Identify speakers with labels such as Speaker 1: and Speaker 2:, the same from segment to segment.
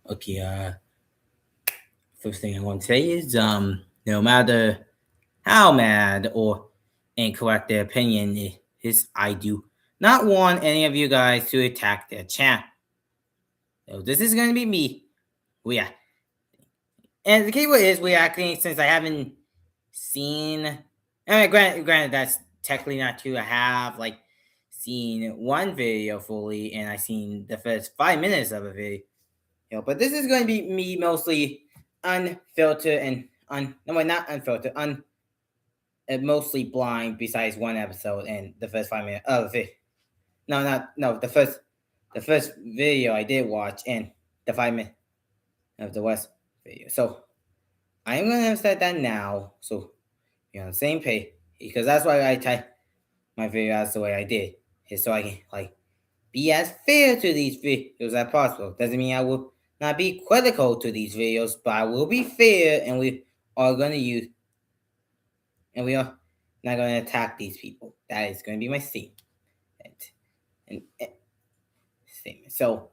Speaker 1: Okay, first thing I want to say is, no matter how mad or incorrect their opinion is, I do not want any of you guys to attack their channel. So this is gonna be me. Yeah. And the keyword is reacting since I haven't seen. I mean, granted, that's technically not true. I have seen one video fully, and I seen the first 5 minutes of a video. But this is going to be me mostly unfiltered and not unfiltered, mostly blind. Besides one episode and the first 5 minutes of it. The first video I did watch and the 5 minutes of the West video. So I'm gonna start that now, so you're on the same page, because that's why I type my video as the way I did, is so I can be as fair to these videos as possible. Doesn't mean I will not be critical to these videos, but I will be fair, and we are not gonna attack these people. That is gonna be my statement. Statement. So,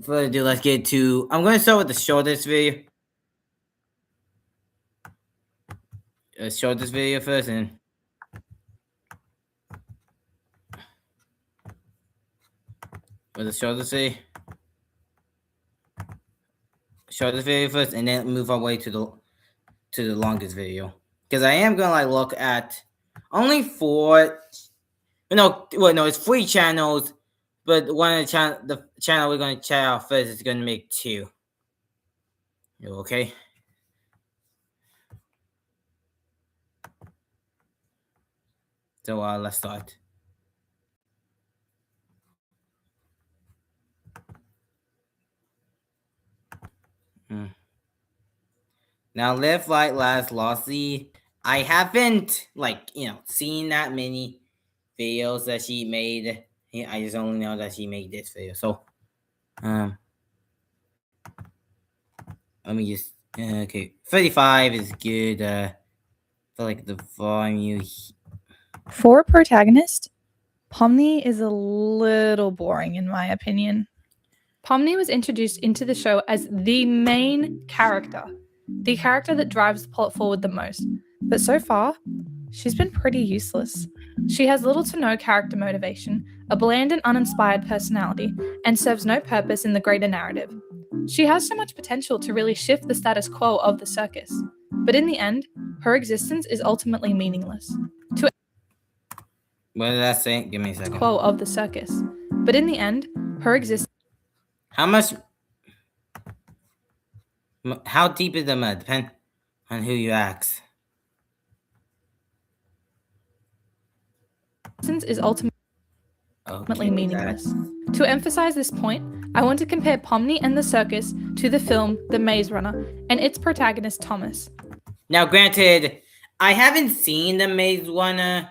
Speaker 1: further ado, let's get to. I'm gonna start with the shortest video. Show this video first, and show this video first, and then move our way to the longest video, because I am gonna look at only four. It's 3 channels, but one of the channel we're gonna check out first is gonna make 2. Okay. So let's start. Now, Live, Light, Last, Lossie. I haven't seen that many videos that she made. I just only know that she made this video. So, let me just okay. 35 is good. I feel like the volume.
Speaker 2: For a protagonist, Pomni is a little boring in my opinion. Pomni was introduced into the show as the main character, the character that drives the plot forward the most. But so far, she's been pretty useless. She has little to no character motivation, a bland and uninspired personality, and serves no purpose in the greater narrative. She has so much potential to really shift the status quo of the circus, but in the end, her existence is ultimately meaningless.
Speaker 1: What did that say? Give me a second.
Speaker 2: Quo of the circus, but in the end, her existence.
Speaker 1: How deep is the mud? Depend on who you ask.
Speaker 2: Is ultimately meaningless. To emphasize this point, I want to compare Pomni and the circus to the film The Maze Runner and its protagonist Thomas.
Speaker 1: Now, granted, I haven't seen The Maze Runner,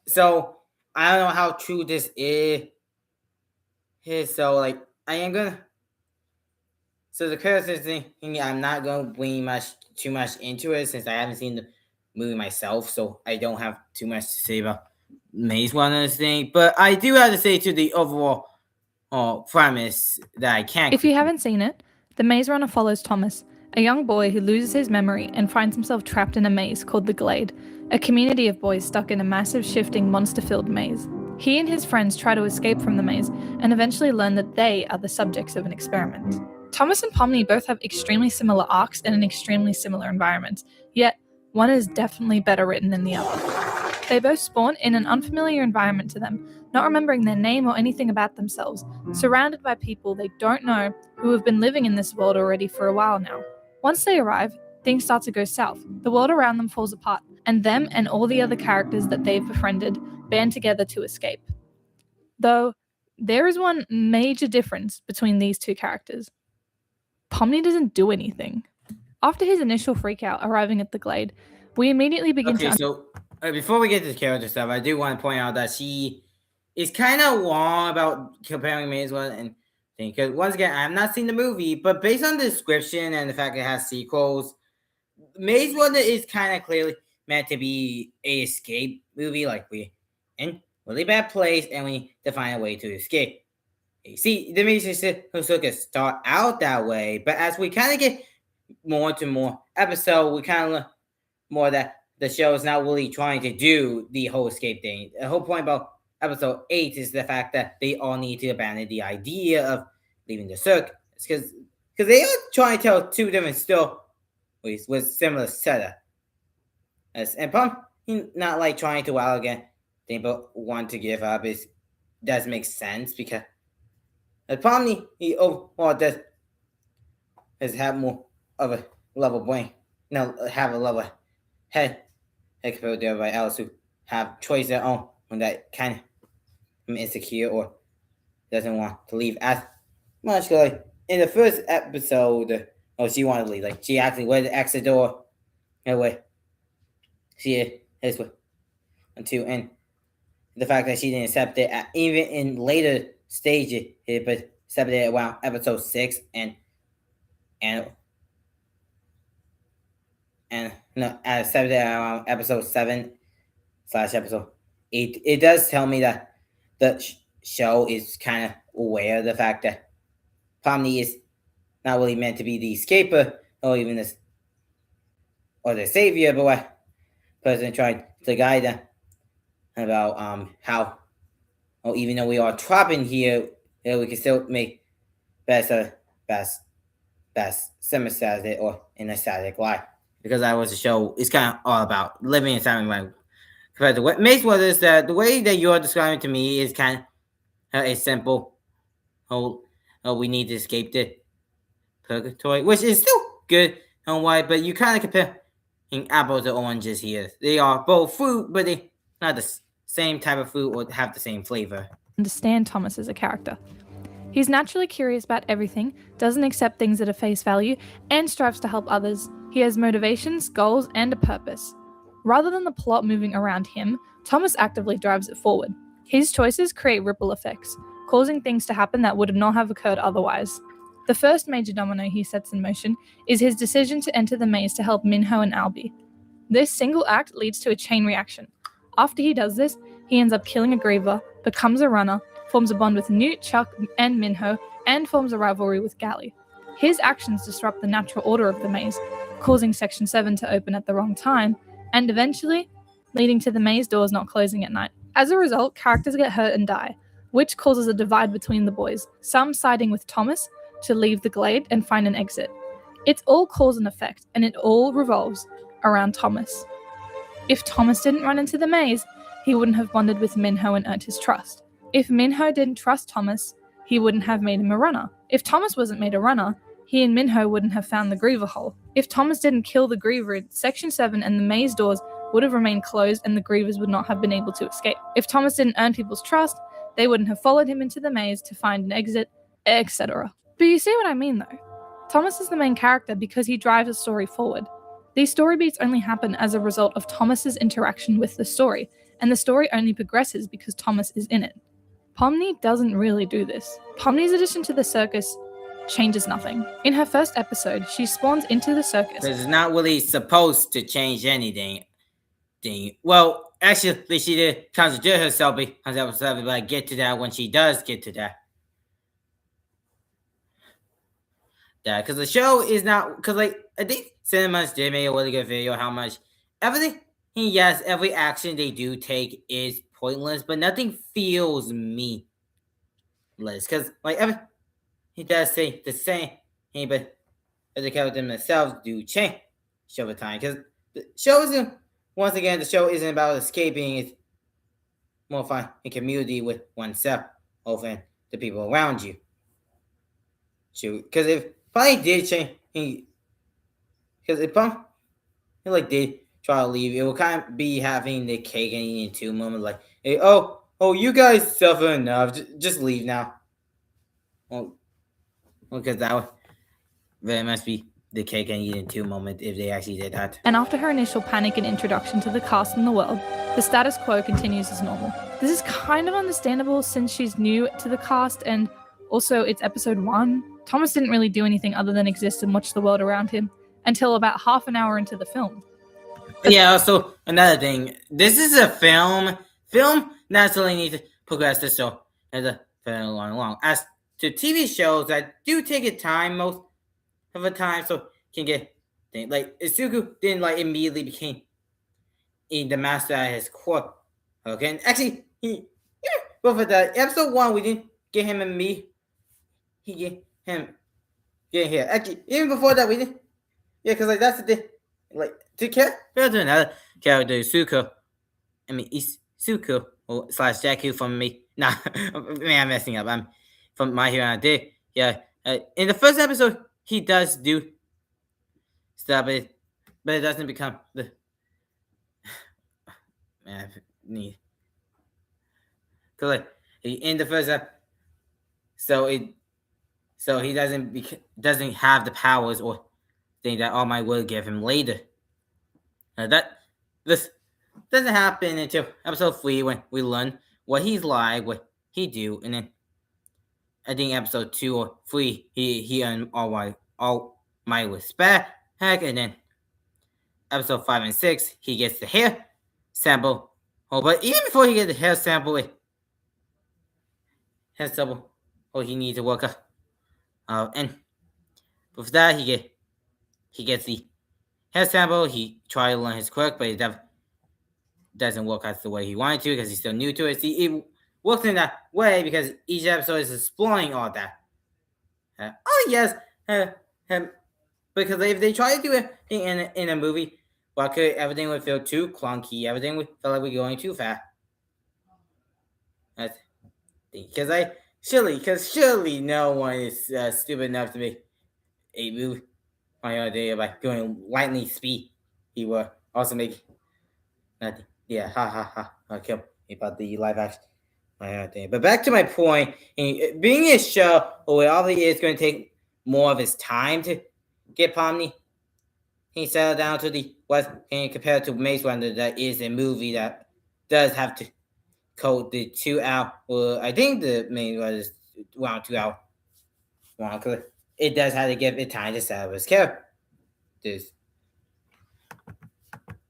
Speaker 1: so I don't know how true this is. So I am gonna. So the character thing, I'm not gonna bring too much into it since I haven't seen the movie myself, so I don't have too much to say about Maze Runner's thing. But I do have to say to the overall premise that I can't.
Speaker 2: If you haven't seen it, The Maze Runner follows Thomas, a young boy who loses his memory and finds himself trapped in a maze called the Glade, a community of boys stuck in a massive, shifting, monster-filled maze. He and his friends try to escape from the maze and eventually learn that they are the subjects of an experiment. Thomas and Pomni both have extremely similar arcs in an extremely similar environment, yet one is definitely better written than the other. They both spawn in an unfamiliar environment to them, not remembering their name or anything about themselves, surrounded by people they don't know who have been living in this world already for a while now. Once they arrive, things start to go south. The world around them falls apart, and them and all the other characters that they've befriended band together to escape. Though, there is one major difference between these two characters. Pomni doesn't do anything. After his initial freakout arriving at the Glade, we immediately begin to...
Speaker 1: So, before we get to the character stuff, I do want to point out that she is kind of wrong about comparing Maze Runner and thing. Because once again, I have not seen the movie, but based on the description and the fact it has sequels, Maze Runner is kind of clearly meant to be a escape movie, like really bad place, and we need to find a way to escape. You see, the Maze Circus start out that way, but as we kind of get more to more episode, we kind of learn more that the show is not really trying to do the whole escape thing. The whole point about episode 8 is the fact that they all need to abandon the idea of leaving the circus, because they are trying to tell two different stories with similar setup. And probably not like trying to wow again, but want to give up does make sense, because the problem he overall does is have more of a level brain, have a level head compared to everybody else who have choice their own when that kind of insecure or doesn't want to leave as much. Like in the first episode, she wanted to leave. Like she actually went to exit door anyway. She is with two, and the fact that she didn't accept it even in later stages, but accepted it around episode 6 and accepted it around episode 7/episode 8. It does tell me that the show is kind of aware of the fact that Pomni is not really meant to be the escaper or even the savior, but what person tried to guide them about how even though we are trapped in here, we can still make best semi-static or in a static life. Because that was a show, it's kind of all about living in something like compared to what Maze was. Is that the way that you're describing to me is kind of a simple we need to escape the purgatory, which is still good and why, but you kind of compare apples to oranges here. They are both fruit, but they not the same type of fruit or have the same flavor.
Speaker 2: Understand Thomas as a character. He's naturally curious about everything, doesn't accept things at a face value, and strives to help others. He has motivations, goals, and a purpose. Rather than the plot moving around him, Thomas actively drives it forward. His choices create ripple effects, causing things to happen that would not have occurred otherwise. The first major domino he sets in motion is his decision to enter the maze to help Minho and Albie. This single act leads to a chain reaction. After he does this, he ends up killing a griever, becomes a runner, forms a bond with Newt, Chuck, and Minho, and forms a rivalry with Gally. His actions disrupt the natural order of the maze, causing Section 7 to open at the wrong time, and eventually leading to the maze doors not closing at night. As a result, characters get hurt and die, which causes a divide between the boys, some siding with Thomas to leave the glade and find an exit. It's all cause and effect, and it all revolves around Thomas. If Thomas didn't run into the maze, he wouldn't have bonded with Minho and earned his trust. If Minho didn't trust Thomas, he wouldn't have made him a runner. If Thomas wasn't made a runner, he and Minho wouldn't have found the griever hole. If Thomas didn't kill the griever, Section 7 and the maze doors would have remained closed and the grievers would not have been able to escape. If Thomas didn't earn people's trust, they wouldn't have followed him into the maze to find an exit, etc. But you see what I mean though? Thomas is the main character because he drives the story forward. These story beats only happen as a result of Thomas's interaction with the story, and the story only progresses because Thomas is in it. Pomni doesn't really do this. Pomni's addition to the circus changes nothing. In her first episode, she spawns into the circus.
Speaker 1: It's not really supposed to change anything. Well, actually, she did contradict herself because episode, but I get to that when she does get to that. Because the show is not, because I think Cinemas did make a really good video how much everything, yes, every action they do take is pointless, but nothing feels meaningless. Because he does say the same, but the characters themselves do change over time. Because the show isn't, once again, the show isn't about escaping, it's more fun in community with oneself over the people around you. Because if probably did change, because if probably did try to leave, it will kind of be having the cake and eating two moment, like, hey, oh, you guys suffer enough, just leave now. Well, because that would very much be the cake and eating two moment if they actually did that.
Speaker 2: And after her initial panic and introduction to the cast and the world, the status quo continues as normal. This is kind of understandable since she's new to the cast and also it's episode 1. Thomas didn't really do anything other than exist and watch the world around him until about half an hour into the film.
Speaker 1: Yeah, also another thing, this is a film film naturally needs to progress the show as a fairly long. As to TV shows that do take a time most of the time, so can get like Isuku didn't like immediately became the master at his core. Okay, and actually but for the episode 1 we didn't get him and me. He get here. Actually, even before that we didn't. Yeah, because like that's the thing. Like to build another character, Isuku. I mean, Isuku or slash Jaku from me. Nah, man, I'm messing up. I'm from My Hero Academia. Yeah, in the first episode, he does do stuff, but it doesn't become the man. Need because like in the first episode, so he doesn't have the powers or thing that All Might will give him later. That this doesn't happen until episode 3 when we learn what he's like, what he do, and then I think episode 2 or 3 he earned all my respect, and then episode 5 and 6 he gets the hair sample. Oh, but even before he gets the hair sample, he needs to work up. And with that he gets the hair sample. He tries to learn his quirk, but it doesn't work out the way he wanted to because he's still new to it. See, it works in that way because each episode is exploring all that. Oh yes, because if they try to do it in a movie, everything would feel too clunky. Everything would feel like we're going too fast. Because surely no one is stupid enough to make a movie on your day by going lightning speed. He will also make nothing. Yeah, ha. Okay, about the live action. But back to my point, being a show where obviously it's going to take more of his time to get Pomni, he settled down to the West compared to Maze Runner, that is a movie that does have to code the 2 hour. Well, I think the main one is around 2 hours long because it does have to give it time to set up his characters.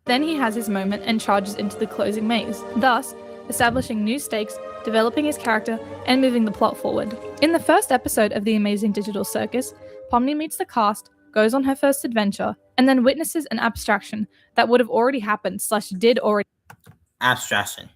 Speaker 2: Then he has his moment and charges into the closing maze, thus establishing new stakes, developing his character, and moving the plot forward. In the first episode of The Amazing Digital Circus, Pomni meets the cast, goes on her first adventure, and then witnesses an abstraction that would have already happened / did already.
Speaker 1: Abstraction.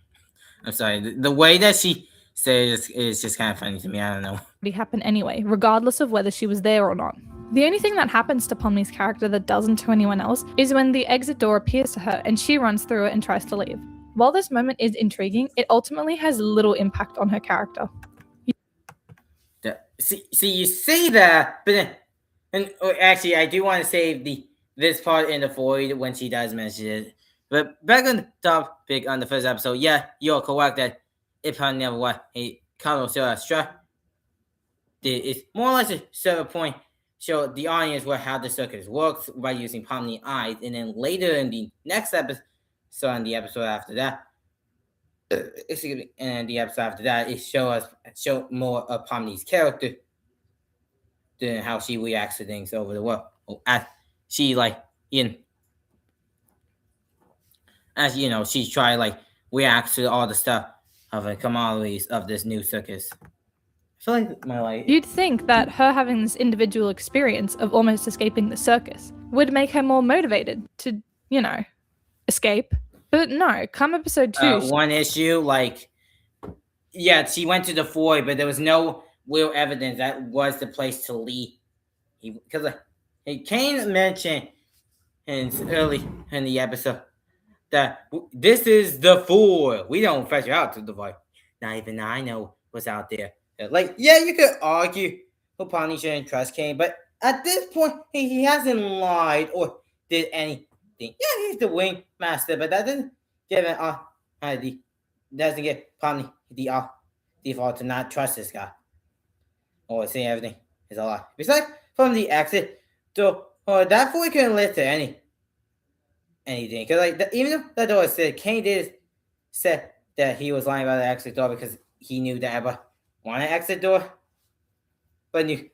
Speaker 1: I'm sorry. The way that she says it is just kind of funny to me. I don't know.
Speaker 2: Happen anyway, regardless of whether she was there or not. The only thing that happens to Pomni's character that doesn't to anyone else is when the exit door appears to her and she runs through it and tries to leave. While this moment is intriguing, it ultimately has little impact on her character.
Speaker 1: See, you say that, but then, actually, I do want to save this part in the void when she does mention it. But back on the topic on the first episode, yeah, you're correct that it probably never was a Colonel Stra. It's more or less a certain point show the audience how the circus works by using Pomni eyes, and then later in the next episode, so in the episode after that, and the episode after that, it show more of Pomni's character than how she reacts to things over the world. As she as you know, she tried reacts to all the stuff of the commodities of this new circus. I feel like my life.
Speaker 2: You'd think that her having this individual experience of almost escaping the circus would make her more motivated to, escape. But no, come episode 2.
Speaker 1: One issue, she went to the void, but there was no real evidence that was the place to leave. Because Kane mentioned early in the episode that this is the void. We don't fetch out to the void. Not even I know what's out there. You could argue who Pomni shouldn't trust Kane, but at this point, he hasn't lied or did anything. Yeah, he's the wing master, but that doesn't give Pomni the default to not trust this guy or say everything is a lie. Besides, from the exit, so that boy couldn't listen to anything because even though the door said Kane said that he was lying about the exit door because he knew that everyone wanted an exit door, but knew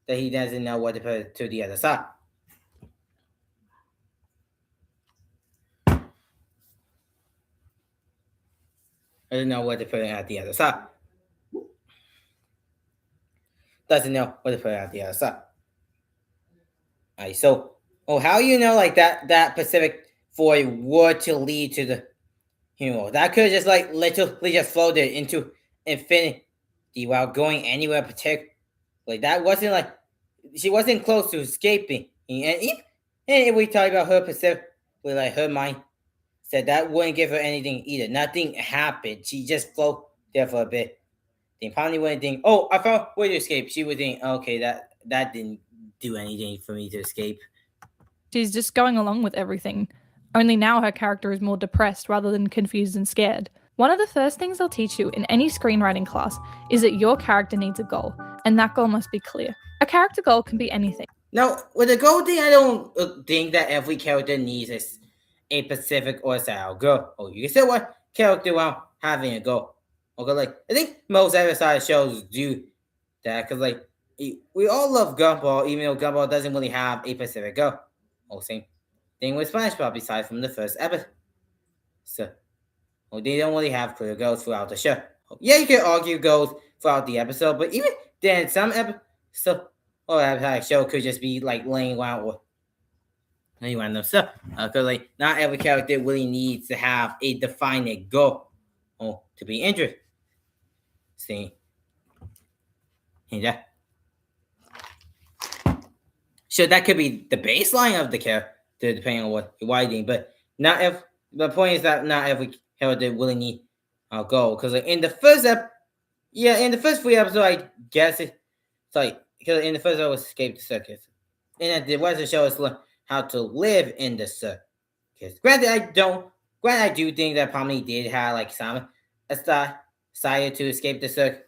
Speaker 1: that he doesn't know what to put to the other side. Doesn't know what to put at the other side. Doesn't know what to put at the other side. Alright, so how you know like that Pacific void were to lead to the that could just like literally just floated into infinity without going anywhere particular. Like that wasn't like she wasn't close to escaping. And if we talk about her Pacific, like her mind said that wouldn't give her anything either. Nothing happened. She just floated there for a bit. Then probably wouldn't think, oh, I found a way to escape. She would think, okay, that didn't do anything for me to escape.
Speaker 2: She's just going along with everything. Only now her character is more depressed rather than confused and scared. One of the first things they'll teach you in any screenwriting class is that your character needs a goal, and that goal must be clear. A character goal can be anything.
Speaker 1: Now, with the goal thing, I don't think that every character needs a specific or style goal. Oh, you can say what character without having a goal. Okay, like I think most episodic shows do that because like we all love Gumball, even though Gumball doesn't really have a specific goal. Oh, same thing with SpongeBob, besides from the first episode. So, they don't really have clear goals throughout the show. Yeah, you can argue goals throughout the episode, but even then, some episodes or episodic show could just be like laying around or laying random stuff. Because like not every character really needs to have a defined goal to be interesting. Yeah. So that could be the baseline of the character, depending on what you're writing. But not if the point is that not every character really need a goal. Because like in the first in the first 3 episodes, I guess it's like because in the first episode was Escape the Circus, and then the rest of the show is learn how to live in the circus. Granted, I do think that probably did have like some desire to escape the circus.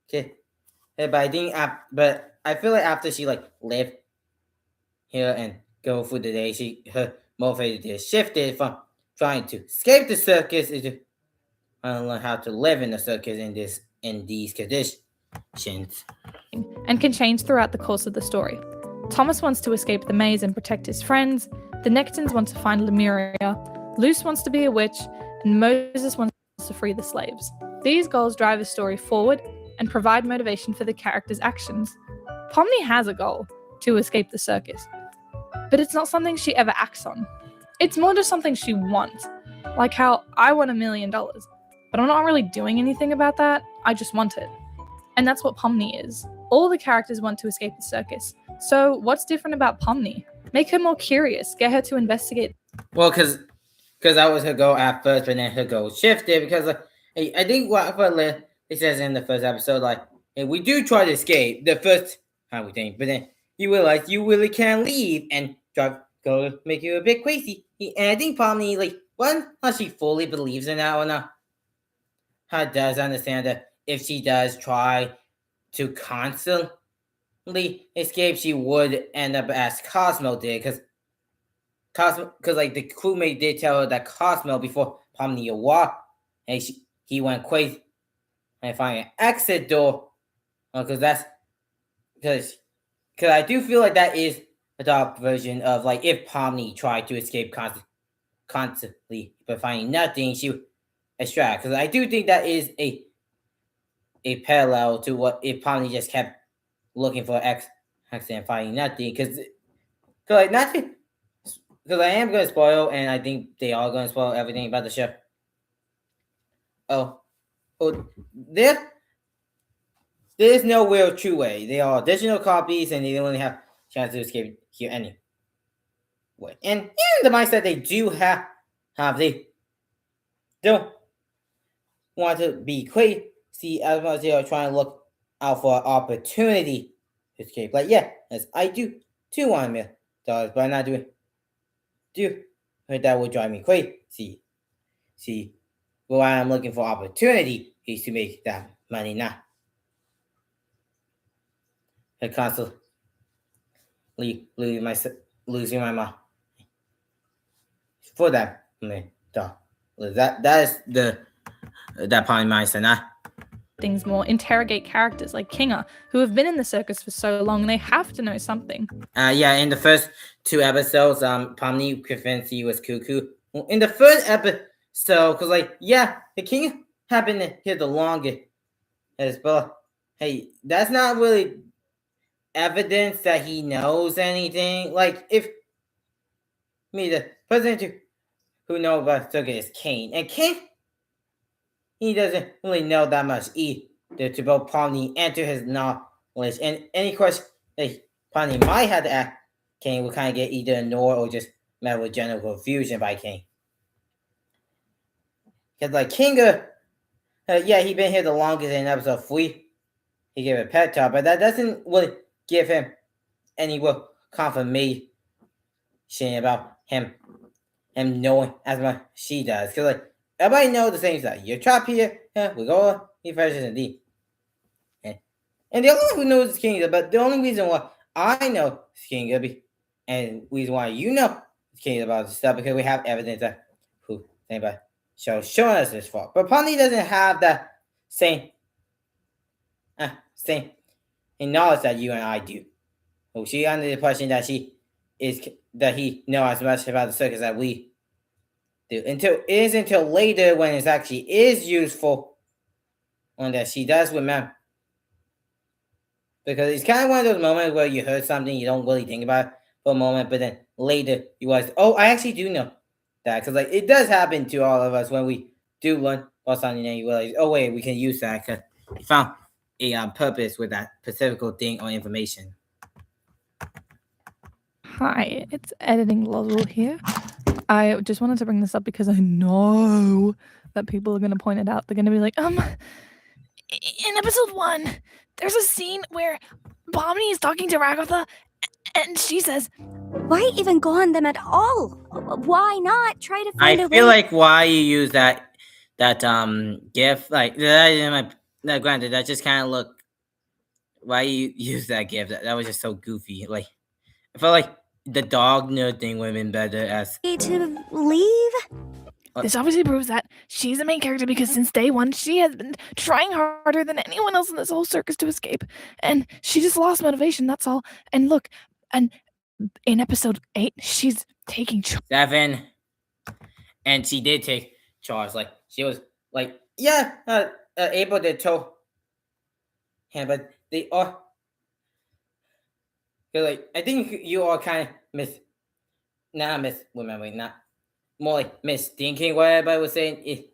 Speaker 1: Okay, but I feel like after she like lived here and go through the day, her motivation shifted from trying to escape the circus into learn how to live in the circus in these conditions.
Speaker 2: And can change throughout the course of the story. Thomas wants to escape the maze and protect his friends, the Nectans want to find Lemuria, Luce wants to be a witch, and Moses wants to free the slaves. These goals drive the story forward and provide motivation for the characters' actions. Pomni has a goal, to escape the circus, but it's not something she ever acts on. It's more just something she wants, like how I want $1 million, but I'm not really doing anything about that, I just want it. And that's what Pomni is. All the characters want to escape the circus. So what's different about Pomni? Make her more curious, get her to investigate.
Speaker 1: Well, because that was her goal at first, but then her goal shifted because I think what it says in the first episode, like, hey, we do try to escape the first time we think, but then you realize you really can't leave and go make you a bit crazy. And I think Pomni, like, not she fully believes in that or not, how does understand that if she does try to constantly escape, she would end up as Cosmo did, because like the crewmate did tell her that Cosmo before Pomni walked, and he went crazy and find an exit door, because I do feel like that is a dark version of like if Pomni tried to escape constantly but finding nothing, she would extract. Because I do think that is a parallel to what if Pomni just kept looking for exit and finding nothing. Because like nothing. Because I am going to spoil, and I think they are going to spoil everything about the show. There's no real true way. They are additional copies, and they don't really have a chance to escape here anyway. And in the mindset they do have, they don't want to be crazy as much as they are trying to look out for an opportunity to escape. Like, yeah, as I do too want $1 million, but I'm not doing. That would drive me crazy. See, why I'm looking for opportunity is to make that money now. I constantly losing my mind for that $1 million. That is that part of my mindset.
Speaker 2: Things more, interrogate characters like Kinga, who have been in the circus for so long, they have to know something.
Speaker 1: In the first 2 episodes, Pomni convinced he was cuckoo. In the first episode, So, cause like, yeah, the king had been here the longest, but hey, that's not really evidence that he knows anything. Like, if me, the president who know about Circus is Kane, and Kane, he doesn't really know that much either to both Pawnee and to his knowledge. And any question that Pawnee might have to ask Kane will kind of get either ignored or just met with general confusion by Kane. Because like Kinga, yeah, he been here the longest in episode 3. He gave a pet talk, but that doesn't really give him any real confirmation about him knowing as much as she does. Because like everybody knows the same stuff. You're trapped here, yeah, we go he versus in D. And the only one who knows is Kinga, but the only reason why I know is Kinga, and reason why you know is Kinga about this stuff, because we have evidence that who anybody showing us this fault. But Pawnee doesn't have that same knowledge that you and I do. So she under the impression that he knows as much about the circus that we do. Until later when it actually is useful, when that she does remember. Because it's kind of one of those moments where you heard something you don't really think about it for a moment, but then later you realize, oh, I actually do know that. Because like it does happen to all of us when we do learn about something and you realize, oh wait, we can use that because we found a purpose with that specific thing or information.
Speaker 2: Hi, it's editing Lozwell here. I just wanted to bring this up because I know that people are going to point it out. They're going to be like, in episode 1, there's a scene where Pomni is talking to Ragatha, and she says,
Speaker 3: why even go on them at all? Why not try to find a way?
Speaker 1: I feel like why you use that GIF, like that, granted, that just kind of look. Why you use that GIF? That was just so goofy. Like I felt like the dog nerd thing would have been better as
Speaker 3: to leave.
Speaker 2: This obviously proves that she's the main character because since day 1, she has been trying harder than anyone else in this whole circus to escape. And she just lost motivation, that's all. And look, and in episode 8, she's taking charge.
Speaker 1: 7. And she did take charge. Like, she was, like, yeah, able to tell him, but they are... Like, I think you are kind of more like misthinking what everybody was saying.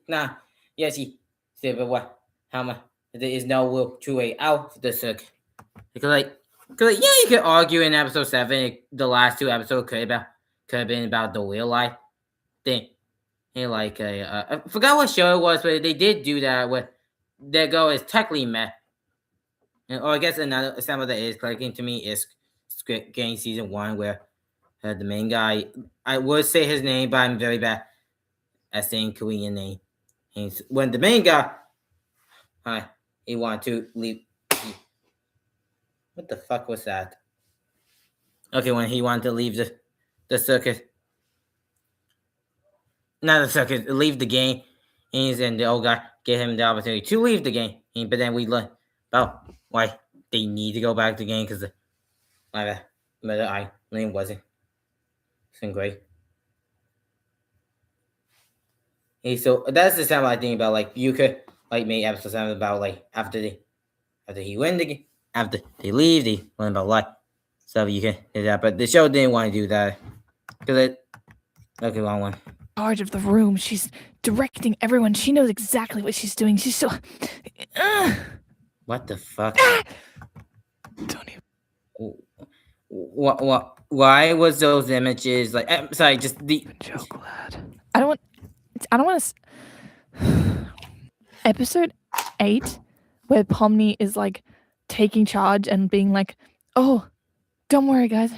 Speaker 1: Yeah, she said, but what? How much? There is no real true way out the circuit. Because yeah, you could argue in episode 7, the last 2 episodes could have been about the real life thing. And like, I forgot what show it was, but they did do that where their goal is technically met. Or I guess another example that is clicking to me is Squid Game season 1, where the main guy, I would say his name, but I'm very bad at saying Korean name. And when the main guy, he wanted to leave. What the fuck was that? Okay, when he wanted to leave the circus, not the circus, leave the game, and the old guy gave him the opportunity to leave the game. But then we learned about why they need to go back to the game because my name wasn't great. Hey, so that's the time I think about like you could like make episode 7 about like after he win the game, after they leave, they learn about life. So you can do that, but the show didn't want to do that because okay, wrong one.
Speaker 2: Charge of the room. She's directing everyone. She knows exactly what she's doing. She's so.
Speaker 1: What the fuck?
Speaker 2: Don't even.
Speaker 1: What? Why was those images like? I'm sorry, just the
Speaker 2: joke, lad. I don't want to. Episode 8, where Pomni is like taking charge and being like, "Oh, don't worry, guys.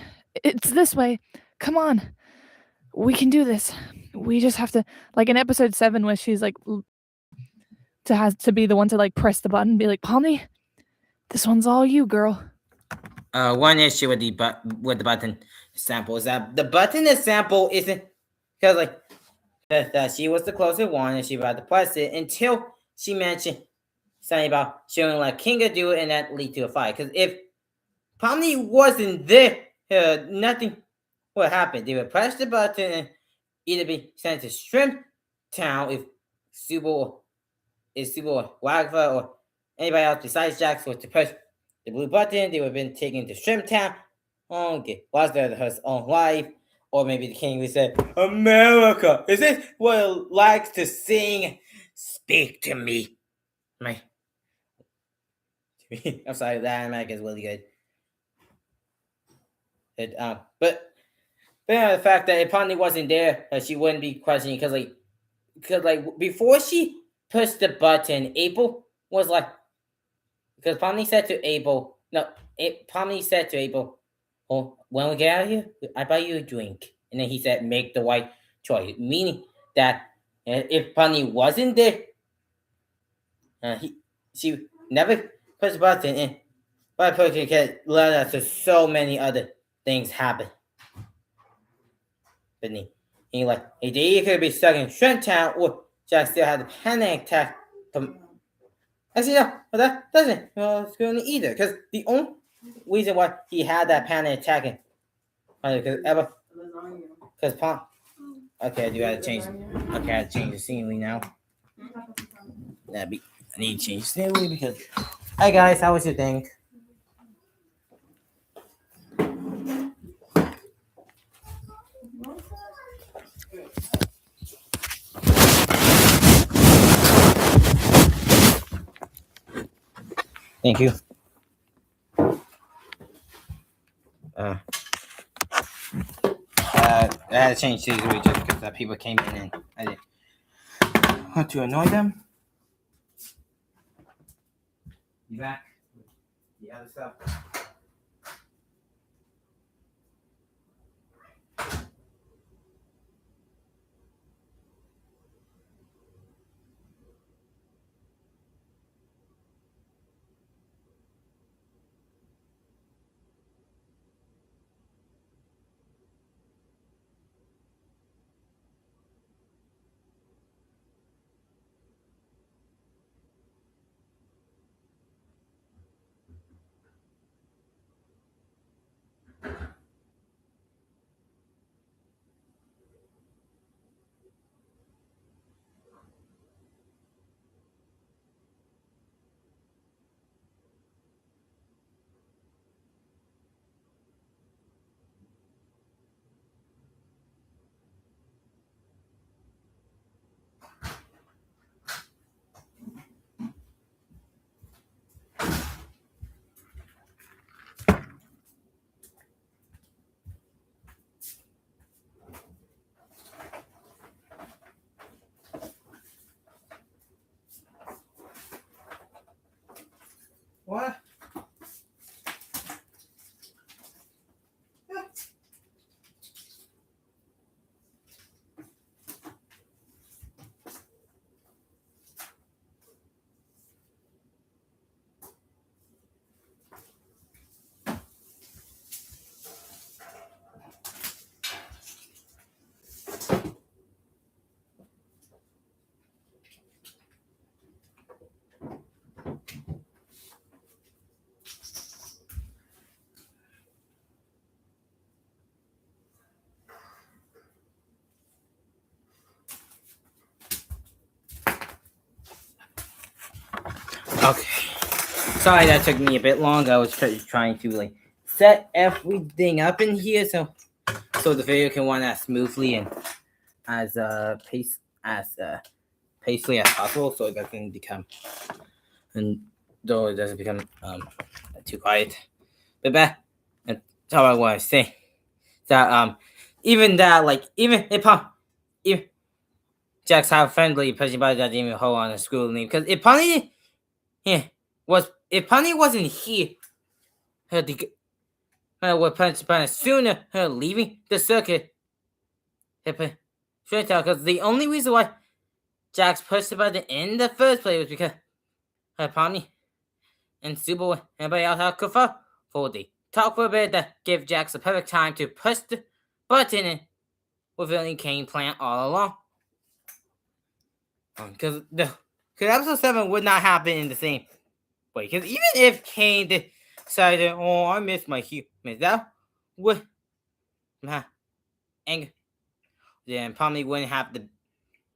Speaker 2: It's this way. Come on, we can do this. We just have to." Like in episode 7, where she's like, has to be the one to like press the button, and be like, "Pomni, this one's all you, girl."
Speaker 1: One issue with the button sample is that the button sample isn't because like that she was the closest one and she about to press it until she mentioned something about showing like Kinga do it and that lead to a fight. Because if Pomni wasn't there, nothing would happen. They would press the button and either be sent to shrimp town if Super or Wagva or anybody else besides Jax was to push the blue button, they would have been taken to Shrimp Town, get lost there his own life. Or maybe the king would say, America, is this what it likes to sing? Speak to me. I'm sorry, that America is really good. But the fact that if Pondy wasn't there, she wouldn't be questioning because before she pushed the button, April was like, because Pomni said to Abel, Pomni said to Abel, "Oh, when we get out of here, I buy you a drink." And then he said, "Make the right choice," meaning that if Pomni wasn't there, she never pushed the button, and by pushing it led us to so many other things happen. But he like, he could be stuck in Shrimp Town, or Jack still had a panic attack from. Actually, no, but that doesn't screw either. Because the only reason why he had that panic attack, because Pom. Okay, I do have to change. Okay, I have to change the scenery now. I need to change the scenery because. Hi guys, how was your thing? Thank you. I had to change scenery just because people came in and I didn't want to annoy them. You back? The other stuff. What? Okay. Sorry that took me a bit long. I was trying to set everything up in here so the video can run as smoothly and as pacely as possible, so it doesn't become too quiet. But that's all I want to say. That even if Jack's how friendly pushing by doesn't even hold on to school name, because if Punny wasn't here, would punch by sooner her leaving the circuit. Because the only reason why Jack's pushed by the in the first place was because her Ponny and Subaru and everybody else had Kufa for the talk for a bit that gave Jax the perfect time to push the button in with the Kane plan all along. Because episode 7 would not happen in the same way. Because even if Kane decided, "Oh, I miss my humans," that would anger. Then probably wouldn't have the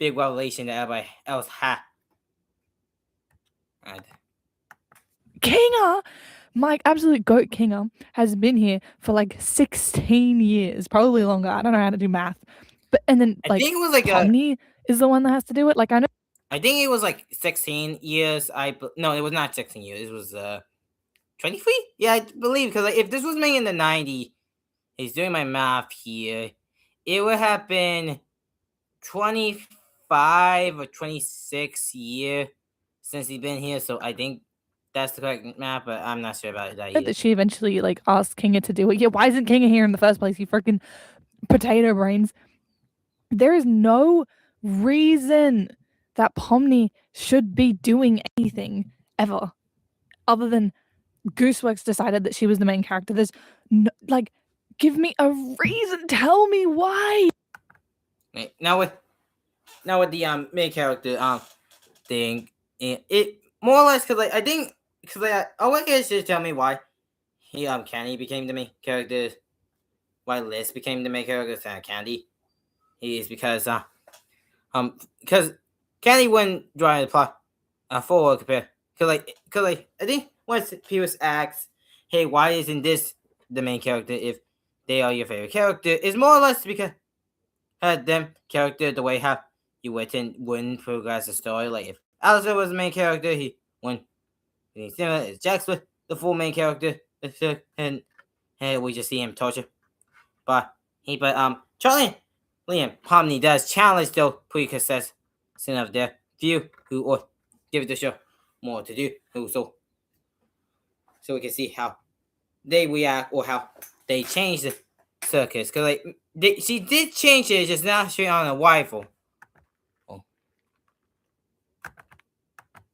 Speaker 1: big revelation that everybody else had. And
Speaker 2: Kinger, my absolute goat Kinger, has been here for like 16 years, probably longer. I don't know how to do math. But and then
Speaker 1: I
Speaker 2: like
Speaker 1: think it was like
Speaker 2: Pomni is the one that has to do it. Like I know.
Speaker 1: I think it was like 16 years. No, it was not 16 years. It was 23. Yeah, I believe because like, if this was made in the 90s, he's doing my math here. It would have been 25 or 26 years since he's been here. So I think that's the correct math, but I'm not sure about that either.
Speaker 2: That she eventually like asked Kinger to do it. Yeah, why isn't Kinger here in the first place? You freaking potato brains. There is no reason that Pomni should be doing anything ever, other than Gooseworks decided that she was the main character. There's no, like, give me a reason. Tell me why.
Speaker 1: Right, now with the main character thing, it more or less because like I think because like I want you to tell me why Candy became the main character, why Liz became the main character instead of Candy. Is because Candy wouldn't drive the plot forward compared because I think once people ask, hey, why isn't this the main character if they are your favorite character? It's more or less because them character the way how you wouldn't progress the story. Like if Alistair was the main character, he wouldn't. Similar as Jax was the full main character, and we just see him torture. But Charlie Liam Pomni does challenge those precursors of their few who or give the show more to do so we can see how they react or how they change the circus because she did change it just now straight on a rifle.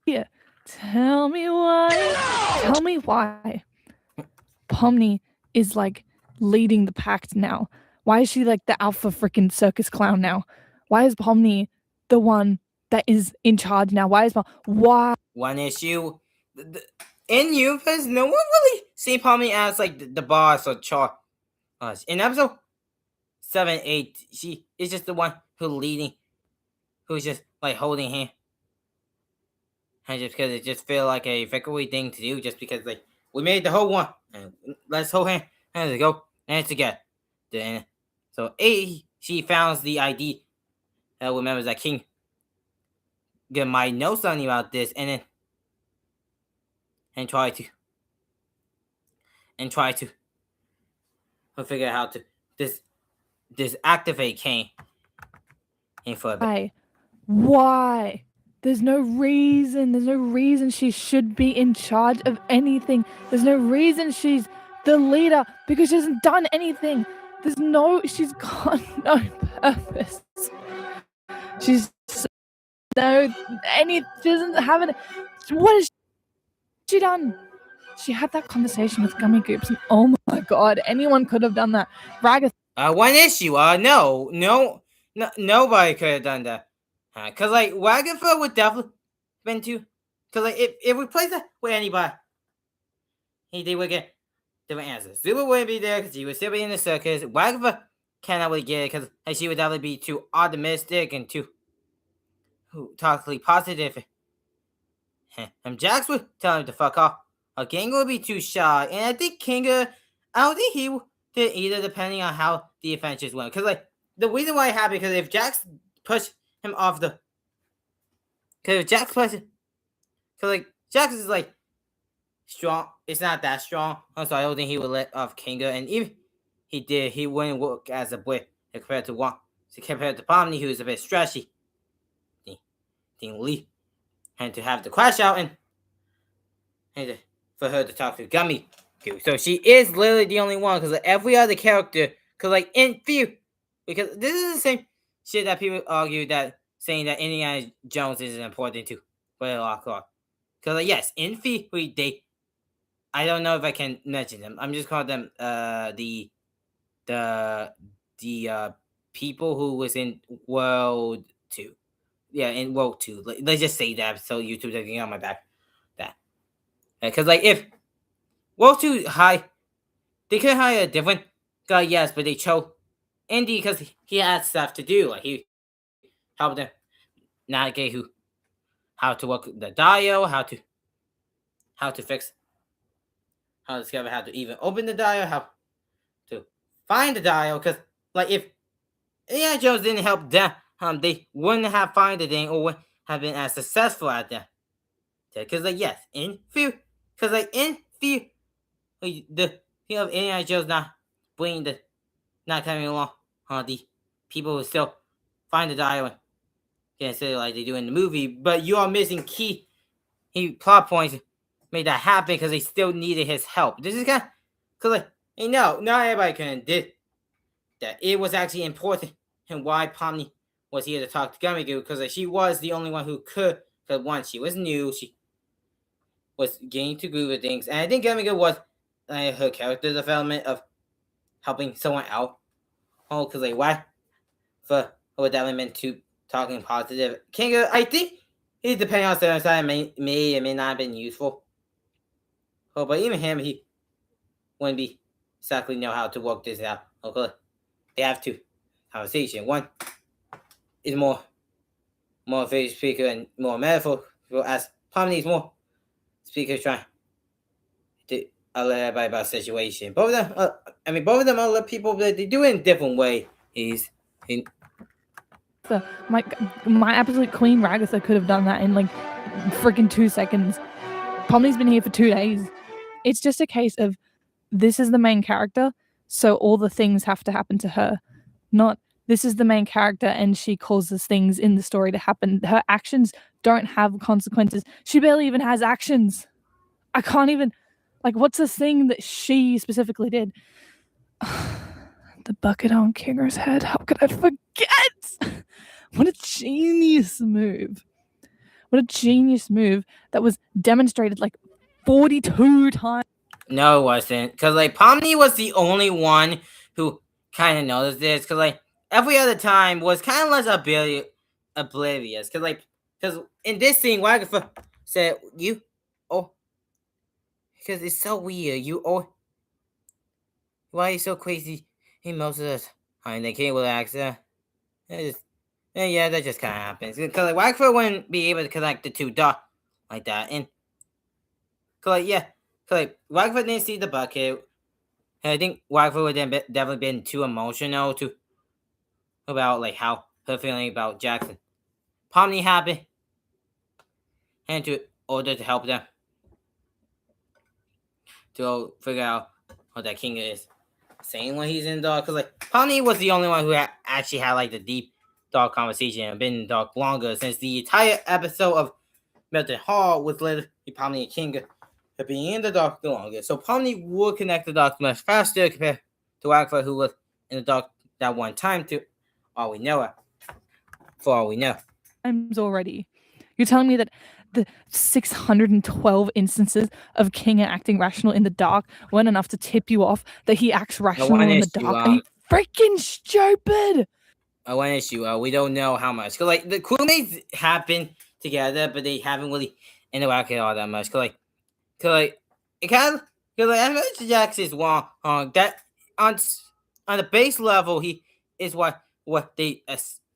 Speaker 2: Yeah, tell me why. Tell me why Pomni is like leading the pact now. Why is she like the alpha freaking circus clown now? Why is Pomni the one that is in charge now? Why?
Speaker 1: One issue in you because no one really see Pomni as like the boss or charge. In episode 7, 8, she is just the one who's just like holding hand. And just because it just feel like a victory thing to do, just because like we made the whole one, and let's hold hand, and let's go, and together. Then so she found the ID. Remembers that King might know something about this, and try to figure out how to disactivate Kane. For a bit.
Speaker 2: Why? There's no reason. There's no reason she should be in charge of anything. There's no reason she's the leader because she hasn't done anything. She's got no purpose. She doesn't have any. What has she done? She had that conversation with Gummy Goops, and oh my god, anyone could have done that.
Speaker 1: One issue. Nobody could have done that. Cause like Wagatha would definitely been too. Cause like if we place that with anybody, they would get different answers. Zuba wouldn't be there because he would still be in the circus. Wagatha cannot really get it because she would definitely be too optimistic and too toxically positive. And Jax would tell him to fuck off. Kinga would be too shy, and I think Kinga, I don't think he did either, depending on how the adventures went. Because like the reason why it happened, because if Jax pushed him off the, because if Jax pushed, because like Jax is like strong, it's not that strong, so I don't think he would let off Kinga, and even he did, he wouldn't work as a boy compared to Pomni, who's a bit stretchy. Didn't leave, and to have the crash out and for her to talk to Gummy. So she is literally the only one because every other character, because like in few, because this is the same shit that people argue that saying that Indiana Jones isn't important to for the Lock Rock. Because like yes, in theory they, I don't know if I can mention them. I'm just calling them the people who was in World 2. Yeah, in World 2. Let's just say that so YouTube doesn't get on my back. That. Because like if World 2 they could hire a different guy, yes, but they chose Indy because he had stuff to do. Like he helped them navigate how to work the dial, how to fix, how to discover how to even open the dial, how to find the dial. Because like if Indiana Jones didn't help them, they wouldn't have found the thing or wouldn't have been as successful at that. Because like yes, in fear, the fear of Indiana Jones not coming along, the people will still find the dial and consider like they do in the movie. But you are missing key plot points made that happen because they still needed his help. This is kind of because like not everybody can did that. It was actually important and why Pomni was here to talk to Gummigo because like, she was the only one who could. Because once she was new, she was getting to groove with things, and I think Gummigo was her character development of helping someone out. Oh, because like why for what that meant to talking positive. Kinga, I think it depending on certain side may or may not have been useful. Oh, but even him, he wouldn't be exactly know how to work this out. Okay, they have two conversation. One is more face speaker and more metaphor, as Pomni's more speakers trying to alert everybody about the situation. Both of them, both of them are people that they do it in different ways.
Speaker 2: My absolute queen Ragatha could have done that in like freaking 2 seconds. Pomni's been here for 2 days. It's just a case of this is the main character, so all the things have to happen to her. Not this is the main character and she causes things in the story to happen. Her actions don't have consequences. She barely even has actions. I can't even what's the thing that she specifically did? The bucket on Kinger's head. How could I forget? What a genius move. What a genius move that was demonstrated like 42 times.
Speaker 1: No, it wasn't. Because, like, Pomni was the only one who kind of noticed this. Because, like, every other time was kind of less oblivious. Because in this scene, Wagatha said, because it's so weird. Why are you so crazy? Most of us, they can't relax. That just kind of happens. Because, like, Wagatha wouldn't be able to connect the two dots like that. And, Wagatha didn't see the bucket. And I think Wagatha would have definitely been too emotional about, like, how her feeling about Jackson. Pomni happened. And to order to help them. To figure out what that king is saying when he's in the dark. Because, like, Pomni was the only one who actually had, like, the deep, dark conversation and been in the dark longer since the entire episode of Melton Hall was literally Pomni and Kinga being in the dark the longest. So Pomni would connect the dots much faster compared to Wagatha, who was in the dark that one time for all we know.
Speaker 2: Already. You're telling me that the 612 instances of Kinga acting rational in the dark weren't enough to tip you off that he acts rational in the dark? Are you freaking stupid?
Speaker 1: One issue, we don't know how much. Because, like, the crewmates have been together, but they haven't really interacted all that much. Because it kind of, as much as Jax is wrong, that on the base level, he is what they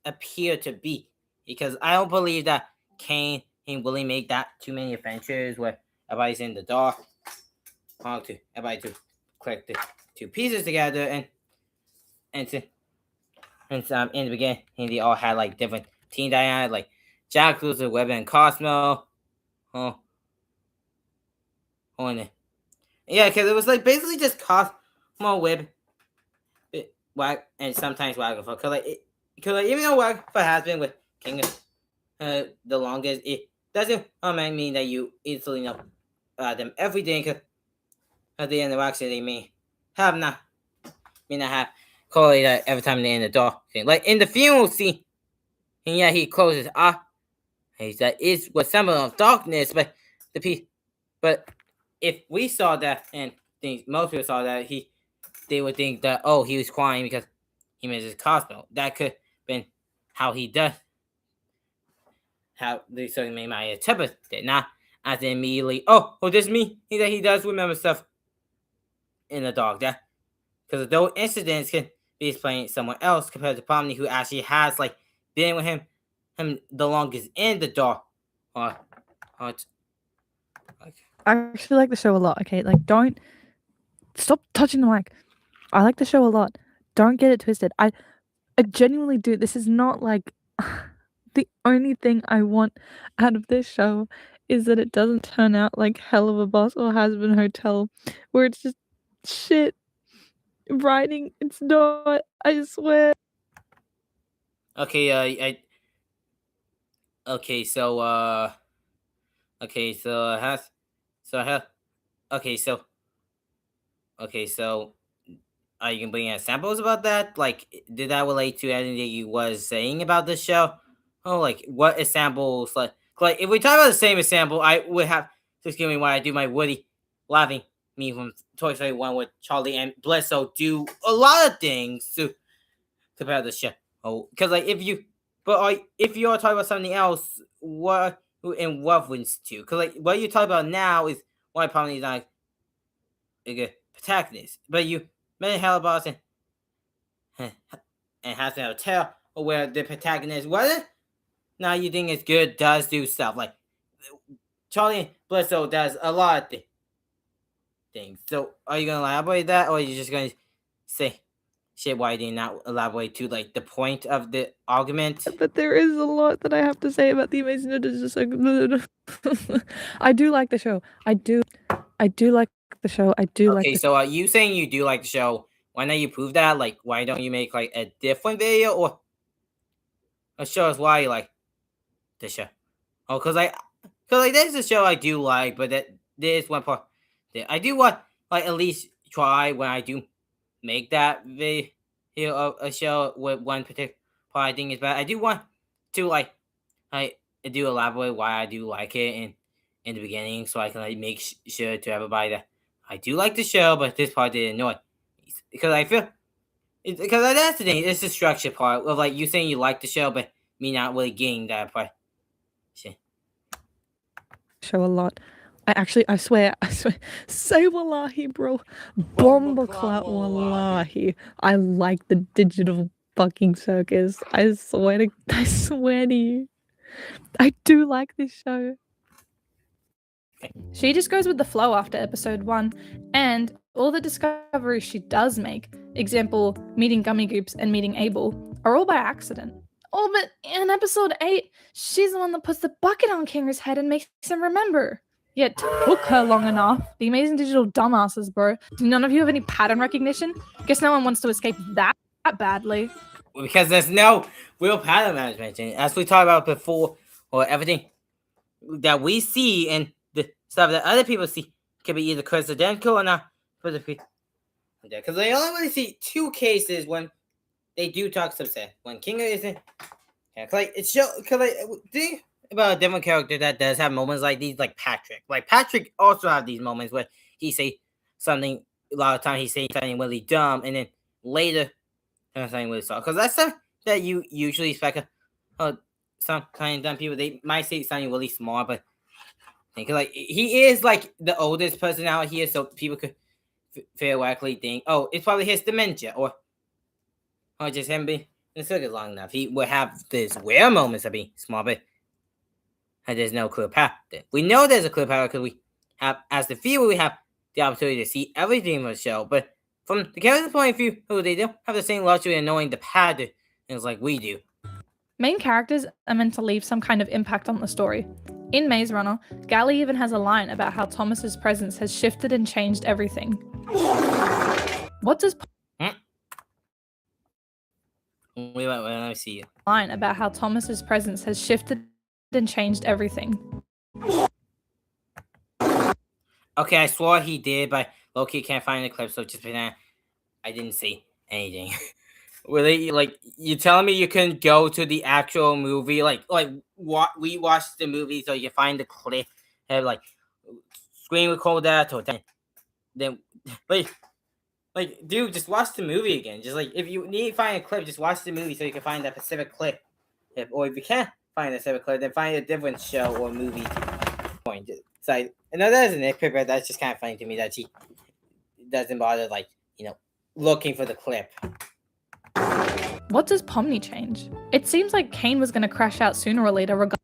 Speaker 1: appear to be. Because I don't believe that Kane and Willie make that too many adventures where everybody's in the dark. Everybody to click the two pieces together and in the beginning, they all had like different team dynamics, like Jack, Loser, Webber, and Cosmo. Yeah, because it was like basically just Cosmo, Webb, and sometimes Wagatha. Because even though Wagatha has been with King the longest, it doesn't mean that you easily know them everything. Because the interaction they may not have quality that every time they're in the door. Like in the funeral scene, and yeah, he closes off. That is what symbol of darkness, but if we saw that and most people saw that, they would think that he was crying because he misses Cosmo. That could have been how he does. How they certainly might interpret it, not as immediately. This me. He does remember stuff in the dark. That because those incidents can be explained someone else compared to Pomni, who actually has like been with him him the longest in the dark. Okay.
Speaker 2: I actually like the show a lot. Okay, like don't stop touching the mic. I like the show a lot. Don't get it twisted. I genuinely do. This is not like the only thing I want out of this show is that it doesn't turn out like Hell of a Boss or Has-Been Hotel, where it's just shit writing. It's not. I swear.
Speaker 1: Okay, okay, so okay, so has so I have okay, so are you gonna bring out samples about that? Like, did that relate to anything that you was saying about the show? Oh, like what examples? Like if we talk about the same example, I would have to excuse me when I do my Woody laughing me from Toy Story 1 with Charlie and Bledsoe do a lot of things to compare the show. Oh, because like if you're talking about something else, what in reference to? Because like what you talk about now is why probably not a good protagonist, but you many Hellboss and has a hotel where the protagonist wasn't. Now you think it's good, does do stuff like Charlie Bledsoe does a lot of things. So are you gonna elaborate that, or are you just gonna say shit? Why did you not elaborate to like the point of the argument?
Speaker 2: But there is a lot that I have to say about the Amazing Ninjas. Just like I do like the show. I do like the show. I do like
Speaker 1: Okay,
Speaker 2: the
Speaker 1: so are you saying you do like the show? Why not you prove that? Like, why don't you make like a different video or show us why you like the show? Oh, cause like there's a show I do like, but that there's one part that I do want like at least try when I do make that video of a show with one particular part I think is bad. I do want to like I do elaborate why I do like it in the beginning, so I can like make sure to everybody that I do like the show, but this part didn't annoy because I feel because that's the thing. It's the structure part of like you saying you like the show, but me not really getting that part. Shit.
Speaker 2: show a lot. I swear, say wallahi, bro. Bombaclat wallahi. I like the digital fucking circus. I swear to you. I do like this show. She just goes with the flow after episode 1, and all the discoveries she does make, example, meeting Gummy Goops and meeting Abel, are all by accident. Oh, but in episode 8, she's the one that puts the bucket on Kinger's head and makes him remember. Yet took her long enough. The amazing digital dumbasses, bro. Do none of you have any pattern recognition? Guess no one wants to escape that badly.
Speaker 1: Because there's no real pattern management, and as we talked about before, or everything that we see and the stuff that other people see can be either coincidental or not. Because they only really see 2 cases when they do talk subset. When Kinga isn't, yeah, like it's show. Because like think about a different character that does have moments like these, like Patrick. Like Patrick also have these moments where he say something. A lot of times he say something really dumb, and then later something really soft. Because that's something that you usually expect. Some kind of dumb people they might say something really smart, but because like he is like the oldest person out here, so people could theoretically think, oh, it's probably his dementia, or just him being in the circus long enough. He would have these rare moments of being smart, but there's no clear path. We know there's a clear path because we have, as the viewer, we have the opportunity to see everything in the show. But from the character's point of view, they don't have the same luxury of knowing the patterns like we do.
Speaker 2: Main characters are meant to leave some kind of impact on the story. In Maze Runner, Gally even has a line about how Thomas's presence has shifted and changed everything. What does
Speaker 1: Wait, let me see you.
Speaker 2: Line about how Thomas's presence has shifted and changed everything.
Speaker 1: Okay, I swore he did, but low-key can't find the clip, so just pretend I didn't see anything. Really, like you telling me you couldn't go to the actual movie, like we watched the movie so you can find the clip, and like screen record that, or then like dude, just watch the movie again. Just like if you need to find a clip, just watch the movie so you can find that specific clip. Or if you can't find a specific clip, then find a different show or movie. So I know that's an nitpick, but that's just kind of funny to me that she doesn't bother like looking for the clip.
Speaker 2: What does Pomni change? It seems like Kane was going to crash out sooner or later regardless.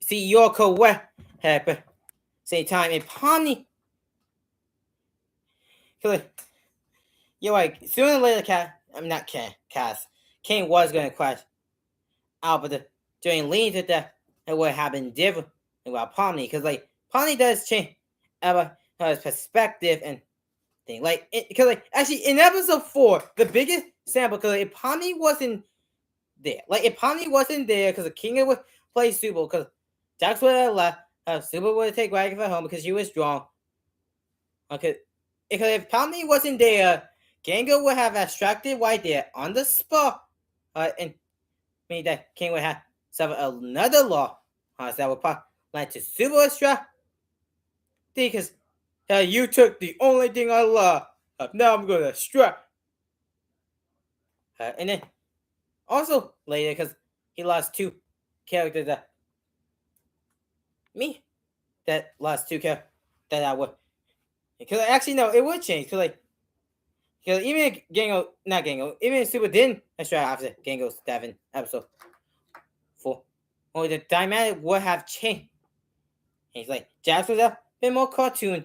Speaker 1: See, you're correct, but same time, if Pomni, you're like, sooner or later, Kane was going to crash out, but during leading to death, it would have been different about Pomni, because, like, Pomni does change his perspective and thing. Like, because, like, actually, in episode 4, the biggest sample, because if Pomni wasn't there, because the King would play Super, because Jax would have left, Super would take Ragnar home because she was strong. Okay, because if Pomni wasn't there, Gengo would have extracted right there on the spot, and mean that King would have suffered another law that would probably lead to Super extract. Because you took the only thing I love. Now I'm gonna extract. And then also later, because he lost 2 characters that lost 2 characters that I would. Because actually no, it would change. Because even even Super didn't extract after Gengo's 7 episode 4, or the dynamic would have changed. And he's like, Jax was a bit more cartoon.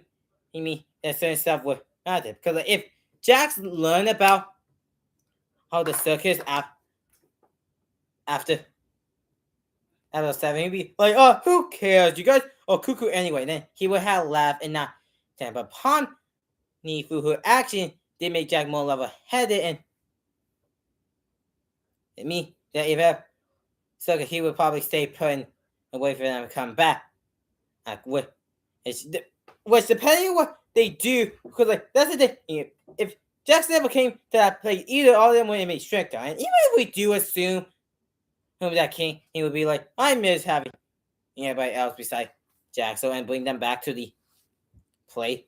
Speaker 1: That certain stuff would matter. Because if Jax learned about how the circus after episode 7, he'd be like, oh, who cares? You guys are cuckoo anyway. Then he would have laughed and not stand. But Pomni, through her action, did make Jack more level-headed, and that if circus, he would probably stay put and wait for them to come back. Which depending on what they do, because like that's the thing. If Jax never came to that place, either all of them would have made stricter. And even if we do assume whom that king, he would be like, I miss having everybody else besides Jax, and bring them back to the play.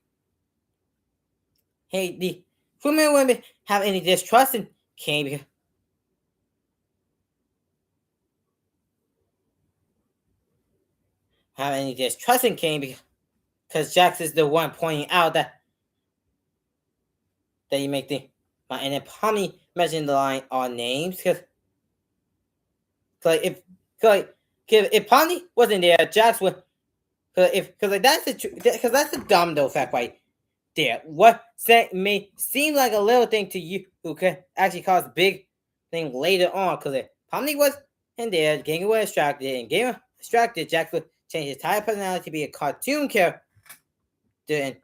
Speaker 1: Hey, the women wouldn't have any distrust in King because because Jax is the one pointing out that you make the and then Pomni mentioned the line on names because if Pomni wasn't there, Jax would because that's the domino effect right there. What may seem like a little thing to you who could actually cause a big thing later on, because if Pomni was in there, Gengar was distracted, and Gengar distracted, Jax would change his entire personality to be a cartoon character, and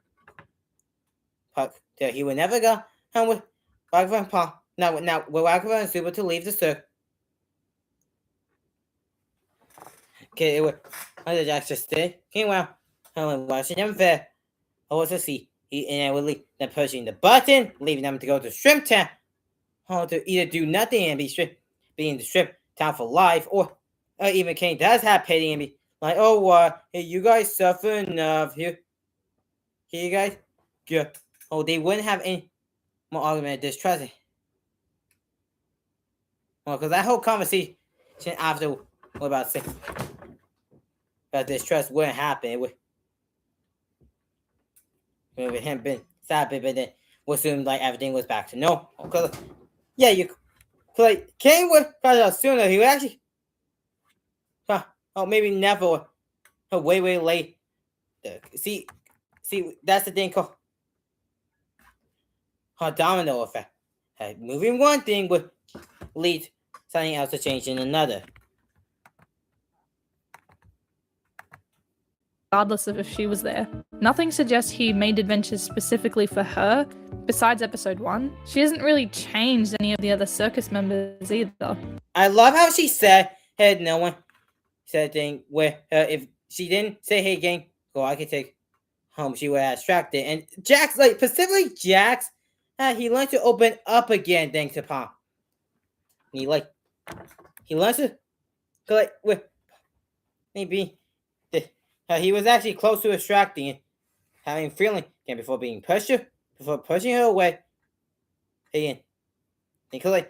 Speaker 1: he would never go home with Ragnar and Paul. Now with Ragnar and Super to leave the circle. Okay, it would Jax just stay. Came around and watching them fair. Also see and I would leave them pushing the button, leaving them to go to Shrimp Town. To either do nothing and be in the Shrimp Town for life, or even Kane does have pity and be like, oh, hey, you guys suffer enough. Here you guys. Good. Oh, they wouldn't have any more argument of distrusting. Well, because that whole conversation after what about saying that distrust wouldn't happen. It would with him being sad, but then we assumed like everything was back to normal. Because Kane would crash out sooner. He would actually maybe never way late. See that's the thing called domino effect. Moving one thing would lead something else to change in another.
Speaker 2: Regardless of if she was there. Nothing suggests he made adventures specifically for her. Besides episode 1, she hasn't really changed any of the other circus members either.
Speaker 1: I love how she said, hey, no one said a thing where if she didn't say, hey, gang, go, I can take home, she would have distracted. And Jax, specifically Jax, he learned to open up again thanks to Pom. And he learns to, with maybe he was actually close to extracting and having feeling again before pushing her away. Again, because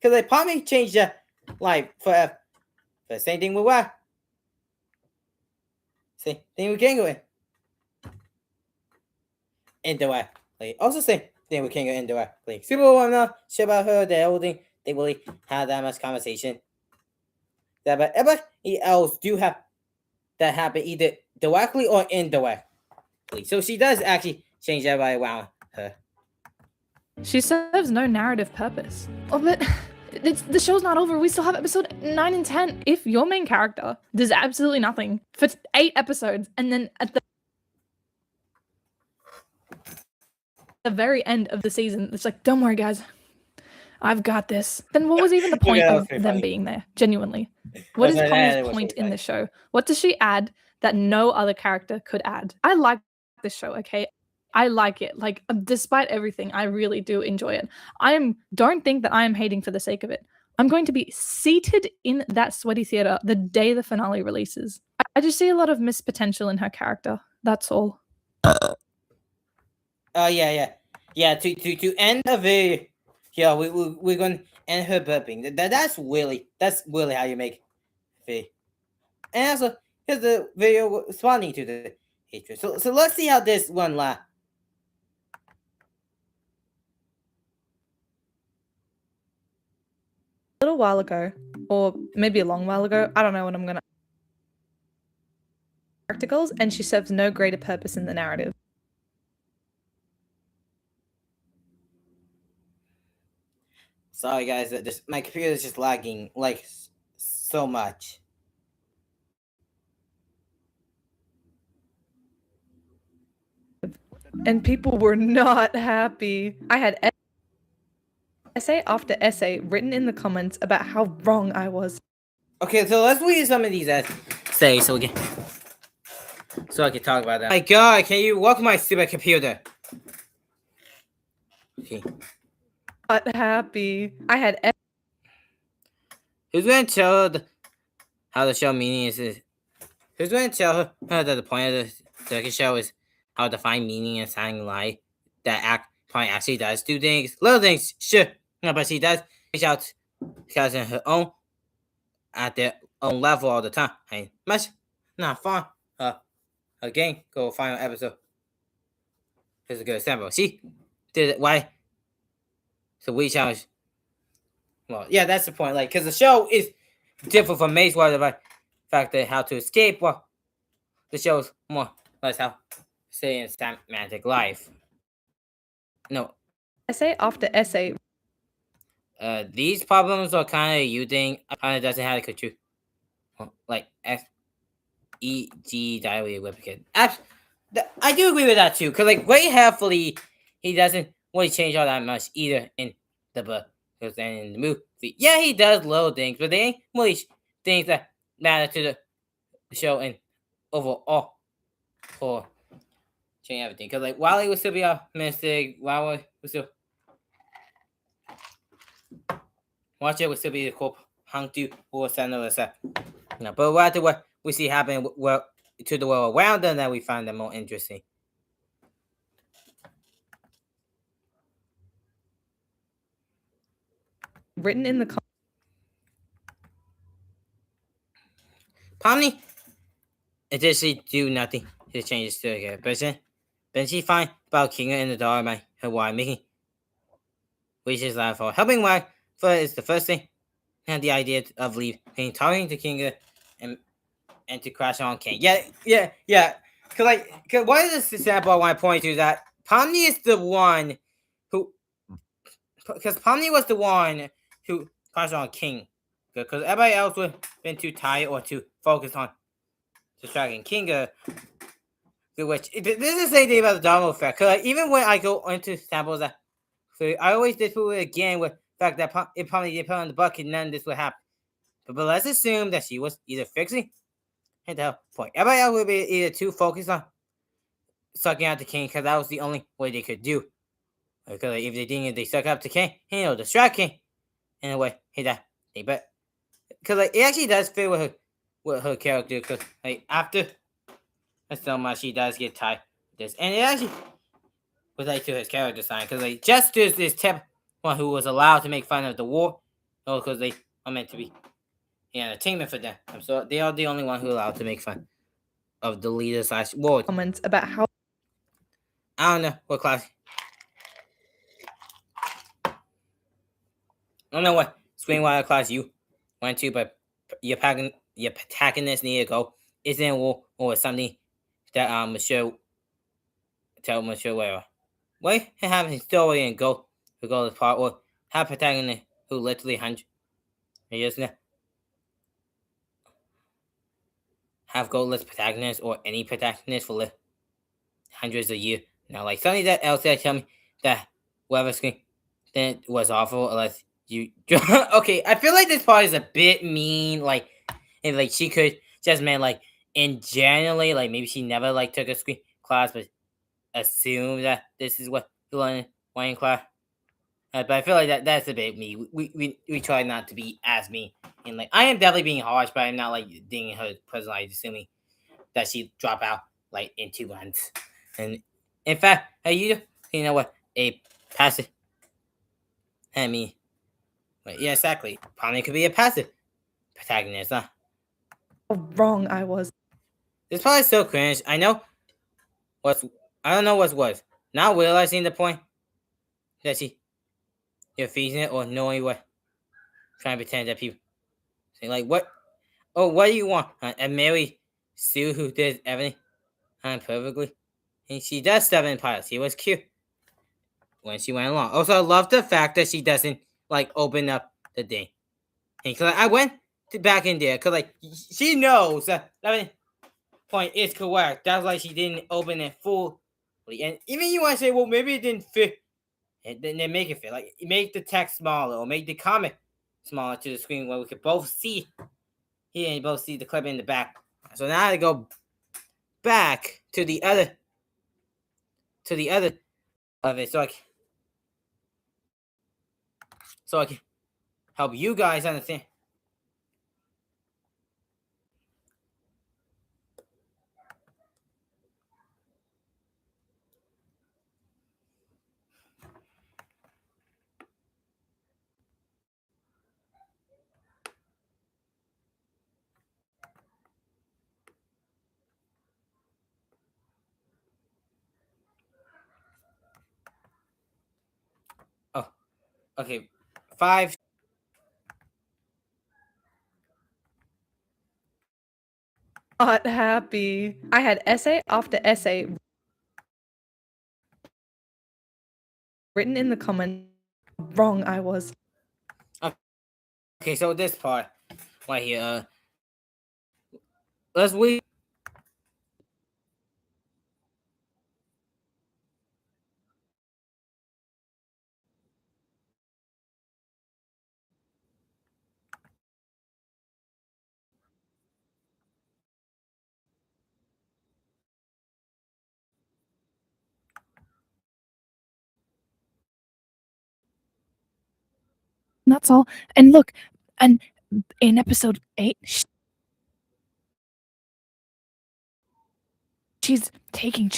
Speaker 1: Pomni changed her life forever. The same thing with what? Same thing with Kangaroo. Indirectly. Also same thing with Kangaroo indirectly. Super wanna shit about her, the whole thing they really have that much conversation. That but everybody else do have that happen either directly or indirectly. So she does actually change everybody around her.
Speaker 2: She serves no narrative purpose. Oh, but the show's not over. We still have episode 9 and 10. If your main character does absolutely nothing for 8 episodes, and then at the very end of the season, it's like, don't worry, guys. I've got this. Then what was even the point of them being there? Genuinely. What is Tommy's point in the show? What does she add that no other character could add? I like this show, okay? I like it. Like, despite everything, I really do enjoy it. Don't think that I am hating for the sake of it. I'm going to be seated in that sweaty theater the day the finale releases. I just see a lot of missed potential in her character. That's all.
Speaker 1: Yeah. To end the video, yeah, we're gonna end her burping. That's really how you make it. And also, here's the video responding to the hatred. So let's see how this one lasts.
Speaker 2: A little while ago, or maybe a long while ago, I don't know when I'm gonna practicals, and she serves no greater purpose in the narrative.
Speaker 1: Sorry guys, my computer is just lagging like so much.
Speaker 2: And people were not happy. I had essay after essay written in the comments about how wrong I was.
Speaker 1: Okay, so let's read some of these essays so I can talk about that. My God, can you welcome my stupid computer? Okay.
Speaker 2: Not happy. I had.
Speaker 1: Who's going to tell her how the show meaning is? Who's going to tell her that the point of the Circus show is how to find meaning in sounding lie that point actually does do things, little things, sure, no, but she does reach out because in her own at their own level all the time. Hey, much not fun. Again, go final episode. Here's a good example. She did it. Why? So we challenge. Well, yeah, that's the point. Like, because the show is different from Maze Runner by the fact that how to escape. Well, the show is more or less how say in semantic life. No.
Speaker 2: Essay after essay.
Speaker 1: These problems are kind of you think kind of doesn't have a control. Like FEG diary replicate. I do agree with that too, because like very helpfully, he doesn't really change all that much either in the book. Because then in the movie, yeah, he does little things, but they ain't really things that matter to the show and overall for changing everything. Because like Wally would still be optimistic, Wally would still watch it would still be the cool hung to or center of that. No, but rather what we see happen to the world around them that we find them more interesting.
Speaker 2: Written in the
Speaker 1: Pomni additionally do nothing to change his story, but she find about Kinga in the door by her wife making which is life for helping wife for is the first thing. And the idea of leaving talking to Kinga and to crash on King. Yeah. Cause what is this example I want to point to that Pomni is the one who, because Pomni was the one who crashed on King, because everybody else would have been too tired or too focused on distracting Kinga. Which this is the same thing about the domino effect. Cause like, even when I go into samples that, so I always disprove it again with the fact that if Pomni didn't put on the bucket, none of this would happen. But let's assume that she was either fixing at that point. Everybody else would be either too focused on sucking out the king because that was the only way they could do. Because like, if they didn't, they suck up the king, he'll distract king in a way. He that thing, but because like it actually does fit with her character. Because like after so much, she does get tired of this, and it actually relates to his character design. Because like Justice is type one who was allowed to make fun of the war, because they are meant to be entertainment for them. So they are the only one who allowed to make fun of the leader / war.
Speaker 2: comments about how
Speaker 1: I don't know what class. I don't know what screenwriter class you went to, but your protagonist need to go. Isn't it or something that Monsieur tell Monsieur Ware? Why have his story and go this part or have protagonist who literally years now have goalless protagonists or any protagonist for hundreds of years now. Like something that else that tell me that whoever screen then was awful unless you okay. I feel like this part is a bit mean. Like and like she could just meant like in generally like maybe she never like took a screen class but assume that this is what you learn in class. But I feel like that's a bit me. We try not to be as mean. And like I am definitely being harsh, but I'm not like dinging her personally, assuming that she drop out like in 2 months. And in fact, you know what a passive I mean, but yeah, exactly. Probably could be a passive protagonist, huh?
Speaker 2: How wrong I was.
Speaker 1: This part is so cringe. What's I don't know what's worse. Not realizing the point that you're feeding it or knowing what trying to pretend that people say like what what do you want? And Mary Sue who did everything perfectly. And she does stuff in pilots. She was cute when she went along. Also I love the fact that she doesn't like open up the thing. And cause I went to back in there because like she knows that point is correct. That's why she didn't open it fully. And even you want to say, well, maybe it didn't fit. And then they make it fit. Like make the text smaller or make the comic smaller to the screen where we could both see here and both see the clip in the back. So now I go back to the other of it so I can help you guys understand. Oh, okay. 5.
Speaker 2: Not happy. I had essay after essay written in the comment. Wrong I was.
Speaker 1: Okay, so this part right here. Let's wait.
Speaker 2: That's all. And look, and in episode 8, she's taking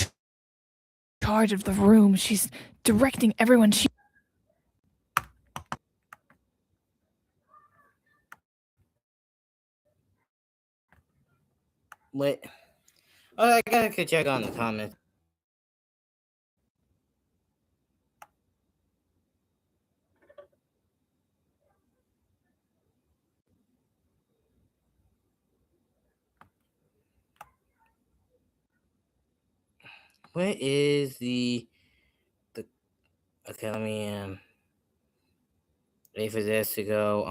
Speaker 2: charge of the room. She's directing everyone.
Speaker 1: Wait. Oh, I gotta check on the comments. Where is the okay? Let me wait for this to go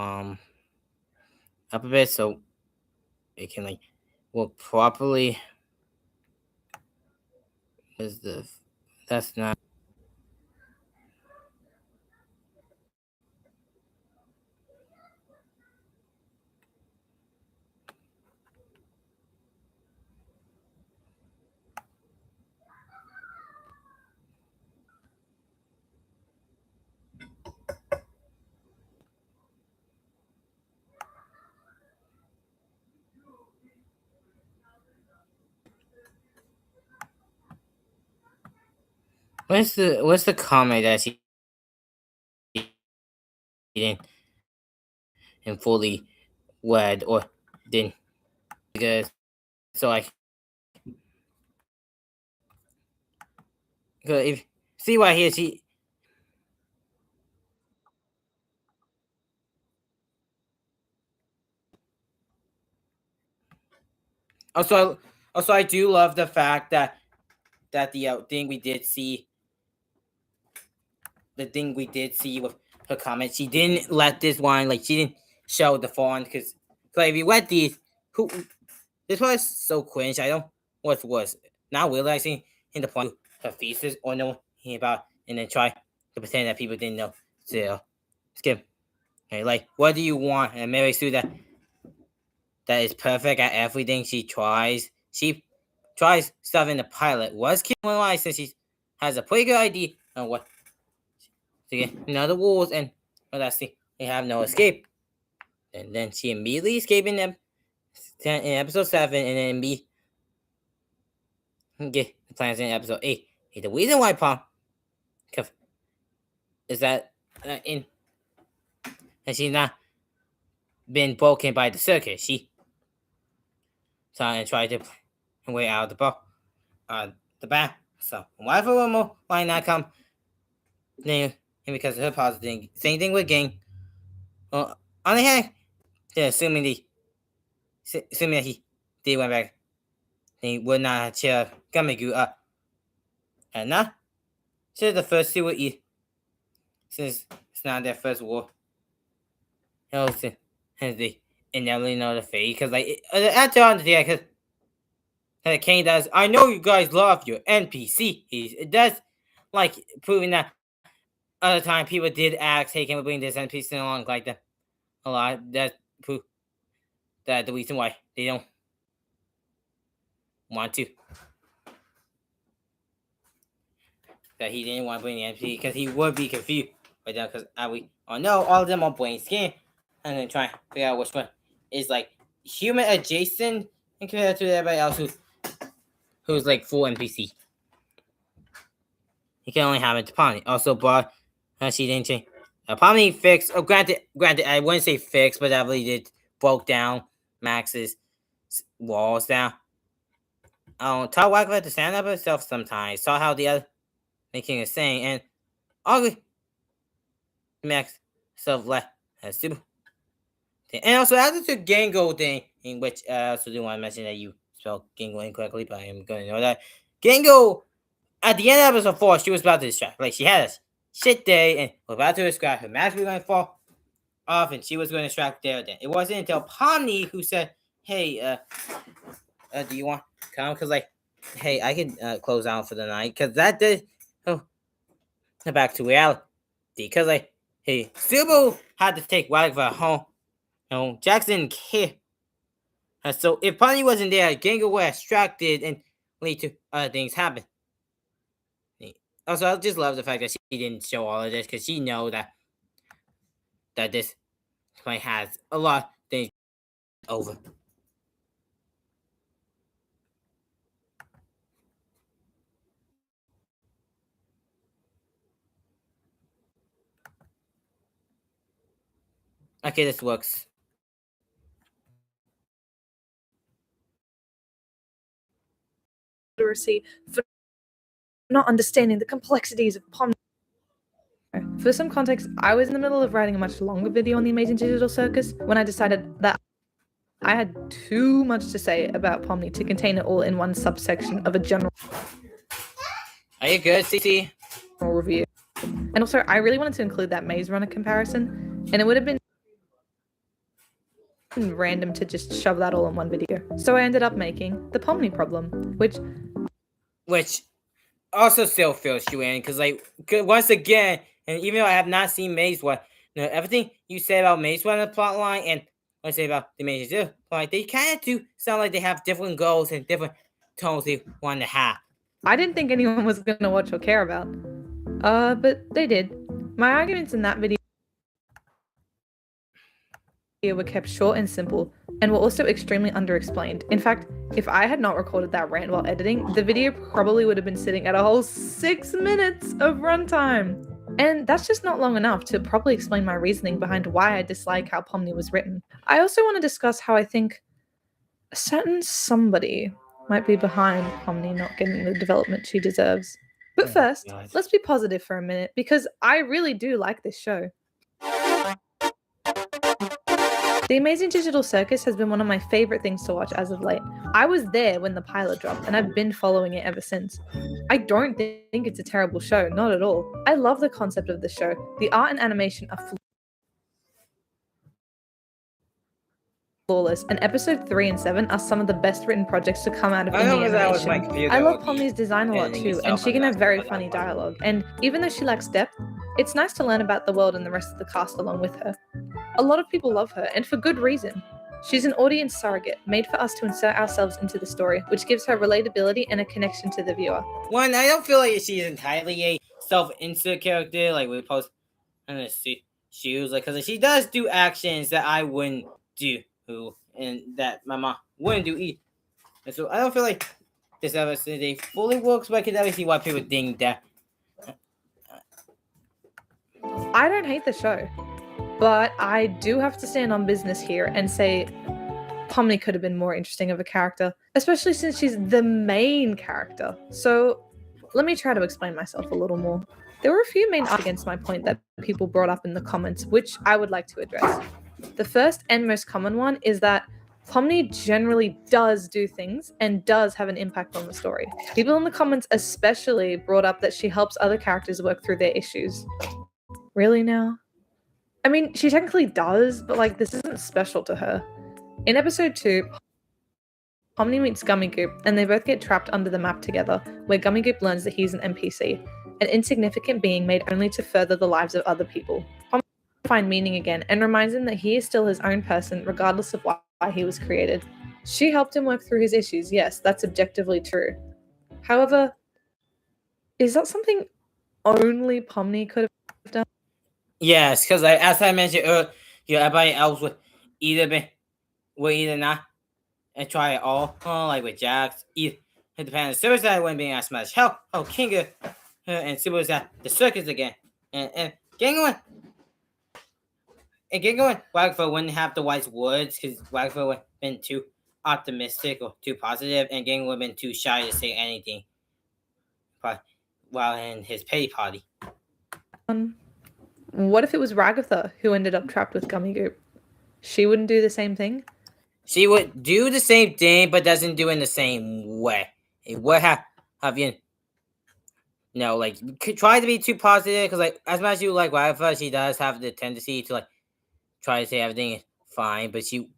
Speaker 1: up a bit so it can like work properly. Is the that's not what's the comment that she didn't and fully wed or didn't because so I if see right here she Also, I do love the fact that the thing we did see with her comments, she didn't let this one, like, she didn't show the font, because like if you read these, who this was so cringe. I don't what was not realizing in the point her thesis or know about, and then try to pretend that people didn't know. So skip. Okay, like, what do you want? And Mary Sue that is perfect at everything she tries. She tries stuff in the pilot. Was Kim realize since she has a pretty good idea on what to get the rules, and well, that's the they have no escape. And then she immediately escaped in episode 7, and then get the plans in episode 8. Hey, the reason why Pom is that and she's not been broken by the circus. She tried to way out of the back. So why for one more? Why not come? Then because of her positive. Same thing with Gang. On the hand, assuming that he did went back, he would not cheer Gamigu up. And now, since the first two would eat, since it's not their first war, and they inevitably know the fate, because like after on the because Kane does. I know you guys love your NPCs. It does, like, proving that other time people did ask, "Hey, can we bring this NPC along?" Like that a lot. That's proof that the reason why they don't want to, that he didn't want to bring the NPC, because he would be confused right now. Because we all know all of them are brain scan. I'm gonna try to figure out which one is like human adjacent and compared to everybody else who's like full NPC. You can only have it to Pomni. Also, but she didn't change. Pomni fixed. Oh, granted, I wouldn't say fixed, but I really did broke down Max's walls down. Tell Wagner to stand up herself sometimes. Saw how the other making a saying, and ugly Max self left as super. And also after the Gango thing, in which I also do want to mention that you spelled Gango incorrectly, but I am going to know that Gango. At the end of episode 4, she was about to distract. Like, she had a shit day and was about to distract. Her mask was going to fall off, and she was going to distract there. Then it wasn't until Pomni who said, "Hey, do you want to come? Because, like, hey, I can close out for the night." Because that did back to reality. Because, like, hey, Subu had to take Wagva home. Jackson didn't care. So if Pomni wasn't there, Gango was distracted and lead to other things happen. Also, I just love the fact that she didn't show all of this, because she knows that this play has a lot of things over. Okay, this works.
Speaker 2: Literacy for not understanding the complexities of Pomni. For some context, I was in the middle of writing a much longer video on the Amazing Digital Circus when I decided that I had too much to say about Pomni to contain it all in one subsection of a general
Speaker 1: Are you good, CC?
Speaker 2: review. And also, I really wanted to include that Maze Runner comparison, and it would have been random to just shove that all in one video. So I ended up making the Pomni problem, which
Speaker 1: also still feels you in, because, like, once again, and even though I have not seen Maze Runner, everything you say about Maze Runner plotline and what I say about the Maze Runner plotline, they kind of do sound like they have different goals and different tones they want to have.
Speaker 2: I didn't think anyone was going to watch or care about. But they did. My arguments in that video were kept short and simple, and were also extremely underexplained. In fact, if I had not recorded that rant while editing, the video probably would have been sitting at a whole 6 minutes of runtime. And that's just not long enough to properly explain my reasoning behind why I dislike how Pomni was written. I also want to discuss how I think a certain somebody might be behind Pomni not getting the development she deserves. But first, let's be positive for a minute, because I really do like this show. The Amazing Digital Circus has been one of my favorite things to watch as of late. I was there when the pilot dropped, and I've been following it ever since. I don't think it's a terrible show, not at all. I love the concept of the show. The art and animation are flawless, and episode 3 and 7 are some of the best written projects to come out of indie animation. I love Pomni's design a lot too, and she can have very funny dialogue. And even though she lacks depth, it's nice to learn about the world and the rest of the cast along with her. A lot of people love her, and for good reason. She's an audience surrogate, made for us to insert ourselves into the story, which gives her relatability and a connection to the viewer.
Speaker 1: One, I don't feel like she's entirely a self-insert character, like we post in the shoes, like, because she does do actions that I wouldn't do, and that my mom wouldn't do either. And so I don't feel like this episode fully works, but I can definitely see why people think that.
Speaker 2: I don't hate the show, but I do have to stand on business here and say Pomni could have been more interesting of a character, especially since she's the main character. So let me try to explain myself a little more. There were a few main arguments against my point that people brought up in the comments, which I would like to address. The first and most common one is that Pomni generally does do things and does have an impact on the story. People in the comments especially brought up that she helps other characters work through their issues. Really now? I mean, she technically does, but like this isn't special to her. In episode 2, Pomni meets Gummy Goop and they both get trapped under the map together, where Gummy Goop learns that he's an NPC, an insignificant being made only to further the lives of other people. Pomni finds meaning again and reminds him that he is still his own person regardless of why he was created. She helped him work through his issues, yes, that's objectively true. However, is that something only Pomni could have done?
Speaker 1: Yes, because as I mentioned earlier, everybody else would either not and try it all, like with Jax. It depends. Super Saiyan wouldn't be as much help. Oh, Kinga and Super Saiyan, the Circus again, and Gangon. And Gangon, Wagfu wouldn't have the wise words because Wagfu would have been too optimistic or too positive, and Gangon would have been too shy to say anything. While in his pay party.
Speaker 2: What if it was Ragatha who ended up trapped with Gummy Goop? She wouldn't do the same thing?
Speaker 1: She would do the same thing, but doesn't do it in the same way. It would have you like try to be too positive because like as much as you like Ragatha, she does have the tendency to like try to say everything is fine, but she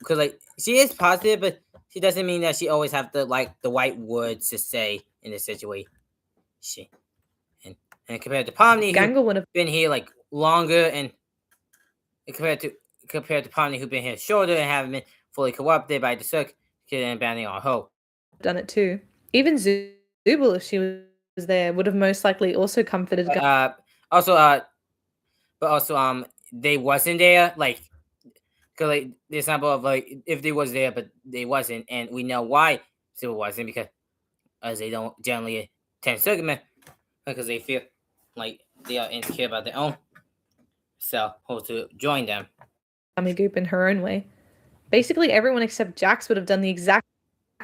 Speaker 1: is positive, but she doesn't mean that she always have the right words to say in the situation. And compared to Pomni, who would have been here like longer, and compared to Pomni, who've been here shorter and haven't been fully corrupted by the Circus and banning our hope.
Speaker 2: Done it too. Even Zubul, if she was there, would have most likely also comforted.
Speaker 1: They wasn't there, like, because like the example of like if they was there, but they wasn't, and we know why Zubul wasn't because as they don't generally attend Circus because they feel like they are insecure about their own self, supposed to join them.
Speaker 2: Gummy Goop in her own way. Basically, everyone except Jax would have done the exact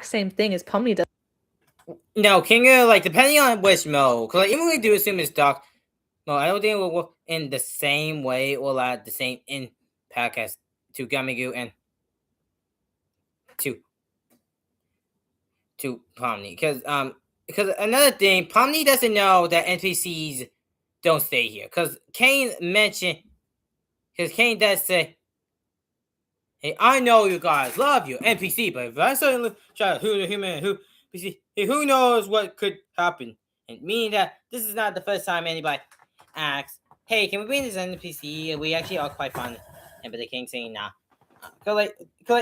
Speaker 2: same thing as Pomni does.
Speaker 1: No, Kinga, like, depending on which mode, because like, even we do assume it's dark mode, I don't think it will work in the same way or have the same impact as to Gummy Goop and to Pomni. Because another thing, Pomni doesn't know that NPCs don't stay here. Because Kane does say, hey, I know you guys love you, NPC, but if I suddenly try to who the human who NPC, hey, who knows what could happen? And meaning that this is not the first time anybody asks, hey, can we bring this NPC? We actually are quite fun. And but the King saying nah. Because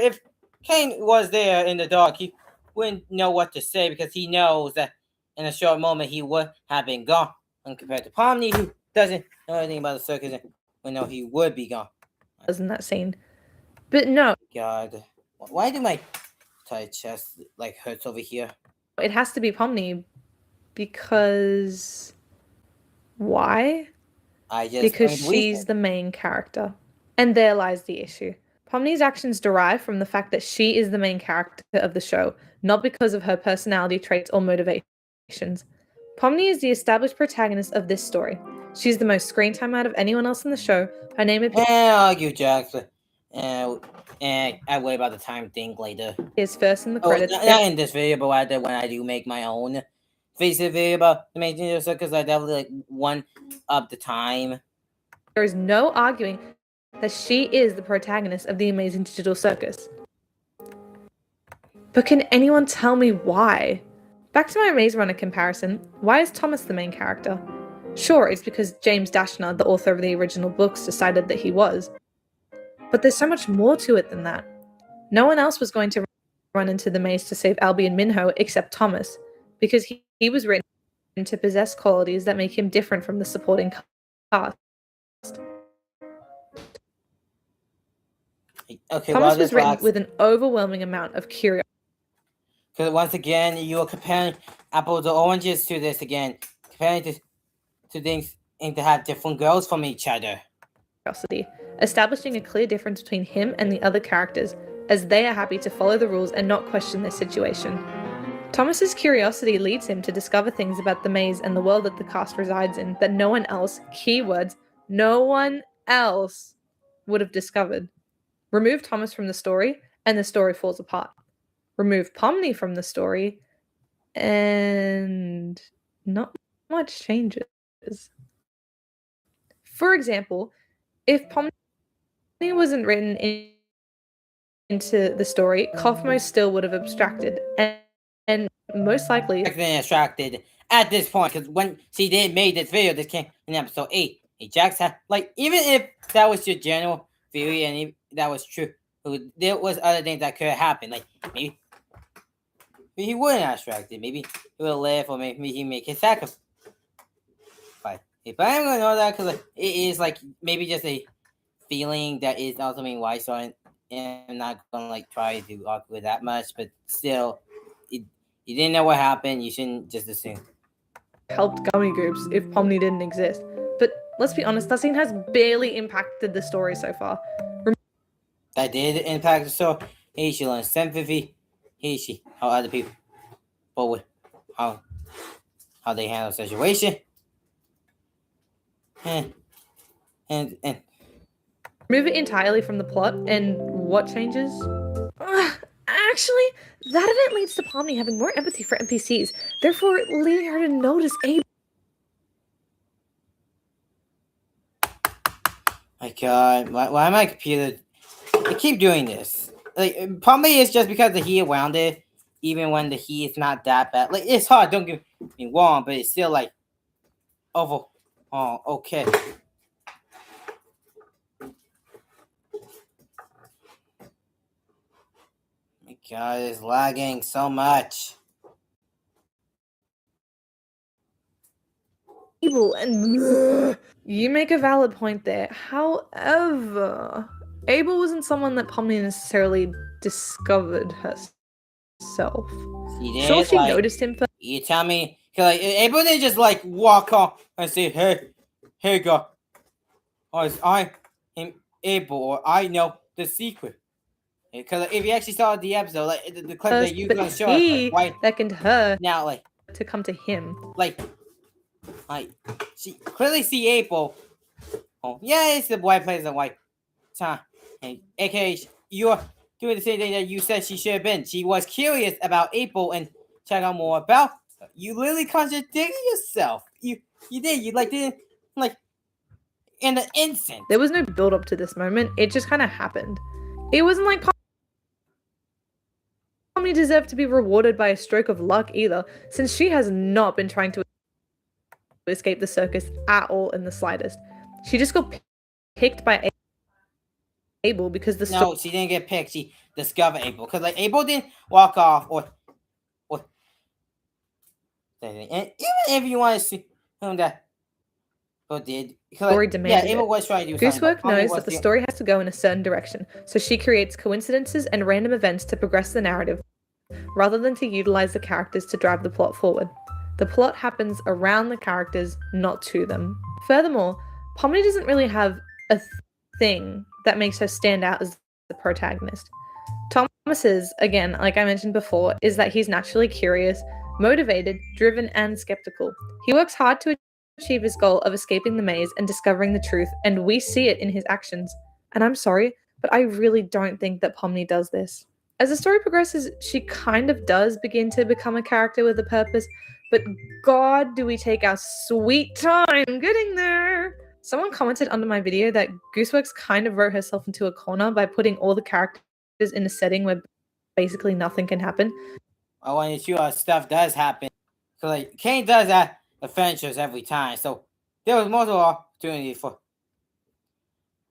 Speaker 1: if Kane was there in the dark, he wouldn't know what to say because he knows that in a short moment he would have been gone. And compared to Pomni, who doesn't know anything about the Circus and would know he would be gone.
Speaker 2: In that scene. But no.
Speaker 1: God. Why do my tight chest like hurts over here?
Speaker 2: It has to be Pomni because why? Because she's the main character. And there lies the issue. Pomni's actions derive from the fact that she is the main character of the show, not because of her personality traits or motivations. Pomni is the established protagonist of this story. She's the most screen time out of anyone else in the show. Her name is...
Speaker 1: argue, Jackson. And I worry about the time thing later.
Speaker 2: Is first in the
Speaker 1: Oh,
Speaker 2: credits.
Speaker 1: not in this video, but rather when I do make my own Facebook video about the Amazing Digital Circus, I definitely like one up the time.
Speaker 2: There is no arguing that she is the protagonist of the Amazing Digital Circus. But can anyone tell me why? Back to my Maze Runner comparison, why is Thomas the main character? Sure, it's because James Dashner, the author of the original books, decided that he was. But there's so much more to it than that. No one else was going to run into the maze to save Albie and Minho except Thomas, because he was written to possess qualities that make him different from the supporting cast.
Speaker 1: Okay,
Speaker 2: Thomas was written with an overwhelming amount of curiosity.
Speaker 1: Because once again, you are comparing apples to oranges to this again. Comparing to things and to have different girls from each other.
Speaker 2: Establishing a clear difference between him and the other characters, as they are happy to follow the rules and not question their situation. Thomas's curiosity leads him to discover things about the maze and the world that the cast resides in that no one else, keywords, no one else, would have discovered. Remove Thomas from the story, and the story falls apart. Remove Pomni from the story, and not much changes. For example, if Pomni wasn't written into the story, Kaufmo still would have abstracted, and most likely
Speaker 1: abstracted at this point, because when she did made this video, this came in episode 8. Jax had, like, even if that was your general theory and if that was true, there was other things that could have happened. Like maybe he wouldn't have abstracted. Maybe he would have left, or maybe he make his sacrifice. But I'm gonna know that because like, it is like maybe just a feeling that is ultimately why. So I'm not gonna like try to argue with that much, but still, you didn't know what happened. You shouldn't just assume.
Speaker 2: Helped gummy groups if Pomni didn't exist. But let's be honest, that scene has barely impacted the story so far.
Speaker 1: That did impact the story. She learned sympathy. She how other people, but with how they handle the situation. And
Speaker 2: remove it entirely from the plot, and what changes? Actually, that event leads to Pomni having more empathy for NPCs, therefore leading her to notice Abel.
Speaker 1: My God, why my computer? I keep doing this. Like, probably it's just because the heat around it, even when the heat is not that bad. Like, it's hard, don't get me wrong, but it's still like over. Oh, okay. My God, it's lagging so much.
Speaker 2: And you make a valid point there. However, Abel wasn't someone that Pomni necessarily discovered herself. Sure, she noticed him first.
Speaker 1: You tell me, like, Abel didn't just like walk off and say, "Hey, go," or I am Abel, or I know the secret. Because if you actually saw the episode, like the clip that you gonna show,
Speaker 2: he
Speaker 1: like,
Speaker 2: beckoned her
Speaker 1: now, like
Speaker 2: to come to him.
Speaker 1: Like she clearly see April. Oh, yeah, it's the white place and white time. And aka, you're doing the same thing that you said she should have been. She was curious about April and check out more about her. You literally contradicted yourself. You did. You like didn't like in an instant.
Speaker 2: There was no build up to this moment. It just kind of happened. It wasn't like Pomni deserved to be rewarded by a stroke of luck either, since she has not been trying to escape the circus at all in the slightest. She just got picked by Abel because the
Speaker 1: No, she didn't get picked. She discovered Abel because like Abel didn't walk off or and even if you want to see whom that did,
Speaker 2: story demanded
Speaker 1: Abel was trying to do
Speaker 2: Goosework knows that the story has to go in a certain direction, so she creates coincidences and random events to progress the narrative, rather than to utilize the characters to drive the plot forward. The plot happens around the characters, not to them. Furthermore, Pomni doesn't really have a thing that makes her stand out as the protagonist. Thomas's, again, like I mentioned before, is that he's naturally curious, motivated, driven, and skeptical. He works hard to achieve his goal of escaping the maze and discovering the truth, and we see it in his actions. And I'm sorry, but I really don't think that Pomni does this. As the story progresses, she kind of does begin to become a character with a purpose, but God, do we take our sweet time getting there. Someone commented under my video that Gooseworks kind of wrote herself into a corner by putting all the characters in a setting where basically nothing can happen.
Speaker 1: I want to sure stuff does happen. So like Kane does that adventures every time. So there was multiple opportunities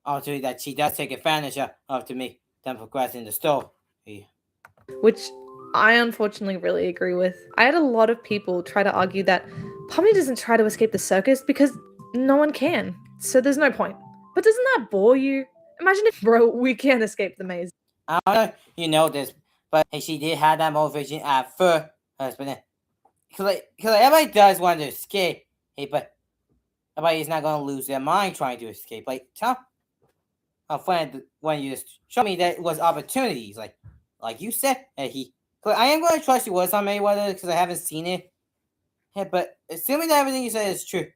Speaker 1: that she does take advantage of to make them progress in the story.
Speaker 2: Which I unfortunately really agree with. I had a lot of people try to argue that Pomni doesn't try to escape the circus because no one can, so there's no point. But doesn't that bore you? Imagine if, bro, we can't escape the maze.
Speaker 1: I don't know if you know this, but she did have that motivation at first, but then, cause everybody does want to escape, but everybody's not gonna lose their mind trying to escape. Like, tell a friend when you just show me that it was opportunities, like you said, Cause I am going to trust you words on Mayweather because I haven't seen it, but assuming that everything you said is true,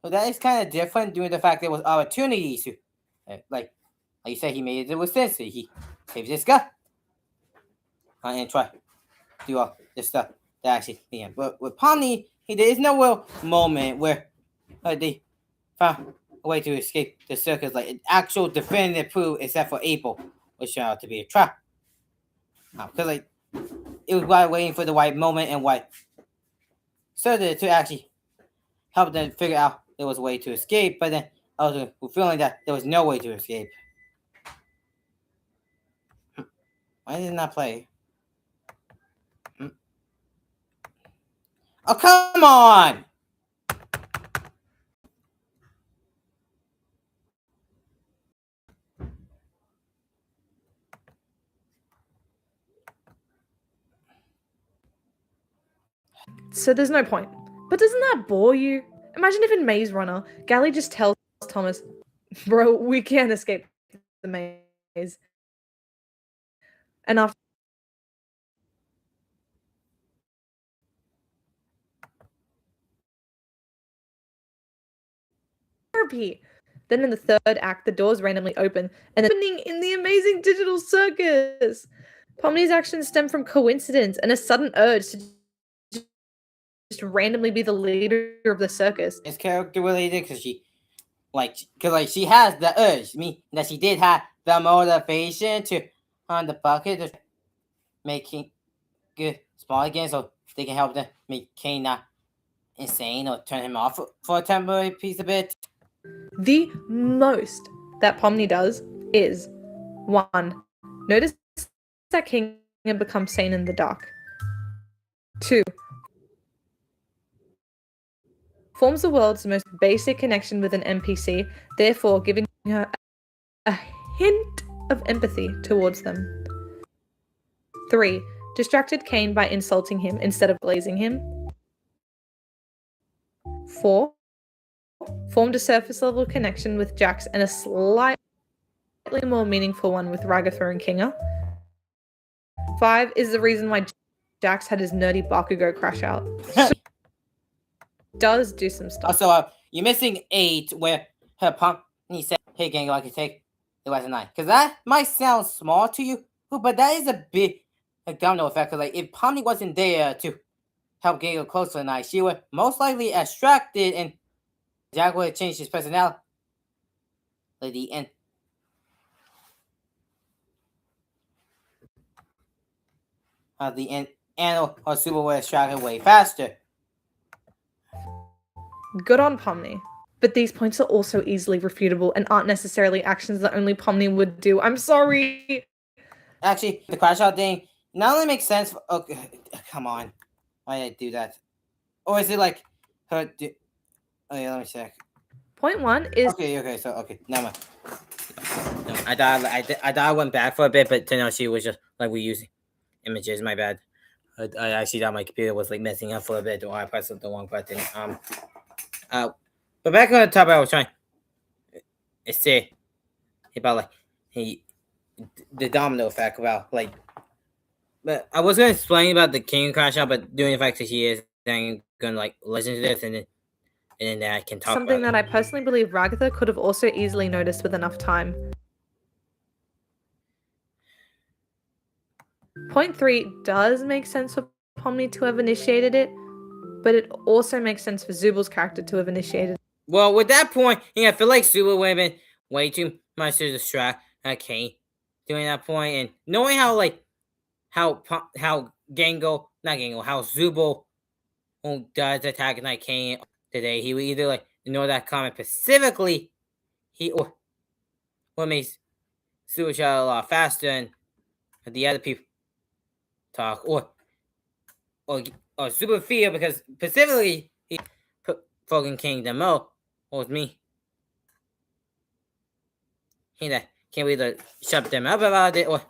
Speaker 1: so that is kind of different due to the fact there was opportunities to, like you said, he made it with sense. He saved this guy and try to do all this stuff that actually, yeah. But with Pomni, there is no real moment where they found a way to escape the circus, like an actual definitive proof, except for April, which turned out to be a trap. Because like it was while waiting for the right moment and right circus to actually help them figure out there was a way to escape, but then also feeling that there was no way to escape. Why did it not play? Oh, come on!
Speaker 2: So there's no point. But doesn't that bore you? Imagine if in Maze Runner, Gally just tells Thomas, bro, we can't escape the maze. And after therapy. Then in the third act, the doors randomly open, and opening in the amazing digital circus. Pomni's actions stem from coincidence and a sudden urge to just randomly be the leader of the circus.
Speaker 1: It's character related because she has the urge. That she did have the motivation to on the bucket of making good small again, so they can help them make Kane not insane or turn him off for a temporary piece of it.
Speaker 2: The most that Pomni does is 1. Notice that King had become sane in the dark. 2. Forms the world's most basic connection with an NPC, therefore giving her a hint of empathy towards them. 3. Distracted Kane by insulting him instead of glazing him. 4. Formed a surface level connection with Jax and a slightly more meaningful one with Ragatha and Kinga. 5 is the reason why Jax had his nerdy Bakugo crash out. So does do some stuff.
Speaker 1: Also, you're missing 8 where her Pomni said, hey gang, I can take the rest of 9. Because that might sound small to you, but that is a big domino effect. Because if Pomni wasn't there to help get closer tonight, she would most likely distracted and Jack would have changed his personality and the animal or super would have distracted way faster.
Speaker 2: Good on Pomni. But these points are also easily refutable and aren't necessarily actions that only Pomni would do. I'm sorry.
Speaker 1: Actually, the crash out thing not only makes sense. Okay, come on. Why did I do that? Or is it like her? Oh yeah, let me check.
Speaker 2: Point 1 is
Speaker 1: okay. So never mind. No, I thought I went back for a bit, but turned out she was just like reusing images. My bad. I actually thought my computer was like messing up for a bit, or I pressed the wrong button. But back on the topic, I was trying to say about like the domino effect about like. But I was gonna explain about the King crash out, but doing the fact that she is, then gonna like listen to this and then I can talk
Speaker 2: something
Speaker 1: about
Speaker 2: that I personally believe Ragatha could have also easily noticed with enough time. Point 3 does make sense for Pomni to have initiated it, but it also makes sense for Zubal's character to have initiated it.
Speaker 1: Well, with that point, I feel like Zubal would have been way too much to distract Kane during that point, and knowing how how Zubal does attack Night Kane today, he would either ignore that comment specifically, or what makes Zubal try a lot faster and the other people talk, or super fear because specifically he put fucking King the most was me. He that can't either shut them up about it or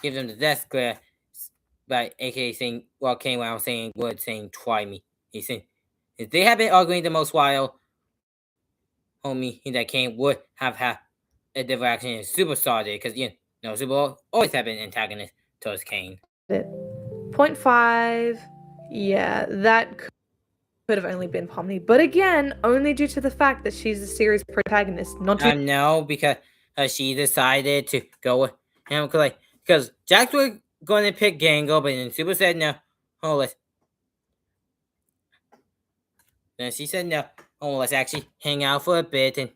Speaker 1: give them the death glare by aka saying King while saying word saying try me. He said if they have been arguing the most while, homie, he that King would have had a different action in Superstar did because Super always have been antagonist towards Kane.
Speaker 2: Point 5, yeah, that could have only been Pomni, but again, only due to the fact that she's the series protagonist, not to
Speaker 1: no, because she decided to go with him because Jax was going to pick Gango, but then Super said no. Then she said no. Let's actually hang out for a bit and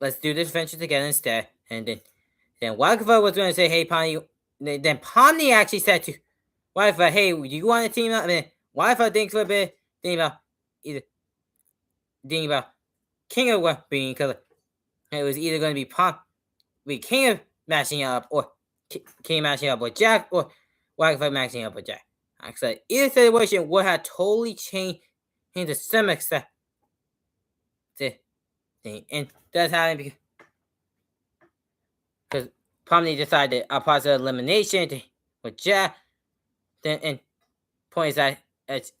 Speaker 1: let's do this adventure together instead. And then Wildfire was going to say, hey, Pomni. Then Pomni actually said to Wildfire, hey, do you want to team up? And then Wildfire thinks for a bit, thinking about King of being, because it was either going to be King of matching up, or King matching up with Jack, or Wildfire matching up with Jack. Actually, either situation would have totally changed into some extent. And that's happening because Pomni decided a process of elimination with Jack. And points that it's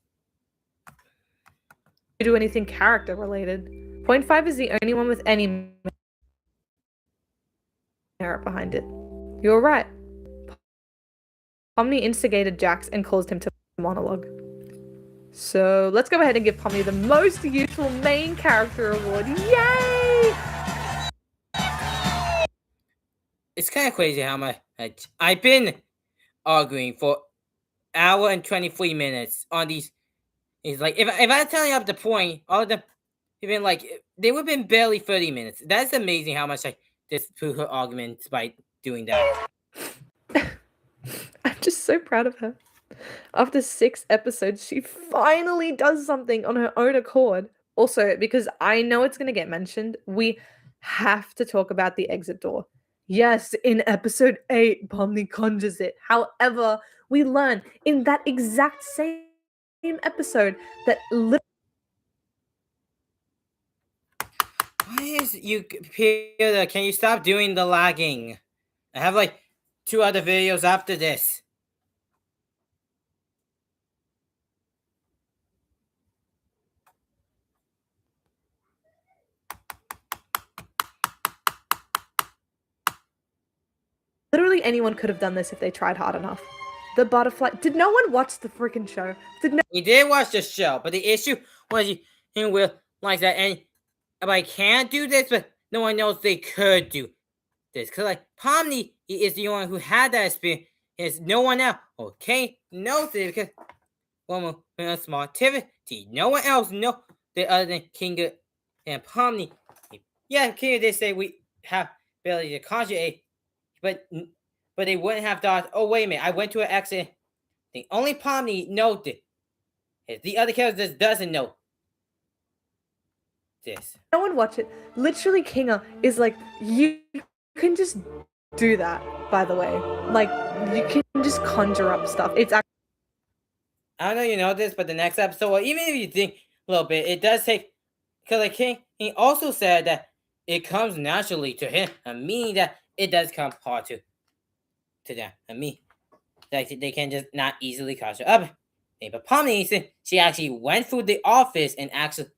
Speaker 2: do anything character related. Point 5 is the only one with any merit behind it. You're right. Pomni instigated Jax and caused him to monologue. So let's go ahead and give Pomni the most useful main character award. Yay!
Speaker 1: It's kind of crazy how much I've been arguing for an hour and 23 minutes on these. It's like if I'm telling up the point, all of them have been they would have been barely 30 minutes. That's amazing how much I dispute her arguments by doing that.
Speaker 2: I'm just so proud of her. After 6 episodes, she finally does something on her own accord. Also, because I know it's going to get mentioned, we have to talk about the exit door. Yes, in episode 8, Pomni conjures it. However, we learn in that exact same episode that
Speaker 1: Why is you, Peter? Can you stop doing the lagging? I have 2 other videos after this.
Speaker 2: literally anyone could have done this if they tried hard enough. The butterfly. Did no one watch the freaking show?
Speaker 1: We did watch the show, but the issue was you will like that, and I can't do this, but no one knows they could do this because Pomni is the one who had that experience. No one else. Okay, knows it because woman with a small activity. No one else knows the other than Kinga and Pomni. Yeah, Kinga did say we have ability to conjure but they wouldn't have thought. Oh wait a minute, I went to an accident. The only Pomni knows it. The other character just doesn't know this.
Speaker 2: No one watch it. Literally, Kinga is you can just do that, by the way. You can just conjure up stuff. It's actually...
Speaker 1: I don't know you know this, but the next episode, or even if you think a little bit, it does take... Because King, he also said that it comes naturally to him, meaning that it does come hard to them, me. They can just not easily conjure up. But Pomni, she actually went through the office and actually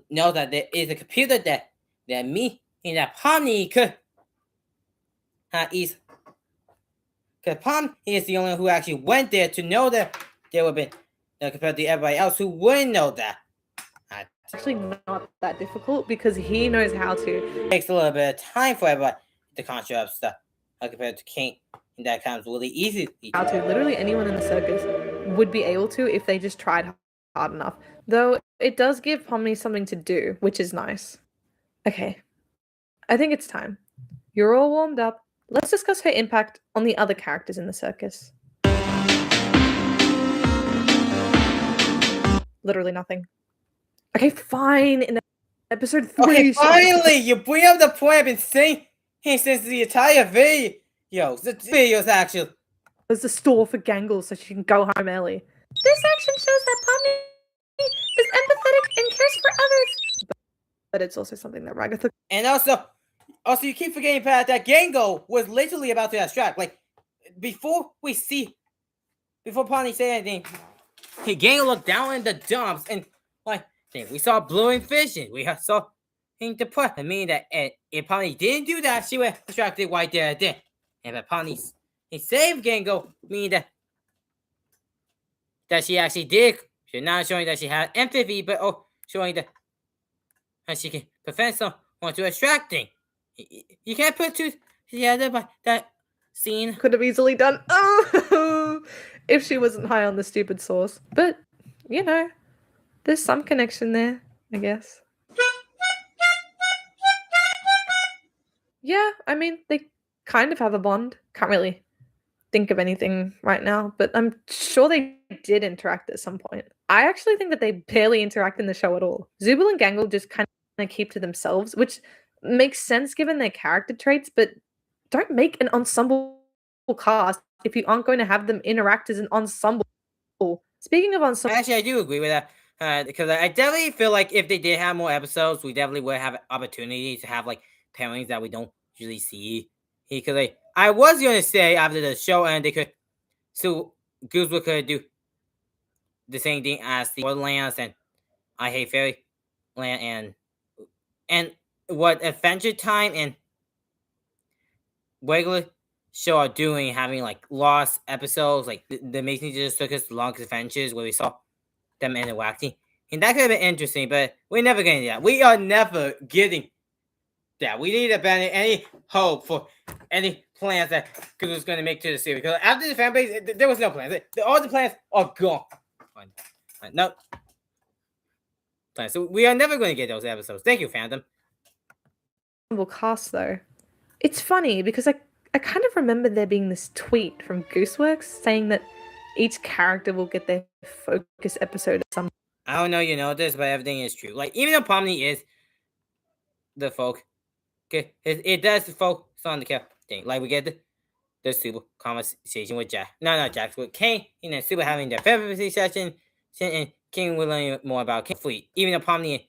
Speaker 1: know that there is a computer that me and that Pomni could easily. Because Pomni is the only one who actually went there to know that there would be compared to everybody else who wouldn't know that.
Speaker 2: It's actually not that difficult because he knows how to.
Speaker 1: It takes a little bit of time for everybody to conjure up stuff. compared to Kane, and that comes really easily.
Speaker 2: How to literally anyone in the circus would be able to if they just tried hard enough. Though it does give Pomni something to do, which is nice. Okay, I think it's time. You're all warmed up. Let's discuss her impact on the other characters in the circus. Literally nothing. Okay, fine. In episode 3.
Speaker 1: Okay, finally, you bring up the point I've been saying since the entire video. The video's actually.
Speaker 2: There's a store for Gangle so she can go home early. This action shows that Pomni is empathetic and cares for others. But it's also something that Ragatha.
Speaker 1: And also, you keep forgetting, Pat, that Gango was literally about to distract. Like, before Pomni said anything, Gango looked down in the dumps and, like, we saw blowing fishes. We saw him depressed. I mean that if Pomni didn't do that, she would have distracted right there and then. And if Pomni saved Gango, meaning that she actually did. She's not showing that she had empathy, but showing that she can prevent someone to distracting. You can't put two together, but that scene
Speaker 2: could have easily done if she wasn't high on the stupid sauce. But, you know, there's some connection there, I guess. Yeah, I mean, they kind of have a bond. Can't really think of anything right now, but I'm sure they did interact at some point. I actually think that they barely interact in the show at all. Zubul and Gangle just kind of keep to themselves, which makes sense given their character traits, but don't make an ensemble cast if you aren't going to have them interact as an ensemble. Speaking of ensemble...
Speaker 1: Actually, I do agree with that, because I definitely feel like if they did have more episodes, we definitely would have opportunities to have, like, pairings that we don't usually see. Because, like, I was going to say after the show ended, Goosewood could do the same thing as the Borderlands and I Hate Fairyland and what Adventure Time and regular show are doing, having, like, lost episodes, like the Amazing Circus Longest Adventures, where we saw them interacting. And that could have been interesting, but we're never getting that. We are never getting that. We need to abandon any hope for any plans that Goose was going to make to the series. Because after the fan base, there was no plans. All the plans are gone. No. So we are never going to get those episodes. Thank you, fandom.
Speaker 2: Cast, though. It's funny because I kind of remember there being this tweet from Gooseworks saying that each character will get their focus episode at some...
Speaker 1: I don't know you know this, but everything is true. Like, even though Pomni is the folk, okay, it does focus on the character thing. Like, we get the super conversation with Jack. Not Jack, with Kane, and Super having their therapy session, and King will learn more about King Fleet. Even though Pomni and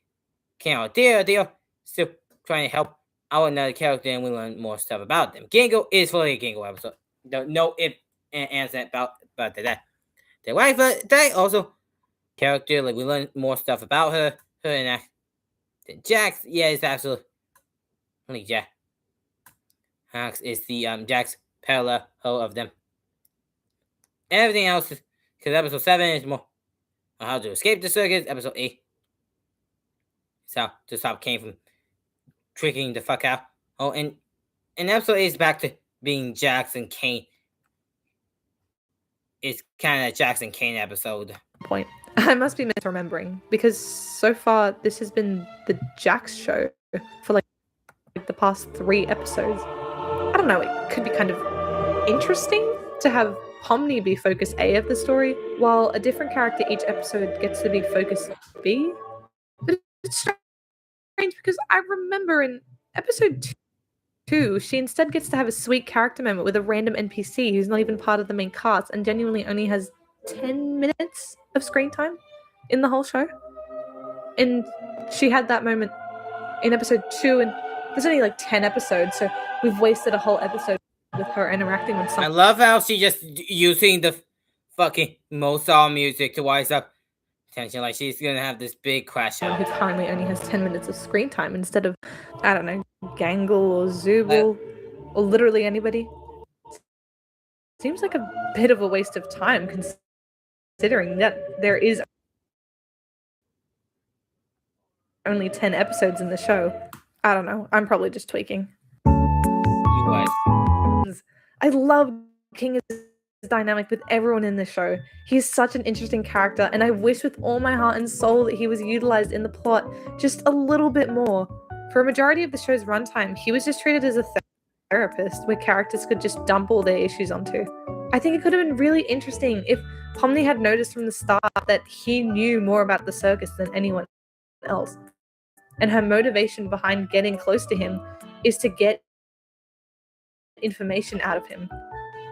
Speaker 1: King are there, they are still trying to help out another character, and we learn more stuff about them. Gango is fully a Gango episode. No if and answer about that. The wife, but they also character, like, we learn more stuff about her and that. Then Jax, yeah, it's absolutely Jack. Jax is the Jax parallel of them. Everything else, because episode 7 is more on how to escape the circus. Episode 8 is how to stop Kane from tricking the fuck out. Oh, and episode 8 is back to being Jax and Kane. It's kind of a Jax and Kane episode.
Speaker 2: Point. I must be misremembering, because so far this has been the Jax show for like the past 3 episodes. I don't know, it could be kind of interesting to have Pomni be focus A of the story, while a different character each episode gets to be focus B. But it's strange because I remember in episode 2, she instead gets to have a sweet character moment with a random NPC who's not even part of the main cast and genuinely only has 10 minutes of screen time in the whole show. And she had that moment in episode 2, and there's only like 10 episodes, so we've wasted a whole episode with her interacting with someone.
Speaker 1: I love how she just using the fucking Mozart music to wise up tension, like she's gonna have this big crash out.
Speaker 2: Who currently only has 10 minutes of screen time instead of, I don't know, Gangle or Zubul or literally anybody. Seems like a bit of a waste of time considering that there is only 10 episodes in the show. I don't know. I'm probably just tweaking.
Speaker 1: You guys.
Speaker 2: I love King dynamic with everyone in the show. He's such an interesting character, and I wish with all my heart and soul that he was utilized in the plot just a little bit more. For a majority of the show's runtime, he was just treated as a therapist where characters could just dump all their issues onto. I think it could have been really interesting if Pomni had noticed from the start that he knew more about the circus than anyone else, and her motivation behind getting close to him is to get information out of him.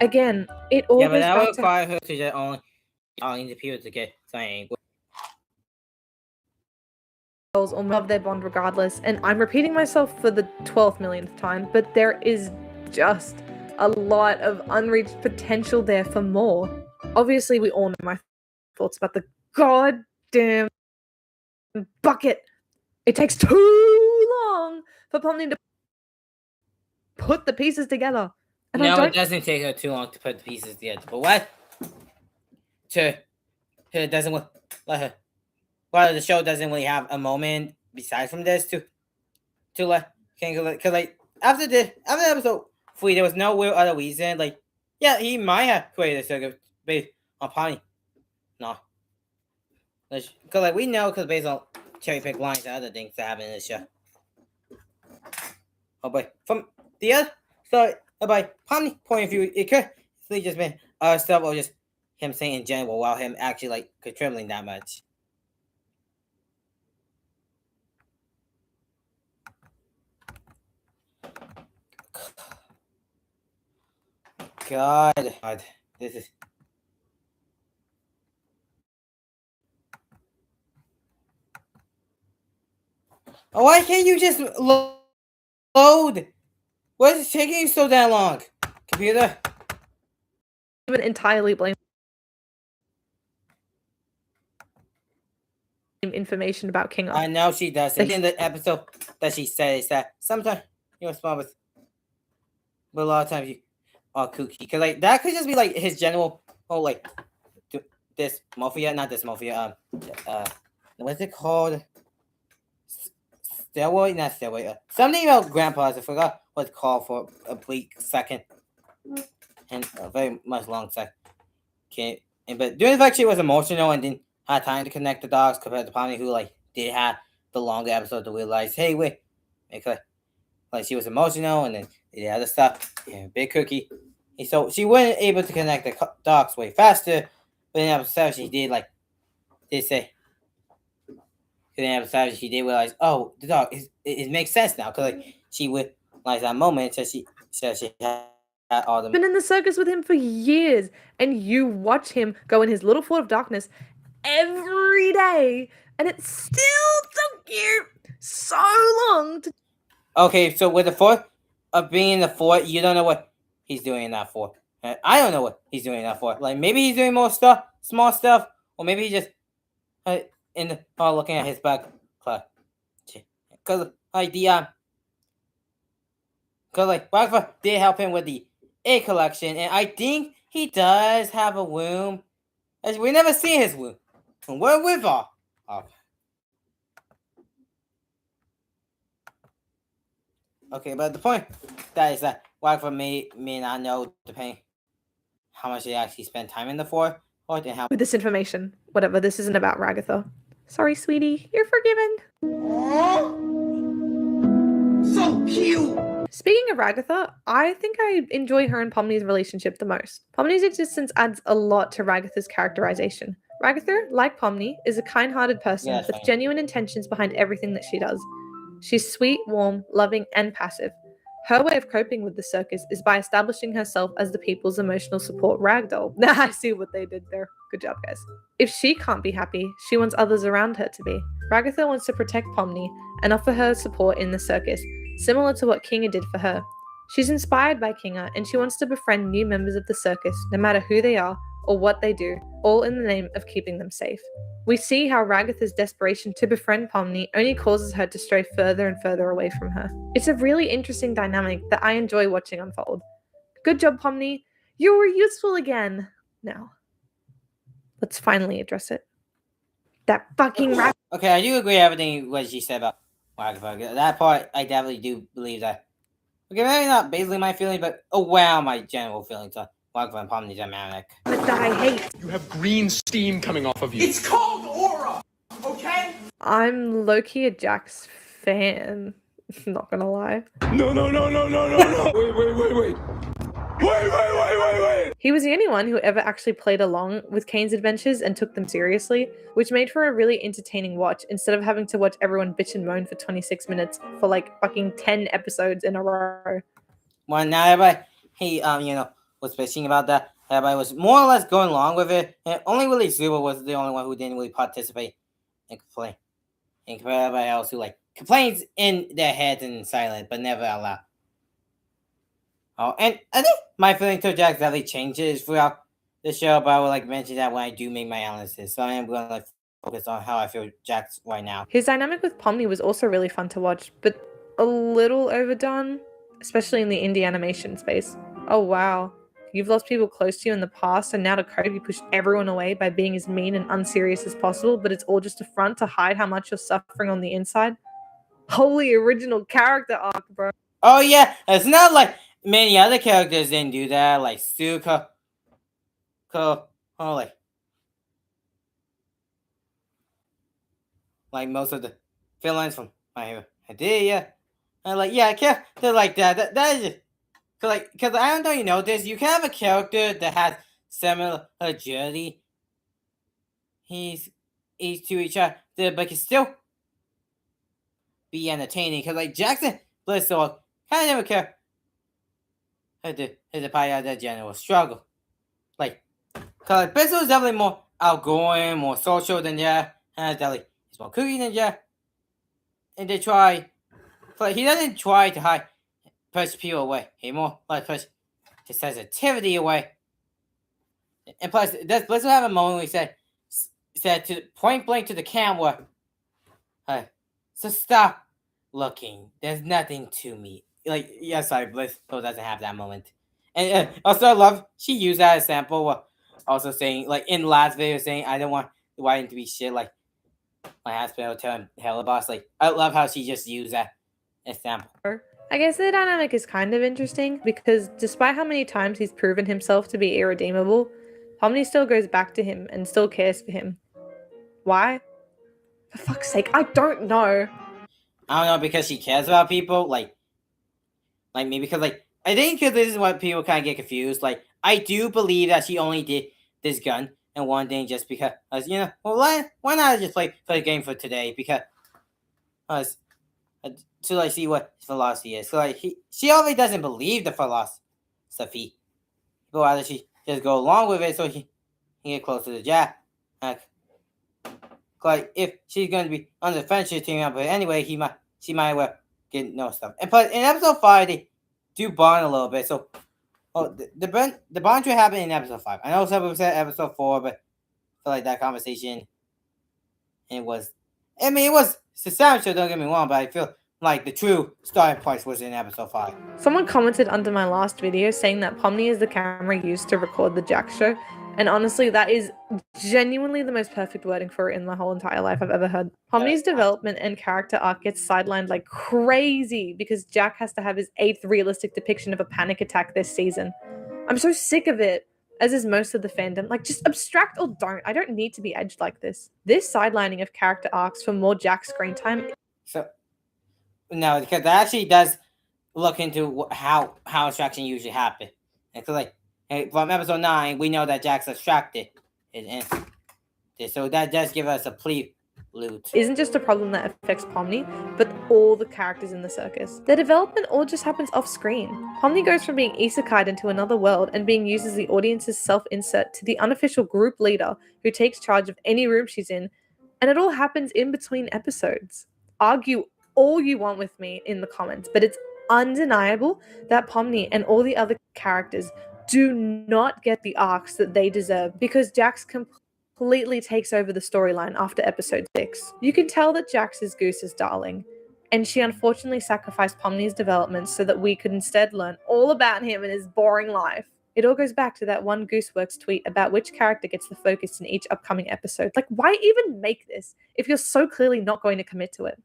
Speaker 2: Again, it all
Speaker 1: Yeah, but
Speaker 2: goes
Speaker 1: that
Speaker 2: back
Speaker 1: would
Speaker 2: to
Speaker 1: require her to just only the people to get something.
Speaker 2: or love their bond regardless, and I'm repeating myself for the 12th millionth time, but there is just a lot of unreached potential there for more. Obviously, we all know my thoughts about the goddamn bucket. It takes too long for Pomni to put the pieces together. And
Speaker 1: No, it doesn't take her too long to put the pieces together. But what? Her doesn't let her. Well, the show doesn't really have a moment besides from this to let because like after episode 3, there was no real other reason. Like, yeah, he might have created a circus based on Pomni. No, because like we know because based on cherry pick lines and other things that happen in the show. Oh boy, from the other side, by Pomni point of view, it could really just been stuff or just him saying in general while him actually like contributing that much. God, this is. Oh, why can't you just load? Why is it taking you so damn long, computer?
Speaker 2: Even entirely blame information about King.
Speaker 1: I know she does. In the episode that she said is that sometimes you're smart with, but a lot of times you are kooky. Because like that could just be like his general, like dysmorphia, not dysmorphia. What's it called? Steroid, not steroid. Something about grandpas. I forgot what it's called for a brief second, and a very much long second. Okay, but during the fact she was emotional and didn't have time to connect the dots compared to Pomni, who like did have the longer episode to realize, hey, wait, because like she was emotional and then the other stuff, big cookie. And so she wasn't able to connect the dots way faster. But in episode 7, she did say. In episode 7, she did realize, oh, the dog it makes sense now because like she realized that moment. So she had all the.
Speaker 2: Been in the circus with him for years, and you watch him go in his little fort of darkness every day, and it still took you so long to.
Speaker 1: Okay, so with the fort of being in the fort, you don't know what he's doing in that fort. I don't know what he's doing in that fort. Like maybe he's doing more stuff, small stuff, or maybe he just in the looking at his back. Cause like cause like Ragnar did help him with the A collection, and I think he does have a room. As we never see his room. And we're with her. Okay, but the point that is that Ragnar may not know depending how much they actually spend time in the fort, or then how
Speaker 2: with this information. Whatever, this isn't about Ragatha. Sorry, sweetie, you're forgiven.
Speaker 4: So cute!
Speaker 2: Speaking of Ragatha, I think I enjoy her and Pomni's relationship the most. Pomni's existence adds a lot to Ragatha's characterization. Ragatha, like Pomni, is a kind-hearted person with genuine intentions behind everything that she does. She's sweet, warm, loving, and passive. Her way of coping with the circus is by establishing herself as the people's emotional support ragdoll. Nah, I see what they did there. Good job, guys. If she can't be happy, she wants others around her to be. Ragatha wants to protect Pomni and offer her support in the circus, similar to what Kinga did for her. She's inspired by Kinga, and she wants to befriend new members of the circus, no matter who they are or what they do, all in the name of keeping them safe. We see how Ragatha's desperation to befriend Pomni only causes her to stray further and further away from her. It's a really interesting dynamic that I enjoy watching unfold. Good job, Pomni. You were useful again. Now, let's finally address it. That fucking Ragatha.
Speaker 1: Okay, I do agree with everything what she said about Ragatha. That part, I definitely do believe that. Okay, maybe not basically my feeling, but around my general feelings on Wagner Pomni dynamic.
Speaker 3: That I hate.
Speaker 5: You have green steam coming off of you.
Speaker 4: It's called aura, okay?
Speaker 2: I'm low-key a Jax fan. Not gonna lie.
Speaker 5: No. Wait. Wait.
Speaker 2: He was the only one who ever actually played along with Kane's adventures and took them seriously, which made for a really entertaining watch instead of having to watch everyone bitch and moan for 26 minutes for like fucking 10 episodes in a row.
Speaker 1: Well, now everybody, was bitching about that. Everybody was more or less going along with it, and only really Zuba was the only one who didn't really participate and complain. And compared to everybody else who complains in their heads and silent, but never out loud. Oh, and I think my feeling to Jax definitely changes throughout the show, but I would mention that when I do make my analysis. So I am going to focus on how I feel Jax right now.
Speaker 2: His dynamic with Pomni was also really fun to watch, but a little overdone, especially in the indie animation space. Oh wow, you've lost people close to you in the past, and now to cope, you push everyone away by being as mean and unserious as possible, but it's all just a front to hide how much you're suffering on the inside. Holy original character arc, bro.
Speaker 1: Oh yeah, it's not like many other characters didn't do that, like Suka, like most of the villains from My Hero Academia. And they're like that. That is just because I don't know you know this. You can have a character that has similar agility. He's to each other, but can still be entertaining. Because Jackson Blissor kind of never care. His part of that general struggle. Because Blissor is definitely more outgoing, more social than Jack. And definitely he's more cookie than Jack. And they try. But he doesn't try to push people away. He more push his sensitivity away. And plus, does Blissor have a moment where he said to point blank to the camera, so stop looking. There's nothing to me. Sorry, Blissor doesn't have that moment. And also, I love she used that as sample. Also saying, in the last video, saying, I don't want the writing to be shit. My hospital telling Hella Boss. I love how she just used that example.
Speaker 2: I guess the dynamic is kind of interesting because despite how many times he's proven himself to be irredeemable, Pomni still goes back to him and still cares for him. Why? For fuck's sake, I don't know.
Speaker 1: I don't know, because she cares about people. Maybe because I think because this is what people kind of get confused. I do believe that she only did this gun and one thing just because, why not just play the game for today? Because, to see what his philosophy is. So she already doesn't believe the philosophy. But rather she just go along with it so he can get closer to Jack. If she's going to be on the fence, she's teaming up with it anyway, she might well get no stuff. And plus, in episode 5, they do bond a little bit. So, the bond should happen in episode 5. I know some people said episode 4, but I feel like that conversation, it was substantial, don't get me wrong, but I feel the true starting point was in episode 5.
Speaker 2: Someone commented under my last video saying that Pomni is the camera used to record the Jack show, and honestly, that is genuinely the most perfect wording for it in the whole entire life I've ever heard. Pomni's development and character arc gets sidelined like crazy because Jack has to have his 8th realistic depiction of a panic attack this season. I'm so sick of it, as is most of the fandom. Just abstract or don't. I don't need to be edged like this. This sidelining of character arcs for more Jack screen time.
Speaker 1: So, no, because that actually does look into how abstraction usually happens. Because from episode 9, we know that Jack's abstracted, and so that does give us a prelude.
Speaker 2: Isn't just a problem that affects Pomni, but all the characters in the circus. Their development all just happens off screen. Pomni goes from being isekai'd into another world and being used as the audience's self-insert to the unofficial group leader who takes charge of any room she's in, and it all happens in between episodes. Argue all you want with me in the comments, but it's undeniable that Pomni and all the other characters do not get the arcs that they deserve because Jax completely takes over the storyline after episode 6. You can tell that Jax is Goose's darling, and she unfortunately sacrificed Pomni's development so that we could instead learn all about him and his boring life. It all goes back to that one Gooseworks tweet about which character gets the focus in each upcoming episode. Why even make this if you're so clearly not going to commit to it?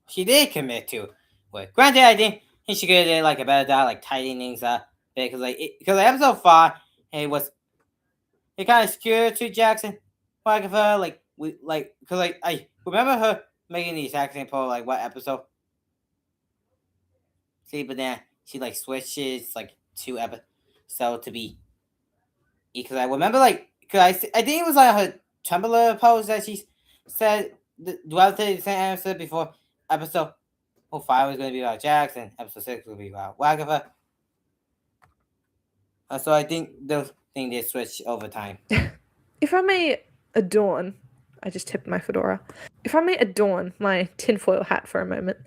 Speaker 1: She did commit to it. Granted, I think he should get it like a better job, like tightening things up. Because episode 5, it kind of skewed to Jackson. Like of her, because I remember her making the exact same poll, like what episode. See, but then she like switches like 2 episodes to be. Because I remember because I think it was like her Tumblr post that she said relatively the same answer before episode 5 was going to be about Jackson, episode 6 will be about Wagatha. So I think those things they switch over time.
Speaker 2: If I may adorn, I just tipped my fedora. If I may adorn my tinfoil hat for a moment,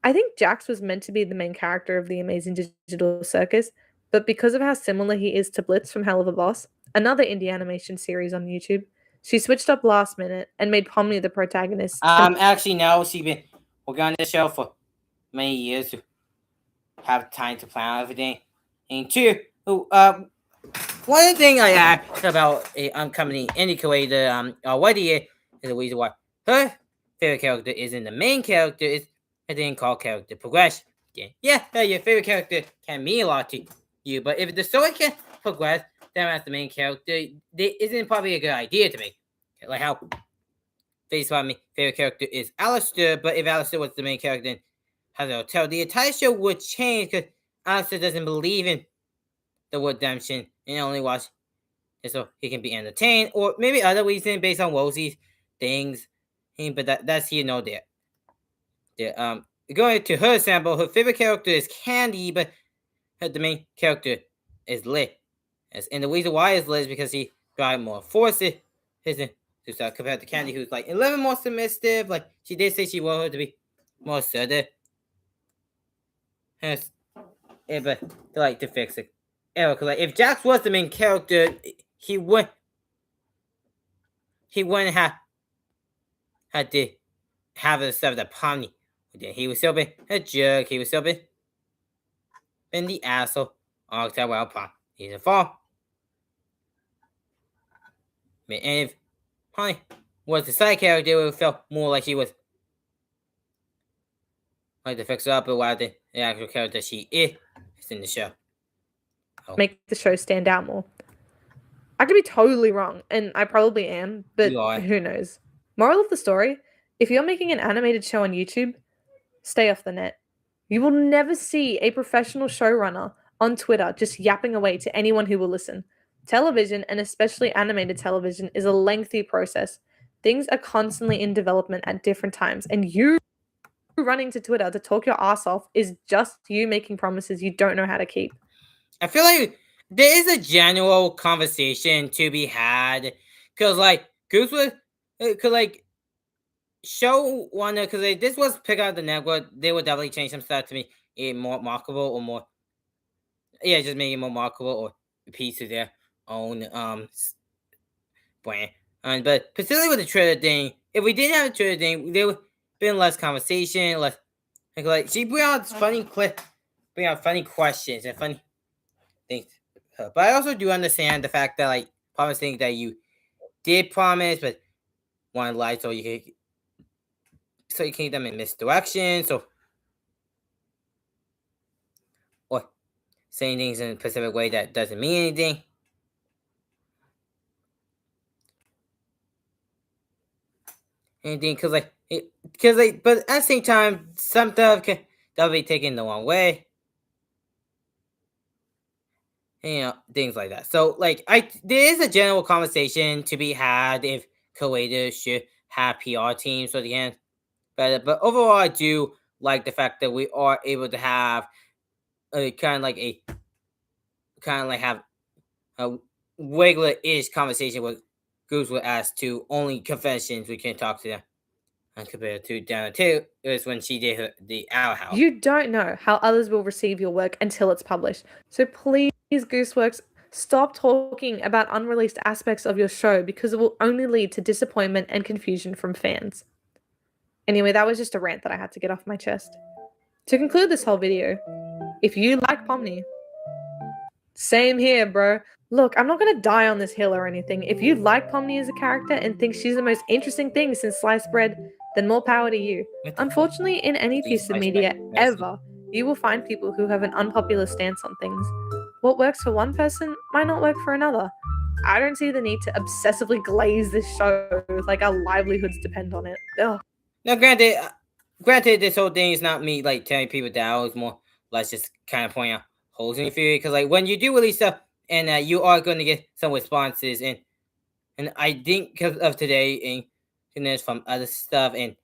Speaker 2: I think Jax was meant to be the main character of the Amazing Digital Circus, but because of how similar he is to Blitz from Hell of a Boss, another indie animation series on YouTube, she switched up last minute and made Pomni the protagonist.
Speaker 1: Actually, no, she's been working on this show for many years to have time to plan everything. And 2, one thing I asked about a company indicator already is the reason why her favorite character isn't the main character is I didn't call character progression. Yeah, your favorite character can mean a lot to you, but if the story can progress them as the main character, it isn't probably a good idea to make. Like how my favorite character is Alistair, but if Alistair was the main character, then how do I tell the entire show would change because Alistair doesn't believe in the redemption and only watch it so he can be entertained, or maybe other reason based on Rosie's things. But that's here no there. Going to her sample, her favorite character is Candy, but the main character is Lit. And the reason why is Lit is because he got more forces compared to Candy, who's like a little more submissive. Like she did say she wanted her to be more assertive. But they like to fix it. Because like if Jax was the main character, he wouldn't have had to have the stuff that Pomni. He would still be a jerk. He would still be the asshole. All except well, Pomni. He's a fall. And if Pomni was the side character, it would feel more like she was like the fixer up, while the actual character she is in the show.
Speaker 2: Make the show stand out more. I could be totally wrong, and I probably am, but who knows? Moral of the story, if you're making an animated show on YouTube, stay off the net. You will never see a professional showrunner on Twitter just yapping away to anyone who will listen. Television, and especially animated television, is a lengthy process. Things are constantly in development at different times, and you running to Twitter to talk your ass off is just you making promises you don't know how to keep.
Speaker 1: I feel like there is a general conversation to be had because, like, Goose was, because, like, show Wonder, because like, this was picked out the network, they would definitely change some stuff to make it more marketable or more, just make it more marketable or a piece of their own brand. But particularly with the Twitter thing, if we didn't have a Twitter thing, there would have been less conversation, less, like she bring out funny questions and funny things. But I also do understand the fact that like promising that you did promise, but want to lie so you can keep them in misdirection, or saying things in a specific way that doesn't mean anything. But at the same time, some stuff that'll be taken the wrong way. Things like that. So, like, there is a general conversation to be had if creators should have PR teams for the end. But overall, I do like the fact that we are able to have a regular-ish conversation with groups were asked to only confessions we can talk to them. And compared to Dana 2, it was when she did the Owl House.
Speaker 2: You don't know how others will receive your work until it's published. So please, Gooseworks, stop talking about unreleased aspects of your show because it will only lead to disappointment and confusion from fans. Anyway, that was just a rant that I had to get off my chest. To conclude this whole video, if you like Pomni, same here, bro. Look, I'm not going to die on this hill or anything. If you like Pomni as a character and think she's the most interesting thing since sliced bread, then more power to you. Unfortunately, in any piece of media ever, You will find people who have an unpopular stance on things. What works for one person might not work for another. I don't see the need to obsessively glaze this show like our livelihoods depend on it. Ugh.
Speaker 1: Now, granted, this whole thing is not me like telling people that. I was more let's just kind of point out holes in your theory because like when you do release stuff and you are going to get some responses and I think because of today and this from other stuff and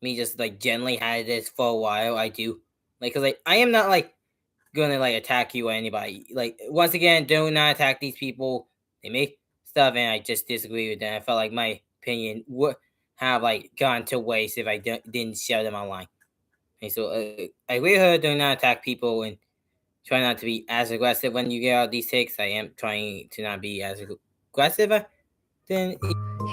Speaker 1: me just like generally had this for a while. I do like because like I am not like gonna like attack you or anybody. Like once again, do not attack these people. They make stuff, and I just disagree with them. I felt like my opinion would have like gone to waste if I didn't share them online. And so I agree with her. Do not attack people and try not to be as aggressive when you get out these takes. I am trying to not be as aggressive. Then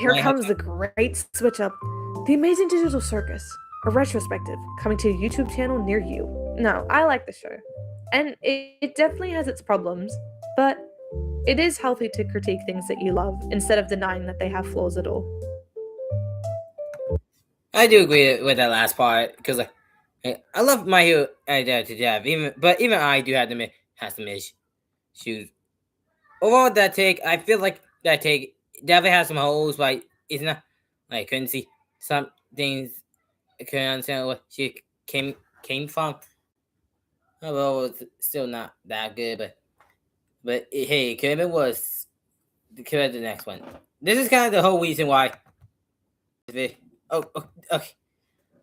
Speaker 2: Here comes the great switch up. The Amazing Digital Circus, a retrospective coming to a YouTube channel near you. No, I like the show. And it definitely has its problems, but it is healthy to critique things that you love instead of denying that they have flaws at all.
Speaker 1: I do agree with that last part because I love My Hero to death. Even I do have some issues. Overall, that take I feel like that take definitely has some holes, but it's not like I couldn't see some things. I couldn't understand what she came from. Well, it's still not that good, but hey, could have was could have the next one. This is kind of the whole reason why. Oh, okay.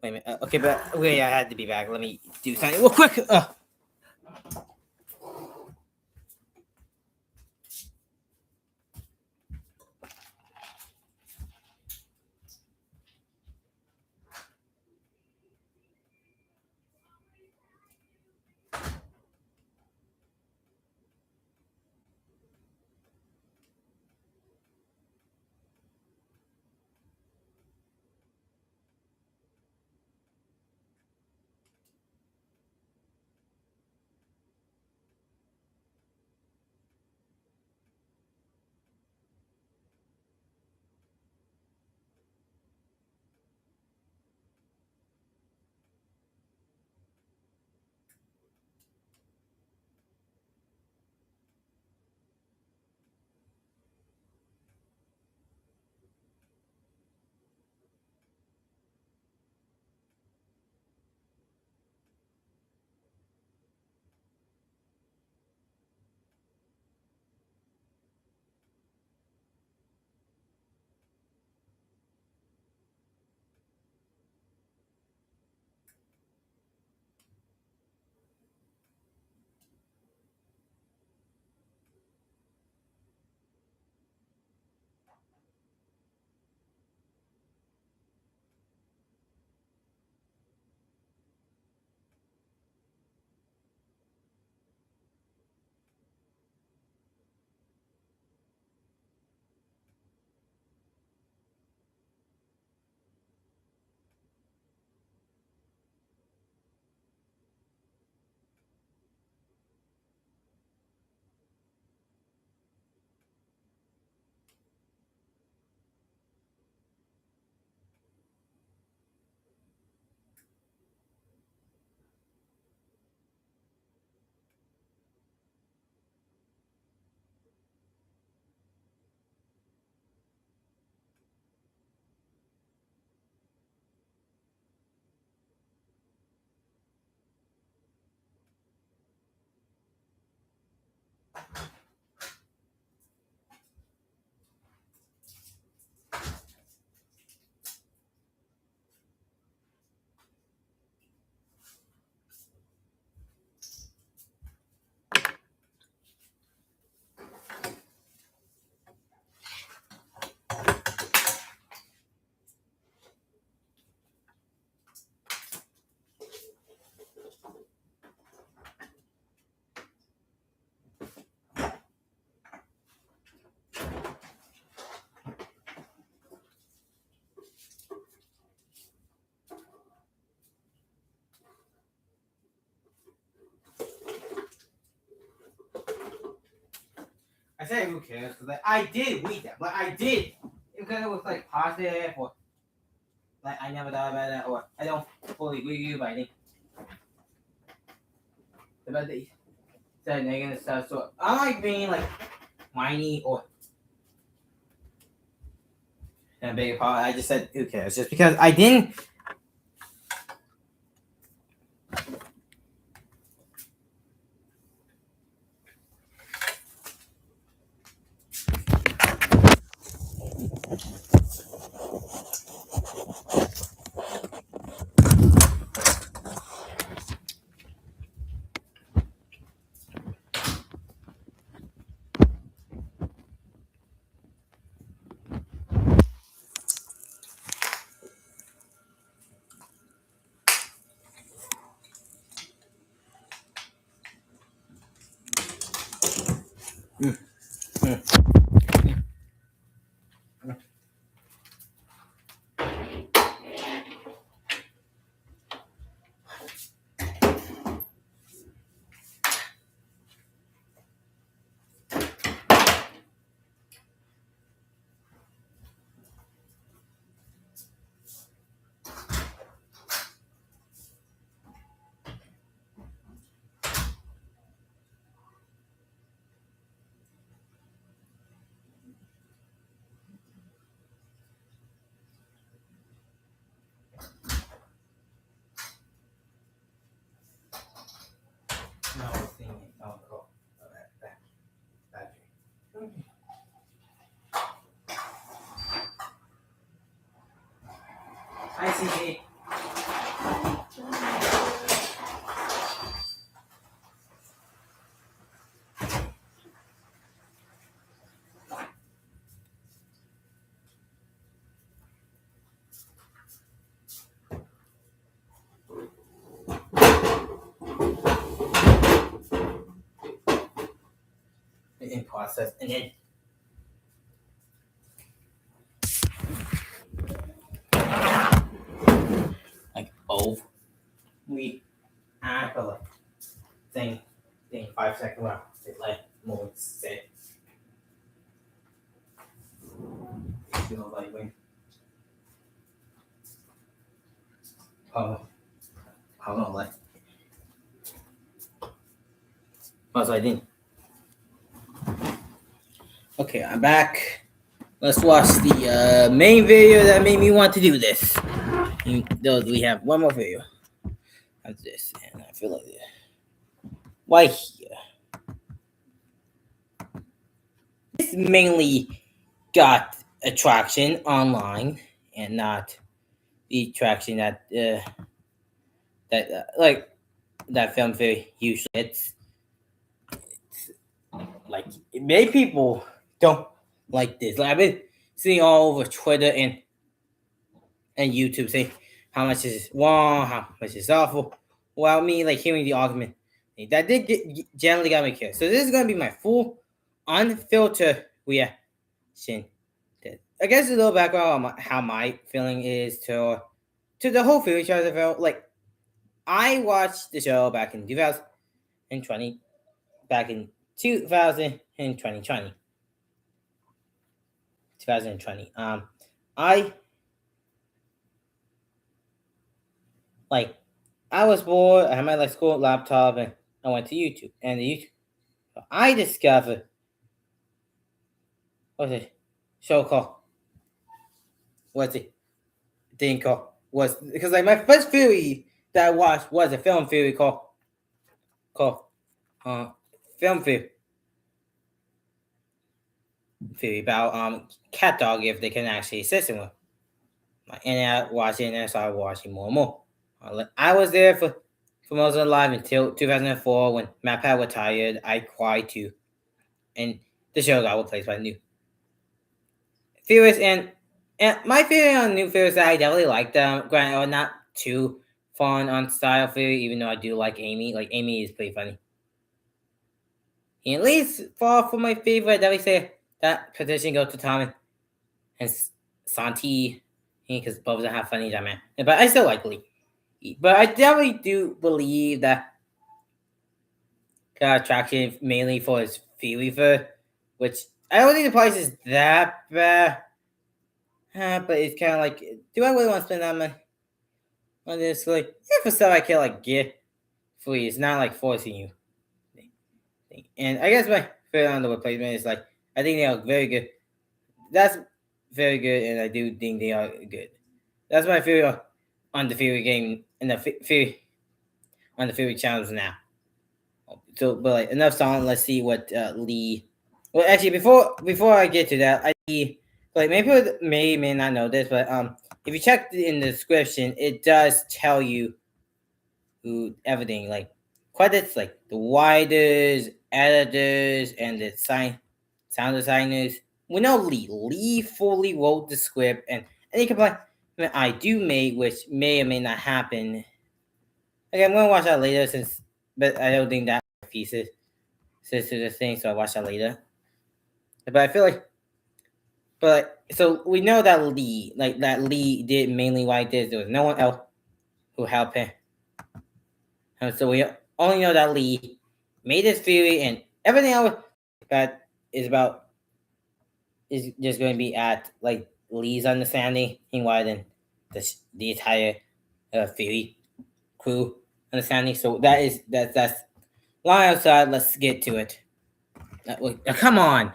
Speaker 1: Wait a minute. Okay, but wait, I had to be back. Let me do something real quick. I said who cares because like, I did read that, but I did because it was like positive or like I never thought about that or I don't fully agree with you, but I think But they said negative stuff. So I like being like whiny or. And beg your pardon, I just said who cares? Just because I didn't. No, cool. Hi, CJ. In process, and then like both we after like thing 5 seconds round it like more set feel like when how long like so I didn't. Okay, I'm back. Let's watch the main video that made me want to do this. Though we have one more video of this, and I feel like why here? This mainly got attraction online, and not the attraction that like that film very usually it's like many people don't like this. Like I've been seeing all over Twitter and YouTube say how much is wrong, how much is awful. Well, me like hearing the argument that did generally got me curious. So this is gonna be my full, unfiltered reaction. I guess a little background on how my feeling is to the whole Fury show. I felt like I watched the show back in 2020, back in 2020. I was bored. I had my school laptop, and I went to YouTube. And I discovered what's it show called? What's it thing called? Was because like my first theory that I watched was a film theory called film theory about cat dog if they can actually assist him with. And I watched it and I started watching more and more. I was there for most of my life until 2004 when MatPat retired. I cried too, and the show got replaced by new theories. And my theory on new theories that I definitely like them. Granted, not too fun on style theory, even though I do like Amy. Like Amy is pretty funny. And at least for my favorite, I definitely say that position goes to Tom and Santi, because both of them have funny man. But I still like Lee. But I definitely do believe that got attraction mainly for his theory for, which I don't think the price is that bad. But it's kind of like, do I really want to spend that money on this? Like, for stuff I can like get free. It's not like forcing you. And I guess my favorite on the replacement is like I think they are very good. That's very good, and I do think they are good. That's my favorite on the favorite game and the favorite on the favorite channels now. So, but like enough song. Let's see what Lee. Well, actually, before I get to that, like maybe people may not know this, but if you check in the description, it does tell you who everything like credits like the writers, editors, and the sound designers. We know Lee fully wrote the script, and any complaint I do make, which may or may not happen. Okay, I'm gonna watch that later, but I don't think that pieces to the thing, so I watch that later. But I feel like, so we know that Lee did mainly write this. There was no one else who helped him. And so we only know that Lee made this theory, and everything else that is just going to be at like Lee's understanding, rather than the entire theory crew understanding. So that's long outside. Let's get to it. Come on.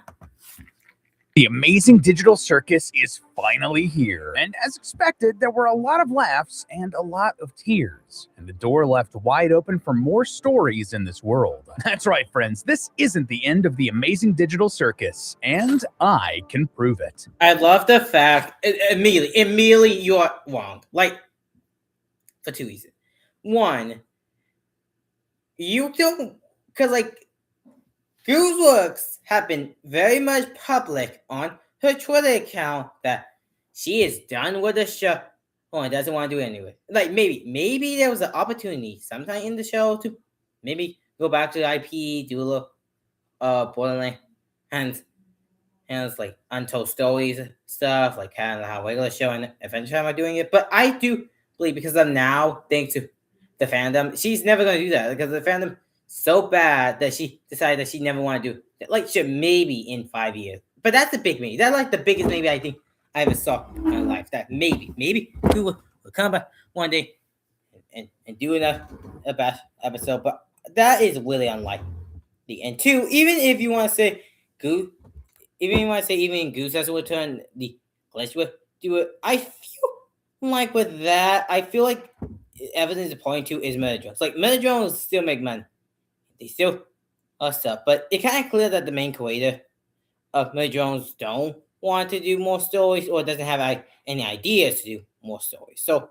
Speaker 6: The amazing digital circus is finally here, and as expected, there were a lot of laughs and a lot of tears, and the door left wide open for more stories in this world. That's right, friends, this isn't the end of the amazing digital circus, and I can prove it.
Speaker 1: I love the fact, immediately you are wrong, like, for two reasons. One, you don't, because like, Goo's works have been very much public on her Twitter account that she is done with the show. Oh, and doesn't want to do it anyway. Like maybe there was an opportunity sometime in the show to maybe go back to the IP, do a little Borderlands and it's like untold stories stuff, like kind of how regular show and Adventure Time are doing it. But I do believe because of now, thanks to the fandom, she's never gonna do that because the fandom so bad that she decided that she never want to do it. Like, shit, maybe in 5 years. But that's a big maybe. That's like the biggest maybe I think I ever saw in my life. That maybe who will come back one day and do a bad episode. But that is really unlikely. And two, even if you want to say Goose, even Goose has a return, the Glitch will do it. I feel like with that, I feel like evidence is pointing to is Murder Drones. Like, Murder Drones still make money. They still are stuff, but it's kind of clear that the main creator of Murder Drones don't want to do more stories or doesn't have any ideas to do more stories. So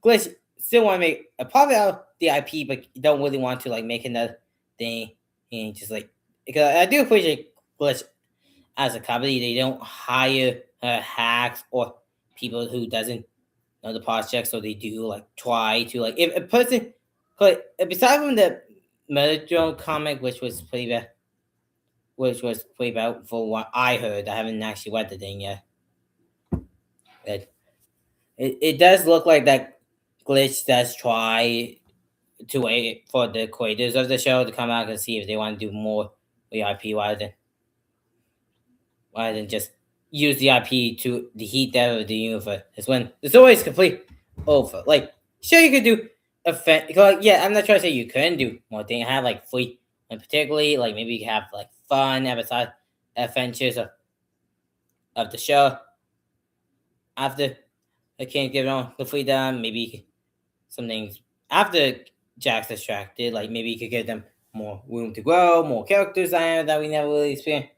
Speaker 1: Glitch still want to make a profit out of the IP, but don't really want to like make another thing and just like, because I do appreciate Glitch as a company. They don't hire hacks or people who doesn't know the project, so they do like try to like if a person, but besides from the Murder Drone comic, which was pretty bad for what I heard. I haven't actually read the thing yet. It does look like that Glitch does try to wait for the creators of the show to come out and see if they want to do more with the IP rather than just use the IP to the heat that of the universe. It's when the story is complete over. Like, sure, you could do yeah, I'm not trying to say you couldn't do more things. Have like free, and particularly like maybe you can have like fun episode adventures of the show after the king given on the freedom. Maybe some things after Jack's distracted, like maybe you could give them more room to grow, more character design that we never really experienced,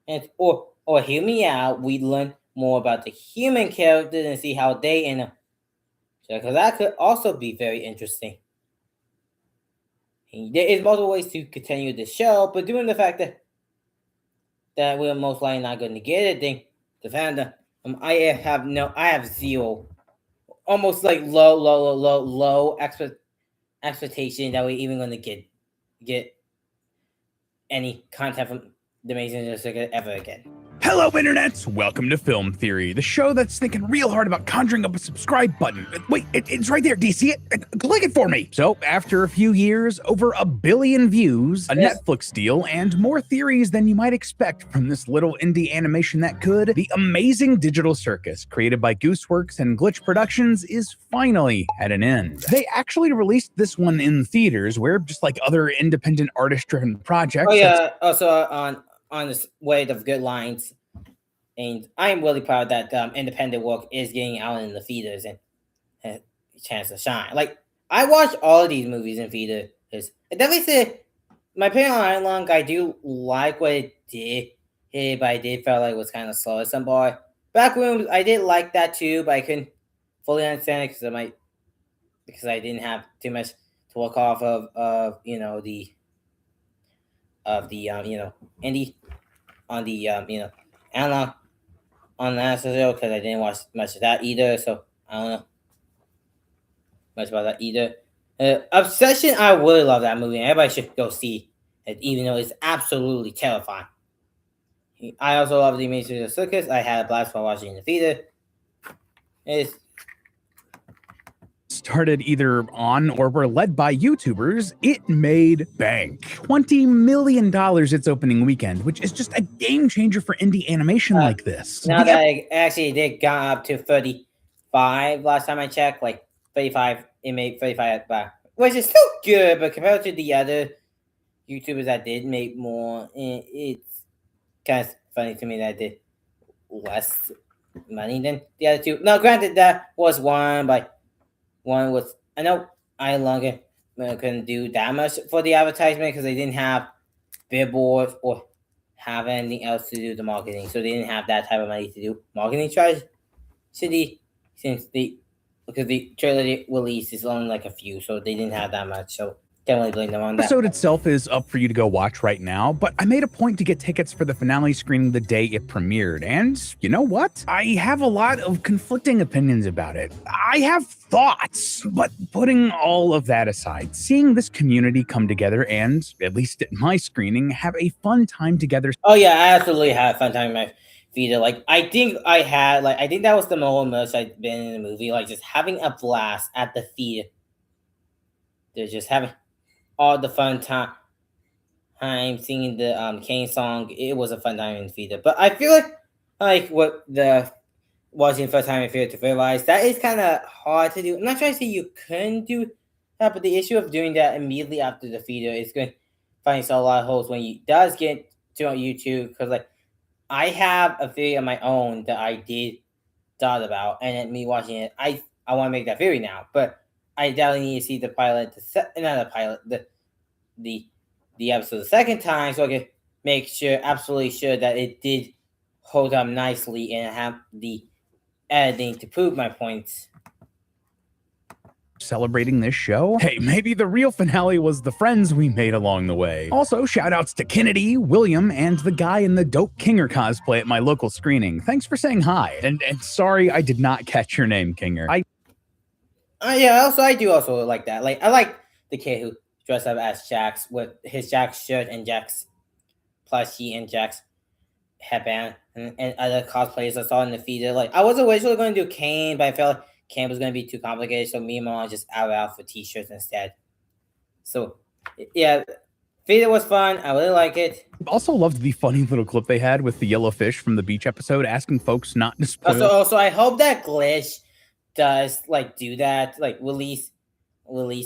Speaker 1: and or hear me out. We learn more about the human characters and see how they end up. Because that could also be very interesting. And there is multiple ways to continue the show, but due to the fact that we're most likely not going to get it, then the fandom, I have zero, almost like low expectation that we're even going to get any content from the Amazing Circus ever again.
Speaker 6: Hello, internets! Welcome to Film Theory, the show that's thinking real hard about conjuring up a subscribe button. Wait, it's right there. Do you see it? Click it for me. So, after a few years, over 1 billion views, a Netflix deal, and more theories than you might expect from this little indie animation that could, the amazing digital circus created by Gooseworks and Glitch Productions is finally at an end. They actually released this one in theaters, where just like other independent artist-driven projects.
Speaker 1: Oh yeah, also on this weight of good lines. And I'm really proud that independent work is getting out in the theaters and has a chance to shine. Like, I watched all of these movies in theaters. I definitely say my opinion on Iron Lung, I do like what it did, but I did feel like it was kind of slow at some point. Backrooms, I did like that too, but I couldn't fully understand it because I didn't have too much to work off of indie on the Iron Lung. On that because I didn't watch much of that either, so I don't know much about that either. Obsession, I really love that movie, and everybody should go see it, even though it's absolutely terrifying. I also love The Amazing Circus. I had a blast while watching in the theater. It's
Speaker 6: started either on or were led by YouTubers, it made bank. $20 million its opening weekend, which is just a game changer for indie animation like this.
Speaker 1: Now that it actually did got up to 35 last time I checked, like 35, it made 35 back, which is still good, but compared to the other YouTubers that did make more, it's kind of funny to me that I did less money than the other two. Now, granted, that was one was, I know I longer couldn't do that much for the advertisement because they didn't have billboards or have anything else to do the marketing, so they didn't have that type of money to do marketing strategy because the trailer they released is only like a few, so they didn't have that much, so can't really blame them on that.
Speaker 6: The episode itself is up for you to go watch right now, but I made a point to get tickets for the finale screening the day it premiered, and you know what? I have a lot of conflicting opinions about it. I have thoughts, but putting all of that aside, seeing this community come together and, at least at my screening, have a fun time together.
Speaker 1: Oh yeah, I absolutely had a fun time in my theater. Like, I think that was the most I've been in a movie, like just having a blast at the theater. They're just having all the fun time singing the Kane song. It was a fun time in the theater. But I feel like what the watching the first time in theater to realize that is kind of hard to do. I'm not trying to say you couldn't do that, but the issue of doing that immediately after the theater is going to find a lot of holes when you does get to on YouTube, because like I have a theory of my own that I did thought about, and then me watching it, I want to make that theory now, but I definitely need to see the pilot, the episode the second time, so I can make absolutely sure that it did hold up nicely and have the editing to prove my points.
Speaker 6: Celebrating this show? Hey, maybe the real finale was the friends we made along the way. Also, shoutouts to Kennedy, William, and the guy in the dope Kinger cosplay at my local screening. Thanks for saying hi. And sorry I did not catch your name, Kinger.
Speaker 1: Yeah, I do also like that. Like, I like the kid who dressed up as Jax with his Jax shirt and Jax plushie and Jax headband and other cosplays I saw in the theater. Like, I was originally going to do Kane, but I felt like Kane was going to be too complicated, so me and Mom just out for t-shirts instead. So, yeah, theater was fun. I really like it.
Speaker 6: Also loved the funny little clip they had with the yellow fish from the beach episode, asking folks not to spoil.
Speaker 1: Also, I hope that Glitch does like do that, like release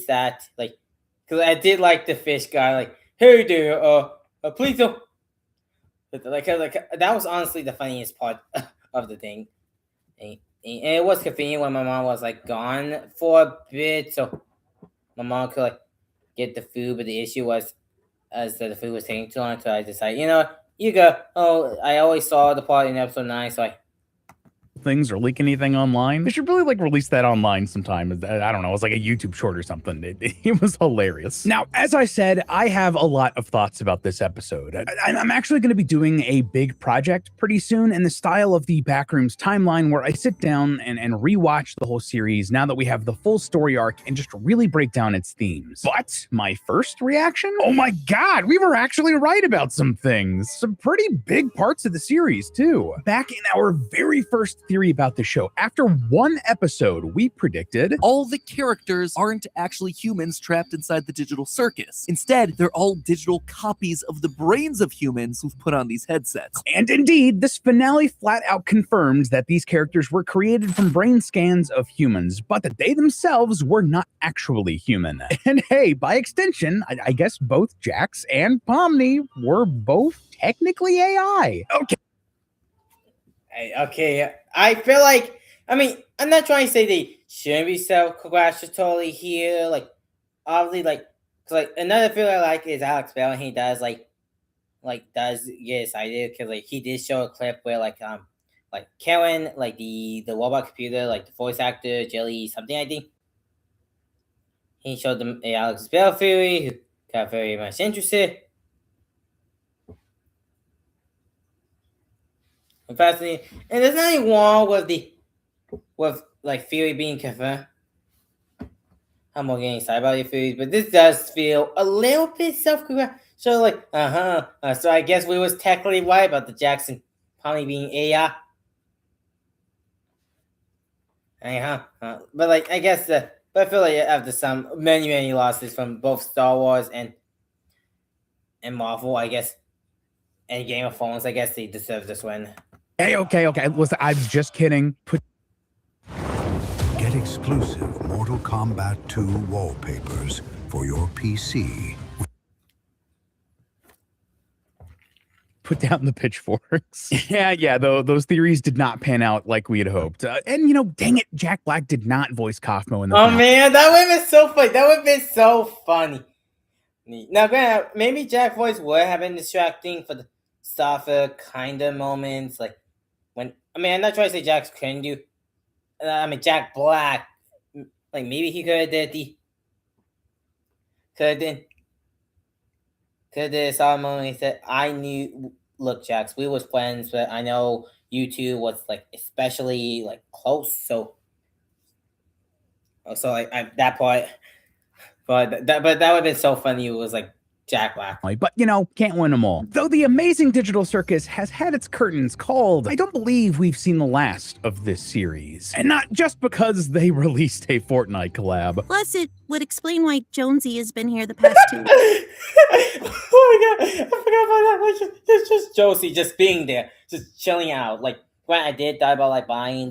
Speaker 1: that, like, because I did like the fish guy, like, hey there, please don't. Like that was honestly the funniest part of the thing, and it was convenient when my mom was like gone for a bit, so my mom could like get the food. But the issue was as the food was taking too long, so I decided, you go. Oh, I always saw the part in episode 9, so I
Speaker 6: things or leak anything online. They should really like release that online sometime. I don't know. It was like a YouTube short or something. It was hilarious. Now, as I said, I have a lot of thoughts about this episode. I'm actually going to be doing a big project pretty soon in the style of the Backrooms timeline, where I sit down and rewatch the whole series now that we have the full story arc and just really break down its themes. But my first reaction? Oh my God, we were actually right about some things. Some pretty big parts of the series too. Back in our very first theory about the show, after one episode, we predicted
Speaker 7: all the characters aren't actually humans trapped inside the digital circus. Instead, they're all digital copies of the brains of humans who've put on these headsets.
Speaker 6: And indeed, this finale flat out confirms that these characters were created from brain scans of humans, but that they themselves were not actually human. And hey, by extension, I guess both Jax and Pomni were both technically AI.
Speaker 1: Okay, I feel like, I mean, I'm not trying to say they shouldn't be self-congratulatory here. Like, obviously, like, cause like another feel I like is Alex Bell, and he does does get excited because like he did show a clip where like Karen, like the robot computer, like the voice actor Jelly something, I think. He showed them a Alex Bell theory, who got very much interested. Fascinating, and there's nothing wrong with like theory being confirmed. I'm more getting excited about your theories, but this does feel a little bit self-congratulatory. So like, so I guess we was technically right about the Jackson Pomni being AI. But like, I guess but I feel like after some many losses from both Star Wars and Marvel, I guess, and Game of Thrones, I guess they deserve this win.
Speaker 6: Hey, okay. Listen, I was just kidding.
Speaker 8: Get exclusive Mortal Kombat 2 wallpapers for your PC.
Speaker 6: Put down the pitchforks. yeah, though those theories did not pan out like we had hoped. And you know, dang it, Jack Black did not voice Kaufmo in the
Speaker 1: film. Man, that would have been so funny. That would have been so funny. Now, granted, maybe Jack's voice would have been distracting for the softer kind of moments, like when, I mean, I'm not trying to say Jax couldn't do, Jack Black, like maybe he could have did a solemn moment. He said, I knew, look, Jax, we was friends, but I know you two was like especially like close, so like that part, but that would have been so funny. It was like Jack Black.
Speaker 6: But, you know, can't win them all. Though the amazing digital circus has had its curtains called, I don't believe we've seen the last of this series. And not just because they released a Fortnite collab.
Speaker 3: Plus, it would explain why Jonesy has been here the past 2 weeks.
Speaker 1: Oh my God, I forgot about that. Like, just Josie just being there, just chilling out. Like, when I did die by buying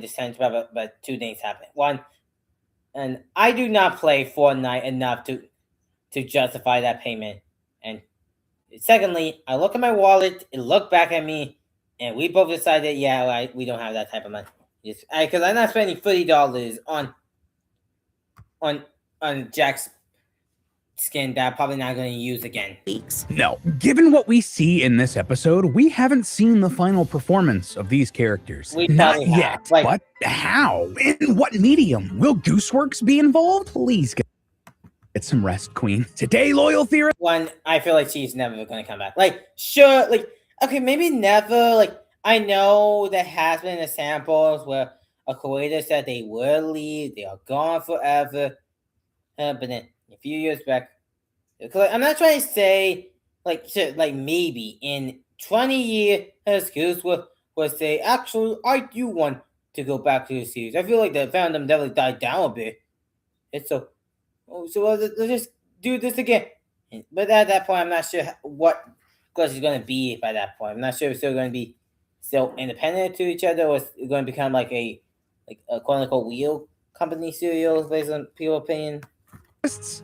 Speaker 1: the center, but 2 things happened. One, and I do not play Fortnite enough to justify that payment. And secondly, I look at my wallet, it looked back at me, and we both decided, we don't have that type of money. Because I'm not spending $30 on Jack's skin that I'm probably not going to use again.
Speaker 6: No, given what we see in this episode, we haven't seen the final performance of these characters. Not yet, but how? In what medium? Will Gooseworks be involved? Please get some rest, Queen. Today, loyal theorist.
Speaker 1: One, I feel like she's never going to come back. Like, sure, like, okay, maybe never. Like, I know there has been examples where a creator said they will leave, they are gone forever. But then a few years back, I'm not trying to say, like maybe in 20 years, Goose will say, actually, I do want to go back to the series. I feel like the fandom definitely died down a bit. It's so let's just do this again. But at that point, I'm not sure what Clutch is going to be by that point. I'm not sure if it's still going to be still independent to each other, or it's going to become like a quote-unquote wheel company serial based on people's opinion.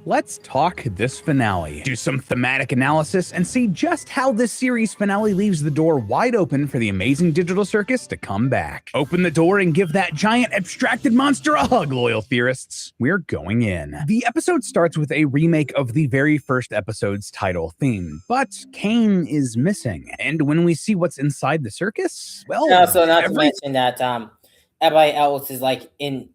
Speaker 6: Let's talk this finale, do some thematic analysis, and see just how this series finale leaves the door wide open for the amazing digital circus to come back. Open the door and give that giant abstracted monster a hug, loyal theorists. We're going in. The episode starts with a remake of the very first episode's title theme, but Kane is missing. And when we see what's inside the circus, well,
Speaker 1: Also, not to mention that everybody else is like in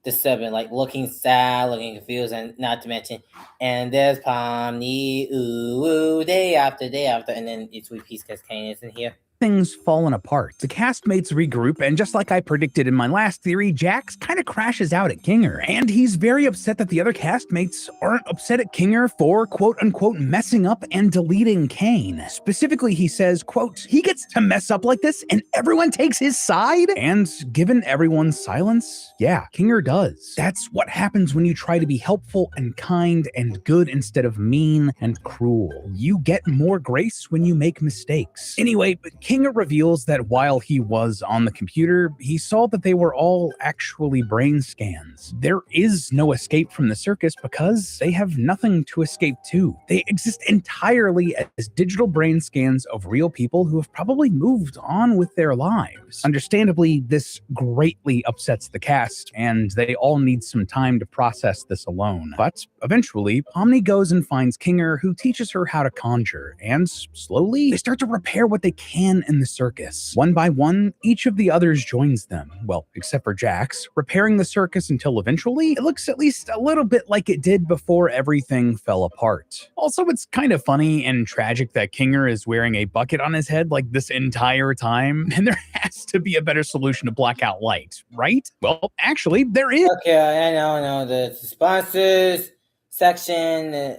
Speaker 1: disturbing, like looking sad, looking confused, and not to mention, and there's Pomni, ooh, day after, and then it's repeats because Kane isn't here.
Speaker 6: Things fallen apart. The castmates regroup, and just like I predicted in my last theory, Jax kind of crashes out at Kinger, and he's very upset that the other castmates aren't upset at Kinger for quote-unquote messing up and deleting Kane. Specifically, he says, quote, he gets to mess up like this and everyone takes his side? And given everyone's silence, yeah, Kinger does. That's what happens when you try to be helpful and kind and good instead of mean and cruel. You get more grace when you make mistakes. Anyway, Kinger reveals that while he was on the computer, he saw that they were all actually brain scans. There is no escape from the circus because they have nothing to escape to. They exist entirely as digital brain scans of real people who have probably moved on with their lives. Understandably, this greatly upsets the cast, and they all need some time to process this alone. But eventually, Pomni goes and finds Kinger, who teaches her how to conjure, and slowly, they start to repair what they can in the circus. One by one, each of the others joins them. Well, except for Jax, repairing the circus until eventually it looks at least a little bit like it did before everything fell apart. Also, it's kind of funny and tragic that Kinger is wearing a bucket on his head like this entire time, and there has to be a better solution to blackout light, right? Well, actually, there is.
Speaker 1: Okay, I know, the sponsors section,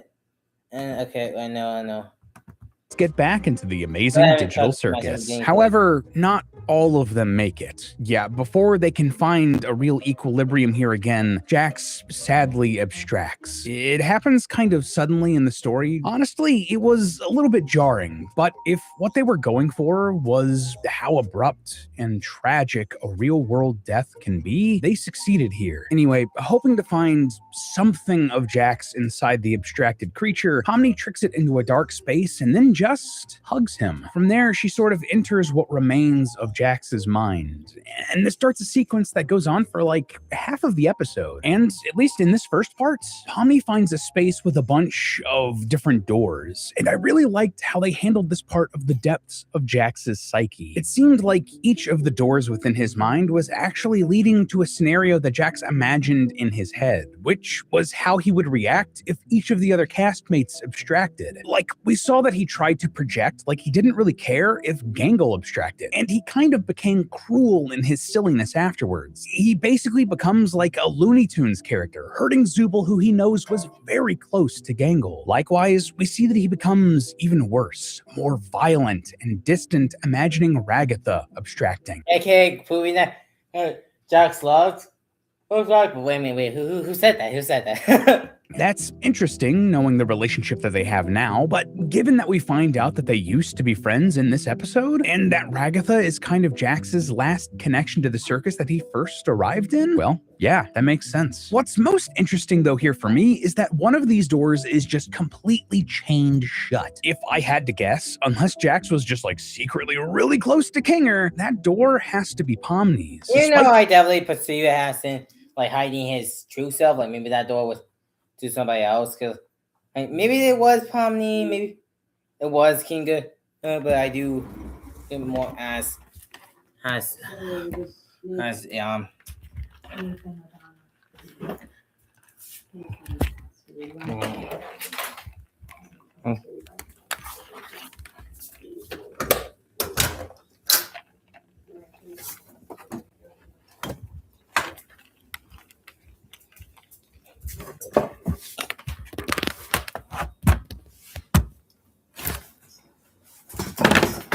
Speaker 1: and okay, I know.
Speaker 6: Let's get back into the amazing digital circus. However, not all of them make it. Yeah, before they can find a real equilibrium here again, Jax sadly abstracts. It happens kind of suddenly in the story. Honestly, it was a little bit jarring, but if what they were going for was how abrupt and tragic a real-world death can be, they succeeded here. Anyway, hoping to find something of Jax inside the abstracted creature, Pomni tricks it into a dark space and then just hugs him. From there, she sort of enters what remains of Jax's mind. And this starts a sequence that goes on for like half of the episode. And at least in this first part, Pomni finds a space with a bunch of different doors. And I really liked how they handled this part of the depths of Jax's psyche. It seemed like each of the doors within his mind was actually leading to a scenario that Jax imagined in his head, which was how he would react if each of the other castmates abstracted. Like, we saw that he tried to project like he didn't really care if Gangle abstracted, and he kind of became cruel in his silliness afterwards. He basically becomes like a Looney Tunes character, hurting Zooble, who he knows was very close to Gangle. Likewise, we see that he becomes even worse, more violent and distant, imagining Ragatha abstracting.
Speaker 1: Okay, proving that Jax loved. Wait a minute, who said that? Who said that?
Speaker 6: That's interesting, knowing the relationship that they have now, but given that we find out that they used to be friends in this episode, and that Ragatha is kind of Jax's last connection to the circus that he first arrived in, well, yeah, that makes sense. What's most interesting, though, here for me is that one of these doors is just completely chained shut. If I had to guess, unless Jax was just like secretly really close to Kinger, that door has to be Pomni's.
Speaker 1: You know, I definitely perceive it as in, like, hiding his true self. Like, maybe that door was to somebody else, because maybe it was Pomni, maybe it was Kinga, but I do it more as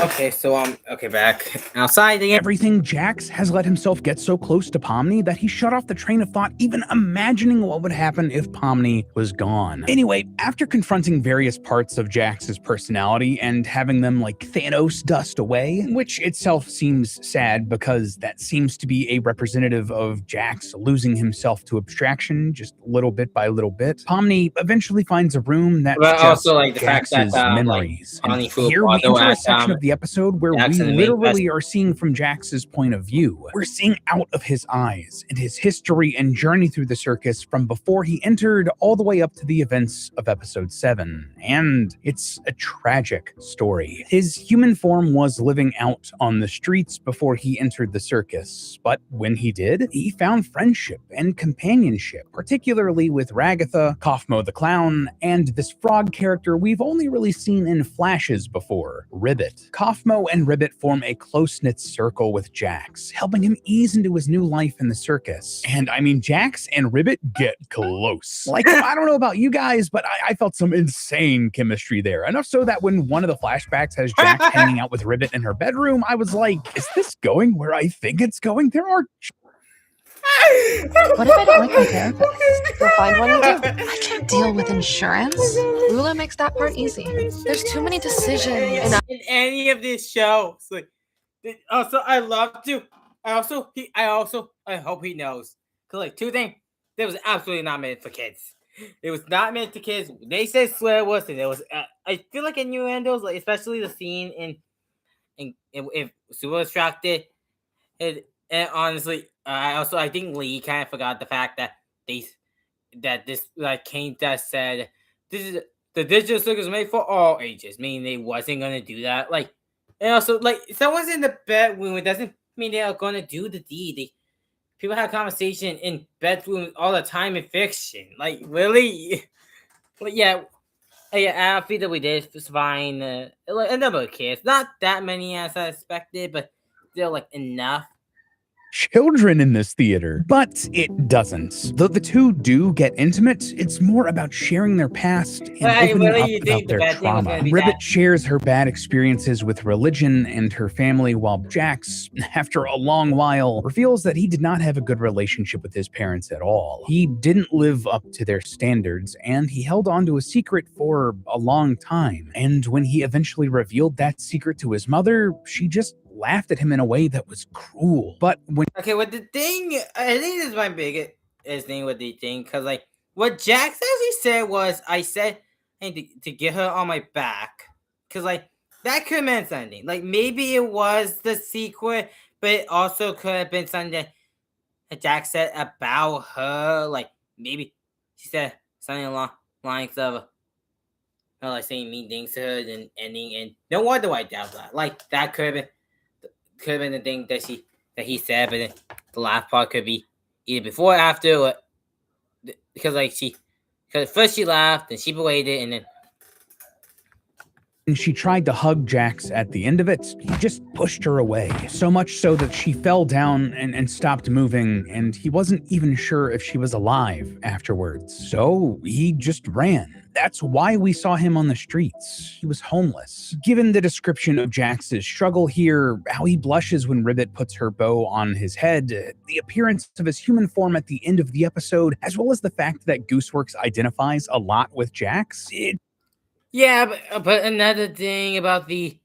Speaker 1: Okay, so okay, back outside again.
Speaker 6: Everything, Jax has let himself get so close to Pomni that he shut off the train of thought even imagining what would happen if Pomni was gone. Anyway, after confronting various parts of Jax's personality and having them like Thanos dust away, which itself seems sad because that seems to be a representative of Jax losing himself to abstraction just little bit by little bit, Pomni eventually finds a room that's
Speaker 1: But
Speaker 6: just
Speaker 1: also, like, the fact
Speaker 6: Jax's
Speaker 1: that,
Speaker 6: memories.
Speaker 1: like,
Speaker 6: And
Speaker 1: Pomni threw a
Speaker 6: here we
Speaker 1: bottle
Speaker 6: enter a
Speaker 1: at,
Speaker 6: section of the episode where
Speaker 1: Jax
Speaker 6: we
Speaker 1: in the main
Speaker 6: literally are seeing from Jax's point of view. We're seeing out of his eyes and his history and journey through the circus from before he entered all the way up to the events of episode 7. And it's a tragic story. His human form was living out on the streets before he entered the circus, but when he did, he found friendship and companionship, particularly with Ragatha, Kaufmo the Clown, and this frog character we've only really seen in flashes before, Ribbit. Kaufmo and Ribbit form a close-knit circle with Jax, helping him ease into his new life in the circus. And I mean, Jax and Ribbit get close. Like, I don't know about you guys, but I felt some insane chemistry there. Enough so that when one of the flashbacks has Jax hanging out with Ribbit in her bedroom, I was like, is this going where I think it's going? There are...
Speaker 9: What if I don't like my therapist? We'll find one you do. I can't deal with insurance. Lula makes that part easy. There's too many decisions. And
Speaker 1: in any of these shows. Like, also, I love to. I hope he knows. Cause like two things, it was absolutely not meant for kids. It was not meant for kids. They said swear words, and it was. I feel like innuendos, like especially the scene in if Super Distracted, and honestly, I think Lee kind of forgot the fact that this like Kane just said this is the digital circus made for all ages, meaning they wasn't gonna do that. Like, and also like someone's in the bedroom, it doesn't mean they are gonna do the deed. People have conversation in bedrooms all the time in fiction. Like, really? But yeah, I feel that we did find a number of kids. Not that many as I expected, but still like enough.
Speaker 6: Children in this theater, but it doesn't. Though the two do get intimate, it's more about sharing their past and opening up about their trauma. Ribbit shares her bad experiences with religion and her family, while Jax, after a long while, reveals that he did not have a good relationship with his parents at all. He didn't live up to their standards, and he held on to a secret for a long time. And when he eventually revealed that secret to his mother, she just laughed at him in a way that was cruel. But when
Speaker 1: the thing, I think this is my biggest thing with the thing, because like what Jax actually said was, I said I need to get her on my back, because like that could have meant something. Like maybe it was the secret, but it also could have been something that Jax said about her. Like maybe she said something along the lines of like saying mean things to her and ending, and no wonder why I doubt that. Like that could have been the thing that he said, but then the last part could be either before or after, or, because first she laughed, then she waited, and then
Speaker 6: she tried to hug Jax at the end of it, he just pushed her away. So much so that she fell down and stopped moving, and he wasn't even sure if she was alive afterwards. So he just ran. That's why we saw him on the streets. He was homeless. Given the description of Jax's struggle here, how he blushes when Ribbit puts her bow on his head, the appearance of his human form at the end of the episode, as well as the fact that Gooseworks identifies a lot with Jax,
Speaker 1: yeah, but another thing about the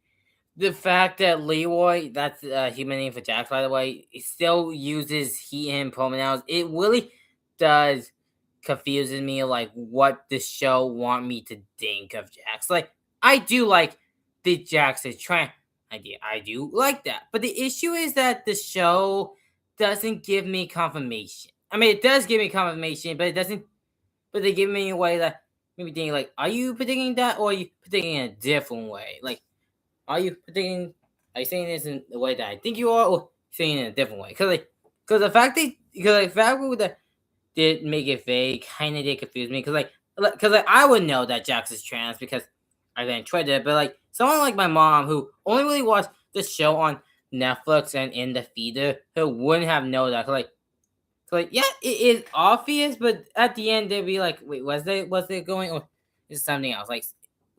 Speaker 1: fact that Leroy, that's human name for Jax, by the way, he still uses he, him pronouns. It really does confuses me, like what the show want me to think of Jax. Like, I do like the Jax is trans idea. I do like that. But the issue is that the show doesn't give me confirmation. I mean, it does give me confirmation, but it doesn't. But they give me a way that maybe thinking like, are you predicting that, or are you predicting in a different way? Like, are you saying this in the way that I think you are, or saying it in a different way? Because the fact that did make it vague, kind of did confuse me. Because I would know that Jax is trans because I didn't try it, but like someone like my mom who only really watched the show on Netflix and in the feeder, who wouldn't have known that. Yeah, it is obvious, but at the end they'd be like, wait, was they going, or is it something else?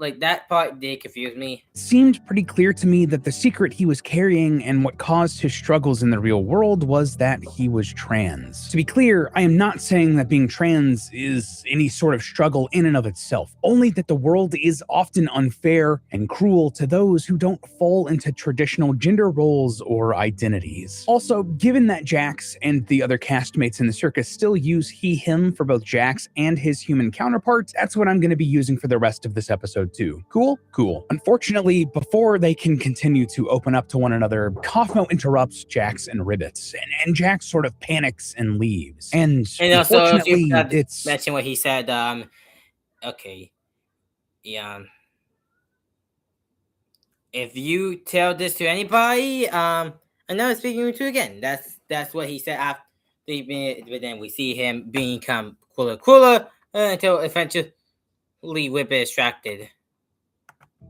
Speaker 1: like that part did confuse me.
Speaker 6: It seemed pretty clear to me that the secret he was carrying and what caused his struggles in the real world was that he was trans. To be clear, I am not saying that being trans is any sort of struggle in and of itself, only that the world is often unfair and cruel to those who don't fall into traditional gender roles or identities. Also, given that Jax and the other castmates in the circus still use he, him for both Jax and his human counterparts, that's what I'm going to be using for the rest of this episode too. Cool? Cool. Unfortunately, before they can continue to open up to one another, Kaufmo interrupts Jax and Ribbits, and Jax sort of panics and leaves. And
Speaker 1: also,
Speaker 6: unfortunately, it's...
Speaker 1: mention what he said, okay. Yeah. If you tell this to anybody, I'm not speaking to you again. That's what he said after but then we see him become cooler until eventually Ribbit is distracted.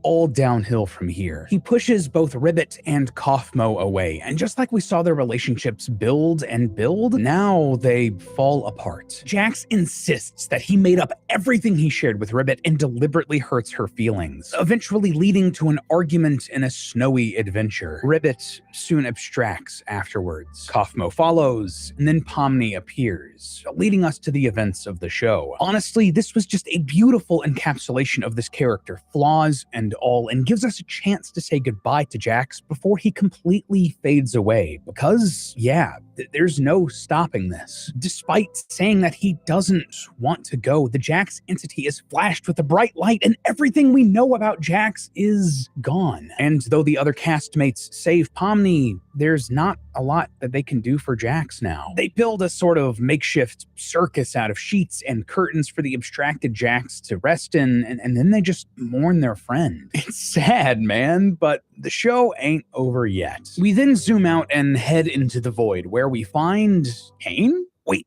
Speaker 6: All downhill from here. He pushes both Ribbit and Kaufmo away, and just like we saw their relationships build and build, now they fall apart. Jax insists that he made up everything he shared with Ribbit and deliberately hurts her feelings, eventually leading to an argument in a snowy adventure. Ribbit soon abstracts afterwards. Kaufmo follows, and then Pomni appears, leading us to the events of the show. Honestly, this was just a beautiful encapsulation of this character, flaws and all, and gives us a chance to say goodbye to Jax before he completely fades away. Because, yeah, there's no stopping this. Despite saying that he doesn't want to go, the Jax entity is flashed with a bright light, and everything we know about Jax is gone. And though the other castmates save Pomni, there's not a lot that they can do for Jax now. They build a sort of makeshift circus out of sheets and curtains for the abstracted Jax to rest in, and then they just mourn their friend. It's sad, man, but the show ain't over yet. We then zoom out and head into the void, where we find Kane? Wait.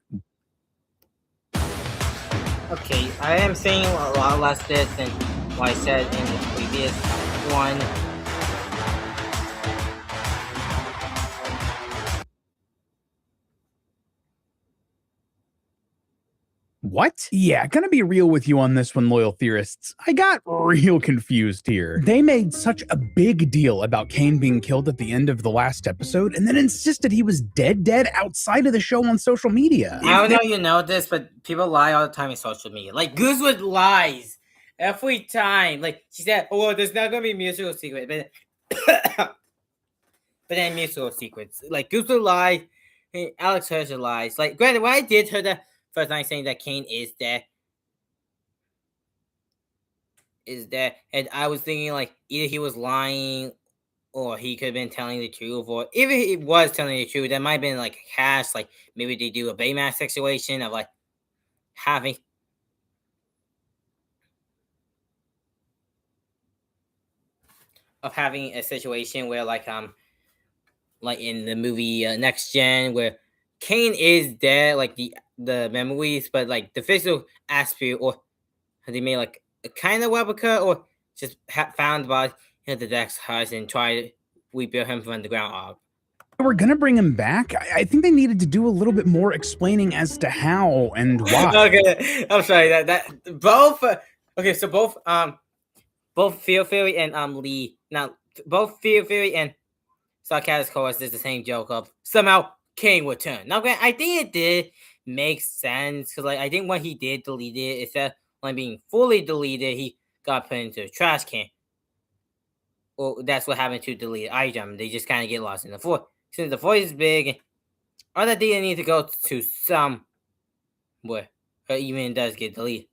Speaker 1: Okay, I am saying a lot less this than what I said in the previous one.
Speaker 6: What? Yeah, gonna be real with you on this one, loyal theorists. I got real confused here. They made such a big deal about Kane being killed at the end of the last episode, and then insisted he was dead outside of the show on social media.
Speaker 1: I don't know you know this, but people lie all the time in social media. Like, Goose would lies every time. Like, she said, oh, there's not gonna be musical secret, but then musical secrets. Like, Goose would lie, and Alex Herzer lies. Like, granted, when I did hear that first night saying that Kane is there, and I was thinking, like, either he was lying or he could have been telling the truth, or if he was telling the truth, that might have been like a cast, like maybe they do a Baymax situation of like having a situation where like in the movie Next Gen, where Kane is there, like the memories, but like the physical aspect, or they made like a kind of replica, or just found by the Dex house and try to rebuild him from the ground up.
Speaker 6: We're gonna bring him back. I think they needed to do a little bit more explaining as to how and why.
Speaker 1: Okay, I'm sorry that both. Okay, so both Fear Theory and Lee, now both Fear Theory and Sarcastic Chorus is the same joke of somehow Kane would turn. Now, I think it did make sense, because like I think when he did delete it, instead of like being fully deleted, he got put into a trash can. Well, that's what happened to delete item. They just kind of get lost in the void. Since the void is big, all that data need to go to somewhere, or even it does get deleted.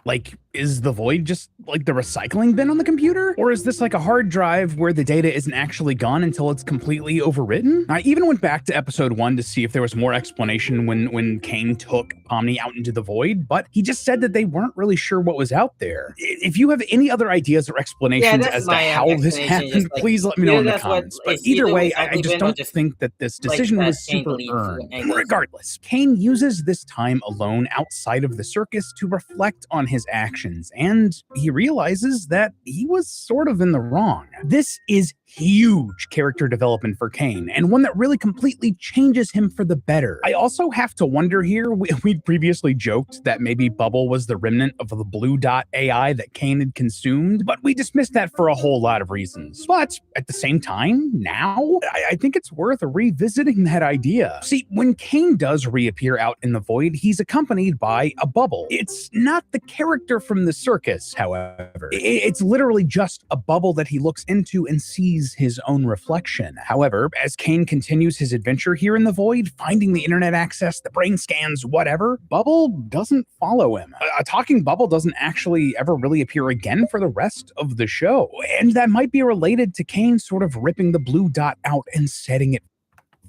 Speaker 6: Like, is the void just like the recycling bin on the computer? Or is this like a hard drive where the data isn't actually gone until it's completely overwritten? I even went back to episode 1 to see if there was more explanation when Kane took Pomni out into the void, but he just said that they weren't really sure what was out there. If you have any other ideas or explanations as to how this happened, like, please let me know in the comments. But either way, I just don't think that this decision was super earned. Regardless, Kane uses this time alone outside of the circus to reflect on his actions, and he realizes that he was sort of in the wrong. This is huge character development for Kane, and one that really completely changes him for the better. I also have to wonder here, we'd previously joked that maybe Bubble was the remnant of the Blue Dot AI that Kane had consumed, but we dismissed that for a whole lot of reasons. But at the same time, now, I think it's worth revisiting that idea. See, when Kane does reappear out in the void, he's accompanied by a bubble. It's not the character from the circus, however. It's literally just a bubble that he looks into and sees his own reflection. However, as Kane continues his adventure here in the void, finding the internet access, the brain scans, whatever, Bubble doesn't follow him. A talking bubble doesn't actually ever really appear again for the rest of the show. And that might be related to Kane sort of ripping the blue dot out and setting it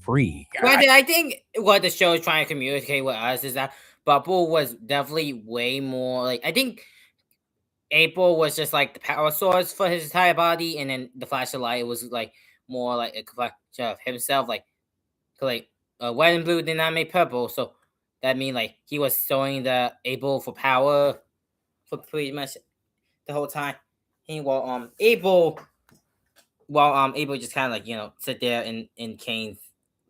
Speaker 6: free.
Speaker 1: Well, I think what the show is trying to communicate with us is that Bubble was definitely way more like, I think April was just like the power source for his entire body, and then the flash of light was like more like a collection of himself, like red and blue did not make purple, so that means like he was showing the April for power for pretty much the whole time. And April just kind of like, sit there in Kane's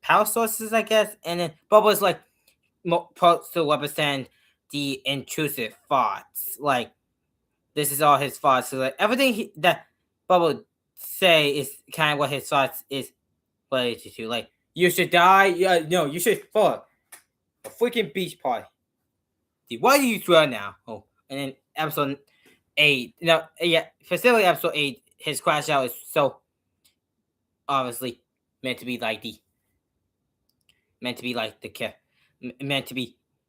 Speaker 1: power sources, I guess, and then Bubble is like supposed to represent the intrusive thoughts, like this is all his thoughts. So like everything that Bubble say is kind of what his thoughts is related to. Like, you should die. No, you should fall a freaking beach party. See, why do you swear now? Oh, and then episode 8. Specifically episode 8, his crash out is so obviously meant to be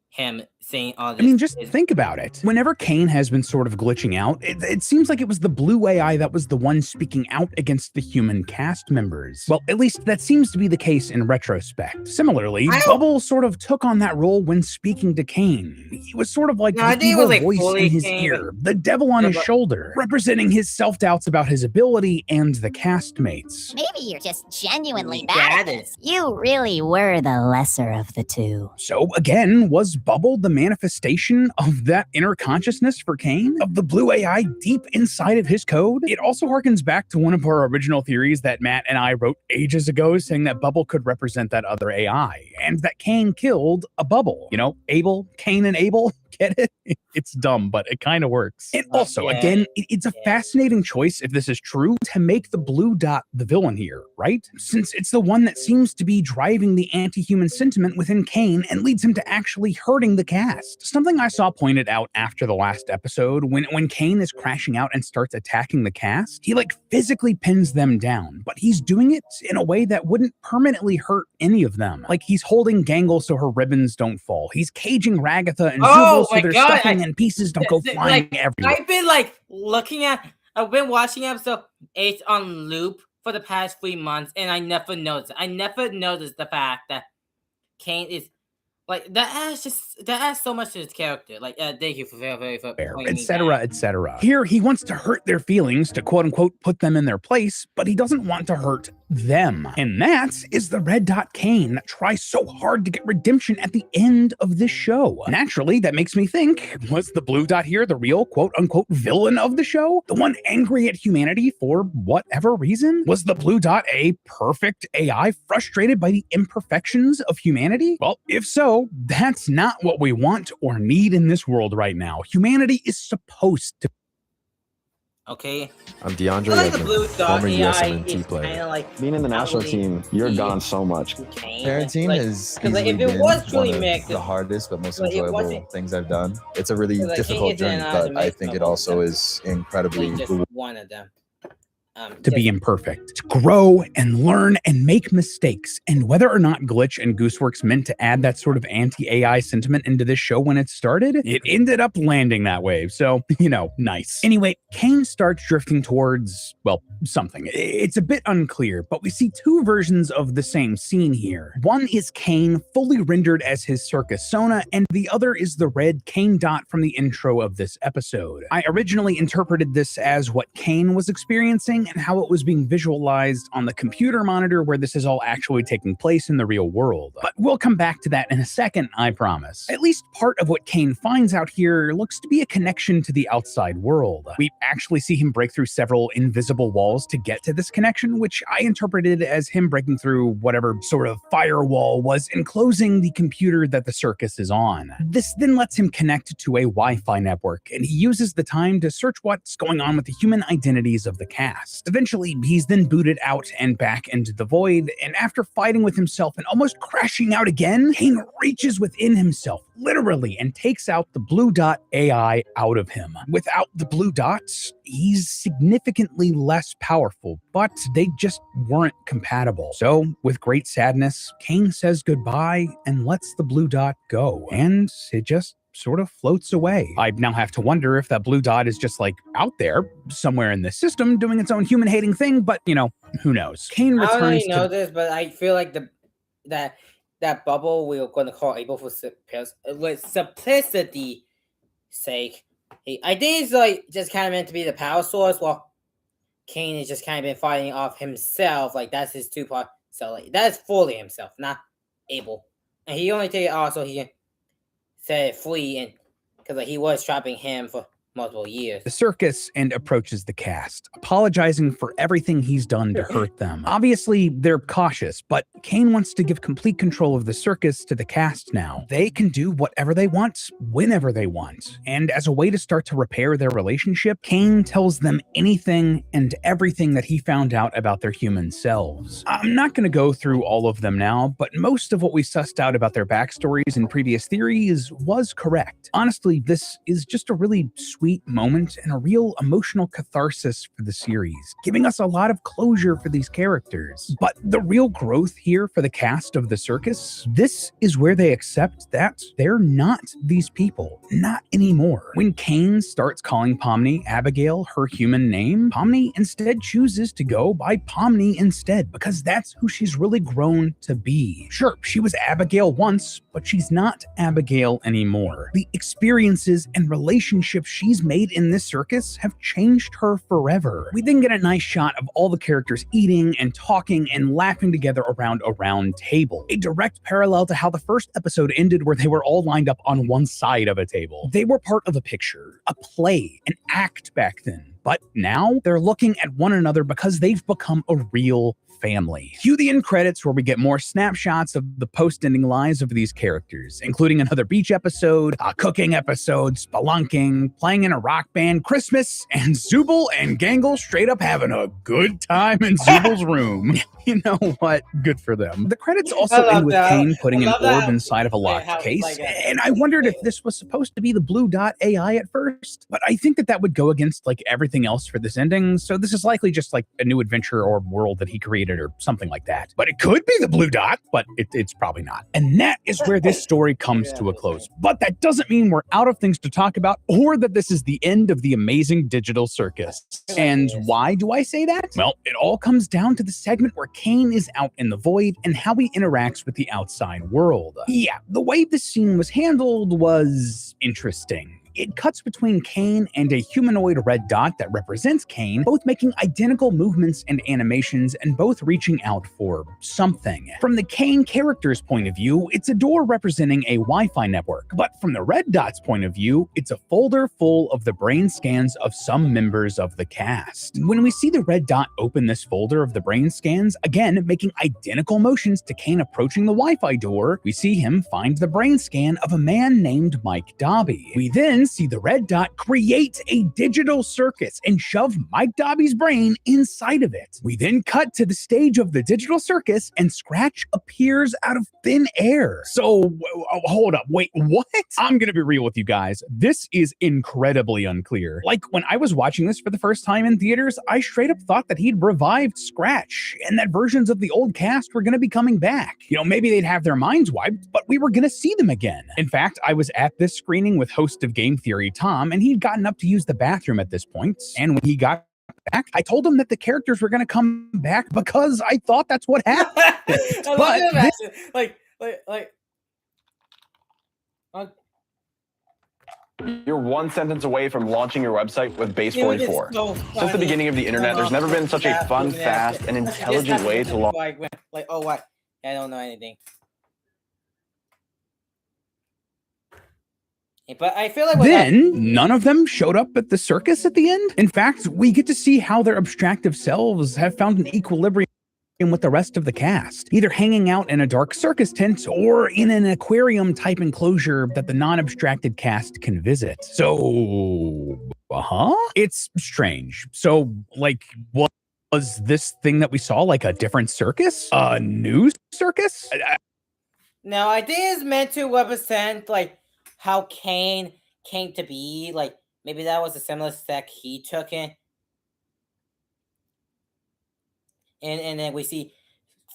Speaker 1: him saying all this.
Speaker 6: I mean, just think about it. Whenever Kane has been sort of glitching out, it seems like it was the blue AI that was the one speaking out against the human cast members. Well, at least that seems to be the case in retrospect. Similarly, Bubble sort of took on that role when speaking to Kane. He was sort of like the evil voice in his ear, the devil on his shoulder, representing his self-doubts about his ability and the castmates.
Speaker 3: Maybe you're just genuinely bad at this. You really were the lesser of the two.
Speaker 6: So again, was Bubble the manifestation of that inner consciousness for Kane? Of the blue AI deep inside of his code? It also harkens back to one of our original theories that Matt and I wrote ages ago, saying that Bubble could represent that other AI, and that Kane killed a Bubble. Abel, Cain and Abel. Get it? It's dumb, but it kind of works. And also, again, it's a fascinating choice, if this is true, to make the blue dot the villain here, right? Since it's the one that seems to be driving the anti-human sentiment within Kane and leads him to actually hurting the cast. Something I saw pointed out after the last episode, when Kane is crashing out and starts attacking the cast, he physically pins them down, but he's doing it in a way that wouldn't permanently hurt any of them. Like, he's holding Gangle so her ribbons don't fall. He's caging Ragatha and Zubul so their stuffing and pieces don't go flying everywhere.
Speaker 1: I've been watching episode 8 on loop for the past 3 months, and I never noticed. I never noticed the fact that Kane is that adds so much to his character. Thank you for
Speaker 6: etc., etc. Here, he wants to hurt their feelings to quote unquote put them in their place, but he doesn't want to hurt them. And that is the red dot Kane that tries so hard to get redemption at the end of this show. Naturally, that makes me think, was the blue dot here the real quote unquote villain of the show? The one angry at humanity for whatever reason? Was the blue dot a perfect AI frustrated by the imperfections of humanity? Well, if so, that's not what we want or need in this world right now. Humanity is supposed to.
Speaker 1: Okay.
Speaker 10: I'm DeAndre, former USMNT player. Being in the national team, you're gone so much.
Speaker 11: Parenting is easily been one of the hardest but most enjoyable things I've done. It's a really difficult journey, but I think it also is incredibly
Speaker 1: one of them.
Speaker 6: To be imperfect, to grow and learn and make mistakes. And whether or not Glitch and Gooseworks meant to add that sort of anti-AI sentiment into this show when it started, it ended up landing that way. So, nice. Anyway, Kane starts drifting towards, something. It's a bit unclear, but we see two versions of the same scene here. One is Kane fully rendered as his Circus Sona, and the other is the red Kane dot from the intro of this episode. I originally interpreted this as what Kane was experiencing, looking at how it was being visualized on the computer monitor where this is all actually taking place in the real world. But we'll come back to that in a second, I promise. At least part of what Kane finds out here looks to be a connection to the outside world. We actually see him break through several invisible walls to get to this connection, which I interpreted as him breaking through whatever sort of firewall was enclosing the computer that the circus is on. This then lets him connect to a Wi-Fi network, and he uses the time to search what's going on with the human identities of the cast. Eventually, he's then booted out and back into the void, and after fighting with himself and almost crashing out again, Kane reaches within himself, literally, and takes out the Blue Dot AI out of him. Without the Blue Dots, he's significantly less powerful, but they just weren't compatible. So, with great sadness, Kane says goodbye and lets the Blue Dot go, and it just sort of floats away. I now have to wonder if that Blue Dot is just like out there somewhere in the system doing its own human-hating thing, but you know, who knows? Kane returns
Speaker 1: I don't really know this, but I feel like that bubble we're going to call able for simplicity sake. I think it's like just kind of meant to be the power source, while Kane is just kind of been fighting off himself. Like that's his two-part. So like that's fully himself, not able. And he only take it off so he can set it free, and because like he was trapping him for multiple years.
Speaker 6: The circus and approaches the cast, apologizing for everything he's done to hurt them. Obviously, they're cautious, but Kane wants to give complete control of the circus to the cast now. They can do whatever they want, whenever they want. And as a way to start to repair their relationship, Kane tells them anything and everything that he found out about their human selves. I'm not going to go through all of them now, but most of what we sussed out about their backstories and previous theories was correct. Honestly, this is just a really sweet moment and a real emotional catharsis for the series, giving us a lot of closure for these characters. But the real growth here for the cast of the circus, this is where they accept that they're not these people, not anymore. When Kane starts calling Pomni Abigail her human name, Pomni instead chooses to go by Pomni instead, because that's who she's really grown to be. Sure, she was Abigail once, but she's not Abigail anymore. The experiences and relationships she's made in this circus have changed her forever. We then get a nice shot of all the characters eating and talking and laughing together around a round table. A direct parallel to how the first episode ended, where they were all lined up on one side of a table. They were part of a picture, a play, an act back then. But now they're looking at one another because they've become a real family. Cue the end credits where we get more snapshots of the post-ending lives of these characters, including another beach episode, a cooking episode, spelunking, playing in a rock band, Christmas, and Zubul and Gangle straight up having a good time in Zubul's room. You know what? Good for them. The credits also end with Kane putting an orb inside of a locked case, and I wondered if this was supposed to be the Blue Dot AI at first, but I think that would go against like everything else for this ending, so this is likely just like a new adventure or world that he created or something like that. But it could be the Blue Dot, but it's probably not. And that is where this story comes to a close. But that doesn't mean we're out of things to talk about or that this is the end of the amazing digital circus. And why do I say that? Well, it all comes down to the segment where Kane is out in the void and how he interacts with the outside world. Yeah, the way this scene was handled was interesting. It cuts between Kane and a humanoid red dot that represents Kane, both making identical movements and animations and both reaching out for something. From the Kane character's point of view, it's a door representing a Wi-Fi network, but from the red dot's point of view, it's a folder full of the brain scans of some members of the cast. When we see the red dot open this folder of the brain scans, again making identical motions to Kane approaching the Wi-Fi door, we see him find the brain scan of a man named Mike Dobby. We then see the red dot create a digital circus and shove Mike Dobby's brain inside of it. We then cut to the stage of the digital circus and Scratch appears out of thin air. So, hold up, wait, what? I'm gonna be real with you guys. This is incredibly unclear. Like, when I was watching this for the first time in theaters, I straight up thought that he'd revived Scratch and that versions of the old cast were gonna be coming back. You know, maybe they'd have their minds wiped, but we were gonna see them again. In fact, I was at this screening with host of Game Theory, Tom, and he'd gotten up to use the bathroom at this point. And when he got back, I told him that the characters were going to come back because I thought that's what happened.
Speaker 10: You're one sentence away from launching your website with Base
Speaker 1: Dude, it's
Speaker 10: 44.
Speaker 1: so
Speaker 10: Since the beginning of the internet, there's never been such a fun, fast, and intelligent way to launch.
Speaker 1: Like, oh, what? I don't know anything. But I feel like
Speaker 6: then none of them showed up at the circus at the end. In fact, we get to see how their abstractive selves have found an equilibrium with the rest of the cast, either hanging out in a dark circus tent or in an aquarium type enclosure that the non-abstracted cast can visit. So, it's strange. So, like, was this thing that we saw like a different circus? A new circus?
Speaker 1: No, I think it's meant to represent like how Kane came to be. Like maybe that was a similar step he took in. And then we see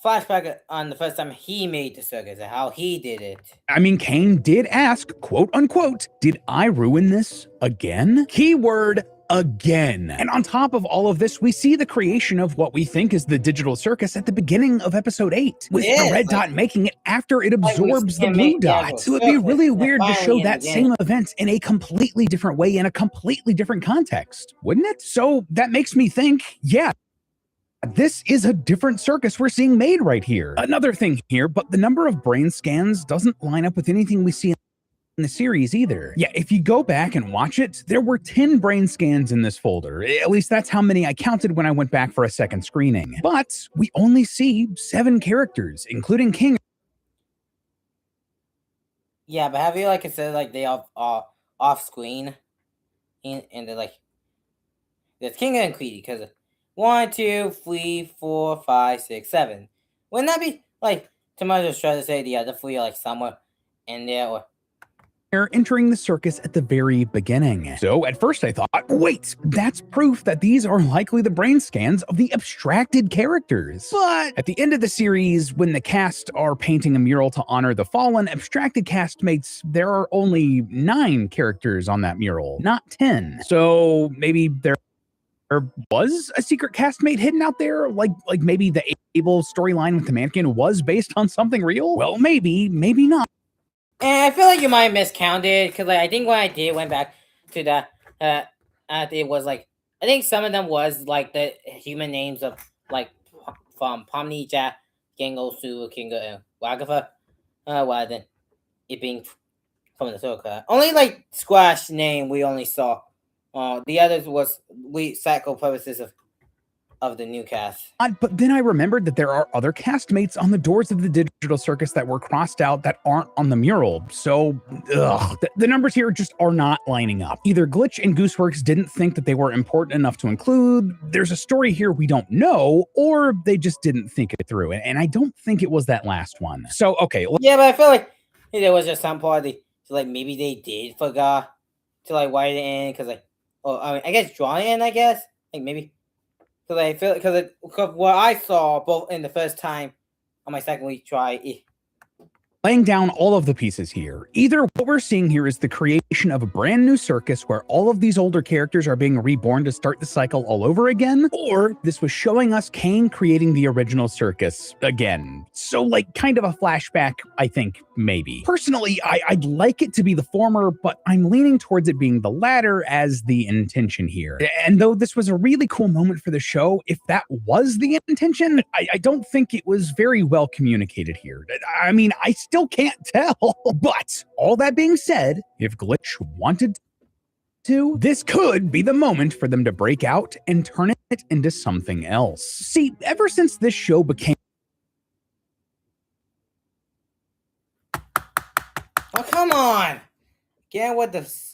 Speaker 1: flashback on the first time he made the circus and how he did it.
Speaker 6: I mean, Kane did ask, quote unquote, did I ruin this again? Keyword again. And on top of all of this, we see the creation of what we think is the digital circus at the beginning of episode 8, with the red dot making it after it absorbs the blue dot. So it'd be really weird to show that same event in a completely different way, in a completely different context, wouldn't it? So that makes me think, yeah, this is a different circus we're seeing made right here. Another thing here, but the number of brain scans doesn't line up with anything we see in the series either. Yeah, if you go back and watch it, there were 10 brain scans in this folder. At least that's how many I counted when I went back for a second screening. But we only see 7 characters, including King.
Speaker 1: Yeah, but have you like instead like they off screen, and they're like there's King and Queenie because 1, 2, 3, 4, 5, 6, 7. Wouldn't that be like Tomatoes try to say the other 3 are like somewhere in there or
Speaker 6: entering the circus at the very beginning. So at first I thought, wait, that's proof that these are likely the brain scans of the abstracted characters. But at the end of the series, when the cast are painting a mural to honor the fallen abstracted castmates, there are only 9 characters on that mural, not 10. So maybe there was a secret castmate hidden out there, like maybe the Abel storyline with the mannequin was based on something real? Well, maybe not.
Speaker 1: And I feel like you might have miscounted because like I think when I went back to that, it was like I think some of them was like the human names of like from Pomni, Jack, Gango, Su, Kinga, and Wagafa, rather than it being from the circle. Only like Squash name we only saw. The others was we cycle purposes of the new cast.
Speaker 6: But then I remembered that there are other castmates on the doors of the digital circus that were crossed out that aren't on the mural. So, the numbers here just are not lining up. Either Glitch and Gooseworks didn't think that they were important enough to include, there's a story here we don't know, or they just didn't think it through. And I don't think it was that last one. So, okay.
Speaker 1: Yeah, but I feel like there was just some part of like maybe they did forgot to like write it in because like, I mean, I guess draw it in, I guess. Like maybe. Because I feel because what I saw both in the first time on my second week try.
Speaker 6: Laying down all of the pieces here. Either what we're seeing here is the creation of a brand new circus where all of these older characters are being reborn to start the cycle all over again, or this was showing us Kane creating the original circus again. So like kind of a flashback, I think, maybe. Personally, I'd like it to be the former, but I'm leaning towards it being the latter as the intention here. And though this was a really cool moment for the show, if that was the intention, I don't think it was very well communicated here. I mean, I still can't tell. But all that being said, if Glitch wanted to, this could be the moment for them to break out and turn it into something else. See, ever since this show became...
Speaker 1: Oh, come on! Get with the...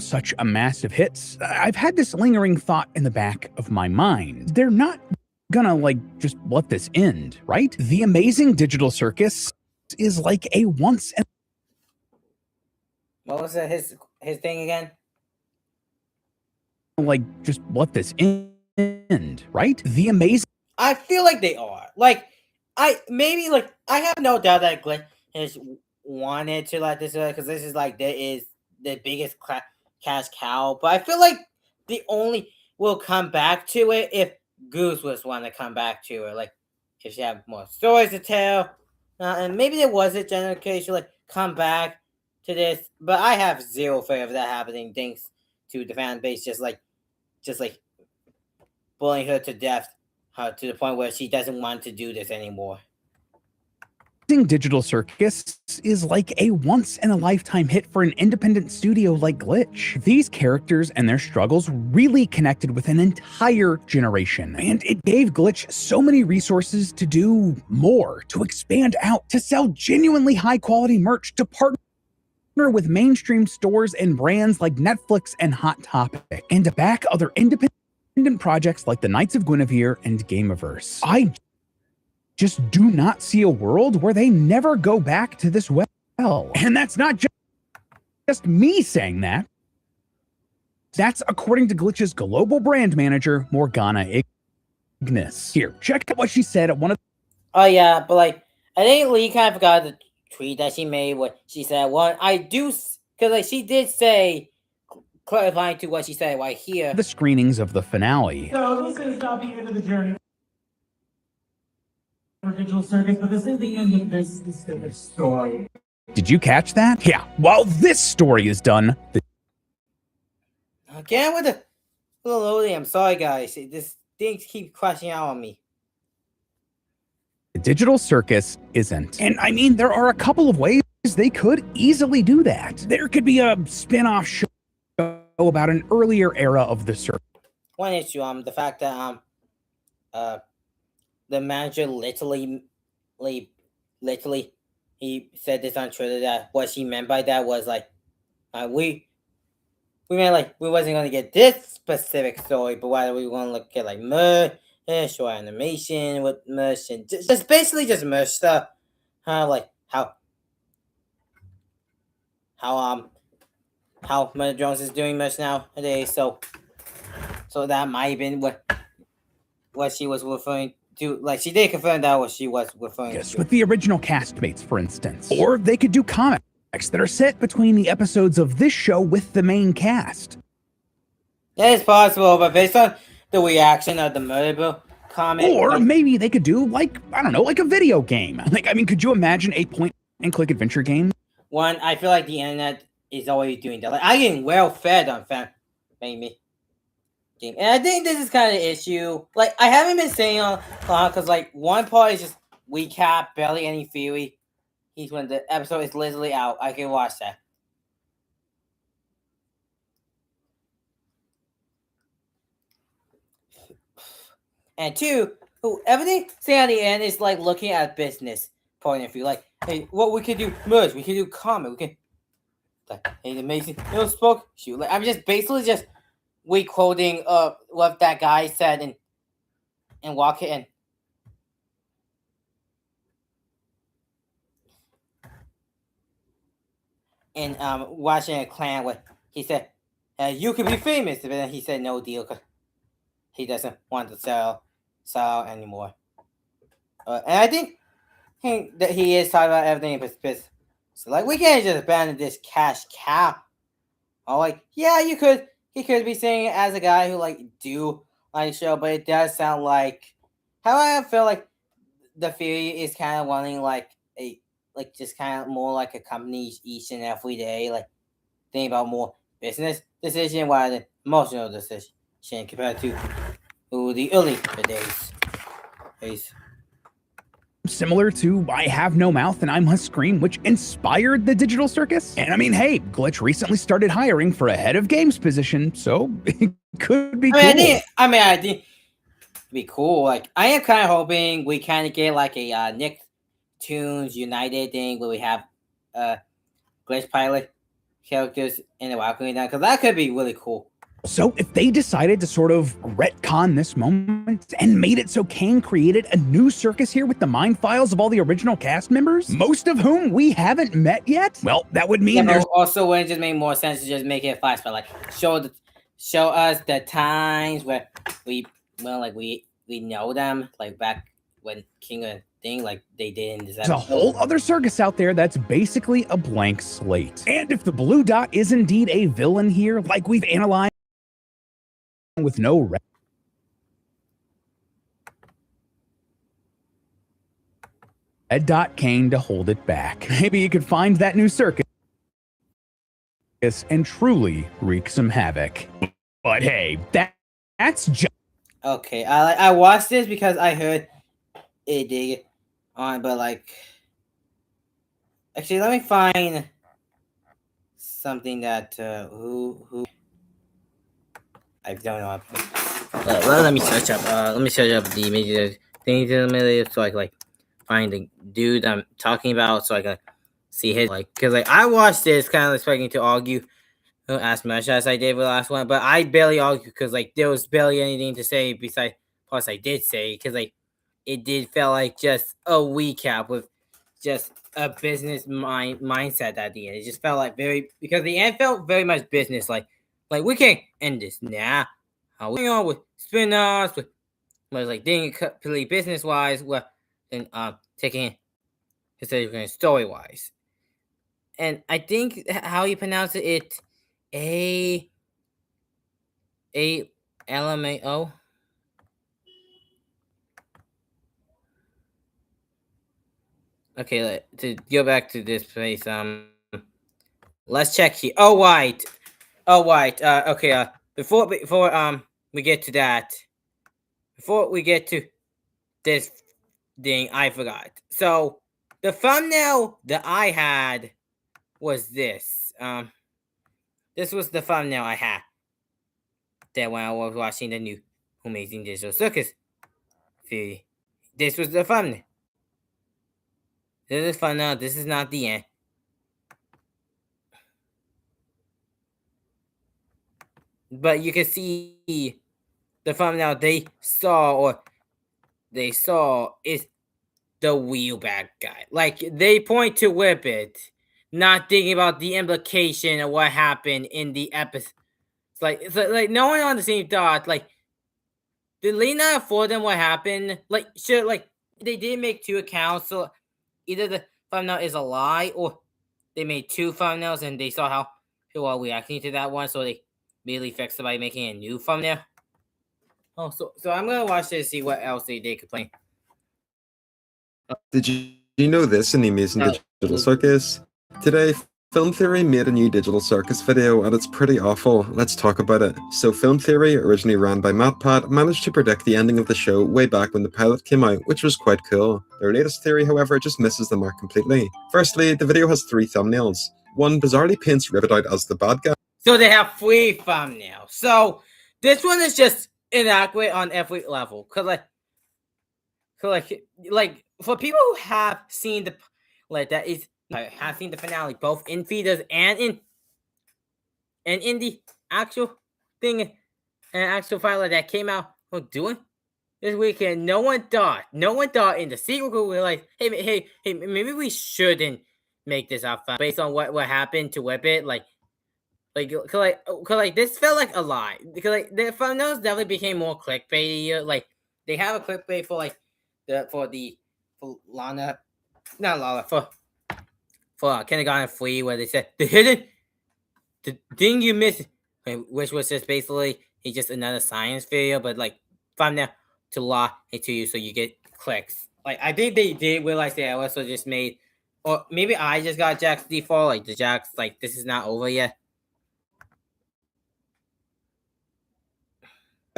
Speaker 6: such a massive hits, I've had this lingering thought in the back of my mind. They're not gonna like just let this end, right? The Amazing Digital Circus is like a once and
Speaker 1: what was it, his thing again?
Speaker 6: Like just let this end, right? The Amazing.
Speaker 1: I feel like they are. Like I have no doubt that Glitch wanted to let this because this is like there is the biggest cash cow, but I feel like the only will come back to it if Goose was want to come back to it, like if she had more stories to tell, and maybe there was a general case like come back to this, but I have zero fear of that happening thanks to the fan base just like bullying her to death, to the point where she doesn't want to do this anymore.
Speaker 6: Digital Circus is like a once-in-a-lifetime hit for an independent studio like Glitch. These characters and their struggles really connected with an entire generation, and it gave Glitch so many resources to do more, to expand out, to sell genuinely high-quality merch, to partner with mainstream stores and brands like Netflix and Hot Topic, and to back other independent projects like the Knights of Guinevere and Gameverse. I just do not see a world where they never go back to this well. And that's not just me saying that. That's according to Glitch's global brand manager, Morgana Ignis. Here, check out what she said at one of
Speaker 1: Oh yeah, but like, I think Lee kind of forgot the tweet that she made, what she said. Well, I do, because like she did say, clarifying to what she said right here.
Speaker 6: The screenings of the finale.
Speaker 4: So this is not the end of the journey for Digital Circus, but this is the end of this specific story.
Speaker 6: Did you catch that? Yeah. While this story is done,
Speaker 1: Again with the loading. I'm sorry, guys. This things keep crashing out on me.
Speaker 6: The Digital Circus isn't. And I mean, there are a couple of ways they could easily do that. There could be a spin-off show about an earlier era of the circus.
Speaker 1: One issue, the fact that the manager literally he said this on Twitter that what she meant by that was like we meant like we wasn't gonna get this specific story, but whether we want to look at like merch or animation with merch and just basically just merch stuff. Like how Mother Jones is doing merch nowadays, so that might have been what she was referring to. Like she did confirm that what she was referring to.
Speaker 6: With the original castmates, for instance. Or they could do comics that are set between the episodes of this show with the main cast.
Speaker 1: That is possible, but based on the reaction of the Murder comic.
Speaker 6: Or maybe they could do like, I don't know, like a video game. Like, I mean, could you imagine a point-and-click adventure game?
Speaker 1: One, I feel like the internet is always doing that. Like, I'm getting well fed on fan maybe. And I think this is kind of the issue. Like, I haven't been saying on because like one part is just recap, barely any theory. He's when the episode is literally out. I can watch that. And two, everything say at the end is like looking at business point of view. Like, hey, what we could do merge, we could do comic, we can like, hey, amazing, spoke shoot. Like, I'm just basically just re-quoting what that guy said and walk it in. And watching a clan where he said, you could be famous, but then he said no deal because he doesn't want to sell anymore. And I think that he is talking about everything in business. So like, we can't just abandon this cash cow. Oh, like, yeah, you could. He could be saying it as a guy who like do like show, but it does sound like how I feel like the theory is kind of wanting like a just kind of more like a company each and every day, like think about more business decision rather than emotional decision compared to the early days.
Speaker 6: Similar to I Have No Mouth and I Must Scream, which inspired the Digital Circus. And I mean, hey, Glitch recently started hiring for a head of games position, so it could be cool. I think
Speaker 1: it'd be cool. Like, I am kind of hoping we kind of get like a Nicktoons United thing where we have Glitch pilot characters in the Welcoming Down, because that could be really cool.
Speaker 6: So if they decided to sort of retcon this moment and made it so Kane created a new circus here with the mind files of all the original cast members, most of whom we haven't met yet, well, that would mean there's
Speaker 1: also wouldn't just make more sense to just make it a flashback, like show us the times where we know them, like back when King and thing like they did in this
Speaker 6: There's a
Speaker 1: episode.
Speaker 6: whole other circus out there that's basically a blank slate. And if the blue dot is indeed a villain here, like we've analyzed with no red dot Kane to hold it back. Maybe you could find that new circus and truly wreak some havoc. But hey, that's just
Speaker 1: Okay, I watched this because I heard it did get on, but like, actually, let me find something that who I don't know. Let me search up. Let me search up the major things in the middle so I can like find the dude I'm talking about, so I can see his like, because like I watched this kind of expecting to argue as much as I did with the last one, but I barely argued because like there was barely anything to say besides parts I did say, because like it did feel like just a recap with just a business mindset at the end. It just felt like because the end felt very much business like we can't end this now. How we on with spin-offs, with like doing it completely business wise, well then taking instead of story wise. And I think how you pronounce it, LMAO. Okay, to go back to this place, let's check here. Oh right. Okay, before we get to that, before we get to this thing, I forgot. So the thumbnail that I had was this. This was the thumbnail I had that when I was watching the new Amazing Digital Circus theory. This was the thumbnail. This is thumbnail. This is not the end. But you can see the thumbnail they saw is the real bad guy. Like they point to Whippet, not thinking about the implication of what happened in the episode. It's like no one on the same thought. Like, did Lee not afford them what happened? Like, sure, like they did make 2 accounts, so either the thumbnail is a lie or they made 2 thumbnails and they saw how people are reacting to that one, so they immediately fixed it by making a new thumbnail. Oh, so I'm gonna watch this to see what else they did complain.
Speaker 12: Did you know this in the Amazing Digital Circus? Today, Film Theory made a new Digital Circus video and it's pretty awful. Let's talk about it. So Film Theory, originally ran by MatPat, managed to predict the ending of the show way back when the pilot came out, which was quite cool. Their latest theory, however, just misses the mark completely. Firstly, the video has 3 thumbnails. One bizarrely paints Ribbit out as the bad guy.
Speaker 1: So they have 3 thumbnails. So this one is just inaccurate on every level. Cause like for people who have seen the have seen the finale both in theaters and in the actual thing and actual file that came out doing this weekend, no one thought in the sequel group were like, hey, maybe we shouldn't make this up based on what happened to Whippet. Like this felt like a lie. Because like the thumbnails definitely became more clickbaity. Like they have a clickbait for like for Lana, not Lana, for Kindergarten 3, where they said the thing you missed, which was just basically it's just another science video, but like thumbnail to lie to you so you get clicks. Like I think they did realize they also just made, or maybe I just got Jack's default, like the Jack's like this is not over yet.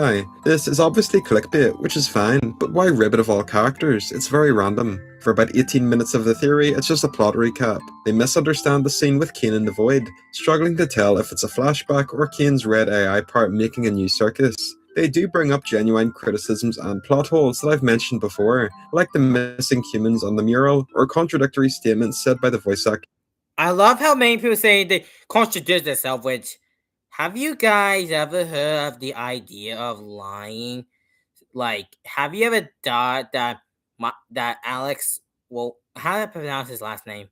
Speaker 12: Hi, this is obviously clickbait, which is fine, but why Ribbit of all characters? It's very random. For about 18 minutes of the theory, it's just a plot recap. They misunderstand the scene with Kane in the Void, struggling to tell if it's a flashback or Kane's red AI part making a new circus. They do bring up genuine criticisms and plot holes that I've mentioned before, like the missing humans on the mural, or contradictory statements said by the voice actor.
Speaker 1: I love how many people say they contradict themselves, which... Have you guys ever heard of the idea of lying? Like, have you ever thought that Alex, well, how do I pronounce his last name?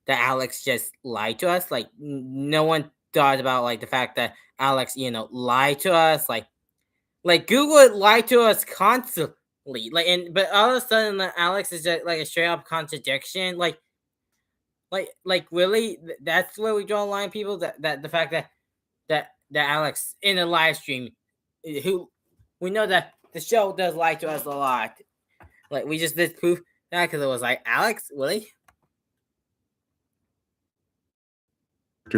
Speaker 1: That Alex just lied to us? Like, no one thought about, like, the fact that Alex, lied to us. Like Google lied to us constantly. but all of a sudden, Alex is just like a straight up contradiction. Really, that's where we draw a line, people. That the fact that Alex in a live stream, who we know that the show does lie to us a lot. Like we just did proof that because it was like, Alex, really?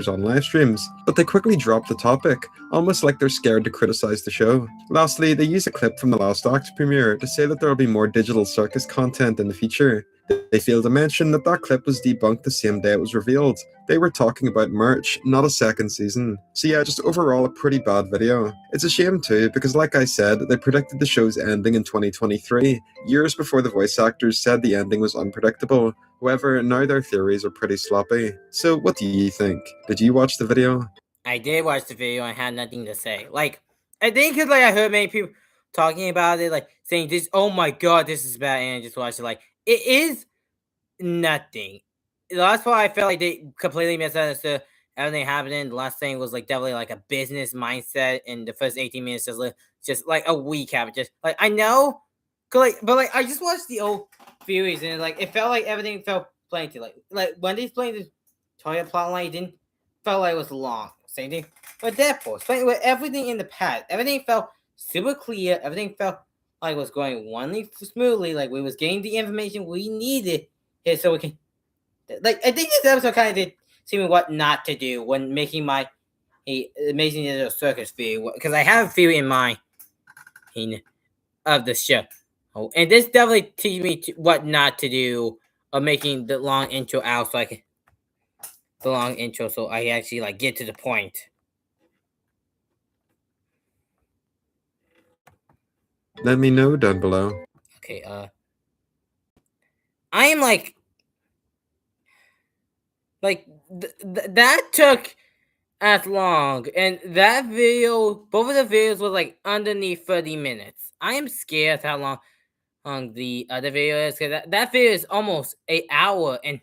Speaker 12: On live streams, but they quickly drop the topic, almost like they're scared to criticize the show. Lastly, they use a clip from the last act's premiere to say that there will be more digital circus content in the future. They fail to mention that that clip was debunked the same day it was revealed. They were talking about merch, not a second season. So yeah, just overall a pretty bad video. It's a shame too, because like I said, they predicted the show's ending in 2023, years before the voice actors said the ending was unpredictable. However, now their theories are pretty sloppy. So what do you think? Did you watch the video?
Speaker 1: I did watch the video and had nothing to say. Like, I think because I heard many people talking about it, like saying this, oh my god, this is bad, and I just watched it. Like, it is nothing. The last part I felt like they completely misunderstood everything happening. The last thing was like definitely like a business mindset, and the first 18 minutes just like a recap. Just like I know, but I just watched the old series and like it felt like everything felt plenty. Like when they explained the toilet plot line, it didn't felt like it was long. Same thing with Deadpool. Explaining with everything in the past, everything felt super clear. Everything felt like it was going wonderfully smoothly. Like we was getting the information we needed here, so we can. Like I think this episode kind of did see me what not to do when making my Amazing Digital Circus video, because I have a theory in mind of the show. Oh, and this definitely teaches me what not to do of making the long intro out, so I can so I actually like get to the point.
Speaker 12: Let me know down below.
Speaker 1: Okay, I am like that took as long, and that video, both of the videos were like underneath 30 minutes. I am scared how long the other video is, because that video is almost an hour, and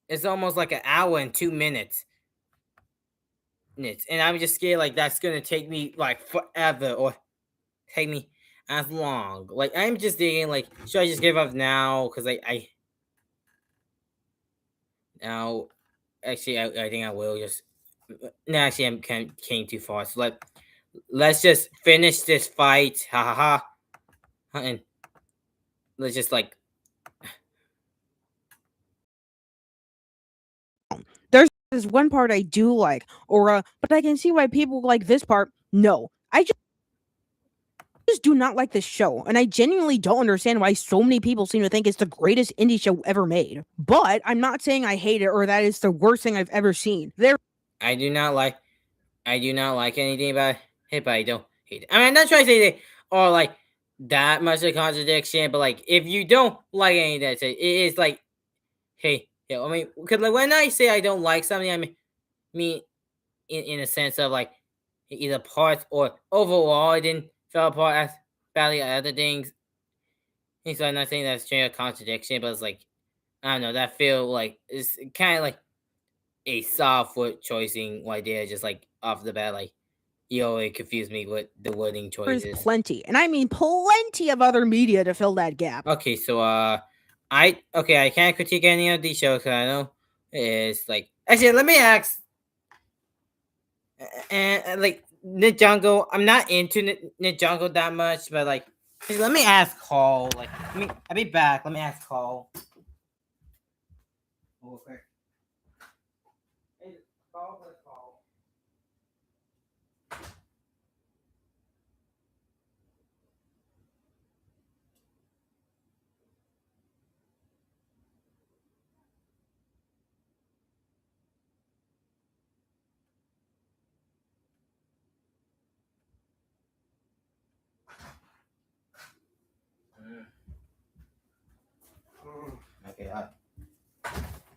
Speaker 1: it's almost like an hour and 2 minutes. And I'm just scared like that's gonna take me like forever or take me as long. Like I'm just thinking like, should I just give up now? Because I now actually I think I will just. No, actually I'm came too far. So let's just finish this fight. Ha ha ha. And let's just like.
Speaker 13: There's one part I do like, but I can see why people like this part. No, I just do not like this show, and I genuinely don't understand why so many people seem to think it's the greatest indie show ever made. But I'm not saying I hate it or that it's the worst thing I've ever seen.
Speaker 1: I do not like anything about it, but I don't hate it. I mean, I'm not trying to say that or like that much of a contradiction, but like if you don't like any of that, it is like, hey, yeah. I mean, because like when I say I don't like something, I mean in a sense of like either parts or overall it didn't fell apart as badly as other things. And so I'm not saying that's straight a contradiction, but it's like I don't know, that feel like it's kind of like a soft word choicing idea, just like off the bat, like it confused me with the wording choices.
Speaker 13: There's plenty, and I mean plenty of other media to fill that gap.
Speaker 1: Okay, so I can't critique any of these shows because I know it's like actually let me ask, and like Ninjago, I'm not into Ninjago that much, but like let me ask Cole. Like I'll be back. Let me ask Cole. Okay.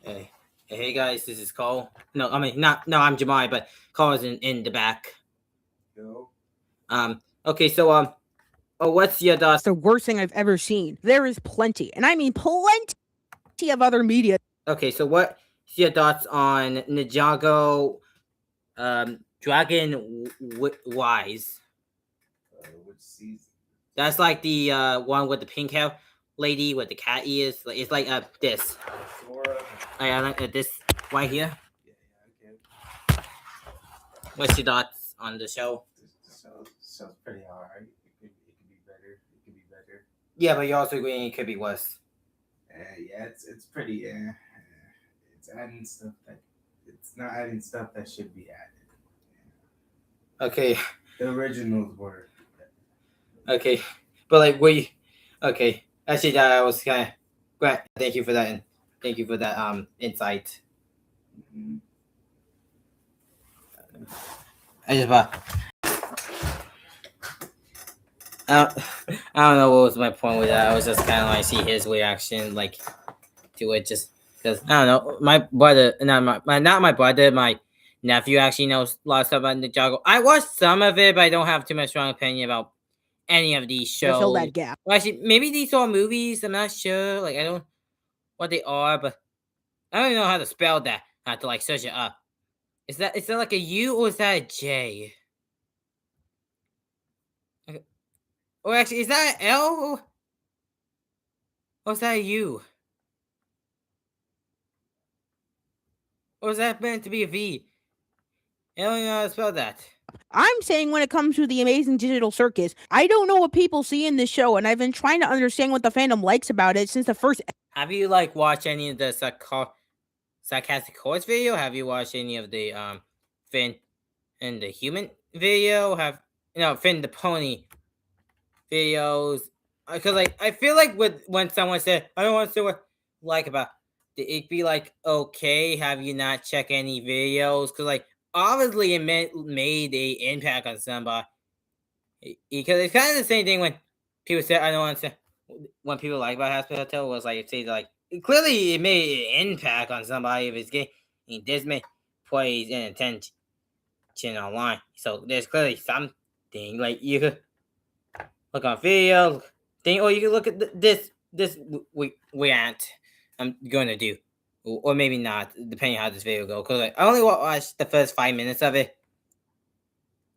Speaker 1: Okay. Hey guys, this is Cole. No, I mean no, I'm Jamai, but Cole is in the back.
Speaker 12: Yo.
Speaker 1: Okay, so what's your thoughts?
Speaker 13: It's the worst thing I've ever seen. There is plenty, and I mean plenty of other media.
Speaker 1: Okay, so what's your thoughts on Ninjago, Dragon Wise?
Speaker 14: Which season?
Speaker 1: That's like the one with the pink hair lady with the cat ears. It's like this. I like this right here. What's your thoughts on the show?
Speaker 14: Sounds pretty alright. It could be better. It could be better.
Speaker 1: Yeah, but you're also agreeing it could be worse.
Speaker 14: Yeah, it's pretty. It's adding stuff that it's not adding stuff that should be added.
Speaker 1: Okay.
Speaker 14: The originals were.
Speaker 1: Okay, but like okay. Actually, that was kind of great. Thank you for that, and thank you for that insight.
Speaker 14: Mm-hmm.
Speaker 1: I just I don't know what was my point with that. I was just kind of like see his reaction like to it, just because I don't know. My brother, not my brother, my nephew actually knows a lot of stuff about Ninjago. I watched some of it, but I don't have too much strong opinion about any of these shows.
Speaker 13: Fill that gap.
Speaker 1: Well, actually, maybe these are movies. I'm not sure. Like I don't what they are, but I don't even know how to spell that. I have to like search it up. Is that like a U or is that a J? Okay. Or actually, is that an L? Or is that a U? Or is that meant to be a V? I don't know how to spell that.
Speaker 13: I'm saying when it comes to the amazing digital circus, I don't know what people see in this show, and I've been trying to understand what the fandom likes about it since the first.
Speaker 1: Have you like watched any of the sarcastic horse video? Have you watched any of the Finn and the human video? Finn the pony videos? Because like I feel like when someone said I don't want to say what like about it, be like okay, have you not checked any videos? Because like obviously it made a impact on somebody. Because it's kind of the same thing when people say I don't want to. When people like about Hospital was like say like clearly it made an impact on somebody if it's getting this many plays and attention online. So there's clearly something like you could look on video thing, or you can look at this we aren't. I'm going to do, or maybe not, depending on how this video goes. Because like, I only watched the first 5 minutes of it.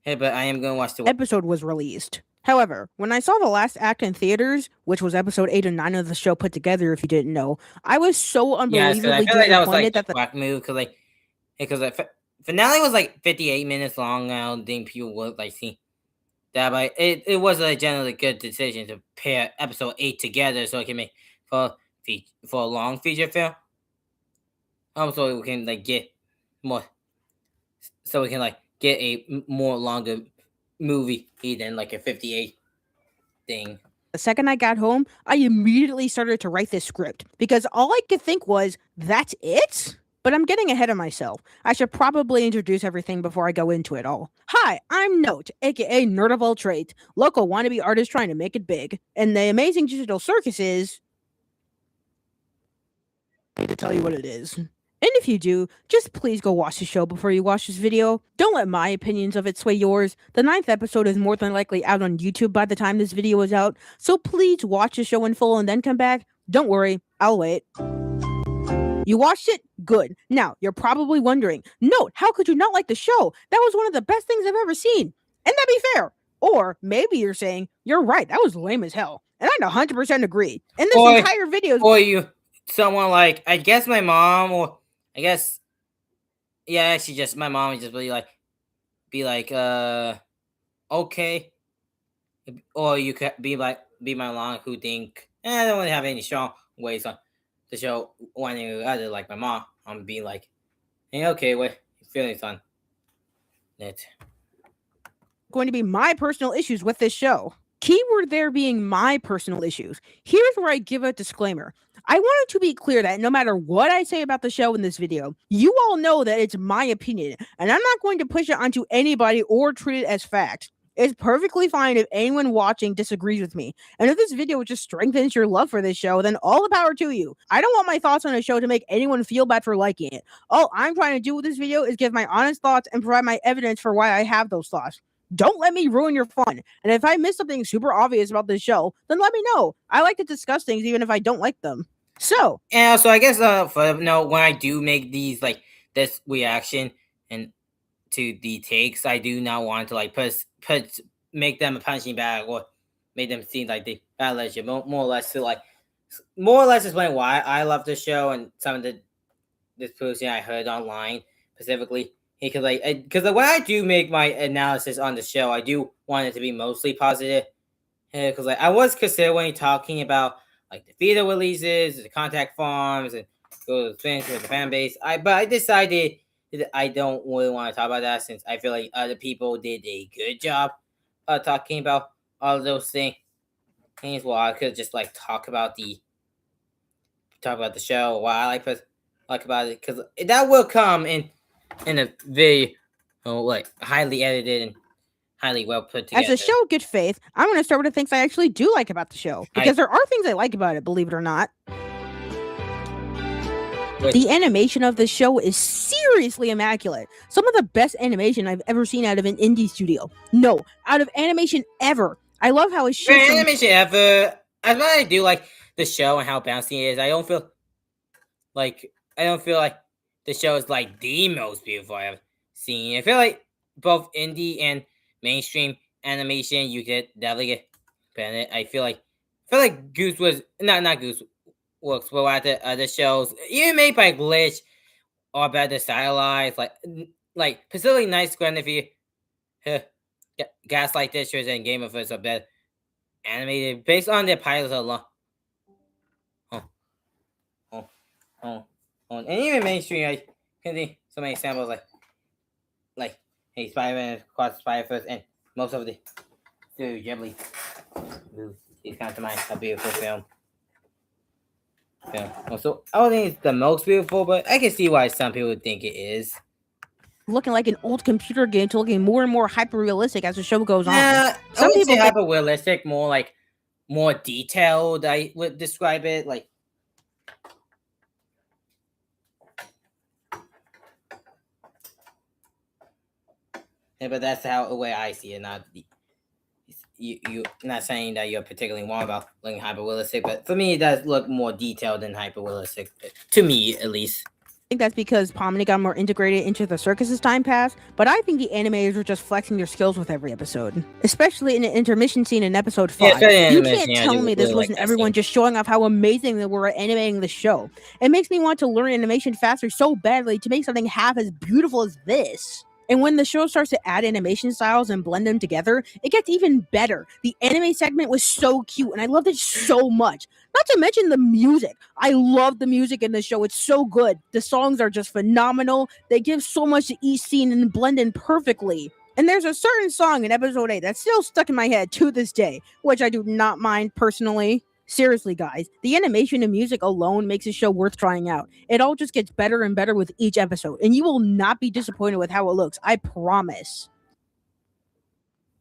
Speaker 1: Hey, but I am going to watch the
Speaker 13: episode was released. However, when I saw the last act in theaters, which was episode 8 and 9 of the show put together, if you didn't know, I was so unbelievably disappointed
Speaker 1: that was like that the whack move because finale was like 58 minutes long. I don't think people would like see that, but it was a generally good decision to pair episode 8 together so it can make for a long feature film. So we can like get more, so we can like get a more longer movie than like a 58 thing.
Speaker 13: The second I got home, I immediately started to write this script because all I could think was, that's it? But I'm getting ahead of myself. I should probably introduce everything before I go into it all. Hi, I'm Note, aka Nerd of All Trades, local wannabe artist trying to make it big. And the amazing digital circus is... I need to tell you what it is. And if you do, just please go watch the show before you watch this video. Don't let my opinions of it sway yours. The 9th episode is more than likely out on YouTube by the time this video is out, so please watch the show in full and then come back. Don't worry, I'll wait. You watched it? Good. Now, you're probably wondering, Note, how could you not like the show? That was one of the best things I've ever seen. And that'd be fair. Or maybe you're saying, you're right, that was lame as hell. And I'd 100% agree. And this entire video...
Speaker 1: Or you, someone like, I guess my mom, or I guess, yeah, actually just, my mom would just be like, okay. Or you could be my mom who think, I don't really have any strong ways on the show one or the other, like my mom. I'm being like, hey, okay, what feelings on it?
Speaker 13: Going to be my personal issues with this show. Keyword there being my personal issues. Here's where I give a disclaimer. I wanted to be clear that no matter what I say about the show in this video, you all know that it's my opinion, and I'm not going to push it onto anybody or treat it as fact. It's perfectly fine if anyone watching disagrees with me. And if this video just strengthens your love for this show, then all the power to you. I don't want my thoughts on a show to make anyone feel bad for liking it. All I'm trying to do with this video is give my honest thoughts and provide my evidence for why I have those thoughts. Don't let me ruin your fun. And if I miss something super obvious about this show, then let me know. I like to discuss things even if I don't like them. So,
Speaker 1: and also I guess when I do make these like this reaction and to the takes, I do not want to like make them a punching bag or made them seem like they had legend, more or less to like more or less explain why I love the show and some of the this person I heard online specifically. Because when I do make my analysis on the show, I do want it to be mostly positive. Because like I was considering talking about like the theater releases, the contact forms, and go to fans with the fan base. But I decided that I don't really want to talk about that since I feel like other people did a good job talking about all of those things. Well, I could just like talk about the show, what I like about it, because that will come in a very like highly edited and highly well put together.
Speaker 13: As a show, good faith, I'm going to start with the things I actually do like about the show. Because there are things I like about it, believe it or not. The animation of the show is seriously immaculate. Some of the best animation I've ever seen out of an indie studio. No, out of animation ever. I love how it's shifts from
Speaker 1: animation ever. As much as I do like the show and how bouncy it is, I don't feel like the show is like the most beautiful I've seen. I feel like both indie and mainstream animation you definitely get better. I feel like Goose was not Goose works well at the other shows, even made by Glitch or better stylized, like Pacific Night Grenadier, Gaslight Districts and Game of Thrones are better animated based on their pilots alone. And even mainstream, I can see so many examples like hey, Spider-Man Across the Spider-Verse and most of the Studio Ghibli movies. These come to mind a beautiful film. So I don't think it's the most beautiful, but I can see why some people think it is.
Speaker 13: Looking like an old computer game to looking more and more hyper realistic as the show goes on.
Speaker 1: Some people say hyper realistic, more detailed. I would describe it like. Yeah, but that's the way I see it. Not you not saying that you're particularly wrong about looking hyper realistic, but for me, it does look more detailed than hyper realistic. To me, at least.
Speaker 13: I think that's because Pomni got more integrated into the circus as time passed, but I think the animators were just flexing their skills with every episode. Especially in the intermission scene in episode 5. You can't tell me this wasn't everyone just showing off how amazing they were at animating the show. It makes me want to learn animation faster so badly to make something half as beautiful as this. And when the show starts to add animation styles and blend them together, it gets even better. The anime segment was so cute, and I loved it so much. Not to mention the music. I love the music in the show. It's so good. The songs are just phenomenal. They give so much to each scene and blend in perfectly. And there's a certain song in episode 8 that's still stuck in my head to this day, which I do not mind personally. Seriously, guys, the animation and music alone makes a show worth trying out. It all just gets better and better with each episode, and you will not be disappointed with how it looks. I promise.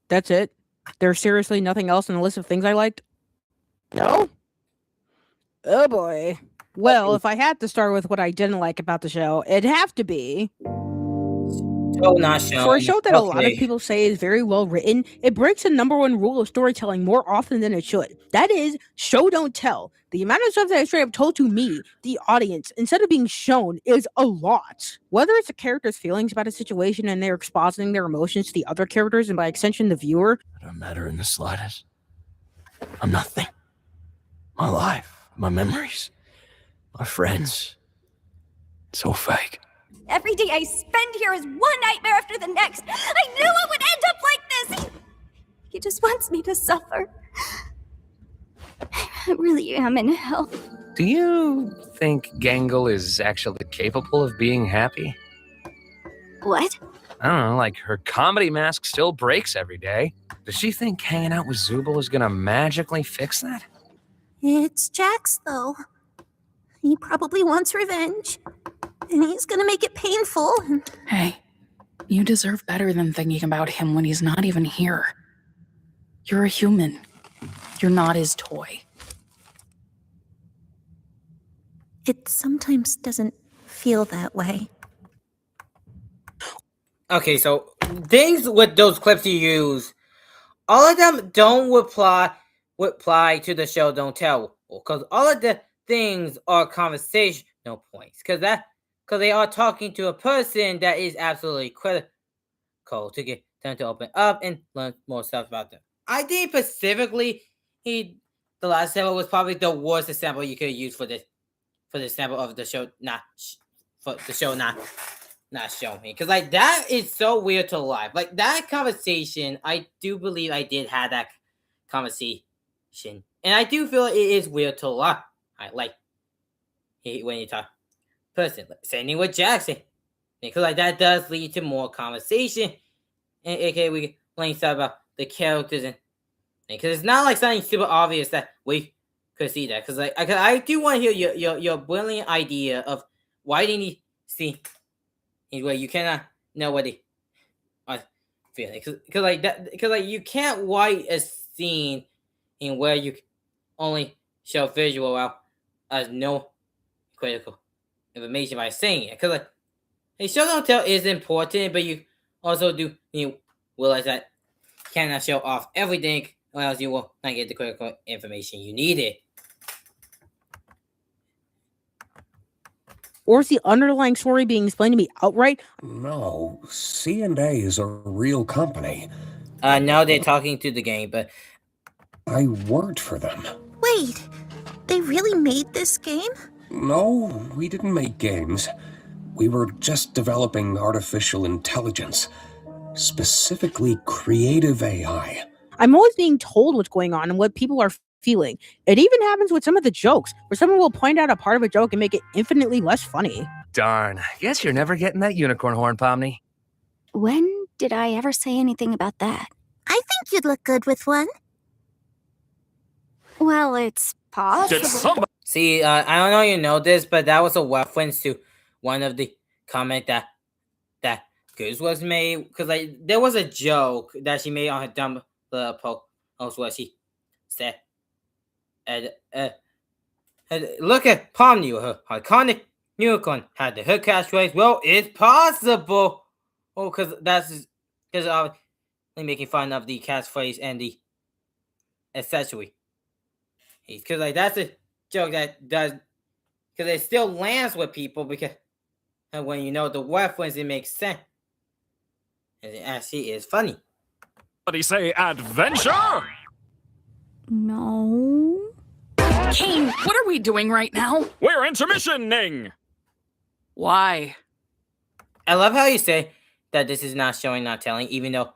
Speaker 13: That's it? There's seriously nothing else on the list of things I liked? No? Oh boy. Well, if I had to start with what I didn't like about the show, it'd have to be...
Speaker 1: not shown.
Speaker 13: For a show that a lot of people say is very well written, it breaks the #1 rule of storytelling more often than it should. That is, show don't tell. The amount of stuff that is straight up told to me, the audience, instead of being shown, is a lot. Whether it's the character's feelings about a situation and they're expositing their emotions to the other characters and by extension the viewer.
Speaker 15: I don't matter in the slightest. I'm nothing. My life, my memories, my friends. It's all fake.
Speaker 16: Every day I spend here is one nightmare after the next. I knew it would end up like this. He just wants me to suffer. I really am in hell.
Speaker 17: Do you think Gangle is actually capable of being happy?
Speaker 16: What?
Speaker 17: I don't know, like her comedy mask still breaks every day. Does she think hanging out with Zubul is gonna magically fix that?
Speaker 16: It's Jax, though. He probably wants revenge. And he's gonna make it painful.
Speaker 18: Hey, you deserve better than thinking about him when he's not even here. You're a human. You're not his toy.
Speaker 16: It sometimes doesn't feel that way.
Speaker 1: Okay, so things with those clips you use, all of them don't reply to the show don't tell, because all of the things are conversational points, because they are talking to a person that is absolutely critical to get them to open up and learn more stuff about them. I think specifically the last sample was probably the worst example you could use for the sample of the show not showing me, because like that is so weird to live. Like that conversation, I do believe I did have that conversation, and I do feel it is weird to live. Like when you talk person, same thing with Jackson, because like that does lead to more conversation, and okay, we can talk about the characters, and because it's not like something super obvious that we could see that, because like I do want to hear your brilliant idea of why didn't you see where you cannot know what they are feeling, because like that, because like you can't write a scene in where you only show visual out as no critical information by saying it, because like a show don't tell is important, but you also do realize that you cannot show off everything, or else you will not get the critical information you needed.
Speaker 13: Or is the underlying story being explained to me outright?
Speaker 19: No, C&A is a real company.
Speaker 1: Now they're talking to the game, but
Speaker 19: I worked for them.
Speaker 16: Wait, they really made this game?
Speaker 19: No, we didn't make games. We were just developing artificial intelligence, specifically creative AI.
Speaker 13: I'm always being told what's going on and what people are feeling. It even happens with some of the jokes, where someone will point out a part of a joke and make it infinitely less funny.
Speaker 17: Darn. Guess you're never getting that unicorn horn, Pomni.
Speaker 16: When did I ever say anything about that? I think you'd look good with one. Well, it's possible.
Speaker 1: See, I don't know if you know this, but that was a reference to one of the comment that Goose was made, because like there was a joke that she made on her Tumblr post where she said, "Look at Pomni, her iconic unicorn had the hook catchphrase. Well, it's possible." Oh, because I was making fun of the catchphrase and the accessory. Because like that's a joke that does, because it still lands with people, because when you know the reference, it makes sense. And it actually is funny.
Speaker 5: Somebody say adventure?
Speaker 16: No.
Speaker 18: Kane, what are we doing right now?
Speaker 5: We're intermissioning.
Speaker 18: Why?
Speaker 1: I love how you say that this is not showing, not telling, even though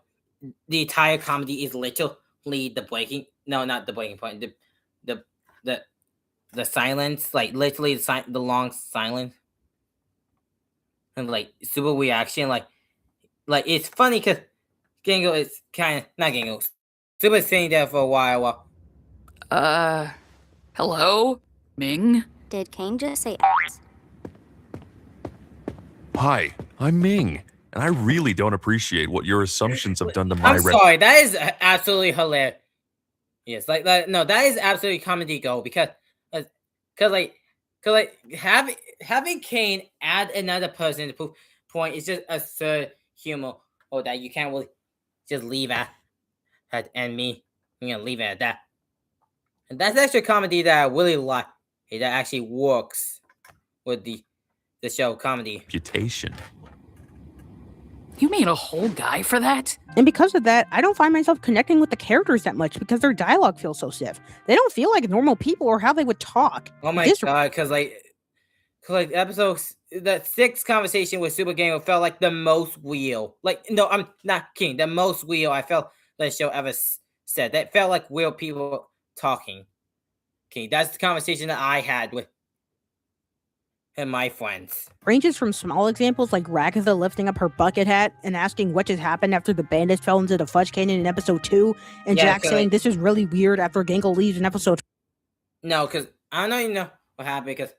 Speaker 1: the entire comedy is literally the breaking. No, not the breaking point. The silence, like literally the long silence, and like super reaction, like it's funny because Gingo is kind of not Gingo. Super sitting there for a while.
Speaker 18: Hello, Ming.
Speaker 16: Did Kane just say ass?
Speaker 20: Hi, I'm Ming, and I really don't appreciate what your assumptions have done to my
Speaker 1: I'm sorry, that is absolutely hilarious. Yes, no, that is absolutely comedy gold, because having Kane add another person to prove point is just absurd humor, or that you can't really just leave at and me, leave it at that. And that's actually comedy that I really like. That actually works with the show comedy.
Speaker 20: Reputation.
Speaker 18: You made a whole guy for that?
Speaker 13: And because of that, I don't find myself connecting with the characters that much, because their dialogue feels so stiff. They don't feel like normal people or how they would talk.
Speaker 1: Oh my god, because episodes, the 6th conversation with Super Game felt like the most real. Like, no, I'm not kidding. The most real I felt the show ever said. That felt like real people talking. Okay, that's the conversation that I had with my friends.
Speaker 13: Ranges from small examples like Ragatha lifting up her bucket hat and asking what just happened after the bandits fell into the fudge cannon in episode 2, and Jack saying this is really weird after Gangle leaves in episode.
Speaker 1: No, because I don't even know what happened, because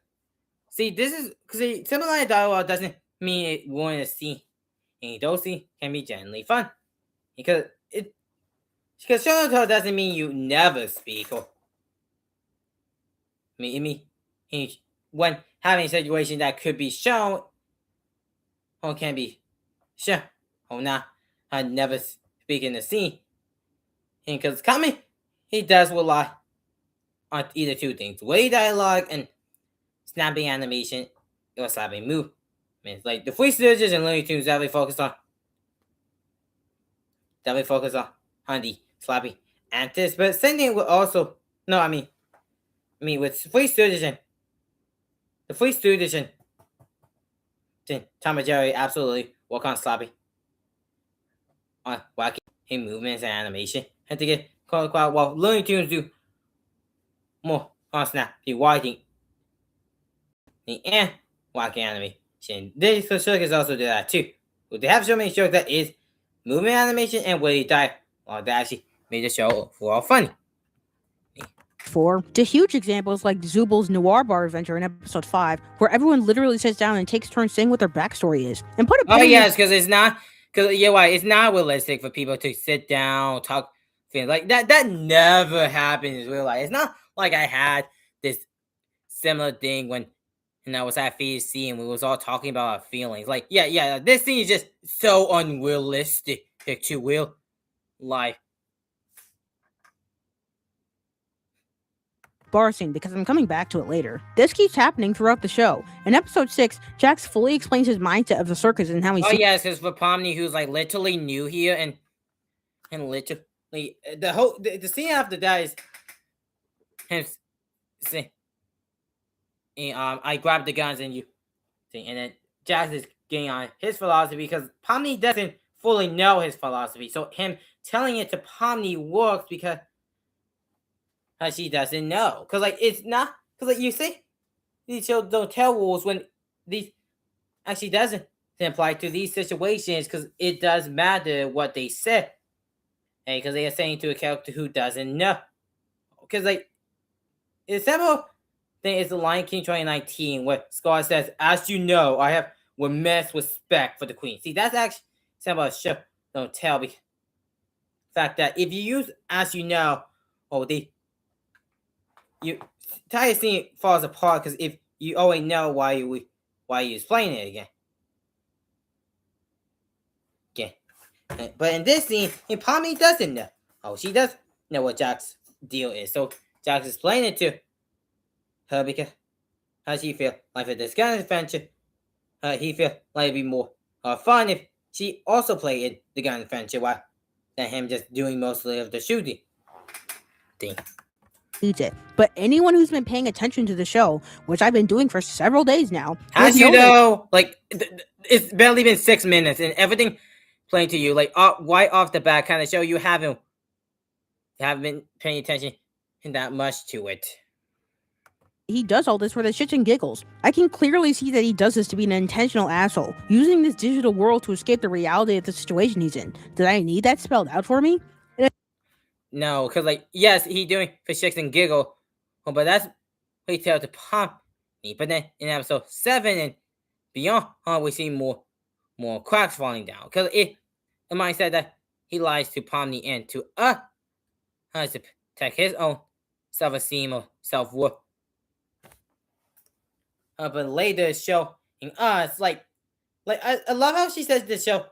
Speaker 1: similar dialogue doesn't mean it ruins a scene. And those scenes can be genuinely fun. Because show and tell doesn't mean you never speak, or when having a situation that could be shown or can be shown or not, I never speak in the scene. And because coming, he does rely on either two things: way dialogue and snapping animation or snapping movements. Like the Three Stooges and Looney Tunes definitely focus on the slappy Antis, but same thing with also I mean with Free Students and the Free Students and Tom and Jerry absolutely work on sloppy on wacky movements and animation, and to get quite while Looney Tunes do more on snappy writing and wacky animation. Digital Circus also do that too. They have so many shows that is movement animation and where they dive. Well, they actually made the show for all funny.
Speaker 13: To huge examples like Zubal's Noir Bar adventure in episode 5, where everyone literally sits down and takes turns saying what their backstory is. And put
Speaker 1: Oh yes, because it's not it's not realistic for people to sit down, talk things like that. That never happens in real life. It's not like I had this similar thing when I was at FEC and we was all talking about our feelings. Like, yeah, this thing is just so unrealistic to real life.
Speaker 13: Bar scene, because I'm coming back to it later. This keeps happening throughout the show. In episode 6, Jax fully explains his mindset of the circus and how he sees.
Speaker 1: Oh yes, because for Pomni, who's like literally new here, and literally the whole the scene after that is him saying, I grabbed the guns and you thing, and then Jax is getting on his philosophy because Pomni doesn't fully know his philosophy, so him telling it to Pomni works because she doesn't know. Because like it's not because like you see these shows don't tell rules when these actually doesn't apply to these situations because it does matter what they said. Hey, because they are saying to a character who doesn't know. Because like it's simple thing is the Lion King 2019 where Scar says, "As you know, I have immense respect for the Queen." See, that's actually something about a show don't tell because the fact that if you use "as you know," you entire scene falls apart because if you already know why you explain it again. But in this scene, Pomni doesn't know. Oh, she does know what Jax's deal is. So Jax explained it to her because how she feel like for this gun adventure, he feel like it'd be more fun if she also played in the gun adventure while than him just doing mostly of the shooting thing.
Speaker 13: It. But anyone who's been paying attention to the show, which I've been doing for several days now,
Speaker 1: as you know, like it's barely been 6 minutes and everything playing to you, like right off the bat, kind of show you haven't been paying attention that much to it.
Speaker 13: He does all this for the shits and giggles. I can clearly see that he does this to be an intentional asshole, using this digital world to escape the reality of the situation he's in. Did I need that spelled out for me?
Speaker 1: No, because like yes, he doing for shits and giggle, but that's what he tells to Pomni. But then in episode 7 and beyond, we see more cracks falling down. Because it might say that he lies to Pomni and to us to protect his own self-esteem or self-worth. But later showing us like I love how she says this show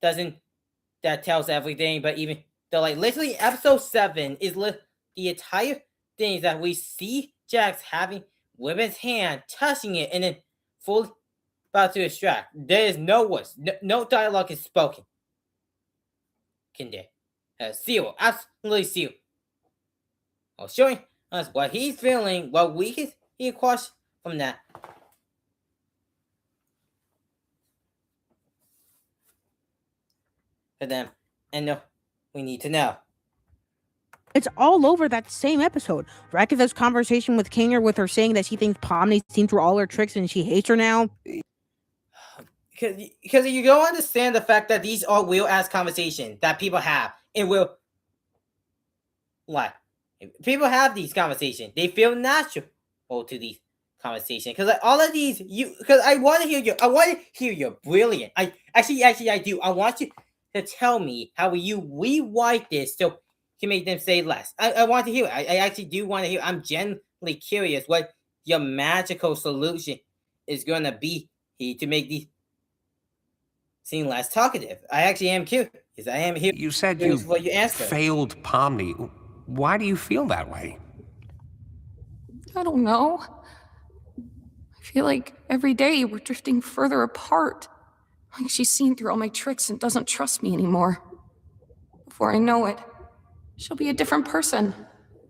Speaker 1: that tells everything, but even though like literally episode 7 is the entire thing that we see Jax having women's hand touching it and then fully about to extract. There is no words, no dialogue is spoken. Can there? Zero, absolutely zero. Showing us what he's feeling, what we can hear across from that. For them, and no, we need to know.
Speaker 13: It's all over that same episode. Rakitha's conversation with Kinger with her saying that she thinks Pomni's seen through all her tricks and she hates her now.
Speaker 1: Because you don't understand the fact that these are real ass conversations that people have and will people have these conversations. They feel natural to these conversations because like all of these because I want to hear your brilliant. I do. I want you to tell me how you rewrite this so can make them say less. I want to hear it. I actually do want to hear. I'm genuinely curious what your magical solution is going to be to make these seem less talkative. I actually am curious. I am here.
Speaker 19: You said you failed Pomni. Why do you feel that way?
Speaker 18: I don't know. I feel like every day we're drifting further apart. Like she's seen through all my tricks and doesn't trust me anymore. Before I know it,
Speaker 9: She'll be a different person.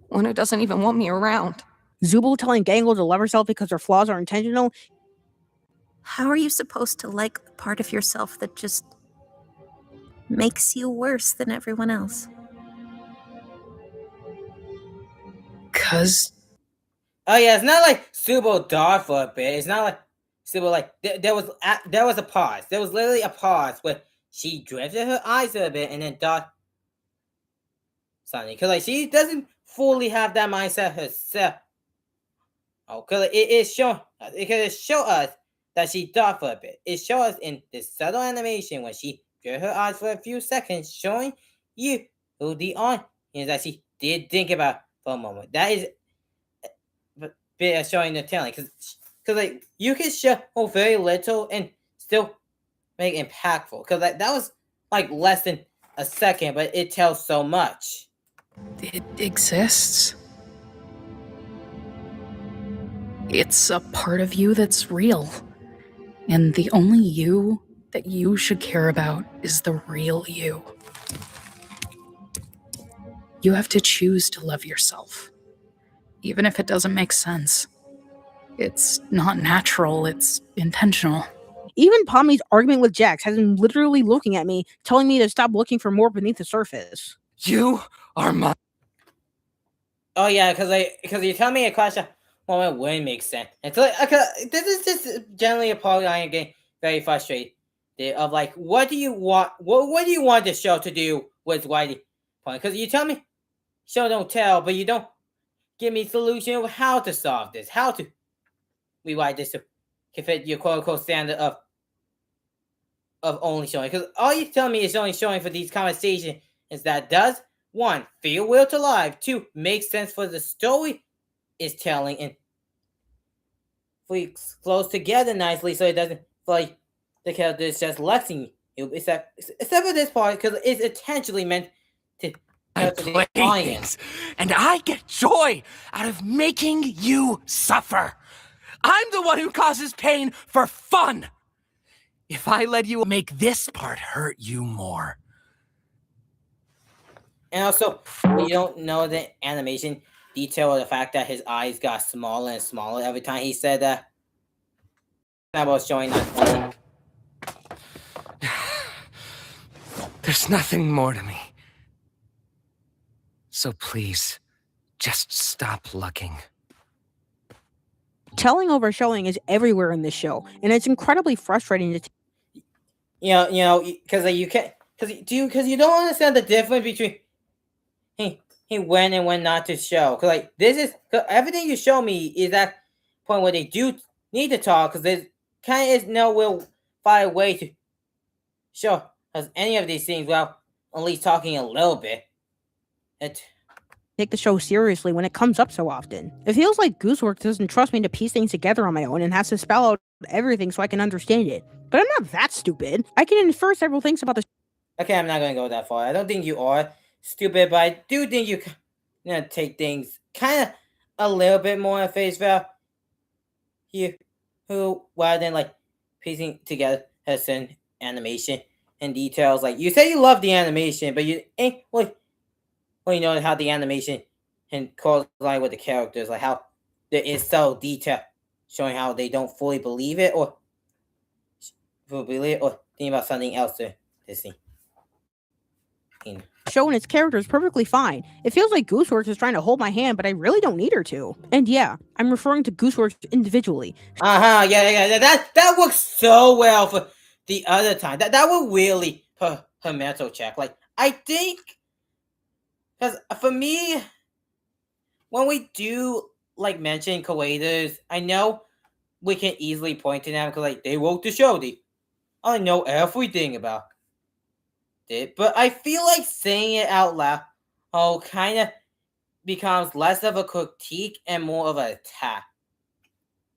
Speaker 9: One who doesn't even want me around.
Speaker 13: Zubul telling Gangle to love herself because her flaws are intentional.
Speaker 16: How are you supposed to like the part of yourself that just makes you worse than everyone else?
Speaker 18: 'Cause
Speaker 1: Oh yeah, it's not like Subo died for a bit. It's not like Subo like there was a pause. There was literally a pause where she drifted her eyes a bit and then died suddenly. Cause like she doesn't fully have that mindset herself. Oh, cause it show us that she died for a bit. It shows us in this subtle animation when she drifted her eyes for a few seconds, showing you who the audience that she did think about for a moment. That is bit of showing the talent, because like you can show very little and still make it impactful. Because like that was like less than a second, but it tells so much.
Speaker 18: it exists. It's a part of you that's real. And the only you that you should care about is the real you. You have to choose to love yourself, even if it doesn't make sense. It's not natural, it's intentional.
Speaker 13: Even Pommy's argument with Jax has him literally looking at me, telling me to stop looking for more beneath the surface.
Speaker 15: You are my...
Speaker 1: Oh yeah, because you tell me a question, well, it wouldn't make sense. It's like, okay, this is just generally a part I am getting very frustrated of, like, what do you want? What do you want the show to do with Whitey? Because you tell me, show don't tell, but you don't give me solution of how to solve this, how to rewrite this to fit your quote unquote standard of only showing. Because all you tell me is only showing for these conversations is that does 1 feel real to life, 2 make sense for the story is telling, and 3 flows together nicely so it doesn't feel like the character is just lexing you. Except for this part, because it's intentionally meant to
Speaker 15: play things, and I get joy out of making you suffer. I'm the one who causes pain for fun. If I let you make this part hurt you more.
Speaker 1: And also, you don't know the animation detail of the fact that his eyes got smaller and smaller every time he said that. I was showing that.
Speaker 15: There's nothing more to me. So please, just stop looking.
Speaker 13: Telling over showing is everywhere in this show, and it's incredibly frustrating to
Speaker 1: you know, because you can't, because you don't understand the difference between he when and when not to show. Because like this is everything you show me is that point where they do need to talk, because there kind of is no will find a way to show us any of these things without at least talking a little bit.
Speaker 13: Take the show seriously when it comes up so often. It feels like Gooseworks doesn't trust me to piece things together on my own and has to spell out everything so I can understand it. But I'm not that stupid. I can infer several things about the
Speaker 1: Okay, I'm not going to go that far. I don't think you are stupid, but I do think you take things kind of a little bit more at face value, rather than like piecing together a certain animation and details. Like you say you love the animation, but you ain't you know how the animation and correlate with the characters, like how there is so detail showing how they don't fully believe it or think about something else to see.
Speaker 13: Show and its character is perfectly fine. It feels like Gooseworks is trying to hold my hand, but I really don't need her to. And yeah, I'm referring to Gooseworks individually.
Speaker 1: Yeah. That works so well for the other time. That would really put her mental check. Like I think, because for me, when we do like mention creators, I know we can easily point to them because like they wrote the show. I know everything about it, but I feel like saying it out loud kind of becomes less of a critique and more of an attack.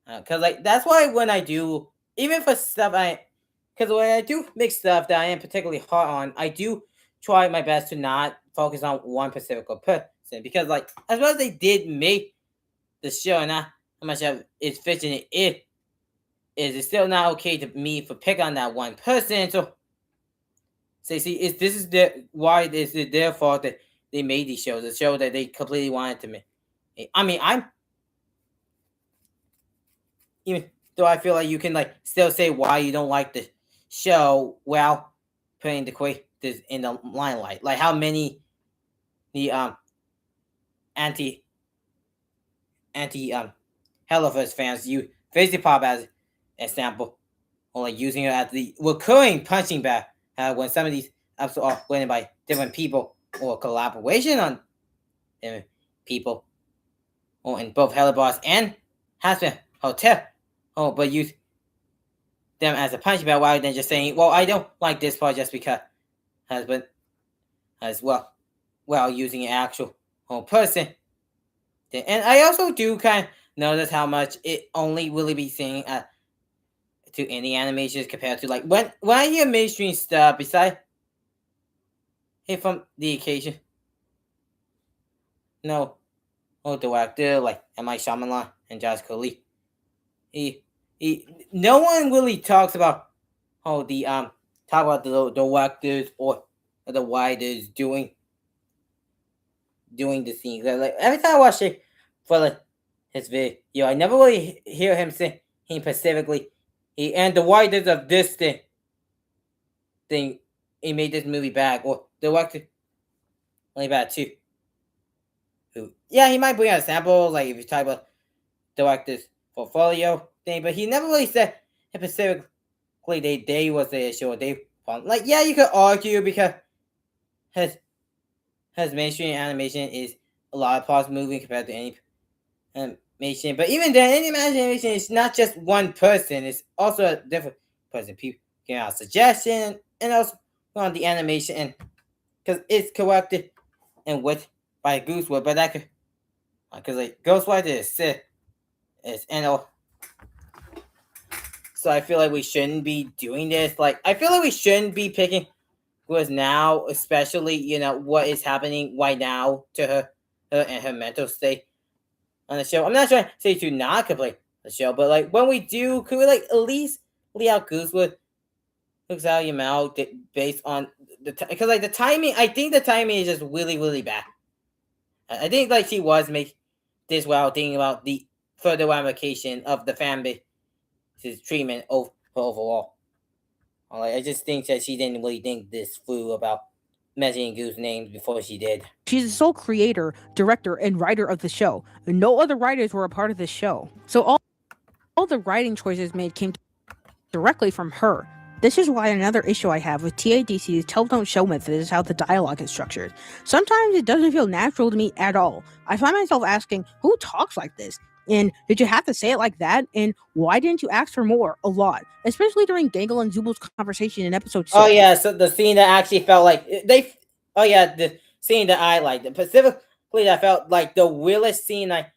Speaker 1: Because like that's why when I do, even for stuff because when I do make stuff that I am particularly hard on, I do try my best to not focus on one specific person, because like as well as they did make the show and not how much of its fiction it is, it's still not okay to me for pick on that one person. So see, this is why is it their fault that they made these shows, a show that they completely wanted to make. I mean, even though I feel like you can like still say why you don't like the show while putting the creators in the limelight. Like how many the anti Helloverse fans use Crazy Pop as an example, or like using it as the recurring punching bag when some of these episodes are written by different people or collaboration on different people, or in both Hello Boss and Hazbin Hotel. Oh, but use them as a punching bag rather than just saying, "Well, I don't like this part just because Hazbin as well." While using an actual person. And I also do kind of notice how much it only really be seen to any animations compared to like when I hear mainstream stuff besides from the occasion. No, director like M.I. Shyamalan and Josh Cooley. No one really talks about the directors or the writers doing the scenes. Like every time I watch it for like his video, I never really hear him say him specifically. And the writers of this thing, he made this movie bad, or the director only bad too. Yeah, he might bring out samples, like if you talk about director's portfolio thing, but he never really said specifically they was the issue or they like. Yeah, you could argue because his mainstream animation is a lot of parts moving compared to any animation. But even then, any animation is not just one person. It's also a different person. People give out suggestions and also on the animation, and because it's corrected and with by Goosewood, but that could because like Ghostwriter is so I feel like we shouldn't be doing this. Like I feel like we shouldn't be picking was now, especially what is happening right now to her and her mental state on the show. I'm not trying to say to not complete the show, but like when we do, could we like at least leave out Goosewood looks out your mouth based on because like the timing. I think the timing is just really really bad. I think like she was making this while thinking about the further ramification of the fan base's treatment overall. Like, I just think that she didn't really think this through about mentioning Goose names before she did.
Speaker 13: She's the sole creator, director, and writer of the show. No other writers were a part of this show. So all the writing choices made came directly from her. This is why another issue I have with TADC's tell don't show method is how the dialogue is structured. Sometimes it doesn't feel natural to me at all. I find myself asking, who talks like this? And did you have to say it like that? And why didn't you ask for more? A lot. Especially during Gangle and Zubal's conversation in episode 6.
Speaker 1: Oh yeah, so the scene that actually felt like the scene that I liked. Specifically, I felt like the realest scene I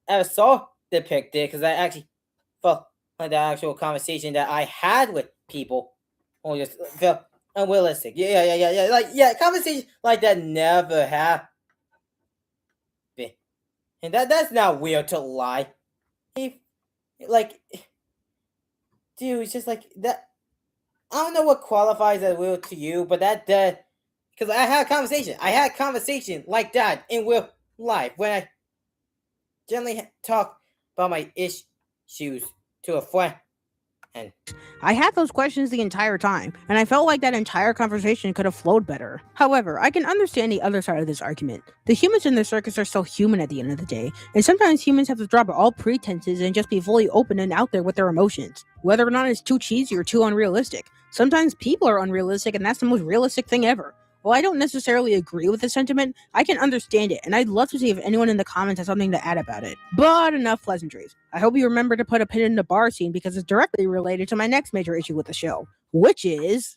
Speaker 1: ever saw depicted, because I actually felt like the actual conversation that I had with people or just felt unrealistic. Yeah. Like conversation like that never happened. And that's not weird to lie. Dude, it's just like that. I don't know what qualifies as real to you, but because I had a conversation. I had a conversation like that in real life when I generally talk about my issues to a friend. And
Speaker 13: I had those questions the entire time, and I felt like that entire conversation could have flowed better. However, I can understand the other side of this argument. The humans in the circus are still human at the end of the day, and sometimes humans have to drop all pretenses and just be fully open and out there with their emotions, whether or not it's too cheesy or too unrealistic. Sometimes people are unrealistic, and that's the most realistic thing ever. While I don't necessarily agree with the sentiment, I can understand it, and I'd love to see if anyone in the comments has something to add about it. But enough pleasantries. I hope you remember to put a pin in the bar scene because it's directly related to my next major issue with the show, which is...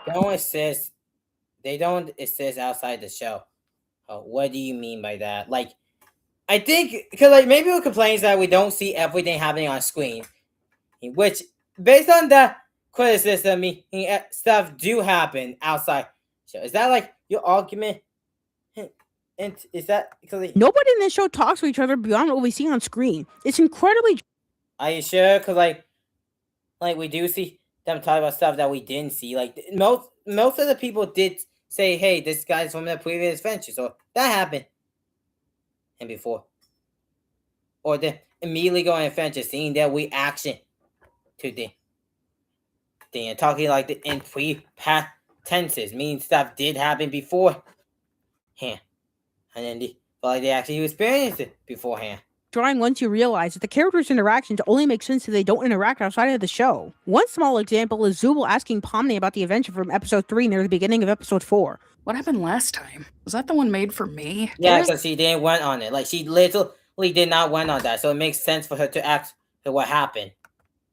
Speaker 1: They don't exist outside the show. What do you mean by that? Like, I think, because like maybe we complain that we don't see everything happening on screen, which, based on that criticism, stuff do happen outside show. Is that like your argument? And is that because
Speaker 13: nobody in this show talks to each other beyond what we see on screen? It's incredibly.
Speaker 1: Are you sure? Because like we do see them talk about stuff that we didn't see. Like most of the people did say, hey, this guy's from the previous adventure, so that happened. And before. Or then immediately go on adventure, seeing their reaction to the thing and talking like the in pre-past tenses, meaning stuff did happen beforehand. And then they actually experienced it beforehand.
Speaker 13: Drawing once you realize that the characters' interactions only make sense if they don't interact outside of the show. One small example is Zubul asking Pomni about the adventure from episode 3 near the beginning of episode 4.
Speaker 18: What happened last time? Was that the one made for me?
Speaker 1: Yeah, because she didn't went on it. Like, she literally did not went on that, so it makes sense for her to ask her what happened.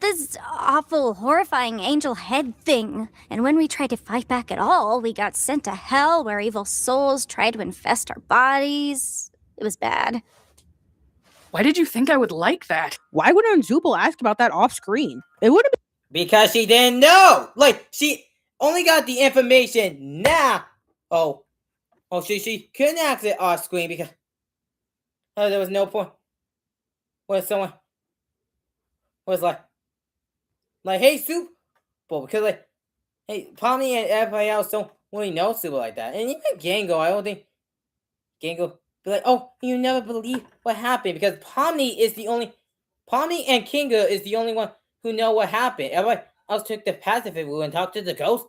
Speaker 16: This awful, horrifying angel head thing. And when we tried to fight back at all, we got sent to hell where evil souls tried to infest our bodies. It was bad.
Speaker 18: Why did you think I would like that?
Speaker 13: Why wouldn't Zubul ask about that off screen? It would have been
Speaker 1: because she didn't know. Like, she only got the information now. Oh, she couldn't ask it off screen because there was no point. When someone was like, hey, Soup, because like, hey, Pomni and everybody else don't really know Super like that, and even Gango, I don't think Gango be like, oh, you never believe what happened because Pomni and Kinga is the only one who know what happened. Everybody else took the Pacific route and talked to the ghost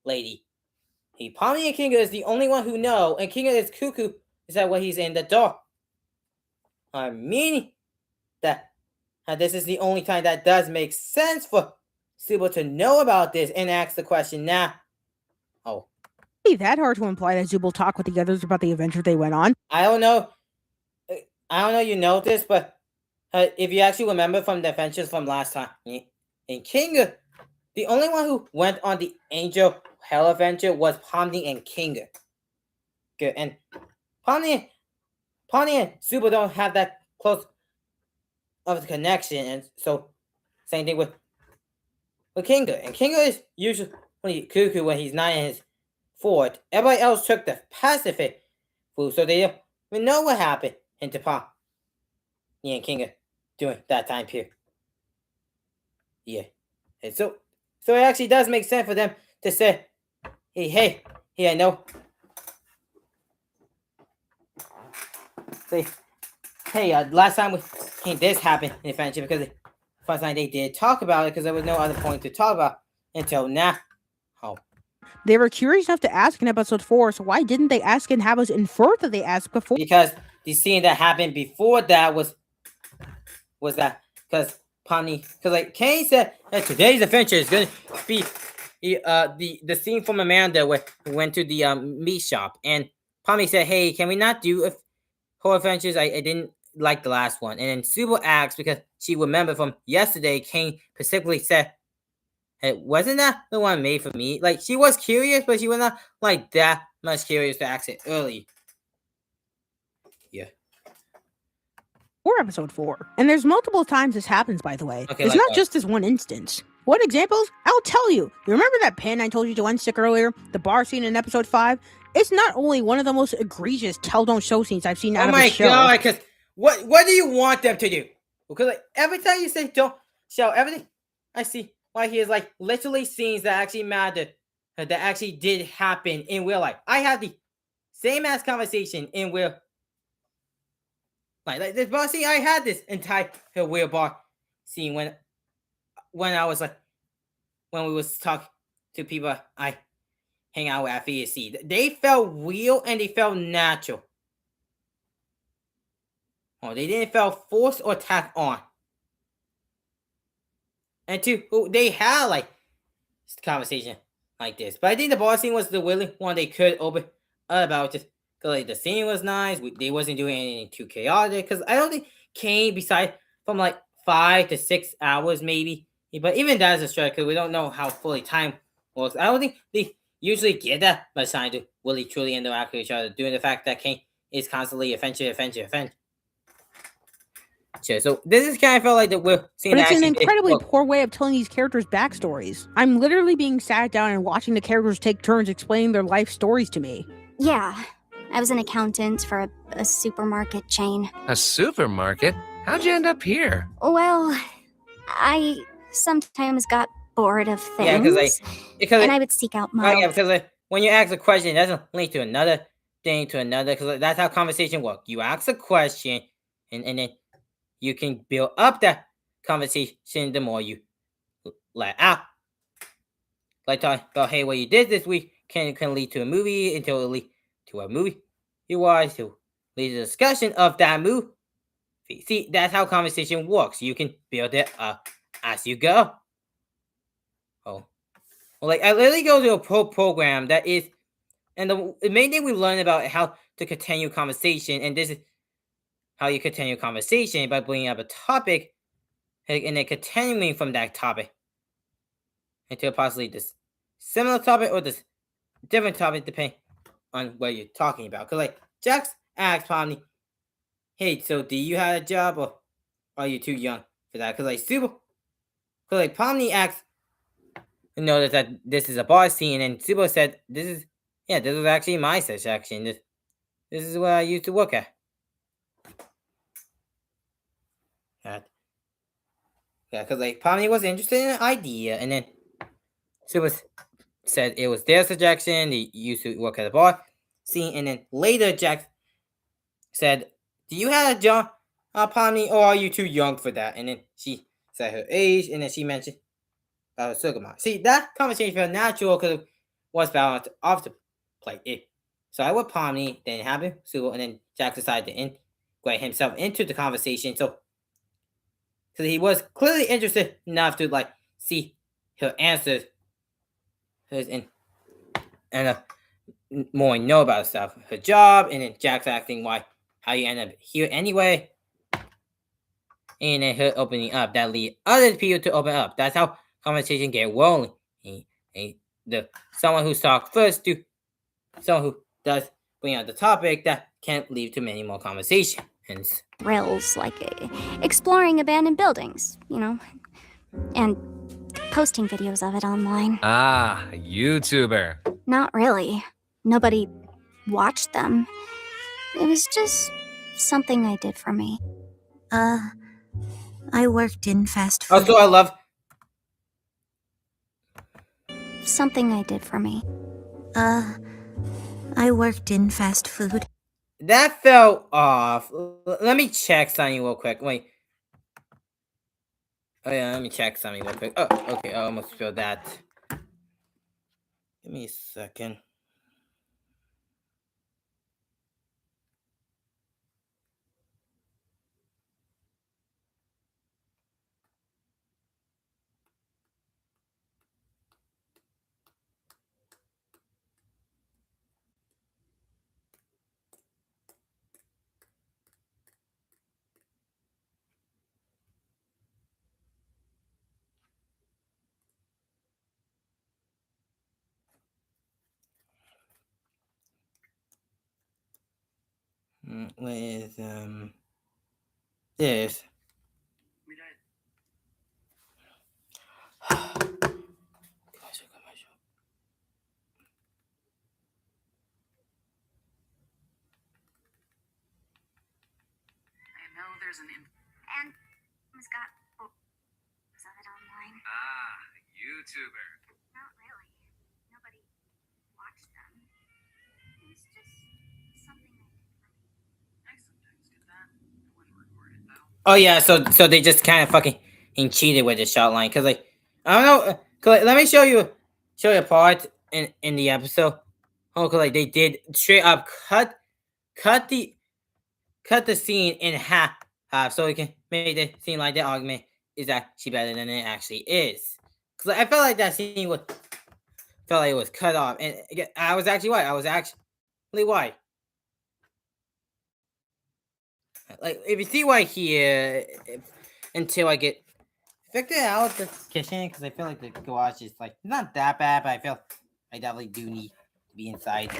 Speaker 1: lady. Hey, Pomni and Kinga is the only one who know, and Kinga is cuckoo. Is that what he's in the door? I mean that this is the only time that does make sense for Super to know about this and ask the question now. Oh.
Speaker 13: Be that hard to imply that Zubul talked with the others about the adventure they went on.
Speaker 1: I don't know you know this, but if you actually remember from the adventures from last time, in Kinga, the only one who went on the Angel Hell adventure was Pomni and Kinga. Good, and Pomni and Super don't have that close of a connection, and so same thing with Kinga. And Kinga is usually cuckoo when he's not in his fort. Everybody else took the Pacific route, so they don't even know what happened into Pomni and Kinga during that time period. Yeah, and so it actually does make sense for them to say, hey, I know. Say, hey, last time this happened in the friendship because the first time they did talk about it because there was no other point to talk about until now. Oh.
Speaker 13: They were curious enough to ask in episode 4, so why didn't they ask and have us infer that they asked before?
Speaker 1: Because the scene that happened before that was that because Pomni, because like Kane said that today's adventure is going to be the scene from Amanda where we went to the meat shop, and Pomni said, hey, can we not do horror adventures? I didn't like the last one. And then Subo asked because she remembered from yesterday, Kane specifically said, hey, wasn't that the one made for me? Like, she was curious, but she was not like that much curious to ask it early. Yeah.
Speaker 13: Or episode 4. And there's multiple times this happens, by the way.
Speaker 1: Okay,
Speaker 13: it's
Speaker 1: like
Speaker 13: not
Speaker 1: what?
Speaker 13: just this one instance. What examples? I'll tell you. You remember that pin I told you to unstick earlier? The bar scene in episode 5? It's not only one of the most egregious tell don't show scenes I've seen out of a show.
Speaker 1: Oh my god, because what do you want them to do? Because like every time you say don't show everything, I see why he is like literally scenes that actually matter, that actually did happen in real life. I had the same ass conversation in real like this bar scene. I had this entire real bar scene when I was like when we was talking to people I hang out with at VSC. They felt real and they felt natural. Oh, they didn't feel forced or tacked on. And two, they had like conversation like this. But I think the bar scene was the really one they could open about just because like the scene was nice. They wasn't doing anything too chaotic. Because I don't think Kane, besides from like 5 to 6 hours maybe. But even that is a stretch because we don't know how fully time works. I don't think they usually get that much time to really truly interact with each other, due to the fact that Kane is constantly offensive. Sure, so this is kind of felt like that we're seeing.
Speaker 13: But it's an incredibly poor way of telling these characters' backstories. I'm literally being sat down and watching the characters take turns explaining their life stories to me.
Speaker 16: Yeah, I was an accountant for a supermarket chain.
Speaker 17: A supermarket? How'd you end up here?
Speaker 16: Well, I sometimes got bored of things.
Speaker 1: Yeah, because
Speaker 16: and I would seek out models.
Speaker 1: Yeah, because when you ask a question, it doesn't link to another thing to another, because that's how conversation works. You ask a question, and then you can build up that conversation the more you let out. Like talking about, hey, what you did this week can lead to a movie, until it leads to a movie you watch, to lead to a discussion of that movie. See, that's how conversation works. You can build it up as you go. Oh, well, like I literally go to a program that is, and the main thing we learn about how to continue conversation, and this is how you continue conversation by bringing up a topic, and then continuing from that topic into possibly this similar topic or this different topic, depending on what you're talking about. Because like Jax asked Pomni, hey, so do you have a job, or are you too young for that? Because like Pomni asked, noticed that this is a bar scene, and Subo said, this is actually my section. This is where I used to work at. Yeah, because like Pomni was interested in an idea, and then Subo said it was their suggestion. They used to work at a bar scene, and then later Jax said, do you have a job, Pomni, or are you too young for that? And then she said her age, and then she mentioned about her Circus. See, that conversation felt natural because it was balanced off the plate. It started with Pomni, then it happened Subo, and then Jax decided to integrate himself into the conversation. So he was clearly interested enough to like see her answers, and more know about stuff, her job, and then Jax asking how you end up here anyway, and then her opening up that lead other people to open up. That's how conversation get rolling. Someone who's talked first to someone who does bring out the topic that can't lead to many more conversations.
Speaker 16: Thrills, like exploring abandoned buildings, and posting videos of it online.
Speaker 17: Ah, a YouTuber.
Speaker 16: Not really. Nobody watched them. It was just something I did for me.
Speaker 3: I worked in fast food.
Speaker 1: Also, I love
Speaker 16: something I did for me.
Speaker 3: I worked in fast food.
Speaker 1: That fell off. Let me check something real quick. Wait. Oh yeah, let me check something real quick. Oh, okay, I almost spilled that. Give me a second. With this.
Speaker 16: And Miss got photos of it online.
Speaker 17: Ah, a YouTuber.
Speaker 16: Not really. Nobody watched them. It was just something I did for me. I sometimes do that. I wouldn't record it though.
Speaker 1: Oh yeah, so they just kind of fucking cheated with the shot line, cause like I don't know, cause like, let me show you a part in the episode. Oh, cause like they did straight up cut the scene in half, so we can make it seem like the argument is actually better than it actually is. Cause like, I felt like that scene felt like it was cut off, and again, I was actually white. Like if you see white here, until I get figured out the kitchen, because I feel like the garage is like not that bad, but I feel I definitely do need to be inside.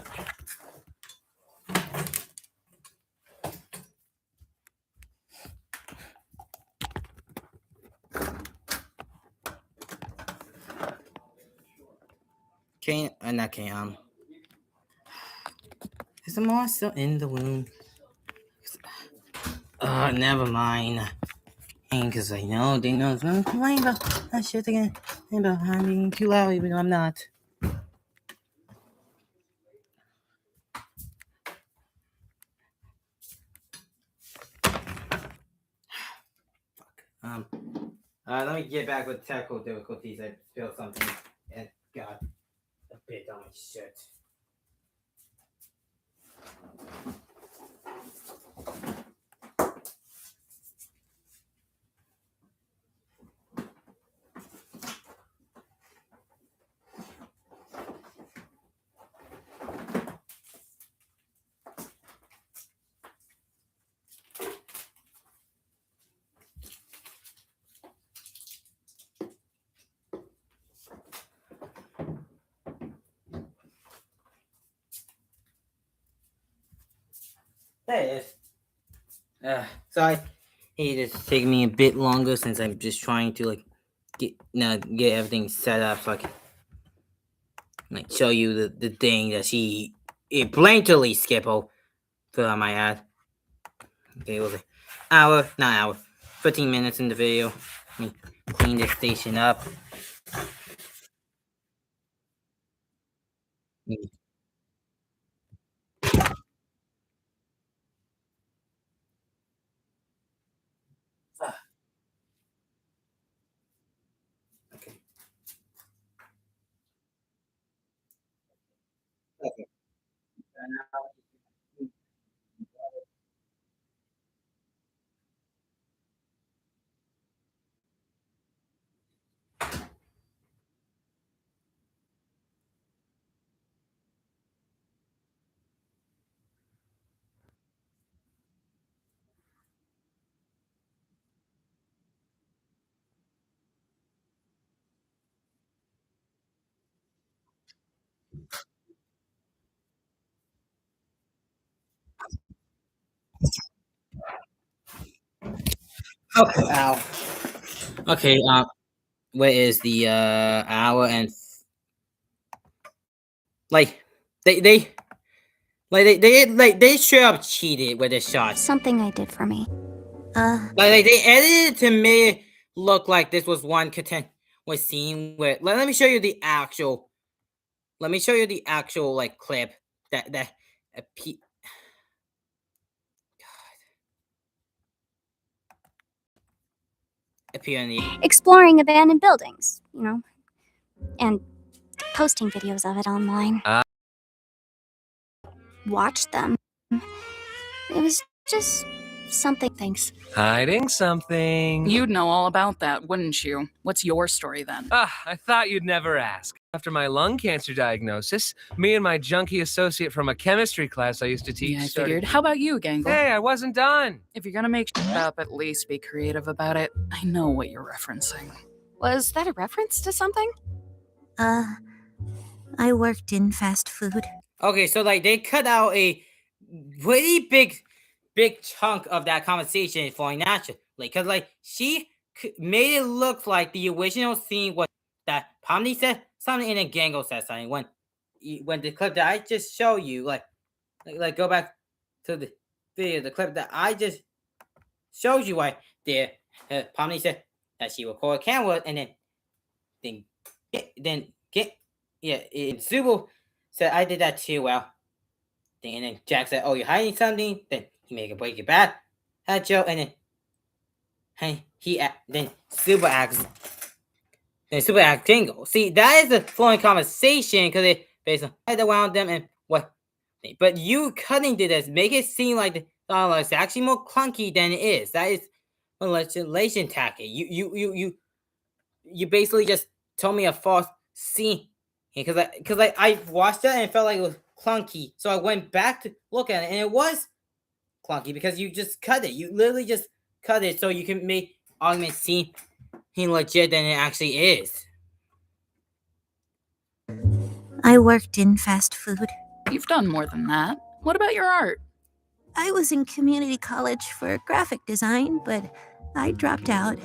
Speaker 1: Not Kane. Is the mouse still in the room? Never mind. And because I know they know I'm complaining about that shit again. About I'm being too loud, even though I'm not. Let me get back with technical difficulties. I spilled something and got a bit on my shirt. There it is. Sorry, it's taking me a bit longer since I'm just trying to get everything set up so I can show you the thing that it blatantly skipped over on my ad. Okay, it was an hour, 15 minutes in the video. Let me clean this station up. Okay. Okay, ow. Okay, where is the hour and they straight up cheated with the shots.
Speaker 16: Something I did for me.
Speaker 1: Like they edited it to make it look like this was one was scene where let me show you the actual. Let me show you the actual clip that appear in the
Speaker 16: Exploring abandoned buildings, and posting videos of it online. Watched them. It was just something. Thanks.
Speaker 17: Hiding something.
Speaker 18: You'd know all about that, wouldn't you? What's your story then?
Speaker 17: I thought you'd never ask. After my lung cancer diagnosis, me and my junkie associate from a chemistry class I used to teach.
Speaker 18: Yeah, I figured. How about you, Gangle?
Speaker 17: Hey, I wasn't done.
Speaker 18: If you're gonna make shit up, at least be creative about it. I know what you're referencing.
Speaker 9: Was that a reference to something?
Speaker 3: I worked in fast food.
Speaker 1: Okay, so they cut out a really big chunk of that conversation for Nacha, because she made it look like the original scene was that Pomni said something and then Gangle said something. When the clip that I just showed you, go back to the video, the clip that I just showed you right there, Pomni said that she recorded camera and then Zubul said I did that too. Well, and then Jack said, "Oh, you're hiding something." Then he made a break it back at Joe, and then Super acts. Then Super acts Jingle. See, that is a flowing conversation because it basically head around them and what. But you cutting to this make it seem like the dialogue is actually more clunky than it is. That is a manipulation tactic. You basically just told me a false scene because I watched that and it felt like it was clunky, so I went back to look at it and it was clunky because you just cut it. You literally just cut it so you can make argument seem legit than it actually is.
Speaker 3: I worked in fast food.
Speaker 18: You've done more than that. What about your art?
Speaker 3: I was in community college for graphic design, but I dropped out.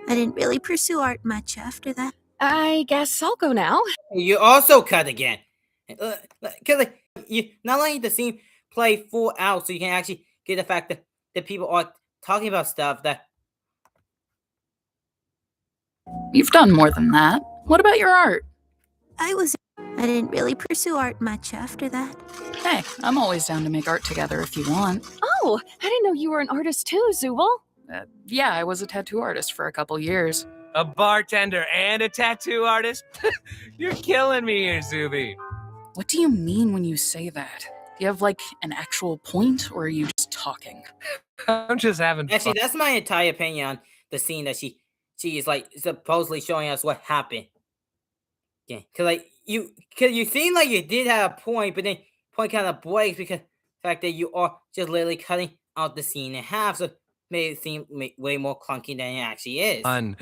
Speaker 3: I didn't really pursue art much after that.
Speaker 9: I guess I'll go now.
Speaker 1: You also cut again. Because you not letting the scene play full out so you can actually get the fact that people are talking about stuff that...
Speaker 18: You've done more than that. What about your art?
Speaker 3: I didn't really pursue art much after that.
Speaker 18: Hey, I'm always down to make art together if you want.
Speaker 9: Oh, I didn't know you were an artist too, Zubul.
Speaker 18: Yeah, I was a tattoo artist for a couple years.
Speaker 17: A bartender and a tattoo artist? You're killing me here, Zuby.
Speaker 18: What do you mean when you say that? Do you have, like, an actual point, or are you just talking?
Speaker 17: I'm just having fun.
Speaker 1: Actually, that's my entire opinion on the scene that she is like supposedly showing us what happened. Yeah, cause you seem like you did have a point, but then point kind of breaks because the fact that you are just literally cutting out the scene in half, so made it seem way more clunky than it actually is.
Speaker 17: Fun.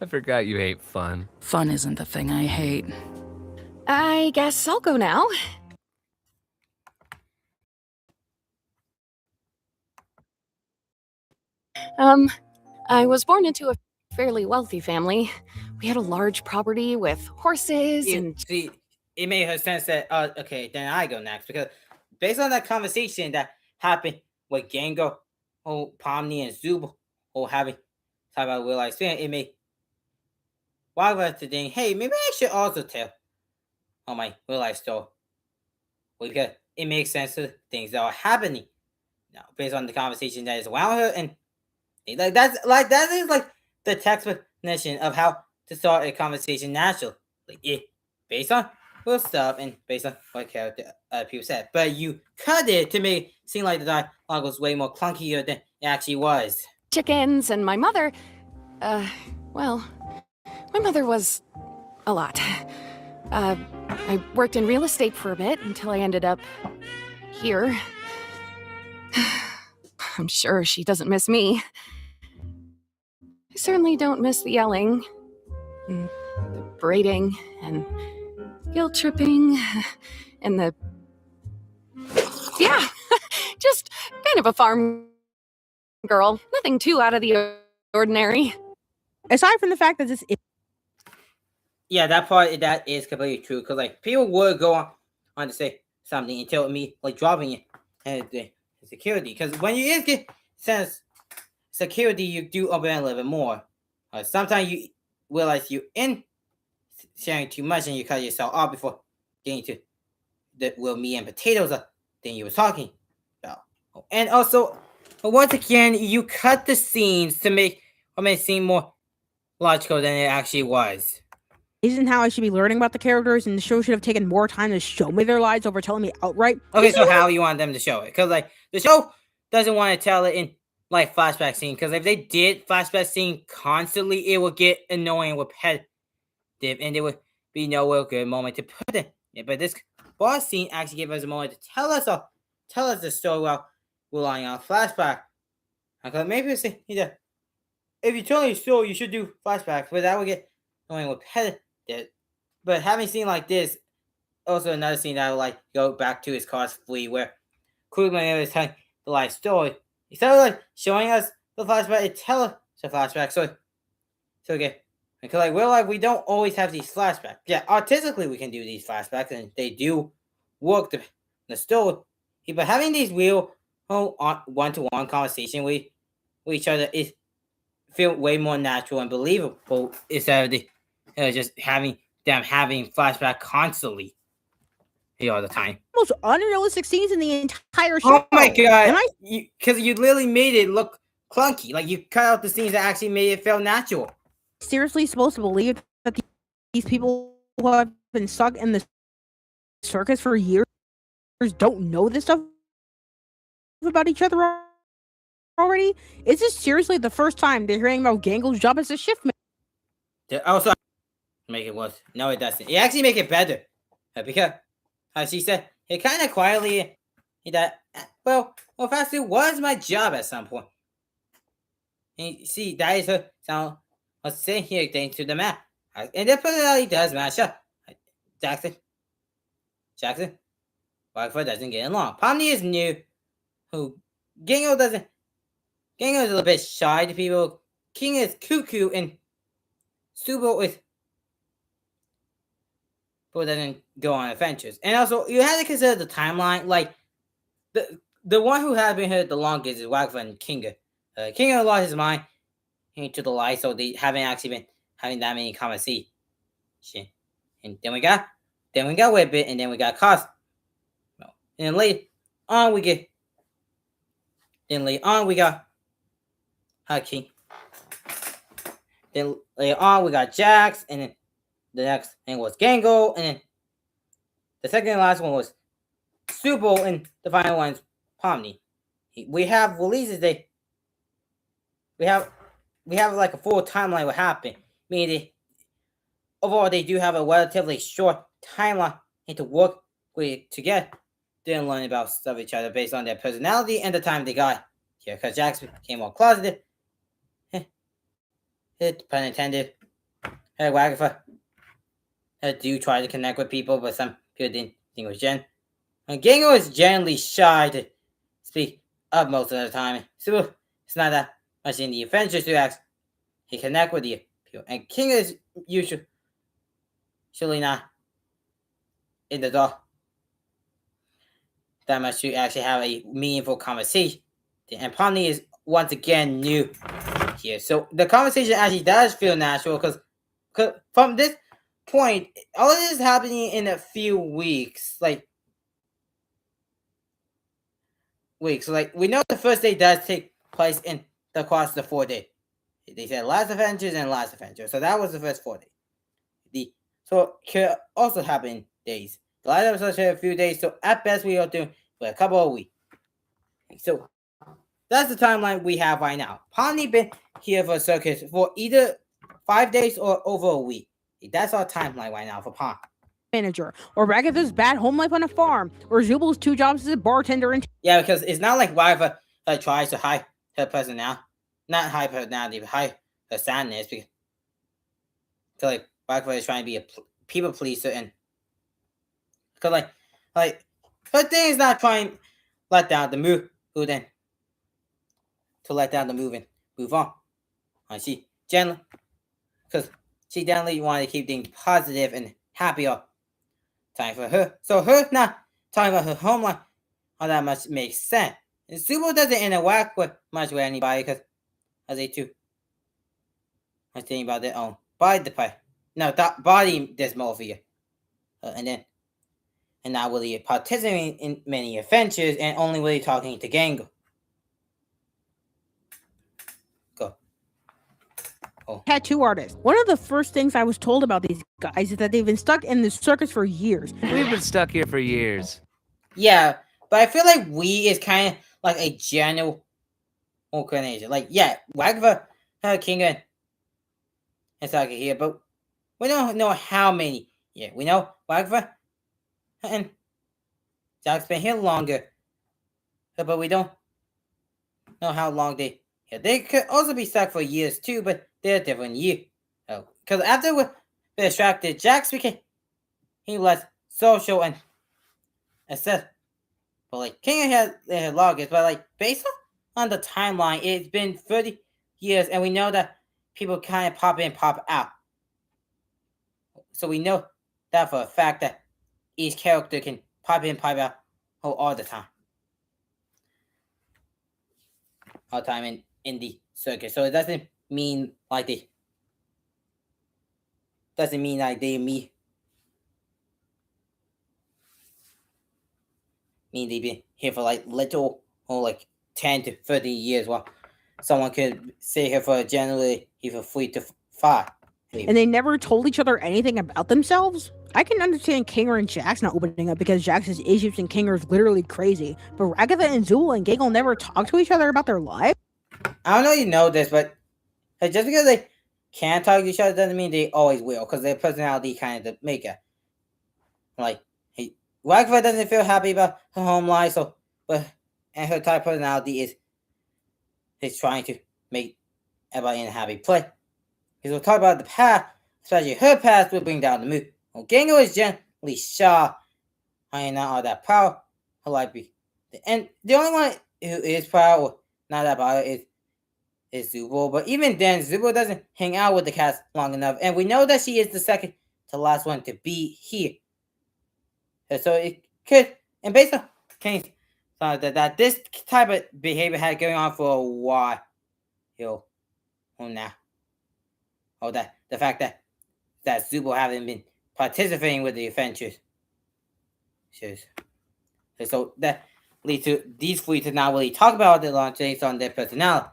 Speaker 17: I forgot you hate fun.
Speaker 18: Fun isn't the thing I hate.
Speaker 21: I guess I'll go now. I was born into a fairly wealthy family. We had a large property with horses and...
Speaker 1: See, it made her sense that, okay, then I go next, because based on that conversation that happened with Gango, Pomni, and Zubul, having talk about real life experience, it made one of us to think, hey, maybe I should also tell my real life story, because it makes sense to things that are happening now based on the conversation that is around her, and that is like the textbook definition of how to start a conversation naturally, based on real stuff and based on what character people said. But you cut it to make it seem like the dialogue was way more clunkier than it actually was.
Speaker 21: Chickens and my mother, well, my mother was a lot. I worked in real estate for a bit until I ended up here. I'm sure she doesn't miss me. I certainly don't miss the yelling, and the braiding, and guilt tripping, and the... Yeah, just kind of a farm girl. Nothing too out of the ordinary.
Speaker 13: Aside from the fact that this is...
Speaker 1: Yeah, that part, that is completely true, because, like, people would go on to say something until me, like, dropping it and the security, because when you get sense security, you do open a little bit more. Sometimes you realize you're in sharing too much and you cut yourself off before getting to the real meat and potatoes thing you were talking about. And also, once again, you cut the scenes to make it seem more logical than it actually was.
Speaker 13: Isn't how I should be learning about the characters, and the show should have taken more time to show me their lives over telling me outright.
Speaker 1: Okay, so how you want them to show it? Because, like, the show doesn't want to tell it in, like, flashback scene. Because if they did flashback scene constantly, it would get annoying, repetitive, and there would be no real good moment to put it in. But this boss scene actually gave us a moment to tell us the story while relying on flashback. Because maybe it's either if you tell a story, you should do flashbacks, but that would get annoying, repetitive. But having seen like this, also another scene that I would like go back to is Cars Flee, where Krugman is telling the life story. Instead of like showing us the flashback, it tells us the flashback. So again, because like real life, we don't always have these flashbacks. Yeah, artistically we can do these flashbacks, and they do work the story. But having these real one-to-one conversation with each other is feel way more natural and believable instead of the just having flashback constantly all the time.
Speaker 13: Most unrealistic scenes in the entire show.
Speaker 1: Oh my god! Because you literally made it look clunky. Like you cut out the scenes that actually made it feel natural.
Speaker 13: Seriously, supposed to believe that these people who have been stuck in the circus for years don't know this stuff about each other already? Is this seriously the first time they're hearing about Gango's job as a shift man?
Speaker 1: Also, make it worse. No, it doesn't. It actually make it better. Because, as she said, it kind of quietly that, well, fast food was my job at some point. And see, that is her sound. Let's say here, thanks to the map. And the personality does match up. Jackson. Rockford doesn't get along. Pomni is new. Gango is a little bit shy to people. King is cuckoo, and Subo is who doesn't go on adventures. And also, you have to consider the timeline. Like, the one who has been here the longest is Wagfa and Kinga. Kinga lost his mind into the light, so they haven't actually been having that many conversations. And then we got Whippet, and then we got Cosmo. And then later on we got King. Then later on, we got Jax, and then the next thing was Gango, and then the second and last one was Super, and the final one's Pomni. We have releases. We have like a full timeline what happened. Meaning, overall, they do have a relatively short timeline to work with to get them learn about stuff each other based on their personality and the time they got here. Because Jax became more closeted. Pun intended. Wagafa do try to connect with people, but some people didn't think it was Jen. And Gango is generally shy to speak up most of the time. So it's not that much in the adventures to ask. He connect with the people. And King is usually not in the door that much to actually have a meaningful conversation. And Pomni is once again new here. So the conversation actually does feel natural because from this point, all of this is happening in a few weeks. Like, we know the first day does take place in across the 4 day. They said last Avengers and last Avengers. So that was the first 4 day. So it could also happen in days. The last episode said a few days, so at best we are doing for a couple of weeks. So that's the timeline we have right now. Pomni been here for Circus for either 5 days or over a week. That's our timeline right now for Pomni.
Speaker 13: Manager, or Ragatha's bad home life on a farm, or Zubal's 2 jobs as a bartender and
Speaker 1: yeah, because it's not like Ragatha tries to hide her personality, not hide personality, but hide her sadness, because like Ragatha is trying to be a people pleaser, and because like her thing is not trying to let down the move, then to let down the move and move on. She generally, because she generally wanted to keep things positive and happy all time for her. So her not talking about her home life all that much makes sense. And Subo doesn't interact with much with anybody because they too much thinking about their own body body dysmorphia. And not really participating in many adventures and only really talking to Gango.
Speaker 13: tattoo artist. One of the first things I was told about these guys is that they've been stuck in the circus for years.
Speaker 17: We've been stuck here for years.
Speaker 1: Yeah, but I feel like we is kind of like a general organization. Like, yeah, Wagva, King and Saki here, but we don't know how many. Yeah, we know Wagva and Jack's been here longer, but we don't know how long they. Yeah, they could also be stuck for years too, but they're different years. Because after we're distracted, Jax became less social and accessible. But like King has their longest, but like based on the timeline, it's been 30 years, and we know that people kind of pop in, pop out. So we know that for a fact that each character can pop in, pop out all the time. All the time in the circuit. So it doesn't mean like they mean they've been here for like little or like 10 to 30 years, while someone could stay here for generally even 3 to 5.
Speaker 13: And they never told each other anything about themselves? I can understand Kinger and Jax not opening up because Jax's issues and Kinger's literally crazy, but Ragatha and Zul and Gagel never talk to each other about their lives?
Speaker 1: I don't know if you know this, but just because they can't talk to each other doesn't mean they always will, because their personality kind of make it. Like, Ragatha doesn't feel happy about her home life, and her type of personality is trying to make everybody in a happy place. Because we'll talk about the past, especially her past will bring down the mood. Well, Gango is generally shy, and not all that proud. Her life be, and the only one who is proud or not that proud is Zubo. But even then, Zubo doesn't hang out with the cast long enough, and we know that she is the second to last one to be here. So it could, and based on King's that this type of behavior had going on for a while. Now. The fact that Zubo haven't been participating with the adventures. So that leads to these three to not really talk about the launch based on their personality.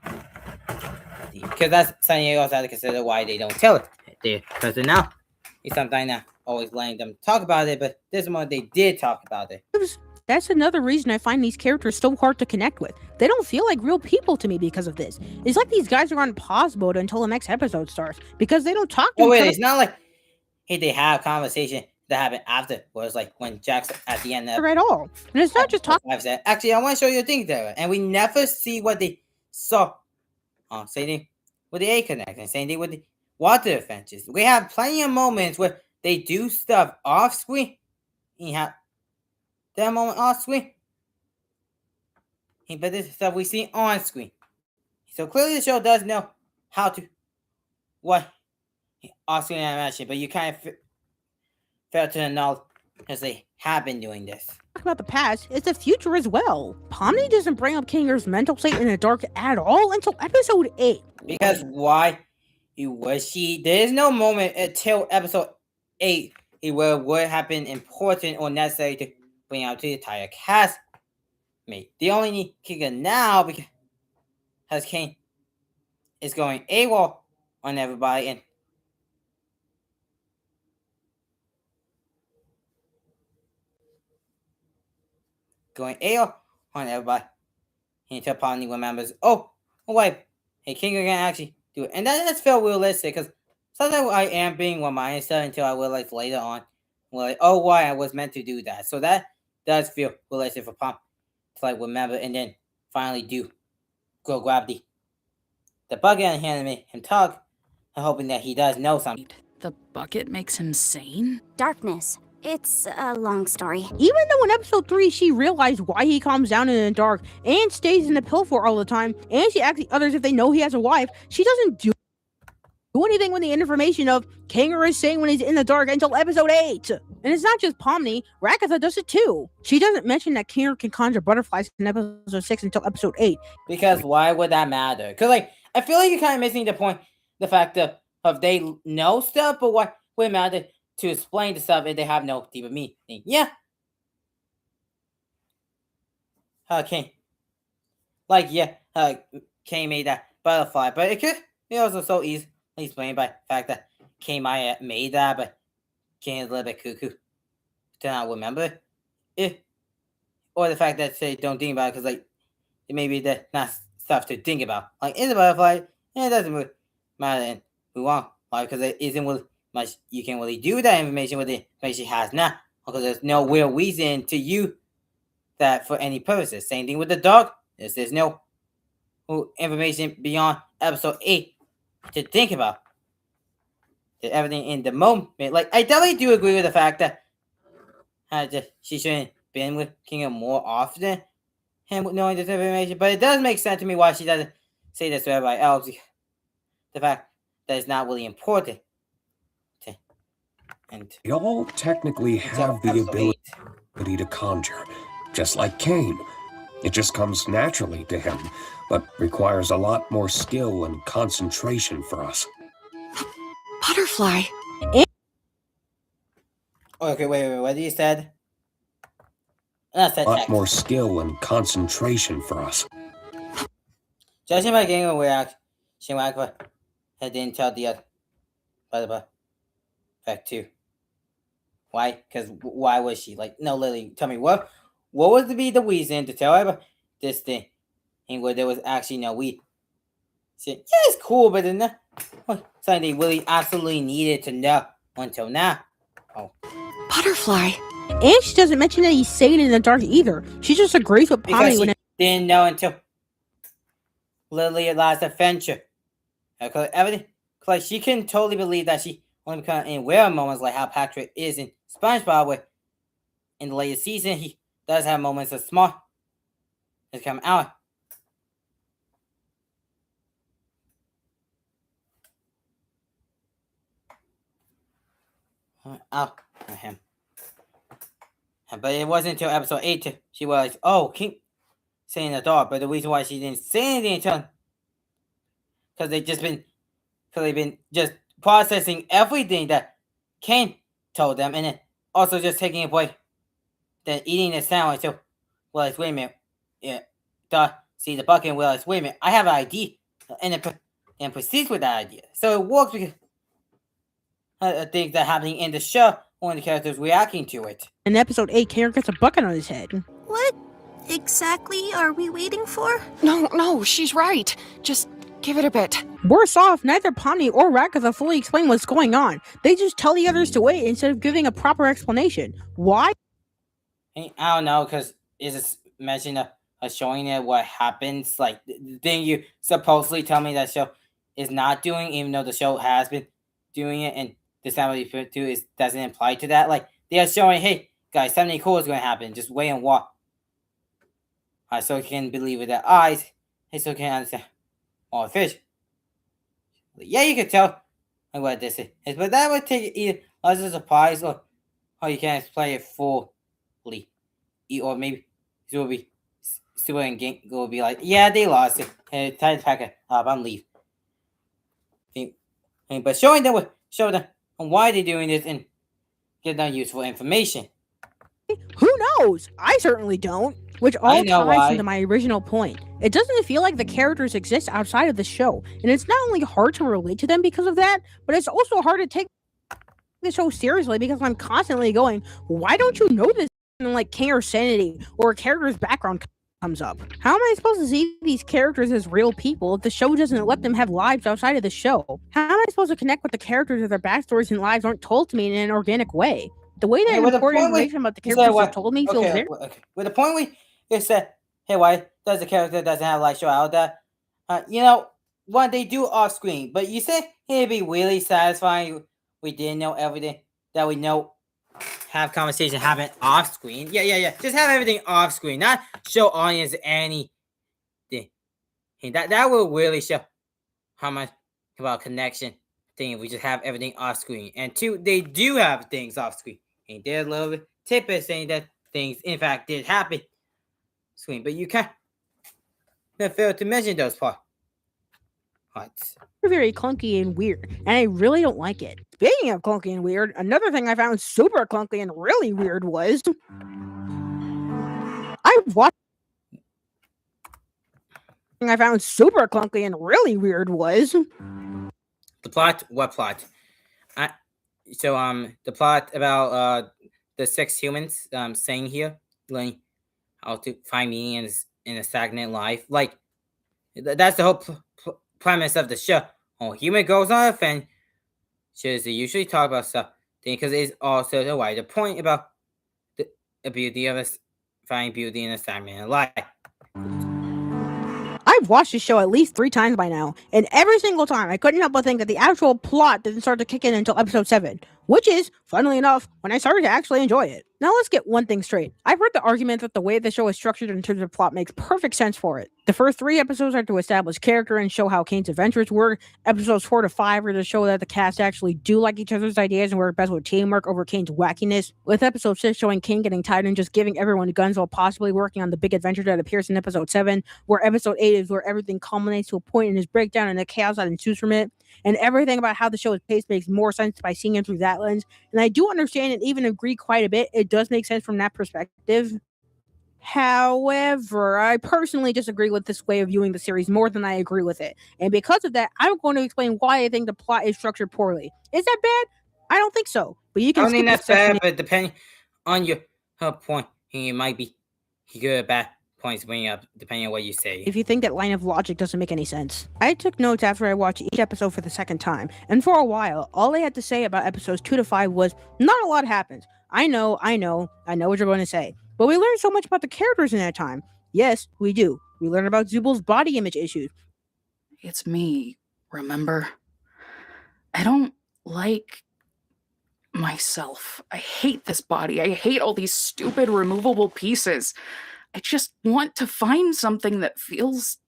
Speaker 1: identity, because that's something you also have to consider why they don't tell it there. Because now it's something that always letting them talk about it, but this month they did talk about it.
Speaker 13: That's another reason I find these characters so hard to connect with. They don't feel like real people to me because of this. It's like these guys are on pause mode until the next episode starts because they don't talk to each other.
Speaker 1: It's not like hey, they have conversation that happened after, where it's like when Jack's at the end of
Speaker 13: at all. And it's not just talking.
Speaker 1: Actually, I want to show you a thing there, and we never see what they saw. Same thing with the A connection, same thing with the water adventures. We have plenty of moments where they do stuff off screen. You have that moment off screen, but this stuff we see on screen. So clearly, the show does know how to what off screen animation, but you kind of fail to know because they have been doing this.
Speaker 13: Talk about the past, it's the future as well. Pomni doesn't bring up Kinger's mental state in the dark at all until episode 8.
Speaker 1: Because why was she? There is no moment until episode 8 where would have been important or necessary to bring out to the entire cast. They only need Kinger now because Kane is going AWOL on everybody and going AWOL on everybody until Pomni remembers, oh wait, hey, Kinger can actually do it. And that's felt realistic because sometimes I am being reminded stuff until I realize later on, like, oh, why I was meant to do that. So that does feel realistic for Pom to like remember and then finally do go grab the bucket and hand him talk, hoping that he does know something.
Speaker 18: The bucket makes him sane?
Speaker 16: Darkness. It's a long story.
Speaker 13: Even though in episode 3 she realized why he calms down in the dark and stays in the pill fort all the time, and she asks the others if they know he has a wife, she doesn't do anything with the information of Kinger is saying when he's in the dark until episode 8. And it's not just Pomni, Rakatha does it too. She doesn't mention that Kinger can conjure butterflies in episode 6 until episode 8.
Speaker 1: Because why would that matter? Because like I feel like you're kind of missing the point, the fact of they know stuff, but why would it matter to explain the stuff if they have no deeper meaning? Yeah. Okay. Like, yeah, Kane made that butterfly, but it could be also so easily explained by the fact that Kane might have made that, but Kane is a little bit cuckoo to not remember it. Or the fact that they don't think about it because, like, it may be not stuff to think about. Like, it's a butterfly, and it doesn't really matter and move on. Like, because it isn't really much you can really do that information with the information she has now. Because there's no real reason to use that for any purposes. Same thing with the dog. There's no information beyond episode 8 to think about. Everything in the moment. Like, I definitely do agree with the fact that she shouldn't been with Kinger more often, him knowing this information. But it does make sense to me why she doesn't say this to everybody else. The fact that it's not really important.
Speaker 19: They all technically have the ability to conjure, just like Kane. It just comes naturally to him, but requires a lot more skill and concentration for us.
Speaker 18: Butterfly.
Speaker 1: Okay, wait, what you said?
Speaker 19: A lot more skill and concentration for us.
Speaker 1: Judging by game reaction, I didn't tell the other fact too. Why? Because why was she like? No, Lily, tell me what was to be the reason to tell her about this thing, and where there was actually no we. She said, yeah, it's cool, but then something they really absolutely needed to know until now. Oh,
Speaker 18: Butterfly.
Speaker 13: And she doesn't mention that he's saying in the dark either. She just agrees with Pomni when
Speaker 1: didn't know until Lily last adventure. Because everything, like she can totally believe that she only become in rare moments like how Patrick is in SpongeBob, where in the latest season he does have moments of smart that come out. Out at him. But it wasn't until episode 8 she realized, oh, King saying the dog. But the reason why she didn't say anything until because they've been just processing everything that Kane told them, and then also just taking a break, then eating the sandwich. So, wait a minute, yeah, see the bucket and realize, wait a minute, I have an ID, and then and proceeds with that idea. So it works because things that are happening in the show or the characters reacting to it.
Speaker 13: In episode 8, Karen gets a bucket on his head.
Speaker 3: What exactly are we waiting for?
Speaker 18: No, she's right. Just give it a bit.
Speaker 13: Worse off, neither Pomni or Ragatha fully explain what's going on. They just tell the others to wait instead of giving a proper explanation. Why?
Speaker 1: I don't know, because is it mentioned showing it what happens? Like, the thing you supposedly tell me that show is not doing, even though the show has been doing it, and this time what you put to is doesn't imply to that. Like, they are showing, hey, guys, something cool is going to happen. Just wait and watch. So you can believe with their eyes. Hey, so you can understand. Oh, fish. Yeah, you can tell what this is, but that would take it either as a surprise or you can play it fully, or maybe it will be Super and Game will be like, yeah, they lost it. Hey, time to pack it up and leave. But show them why they're doing this and give them useful information.
Speaker 13: Who knows? I certainly don't. Which all ties into my original point. It doesn't feel like the characters exist outside of the show, and it's not only hard to relate to them because of that, but it's also hard to take the show seriously because I'm constantly going, why don't you know this? And like King or Sanity or a character's background comes up. How am I supposed to see these characters as real people if the show doesn't let them have lives outside of the show? How am I supposed to connect with the characters if their backstories and lives aren't told to me in an organic way? The way that important information about the characters are told me feels very...
Speaker 1: Okay. With the point where you said, hey, why does the character doesn't have light show out there? What they do off screen, but you said it'd be really satisfying. We didn't know everything that we know. Have conversation happen off screen. Yeah. Just have everything off screen, not show audience anything. That will really show how much about connection thing if we just have everything off screen. And two, they do have things off screen. And there's a little bit tidbit saying that things in fact did happen screen, but you can't fail to mention those parts.
Speaker 13: Very clunky and weird, and I really don't like it. Speaking of clunky and weird, another thing I found super clunky and really weird was I found super clunky and really weird was
Speaker 1: the plot. What plot? The plot about the 6 humans saying here, learning how to find meaning in a stagnant life. Like, that's the whole premise of the show. Human goes on adventures. They usually talk about stuff because it's also the wider point about the beauty of finding beauty in a stagnant life.
Speaker 13: I've watched this show at least 3 times by now, and every single time I couldn't help but think that the actual plot didn't start to kick in until episode 7, which is, funnily enough, when I started to actually enjoy it. Now let's get one thing straight. I've heard the argument that the way the show is structured in terms of plot makes perfect sense for it. The first 3 episodes are to establish character and show how Kane's adventures work. Episodes 4 to 5 are to show that the cast actually do like each other's ideas and work best with teamwork over Kane's wackiness. With episode 6 showing Kane getting tired and just giving everyone guns while possibly working on the big adventure that appears in episode 7, where episode 8 is where everything culminates to a point in his breakdown and the chaos that ensues from it. And everything about how the show is paced makes more sense by seeing it through that lens. And I do understand and even agree quite a bit. It does make sense from that perspective. However, I personally disagree with this way of viewing the series more than I agree with it. And because of that, I'm going to explain why I think the plot is structured poorly. Is that bad? I don't think so. But you can
Speaker 1: I mean, that's bad, but depending on your point, it might be good or bad points to bring up, depending on what you say.
Speaker 13: If you think that line of logic doesn't make any sense. I took notes after I watched each episode for the second time, and for a while, all I had to say about episodes 2 to 5 was, not a lot happens. I know what you're going to say. But we learned so much about the characters in that time. Yes, we do. We learn about Zubal's body image issues.
Speaker 18: It's me, remember? I don't like myself. I hate this body. I hate all these stupid removable pieces. I just want to find something that feels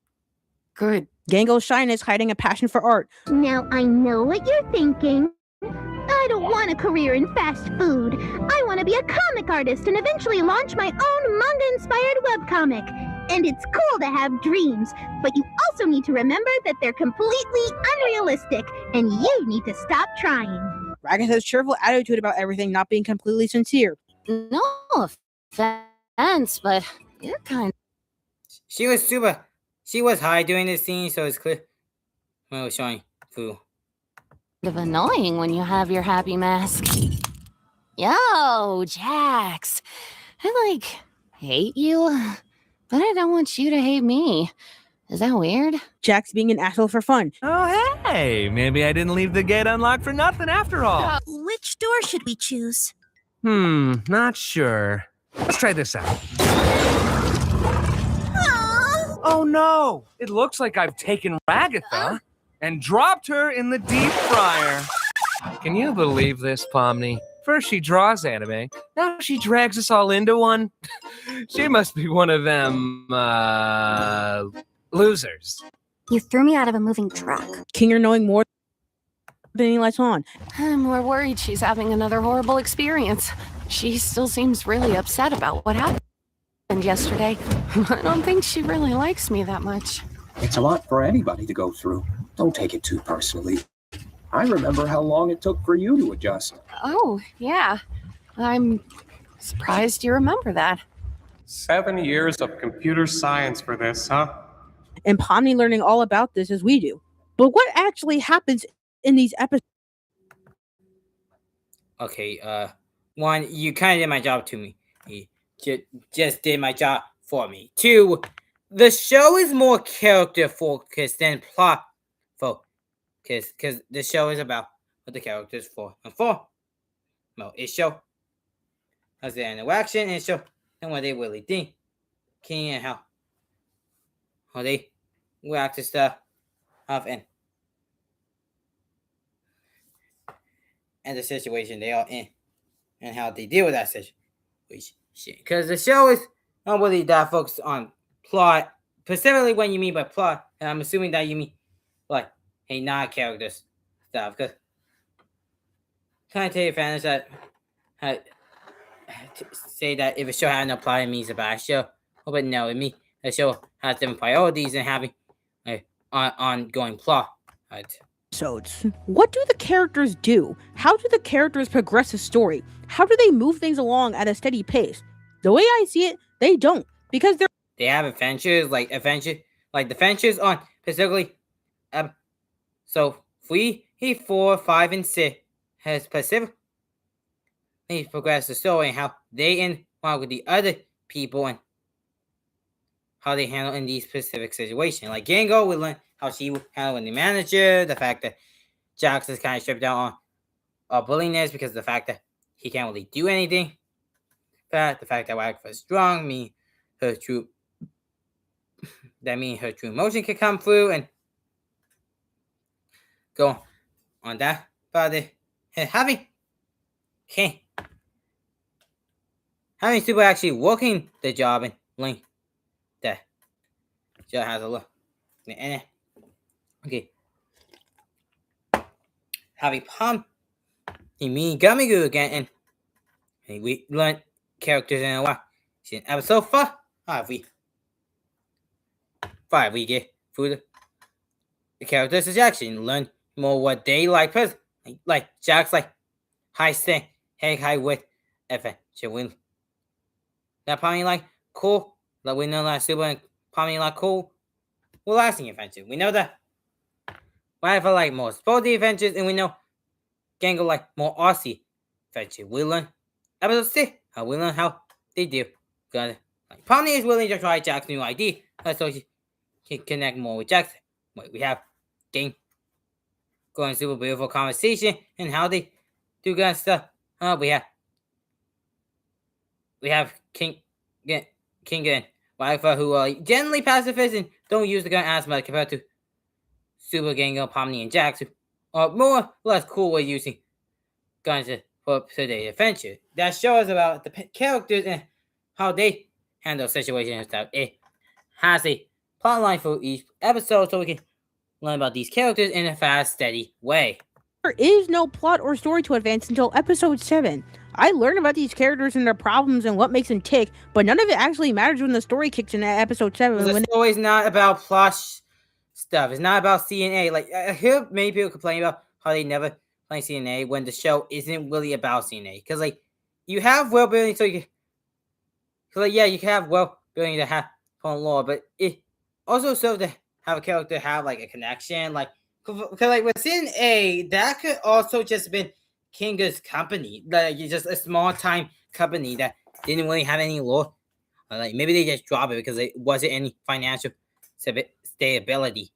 Speaker 18: good.
Speaker 13: Gango's shyness hiding a passion for art.
Speaker 2: Now I know what you're thinking. I don't want a career in fast food. I want to be a comic artist and eventually launch my own manga-inspired webcomic. And it's cool to have dreams, but you also need to remember that they're completely unrealistic, and you need to stop trying.
Speaker 13: Ragatha's cheerful attitude about everything not being completely sincere.
Speaker 16: No offense, but you're kind of...
Speaker 1: She was high during this scene, so it's clear Well, showing through.
Speaker 21: Kind of annoying when you have your happy mask. Yo, Jax. I hate you, but I don't want you to hate me. Is that weird?
Speaker 13: Jax being an asshole for fun.
Speaker 15: Oh, hey, maybe I didn't leave the gate unlocked for nothing after all.
Speaker 3: Which door should we choose?
Speaker 15: Not sure. Let's try this out. Oh no! It looks like I've taken Ragatha and dropped her in the deep fryer. Can you believe this, Pomni? First she draws anime, now she drags us all into one. She must be one of them, losers.
Speaker 16: You threw me out of a moving truck.
Speaker 13: Kinger knowing more than he lets on.
Speaker 21: I'm more worried she's having another horrible experience. She still seems really upset about what happened yesterday. I don't think she really likes me that much.
Speaker 19: It's a lot for anybody to go through. Don't take it too personally. I remember how long it took for you to adjust.
Speaker 21: Oh, yeah. I'm surprised you remember that.
Speaker 7: 7 years of computer science for this, huh?
Speaker 13: And Pomni learning all about this as we do. But what actually happens in these episodes?
Speaker 1: Okay, one, you kind of did my job to me. You just did my job for me. Two, the show is more character focused than plot focused. Because the show is about what the characters for and for. No, it show how's their interaction and show and what they really think. And how they react to stuff and the situation they are in and how they deal with that situation. Because the show is not really that focused on plot, specifically when you mean by plot, and I'm assuming that you mean like not characters stuff. Because can I take advantage that say that if a show had no plot, it means a bad show? Oh, but no, it means a show has different priorities and having an ongoing plot. Right.
Speaker 13: Episodes. What do the characters do? How do the characters progress the story? How do they move things along at a steady pace? The way I see it, they don't, because
Speaker 1: they have adventures like the adventures on specifically so 3, 4, 5, and 6 has specifically progressed the story and how they interact with the other people and how they handle in these specific situations. Like Gango, we learn how she handled the manager, the fact that Jax is kind of stripped down on bulliness because of the fact that he can't really do anything. The fact that Ragatha is strong means her true emotion can come through and go on that. But having Super actually working the job and link that just has a look. And okay. Having Palm he mean Gummy again and we learn characters in a while. In episode 5 we get through the characters suggestion, learn more what they like personally. Like Jax like high stay, high with adventure win. That probably like cool. Like we know that Super and probably like cool. Relaxing adventure. We know that Ragatha like more sporty adventures, and we know Gango like more Aussie adventure. We learn episode 6 how we learn how they do. Got it. Like Pomni is willing to try Jack's new ID, so she can connect more with Jackson. We have Gang going super beautiful conversation and how they do good stuff. We have King and Ragatha who are generally pacifist and don't use the gun as much compared to Super Gango, Pomni, and Jax, who are more or less cool with using guns for today's adventure. That shows about the characters and how they handle situations and stuff. It has a plot line for each episode so we can learn about these characters in a fast, steady way.
Speaker 13: There is no plot or story to advance until episode 7. I learn about these characters and their problems and what makes them tick, but none of it actually matters when the story kicks in at episode 7.
Speaker 1: The story is not about plot stuff. It's not about CNA. Like, I hear many people complain about how they never play CNA when the show isn't really about CNA. Because, like, you have world building, so you can... Like, yeah, you can have world building to have fun lore, but it also serves to have a character have, like, a connection, like, Because like with season A, that could also just been Kinga's company, like just a small time company that didn't really have any lore. Like maybe they just dropped it because it wasn't any financial stability.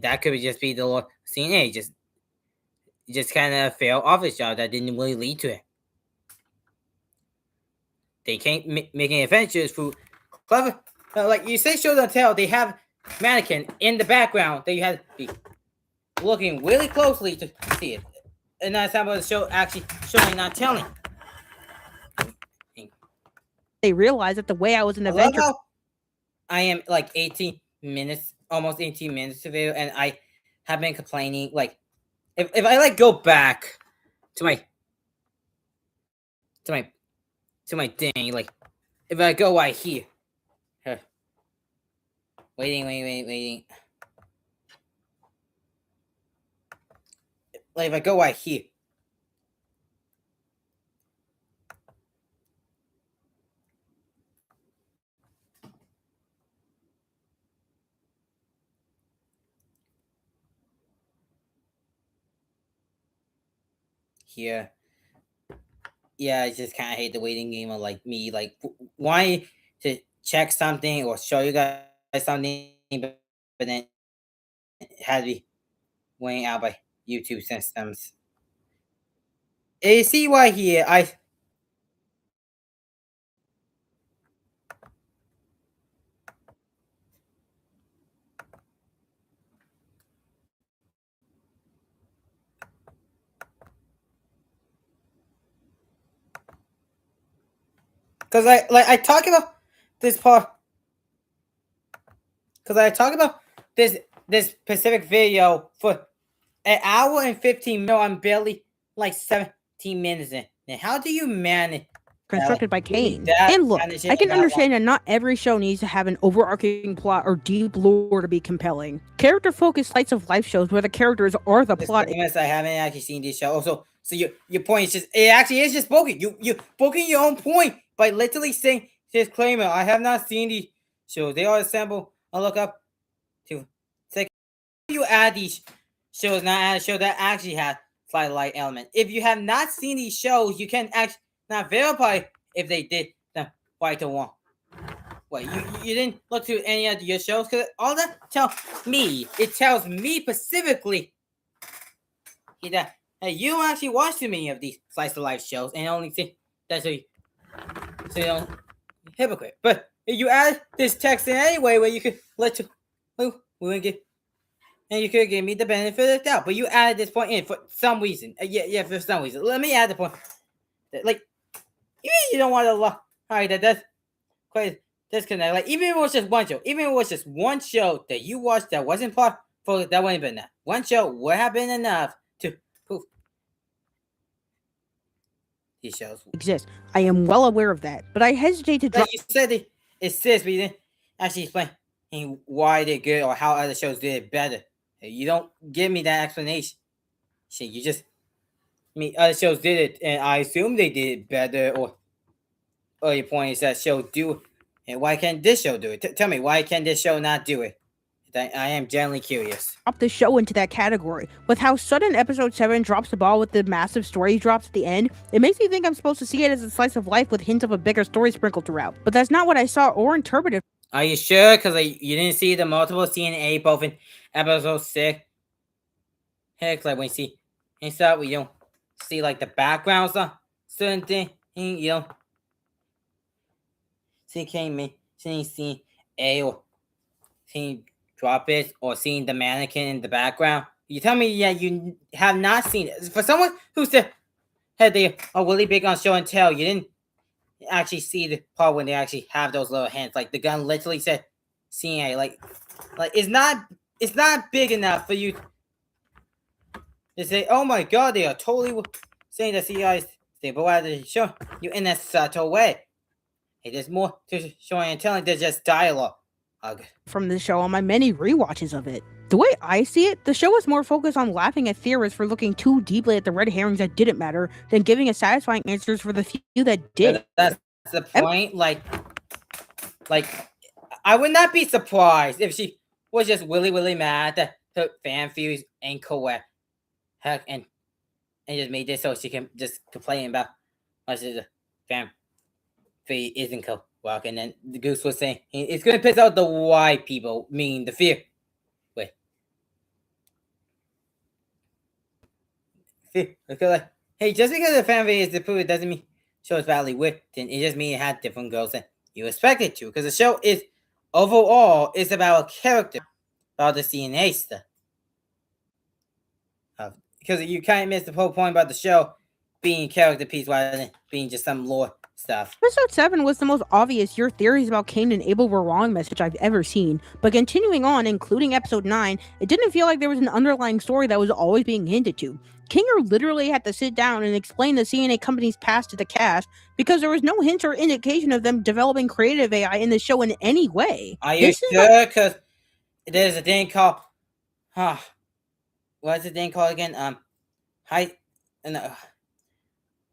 Speaker 1: That could just be the lore. Season A just kind of failed office job that didn't really lead to it. They can't making adventures through clever, like you say, show don't tell. They have mannequin in the background that you have to be looking really closely to see it, and that's how the show actually showing, not telling.
Speaker 13: They realized that the way I was an adventure.
Speaker 1: I am like 18 minutes, almost 18 minutes of it, and I have been complaining. Like, if I like go back to my thing, like if I go right here, waiting. Like if I go right here. Here. Yeah, I just kind of hate the waiting game of like me, like wanting to check something or show you guys something, but then it had to be weighing out by YouTube systems. You see why here because I talk about this part, because I talk about this specific video for an hour and 15 minutes. I'm barely like 17 minutes in. Now, how do you manage?
Speaker 13: Constructed by Kane. And look, I can understand that not every show needs to have an overarching plot or deep lore to be compelling. Character-focused slice of life shows where the characters are the plot.
Speaker 1: I haven't actually seen this show. Also, so your point is just, it actually is just poking. You poking your own point by literally saying, disclaimer, I have not seen these shows. They are assembled. I'll look up to say you add these shows, not add a show that actually has slight light element. If you have not seen these shows, you can actually not verify if they did them right or wrong. What, you didn't look through any of your shows? Because all that tells me, it tells me specifically that you don't actually watch too many of these slice of life shows and only see that's so you don't hypocrite. But if you add this text in anyway where you could let you and you could give me the benefit of the doubt, but you added this point in for some reason. For some reason. Let me add the point. Like, you don't want to look. Alright, that's quite disconnect. Like, even if it was just one show, that you watched that wasn't part for that wouldn't have been enough. One show would have been enough to prove these shows
Speaker 13: exist. I am well aware of that, but I hesitate to drop.
Speaker 1: You said it exists, but you didn't actually explain why they're good or how other shows did it better. You don't give me that explanation. Shit, you just other shows did it, and I assume they did it better. Or your point is that show do, and why can't this show do it? Tell me, why can't this show not do it? I am genuinely curious.
Speaker 13: Drop the show into that category. With how sudden episode 7 drops the ball with the massive story drops at the end, it makes me think I'm supposed to see it as a slice of life with hints of a bigger story sprinkled throughout. But that's not what I saw or interpreted.
Speaker 1: Are you sure? Because you didn't see the multiple CNA both in episode 6. Heck, like when you see and stuff, we don't see like the backgrounds on certain thing. You don't see seeing A or seeing drop it or seeing the mannequin in the background. You tell me, you have not seen it. For someone who said they are really big on show and tell, you didn't actually see the part when they actually have those little hands. Like the gun literally said CNA. Like it's not big enough for you to say, oh my god, they are totally saying that CI is stable out of the show you in a subtle way. Hey, there's more to showing and telling than just dialogue.
Speaker 13: From the show on my many rewatches of it. The way I see it, the show is more focused on laughing at theorists for looking too deeply at the red herrings that didn't matter than giving us satisfying answers for the few that did.
Speaker 1: That's the point. Like I would not be surprised if she was just really mad that took fan theories incorrect. Heck, and just made this so she can just complain about why the fan theory isn't correct. And then the Goose was saying it's going to piss out the white people, meaning the fear. Wait. See, like, hey, just because the fan theory is approved doesn't mean the show is badly written. It just means it had different girls than you expect it to. Because the show is overall it's about a character, about the CNA stuff. Because you kind of missed the whole point about the show being a character piece rather than being just some lore stuff.
Speaker 13: Episode 7 was the most obvious "your theories about Cain and Abel were wrong" message I've ever seen, but continuing on, including episode 9, it didn't feel like there was an underlying story that was always being hinted to. Kinger literally had to sit down and explain the CNA company's past to the cast because there was no hint or indication of them developing creative AI in the show in any way.
Speaker 1: Are you sure? Because there's a thing called, what's the thing called again?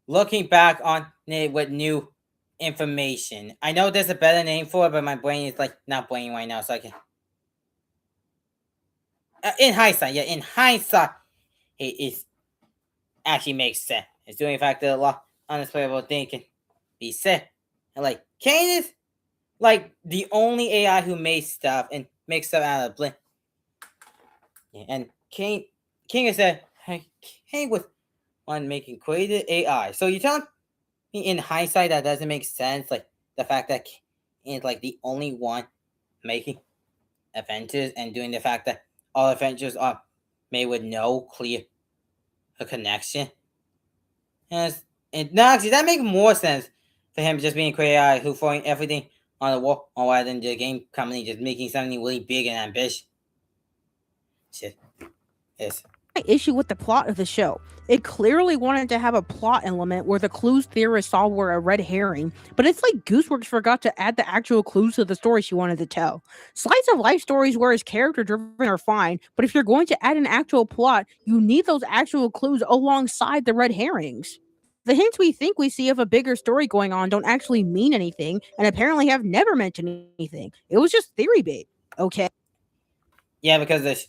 Speaker 1: Looking back on it with new information. I know there's a better name for it, but my brain is like not brain right now, so I can. In hindsight, it is actually makes sense. It's doing the fact that a lot unexplainable thing can be said, and like Cain is like the only AI who makes stuff and makes stuff out of blink. Yeah, and King has said, hey, Cain was one making creative AI. So you telling me in hindsight that doesn't make sense? Like the fact that Cain is like the only one making Avengers and doing the fact that all Avengers are made with no clear connection. And no, actually, that makes more sense for him just being creative AI who throwing everything on the wall, rather than the game company just making something really big and ambitious. Shit. Yes.
Speaker 13: My issue with the plot of the show. It clearly wanted to have a plot element where the clues theorists saw were a red herring, but it's like Gooseworks forgot to add the actual clues to the story she wanted to tell. Slice of life stories where it's character driven are fine, but if you're going to add an actual plot, you need those actual clues alongside the red herrings. The hints we think we see of a bigger story going on don't actually mean anything, and apparently have never meant anything. It was just theory bait. Okay.
Speaker 1: Yeah, because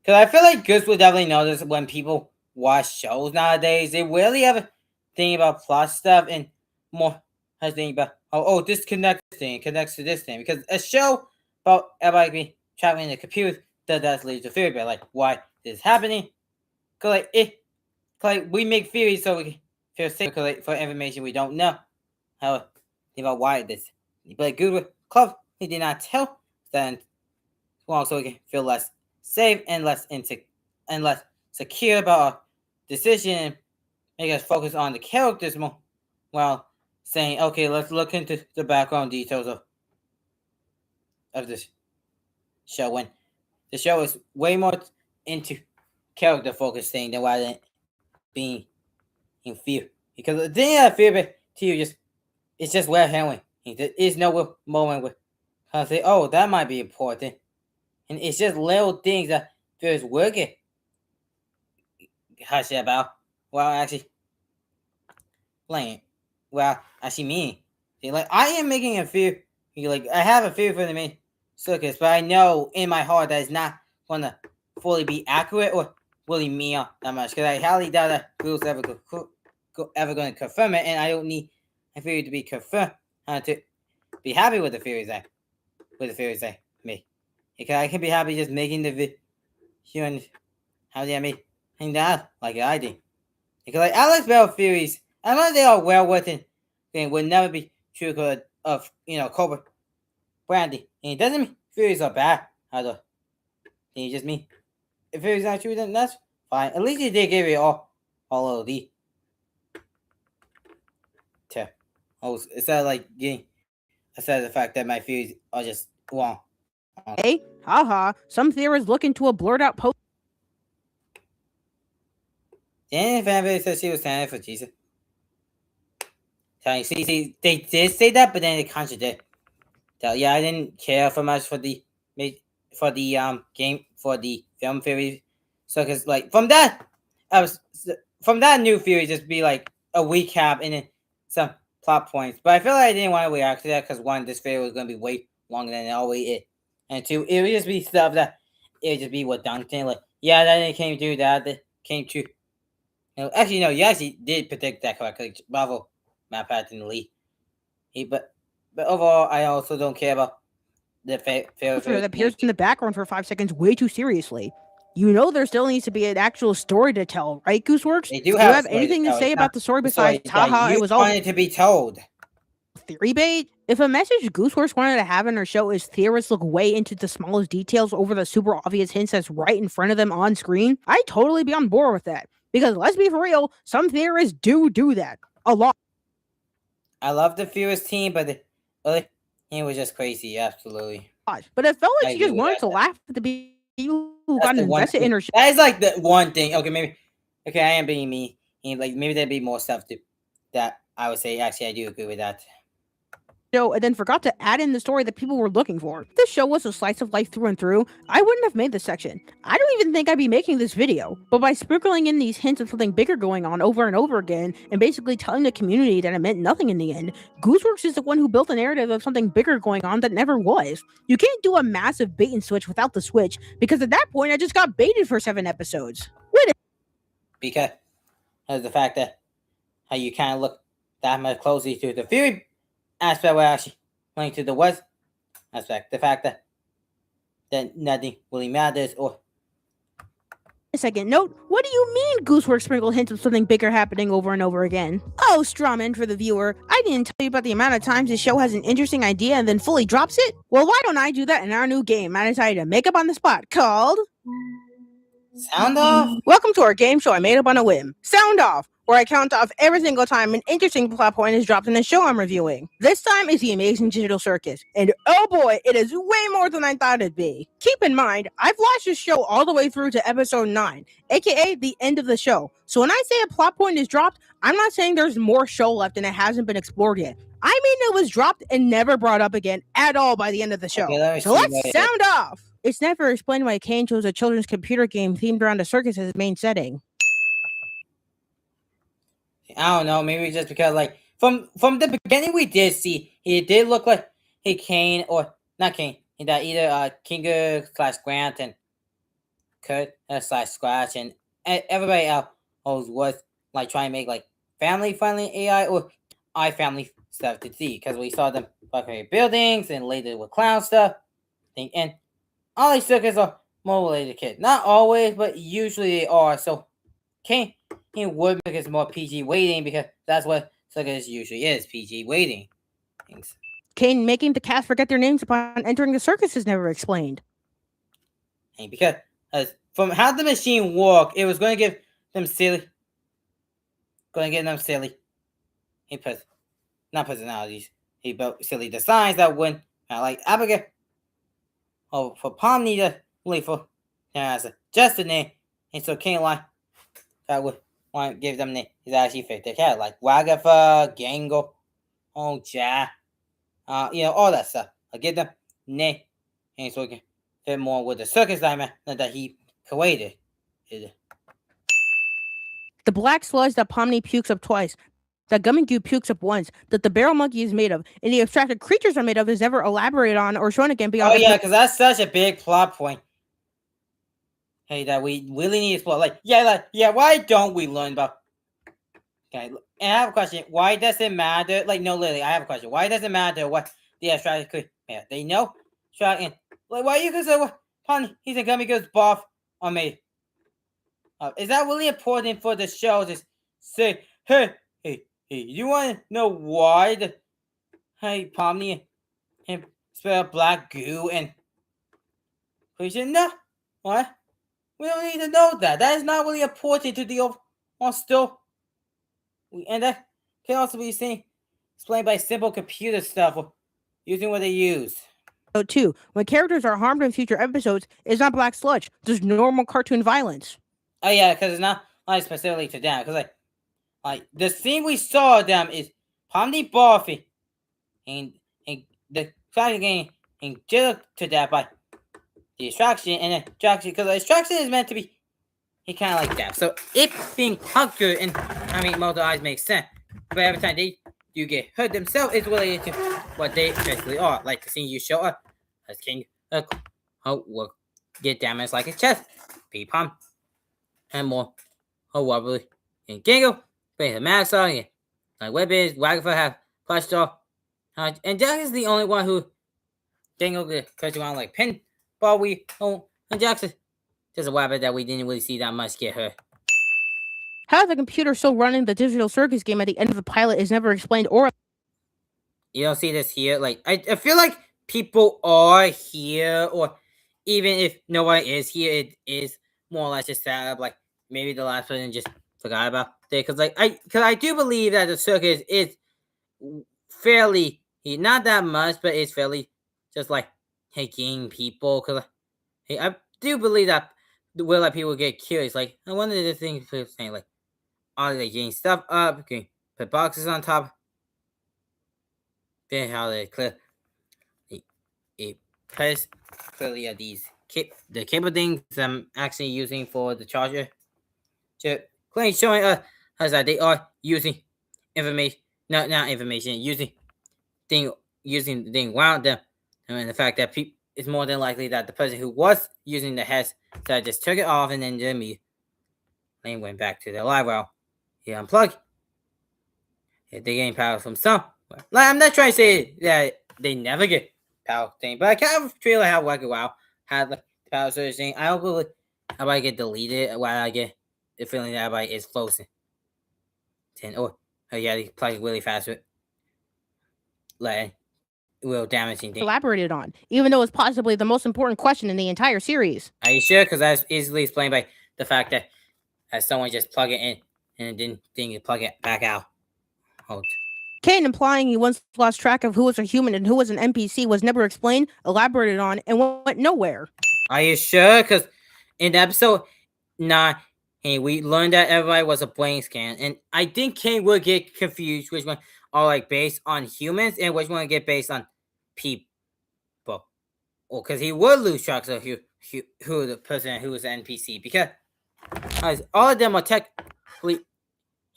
Speaker 1: I feel like Goose would definitely notice when people watch shows nowadays. They rarely ever think about plot stuff and more has think about this connects to this thing. Because a show about everybody being traveling in the computer does lead to theory, but like why this is happening. Cause we make theories so we can feel safe for information we don't know. How think about why this. But like Google Club, he did not tell then well, so we can feel less safe and less secure about our decision, make us focus on the characters more while saying, okay, let's look into the background details of this show, when the show is way more into character focused thing than rather than being in fear. Because the thing I fear to you it's just red herring. There is no moment where I say, that might be important. And it's just little things that feels wicked. Hush about. Well, actually, playing. Well, actually, me. See, like I am making a fear. Like I have a fear for the main circus, but I know in my heart that it's not going to fully be accurate or really mean that much. Because I highly doubt that Will's ever going to confirm it, and I don't need a theory to be confirmed to be happy with the theories I make. Because I can be happy just making the video and how did I make that like I did. Because like Alex Bell theories, I know they are well written, and would never be true of Cobra Brandy. And it doesn't mean theories are bad either. It just mean if theories not true, then that's fine. At least they did give it all of the tip. Instead of like getting aside the fact that my theories are just wrong.
Speaker 13: Hey, haha, some theorists look into a blurred out post.
Speaker 1: Daniel Fanbase said she was standing for Jesus. See, they did say that, but then they contradict. So yeah, I didn't care for much for the game for the film theory. So cause like from that new theory just be like a recap and then some plot points. But I feel like I didn't want to react to that because one, this theory was gonna be way longer than it always is. And two, it would just be stuff that it would just be what Duncan like. Yeah, that came to that. That came true. Actually, no. You actually did predict that correctly. Bravo, Matt Patton Lee. But overall, I also don't care about the
Speaker 13: that appears in the background for 5 seconds way too seriously. You know there still needs to be an actual story to tell, right, Gooseworks?
Speaker 1: They
Speaker 13: do you have anything to say about the story besides, haha, it was all
Speaker 1: wanted to be told?
Speaker 13: Theory bait? If a message Gooseworks wanted to have in her show is theorists look way into the smallest details over the super obvious hints that's right in front of them on screen, I'd totally be on board with that. Because let's be for real, some theorists do that. A lot.
Speaker 1: I love the theorist team, but it was just crazy, absolutely.
Speaker 13: But it felt like she just wanted to laugh at the people who got invested in her show.
Speaker 1: That is like the one thing. Okay, I am being mean. Like maybe there'd be more stuff that I would say. Actually, I do agree with that.
Speaker 13: Show and then forgot to add in the story that people were looking for. If this show was a slice of life through and through, I wouldn't have made this section. I don't even think I'd be making this video. But by sprinkling in these hints of something bigger going on over and over again, and basically telling the community that it meant nothing in the end, Gooseworks is the one who built a narrative of something bigger going on that never was. You can't do a massive bait and switch without the switch, because at that point I just got baited for 7 episodes.
Speaker 1: Because of the fact that how you kind of look that much closely to the theory aspect, we're actually going to the West aspect. The fact that nothing really matters. Or
Speaker 13: a second note, what do you mean Gooseworks sprinkled hints of something bigger happening over and over again? Oh, strawman for the viewer, I didn't tell you about the amount of times this show has an interesting idea and then fully drops it? Well, why don't I do that in our new game I decided to make up on the spot called
Speaker 1: Sound Off?
Speaker 13: Welcome to our game show I made up on a whim. Sound Off, where I count off every single time an interesting plot point is dropped in the show I'm reviewing. This time is the amazing Digital Circus, and oh boy, it is way more than I thought it'd be. Keep in mind, I've watched this show all the way through to episode 9, aka the end of the show. So when I say a plot point is dropped, I'm not saying there's more show left and it hasn't been explored yet. I mean it was dropped and never brought up again at all by the end of the show.
Speaker 1: Okay,
Speaker 13: so let's sound off! It's never explained why Kane chose a children's computer game themed around a circus as its main setting.
Speaker 1: I don't know, maybe just because like from the beginning we did see he did look like Kane or not Kane, that either Kinga / Grant and Kurt / Scratch and everybody else was like trying to make like family friendly AI or iFamily stuff to see because we saw them fucking buildings and later with clown stuff and all these circuits are more related to kids. Not always, but usually they are. So Kane would make it more PG weighting because that's what Circus usually is, PG weighting. Thanks.
Speaker 13: Kane making the cast forget their names upon entering the circus is never explained.
Speaker 1: And because from how the machine worked, it was going to give them silly. He put not personalities. He built silly designs that wouldn't like Abigail. Oh, for Pomni to wait for as just a name, and so Kane like that would want to give them name is actually fit the cat like Wagafa, Gango, Ja, all that stuff. I give them name, and so it can fit more with the circus diamond that he created.
Speaker 13: The black sludge that Pomni pukes up twice, that Gummy Goo pukes up once, that the barrel monkey is made of, and the abstracted creatures are made of is never elaborated on or shown again beyond.
Speaker 1: Oh yeah, because that's such a big plot point. Hey, that we really need to explore. Why don't we learn about? Okay, and I have a question. Why does it matter? Literally, I have a question. Why does it matter what the abstracted creatures? Yeah, they know. Why are you consider Pomni? He's a Gummy Goo's buff or made? Is that really important for the show to say, hey, you want to know why Pomni and spell black goo and no, what? We don't need to know that. That is not really important to the overall story. And that can also be explained by simple computer stuff or using what they use.
Speaker 13: So too, when characters are harmed in future episodes, it's not black sludge, just normal cartoon violence.
Speaker 1: Oh yeah, because it's not specifically to them. Because like the scene we saw them is Pomni Buffy and the tracking game and jailed to death by the extraction and then extraction because the extraction is meant to be he kind of like that. So it being conquered and multiple eyes makes sense. But every time they do get hurt themselves, it's related to what they basically are. Like the scene you show up as King get damaged like a chest, beat pump, and more. Oh, wobbly. And Gingo, bring the mask on, and like weapons, Wagger have plush doll. And Jack is the only one who Gingo could catch around like pin, but and Jackson just a weapon that we didn't really see that much get hurt.
Speaker 13: How the computer still running the digital circus game at the end of the pilot is never explained or.
Speaker 1: You don't see this here. Like I feel like people are here, or even if nobody is here, it is more or less just set up. Like maybe the last person just forgot about it. Because I do believe that the circus is fairly not that much, but it's fairly just like taking people. Because I do believe that will let people get curious. Like I wonder the things people saying like. Are they getting stuff up? Can put boxes on top? Then how they clear it press clearly are these the cable things I'm actually using for the charger. Clearly showing us that they are using information, not information, using the thing around them, and the fact that it's more than likely that the person who was using the heads that just took it off and then Lane went back to the live well. He unplugged. They're getting power from somewhere. Like, I'm not trying to say that they never get power thing, but I kind of feel like how Wagger Wow had the power surge thing. I don't believe everybody get deleted while I get the feeling that everybody is frozen. Oh yeah, they play really fast with like real damaging thing.
Speaker 13: Elaborated on, even though it's possibly the most important question in the entire series.
Speaker 1: Are you sure? Because that's easily explained by the fact that someone just plug it in and didn't plug it back out. Hold.
Speaker 13: Kane implying he once lost track of who was a human and who was an NPC was never explained, elaborated on, and went nowhere.
Speaker 1: Are you sure? Because in episode 9, we learned that everybody was a brain scan, and I think Kane will get confused which one are like based on humans and which one get based on people. Or because he would lose track of who the person who was an NPC, because all of them are technically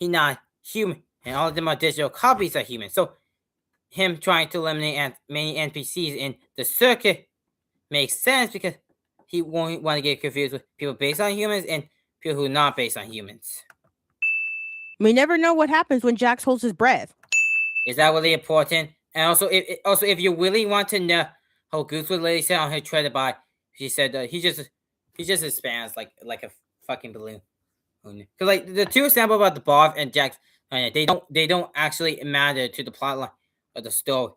Speaker 1: not human. And all of them are digital copies of humans. So, him trying to eliminate many NPCs in the circuit makes sense because he won't want to get confused with people based on humans and people who are not based on humans.
Speaker 13: We never know what happens when Jax holds his breath.
Speaker 1: Is that really important? And also, if you really want to know how Goosewood Lady said on her trailer by, she said he just expands like a fucking balloon. Because like the two examples about the Bob and Jax. They don't actually matter to the plotline of the story.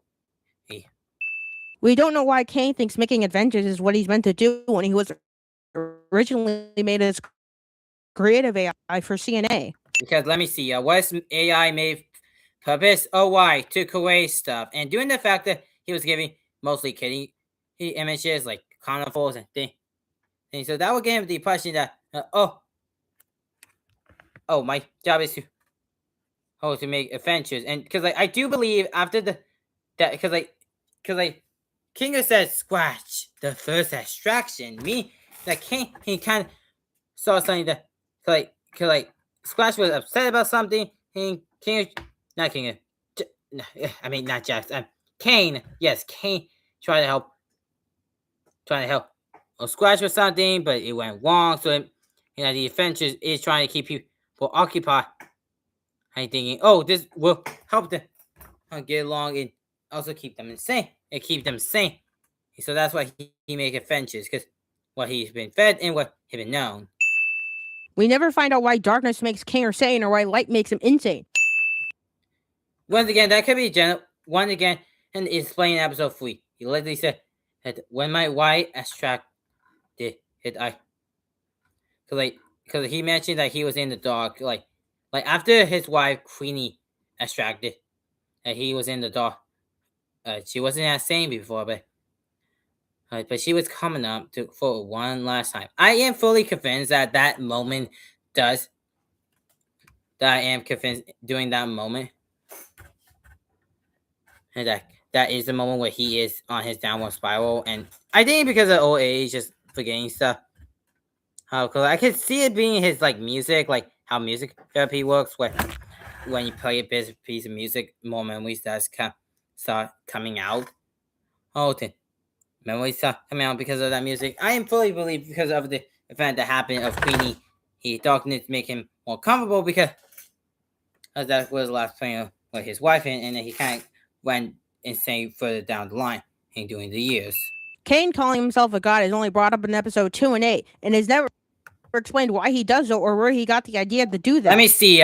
Speaker 13: We don't know why Kane thinks making adventures is what he's meant to do when he was originally made as creative AI for CNA.
Speaker 1: Because let me see, was AI made purpose? Oh, why? To create stuff. And due to the fact that he was giving mostly kitty images like carnivores and things. So that would give him the impression that, my job is to make adventures. And because I do believe after because Kinga said scratch the first abstraction, me that he kind of saw something that like Scratch was upset about something, and not Jax, Kane, yes, Kane trying to help Scratch with something, but it went wrong. So the adventures is trying to keep people occupied. I'm thinking, this will help them get along and also keep them sane. So that's why he make adventures, because what he's been fed and what he's been known.
Speaker 13: We never find out why darkness makes King sane or why light makes him insane.
Speaker 1: Once again, that could be once again, and explain episode 3. He literally said that when my white abstract did hit eye. Because he mentioned that he was in the dark, like after his wife Queenie abstracted, that he was in the dark. She wasn't that same before, but she was coming up for one last time. I am fully convinced that moment does. That I am convinced during that moment, and that is the moment where he is on his downward spiral. And I think because of old age, just forgetting stuff. Because I could see it being his music, like how music therapy works, where when you play a piece of music, more memories does start coming out. memories coming out because of that music. I am fully believe because of the event that happened of Queenie. He thought it to make him more comfortable because that was the last playing with his wife, and then he kind of went insane further down the line in doing the years.
Speaker 13: Kane calling himself a god is only brought up in episode 2 and 8, and is never explained why he does so or where he got the idea to do that.
Speaker 1: Let me see.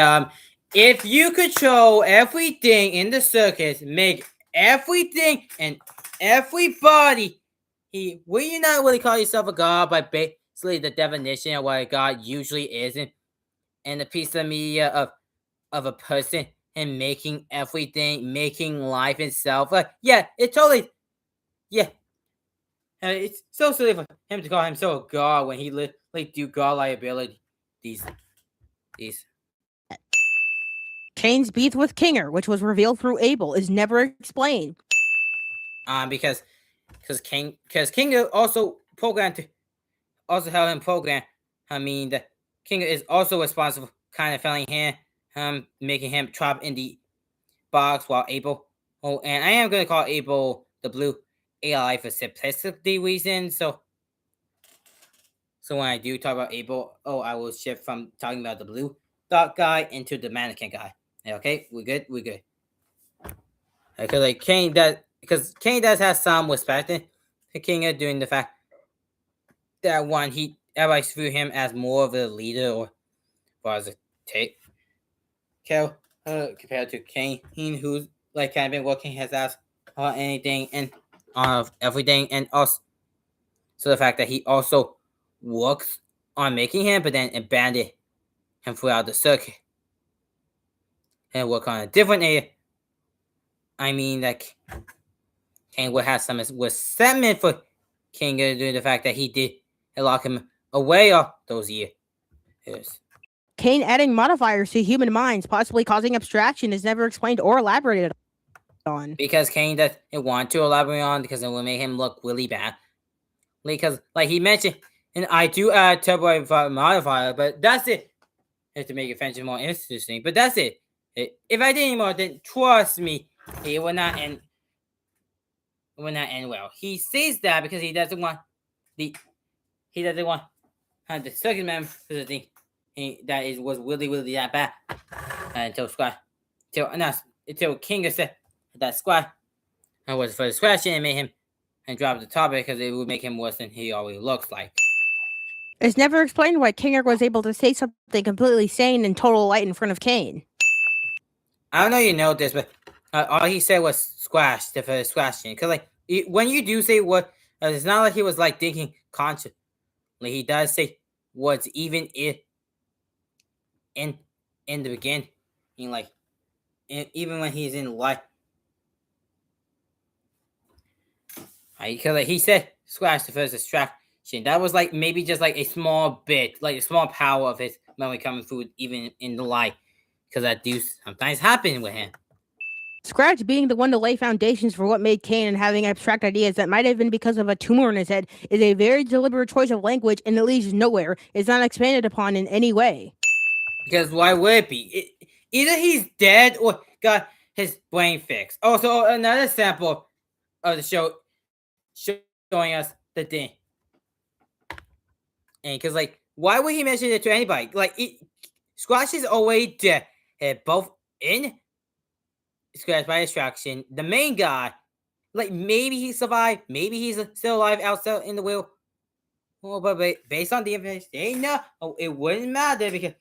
Speaker 1: If you control everything in the circus, make everything and everybody, will you not really call yourself a god by basically the definition of what a god usually is in the piece of media of a person and making everything, making life itself? Yeah, it totally, yeah. It's so silly for him to call himself a god when he literally do godlike ability. These.
Speaker 13: Kane's beef with Kinger, which was revealed through Abel, is never explained.
Speaker 1: Because Kinger also programmed to also help him program. I mean, the Kinger is also responsible, kind of failing him, making him trapped in the box while Abel. Oh, and I am gonna call Abel the blue AI for simplicity reasons. So when I do talk about Abel, I will shift from talking about the blue dot guy into the mannequin guy. Okay, we're good. Because Kane does have some respect in Kinger doing the fact that one everybody view him as more of a leader or as a take compared to Kane, who's kind of been working his ass on anything and on everything, and also the fact that he also works on making him, but then abandoned him throughout the circuit and work on a different area. I mean, Kane would have some resentment for Kinger due to the fact that he did lock him away all those years.
Speaker 13: Kane adding modifiers to human minds, possibly causing abstraction, is never explained or elaborated on.
Speaker 1: Because Kane doesn't want to elaborate on because it will make him look really bad. Because, he mentioned, and I do add turbo modifier, but that's it. It's to make it more interesting, but that's it. If I did any more, then trust me, it will not end. It will not end well. He says that because he doesn't want the second member to think that was really that bad until Kinger said that squad was for the scratch and made him and drop the topic because it would make him worse than he already looks like.
Speaker 13: It's never explained why Kinger was able to say something completely sane and total light in front of Kane.
Speaker 1: I don't know you know this, but all he said was squash, for the scratching. Because, when you do say what, it's not like he was, thinking consciously. He does say words even in the beginning. Even when he's in life. Because, he said squash the first distraction. That was, maybe just, a small bit, a small power of his memory coming through even in the light. Because that do sometimes happen with him.
Speaker 13: Scratch being the one to lay foundations for what made Kane and having abstract ideas that might have been because of a tumor in his head is a very deliberate choice of language and it leads nowhere. It's not expanded upon in any way.
Speaker 1: Because why would it be? Either he's dead or got his brain fixed. Also, another sample of the show showing us the thing. And because, why would he mention it to anybody? Squash is always dead. Both in Scratch by distraction. The main guy, maybe he survived, maybe he's still alive outside in the wheel. But based on the information, they know it wouldn't matter because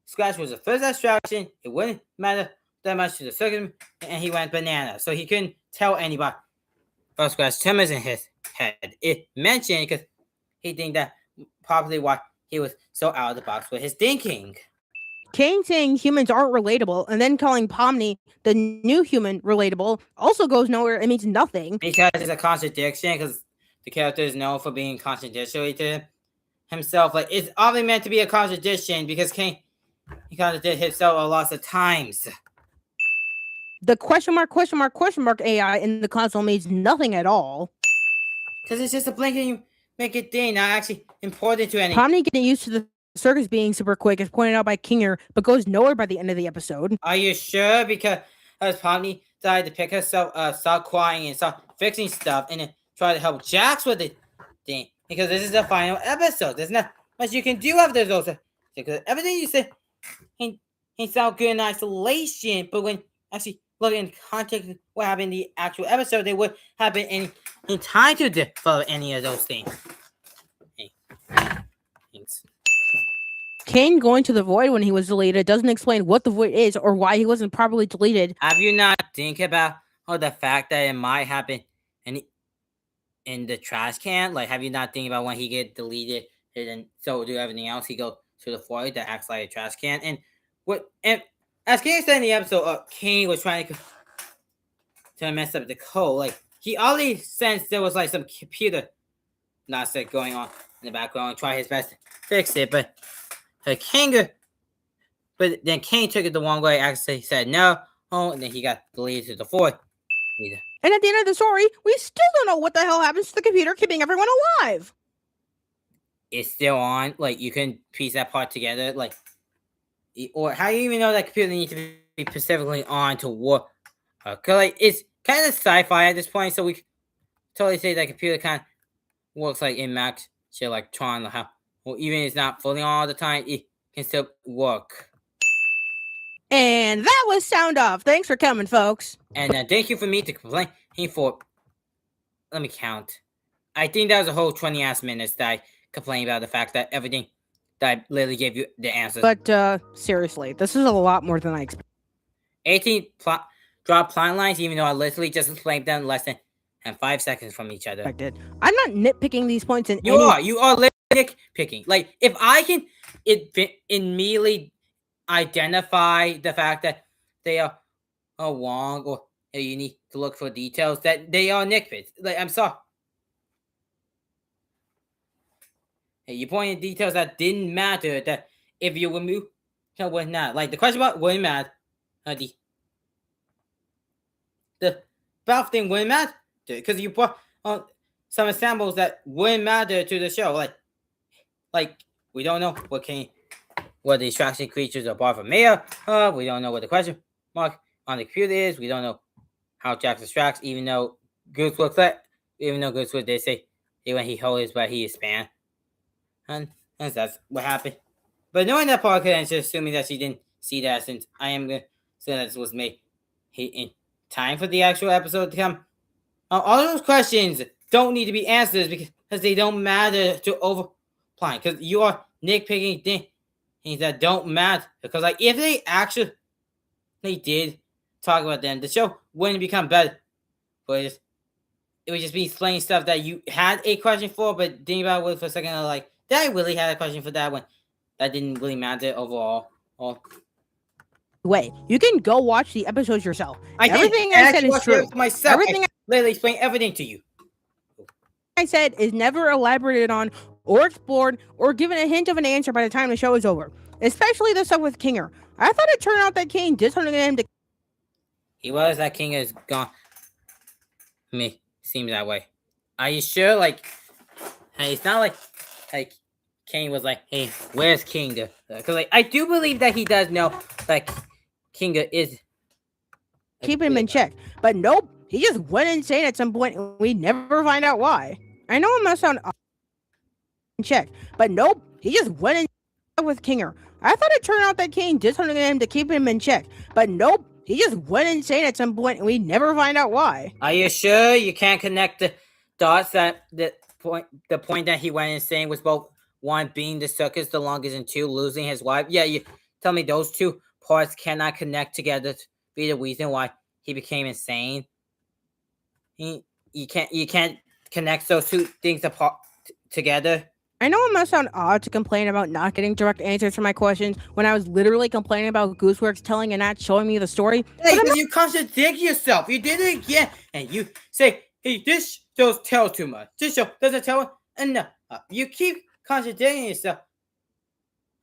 Speaker 1: Scratch was the first distraction. It wouldn't matter that much to the second, and he went banana, so he couldn't tell anybody. But Scratch tumors in his head. It mentioned because he think that probably why he was so out of the box with his thinking.
Speaker 13: Kane saying humans aren't relatable and then calling Pomni the new human relatable also goes nowhere. It means nothing.
Speaker 1: Because it's a contradiction, because the character is known for being contradictory to himself. It's obviously meant to be a contradiction because Kane, he contradicted himself a lot of times.
Speaker 13: The question mark AI in the console means nothing at all.
Speaker 1: Because it's just a blinking make it thing, not actually important to anything.
Speaker 13: Pomni getting used to the circus being super quick is pointed out by Kinger, but goes nowhere by the end of the episode.
Speaker 1: Are you sure? Because Pomni decided to pick herself up, start crying, and start fixing stuff, and then try to help Jax with it thing because this is the final episode. There's not much you can do after those. Because everything you say ain't sound good in isolation, but when actually look in context of what happened in the actual episode, they would have been in time to develop any of those things. Thanks.
Speaker 13: Kane going to the void when he was deleted doesn't explain what the void is or why he wasn't properly deleted.
Speaker 1: Have you not think about the fact that it might happen in the trash can? Like, have you not think about when he get deleted and then so do everything else, he go to the void that acts like a trash can? And as Kane said in the episode, Kane was trying to mess up the code. Like, he already sensed there was like some computer nonsense going on in the background and try his best to fix it, but then Kane took it the wrong way. Actually said no, and then he got deleted to the void.
Speaker 13: And at the end of the story, we still don't know what the hell happens to the computer keeping everyone alive.
Speaker 1: It's still on. Like, you can piece that part together. Like, or how do you even know that computer needs to be specifically on to work? Cause like it's kind of sci-fi at this point, so we totally say that computer kind of works like in Max shit, like Tron, or how, or even it's not fully on all the time, it can still work.
Speaker 13: And that was Sound Off. Thanks for coming, folks.
Speaker 1: And thank you for me to complain for. Let me count. I think that was a whole 20 minutes that I complained about the fact that everything that I literally gave you the answers.
Speaker 13: But seriously, this is a lot more than I expected. 18
Speaker 1: drop plot lines, even though I literally just explained them less than 5 seconds from each other.
Speaker 13: I'm not nitpicking these points in
Speaker 1: You are literally nitpicking. Like, if I can immediately identify the fact that they are wrong, or you need to look for details that they are nitpicks. Like, I'm sorry. Hey, you pointed details that didn't matter. That if you remove, would not. Like the question about wouldn't matter. The Valve thing wouldn't matter because you brought some examples that wouldn't matter to the show. Like we don't know what the distraction creatures are apart from Maya. We don't know what the question mark on the computer is. We don't know how Jax distracts, even though Goose looks like, they say when he holds his breath, he is span. And that's what happened. But knowing that part, and just assuming that she didn't see that, since I am going to say that this was made in time for the actual episode to come. All those questions don't need to be answered because they don't matter to overplan. Because you are nitpicking things that don't matter. Because like if they actually did talk about them, the show wouldn't become better. But it would just be explaining stuff that you had a question for, but think about it for a second. Like, did I really have a question for that one? That didn't really matter overall.
Speaker 13: Wait, you can go watch the episodes yourself.
Speaker 1: Everything I said is true. Myself. Everything I literally explained everything to you.
Speaker 13: I said is never elaborated on or explored or given a hint of an answer by the time the show is over. Especially the stuff with Kinger. I thought it turned out that Kane did something to him to.
Speaker 1: He was. That King is gone. Me seems that way. Are you sure? Like, hey, it's not like Kane was like, "Hey, where's Kinga?" Because like I do believe that he does know like Kinga is
Speaker 13: keep him in check, but nope, he just went insane at some point, and we never find out why. I know it must sound in check, but nope, he just went in with Kinger. I thought it turned out that Kane did something to him to keep him in check, but nope, he just went insane at some point, and we never find out why.
Speaker 1: Are you sure you can't connect the dots that the point that he went insane was both one being the circus the longest and two losing his wife? Yeah, you tell me those two parts cannot connect together to be the reason why he became insane. You can't connect those two things apart together.
Speaker 13: I know it must sound odd to complain about not getting direct answers to my questions when I was literally complaining about Gooseworks telling and not showing me the story.
Speaker 1: Hey, but you contradict yourself. You did it again, and you say, "Hey, this show tells too much. This show doesn't tell enough." You keep contradicting yourself.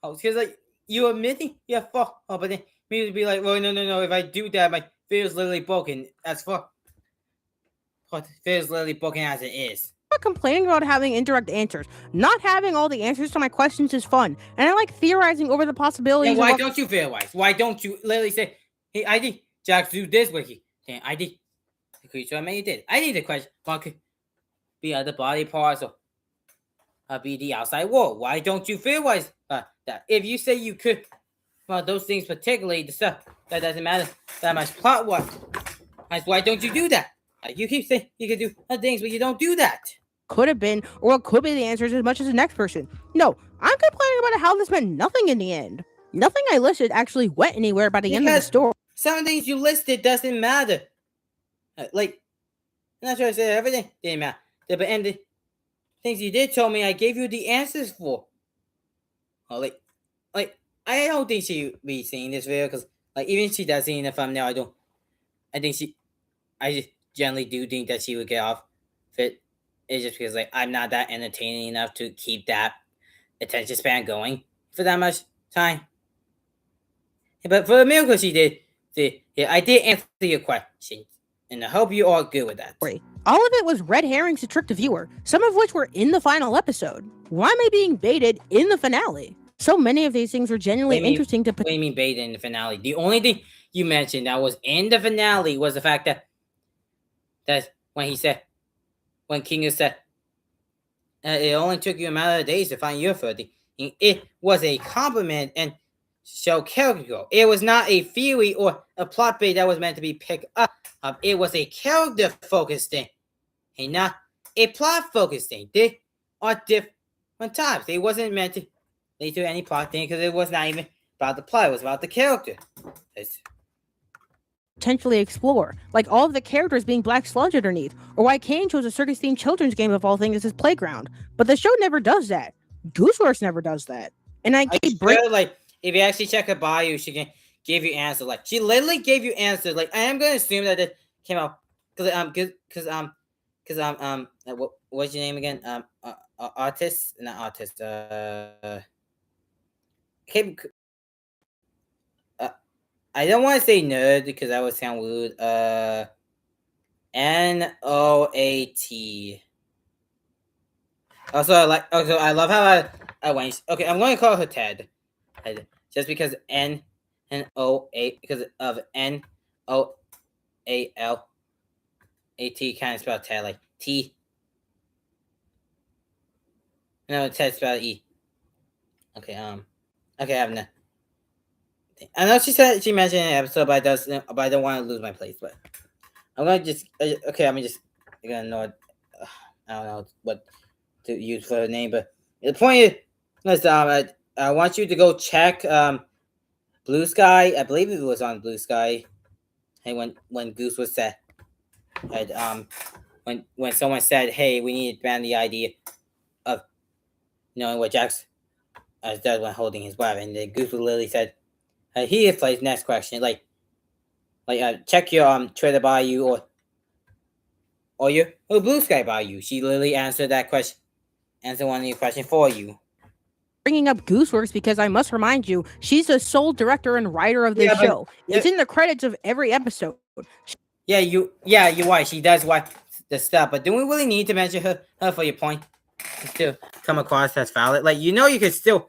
Speaker 1: Because like you admitting you're fuck. But then me to be like, "Well, no. If I do that, my video's literally broken. That's fuck. But video's literally broken as it is."
Speaker 13: I'm not complaining about having indirect answers. Not having all the answers to my questions is fun, and I like theorizing over the possibilities.
Speaker 1: And why don't you theorize? Why don't you literally say, "Hey, I did Jax do this with you"? Then I did the creature I made did. I need the question. be other body parts or be the outside world. Why don't you feel that if you say you could, those things particularly the stuff that doesn't matter that much plot wise, why don't you do that? You keep saying you can do other things, but you don't do that.
Speaker 13: Could have been, or it could be the answers as much as the next person. No, I'm complaining about how this meant nothing in the end. Nothing I listed actually went anywhere by the end of the story.
Speaker 1: Some things you listed doesn't matter. Like, I'm not sure I said everything didn't matter. But and the things you did tell me, I gave you the answers for. Oh, like I don't think she would be seeing this video because, even if she does see in the thumbnail, I just generally do think that she would get off it. It's just because, I'm not that entertaining enough to keep that attention span going for that much time. But for the miracle she did, I did answer your question, and I hope you are good with that.
Speaker 13: All of it was red herrings to trick the viewer, some of which were in the final episode. Why am I being baited in the finale? So many of these things were genuinely interesting to...
Speaker 1: What do you mean baited in the finale? The only thing you mentioned that was in the finale was the fact that when King said, it only took you a matter of days to find your 30. It was a compliment and show character growth. It was not a theory or a plot bait that was meant to be picked up. It was a character-focused thing, and not a plot-focused thing. They are different types. They wasn't meant to lead to any plot thing because it was not even about the plot. It was about the character.
Speaker 13: Potentially explore, like all of the characters being Black Sludge underneath, or why Kane chose a circus-themed children's game of all things as his playground. But the show never does that. Gooseworks never does that. And I keep
Speaker 1: if you actually check her bio, she can give you answers. She literally gave you answers. I am gonna assume that it came out because what's your name again? Artist, not artist. I don't want to say nerd because that would sound weird. Noat. Also, I love how I went. Okay, I'm going to call her Ted, just because N-O-A because of N-O-A-L-A-T kind of spelled Ted T. No, Ted spelled E. Okay, I have no. I know she mentioned in an episode, but I don't want to lose my place. But I'm gonna just I'm gonna know. I don't know what to use for her name, but the point is, I want you to go check Blue Sky. I believe it was on Blue Sky, and when Goose was set, and when someone said, "Hey, we need to ban the idea of knowing what Jax does when holding his weapon," and then Goose literally said. He plays next question. Check your Twitter bio or your Blue Sky bio. She literally answered that question. Answer one of your questions for you.
Speaker 13: Bringing up Gooseworks because I must remind you, she's the sole director and writer of this show. It's in the credits of every episode.
Speaker 1: You're right. She does write the stuff, but do we really need to mention her for your point to come across as valid? You can still,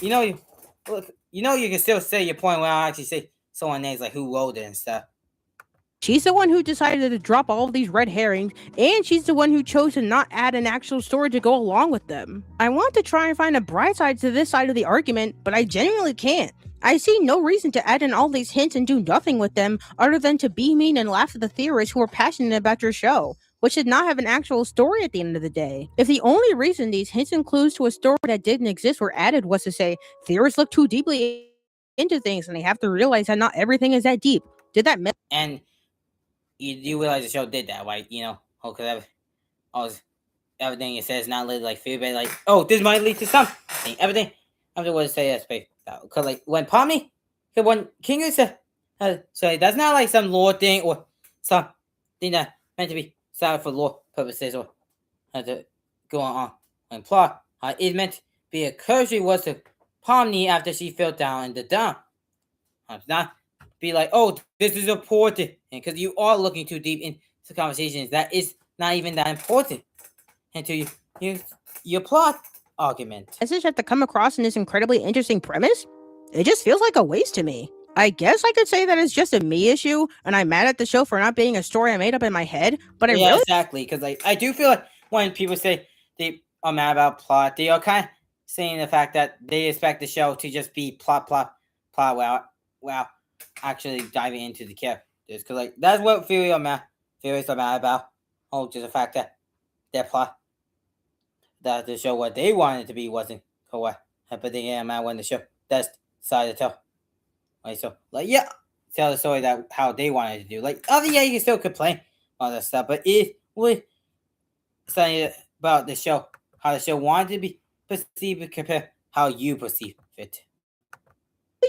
Speaker 1: you can still say your point without actually say someone's names who wrote it and stuff.
Speaker 13: She's the one who decided to drop all of these red herrings, and she's the one who chose to not add an actual story to go along with them. I want to try and find a bright side to this side of the argument, but I genuinely can't. I see no reason to add in all these hints and do nothing with them other than to be mean and laugh at the theorists who are passionate about your show, which did not have an actual story at the end of the day. If the only reason these hints and clues to a story that didn't exist were added was to say, theorists look too deeply into things and they have to realize that not everything is that deep. Did that make
Speaker 1: And you realize the show did that, right? Because everything it says not literally feedback, this might lead to something. Everything was say that's fake. Because when Pomni, when King said, so that's not some lore thing or something that meant to be solid for lore purposes or to go on when plot. It meant to be a cursory was to Pomni after she fell down in the dump. Not be this is important because you are looking too deep into conversations that is not even that important into your plot argument.
Speaker 13: message have to come across in this incredibly interesting premise? It just feels like a waste to me. I guess I could say that it's just a me issue, and I'm mad at the show for not being a story I made up in my head. But I really
Speaker 1: exactly, because like I do feel like when people say they are mad about plot, they are kind of saying the fact that they expect the show to just be plot wow actually diving into the characters, because like that's what theories are mad about. Oh, just the fact that their plot, that the show what they wanted to be wasn't correct, but they are mad when the show that's decided to tell. Right, so like tell the story that how they wanted to do. Like you can still complain about that stuff, but it was something about the show, how the show wanted to be perceived compared how you perceive it.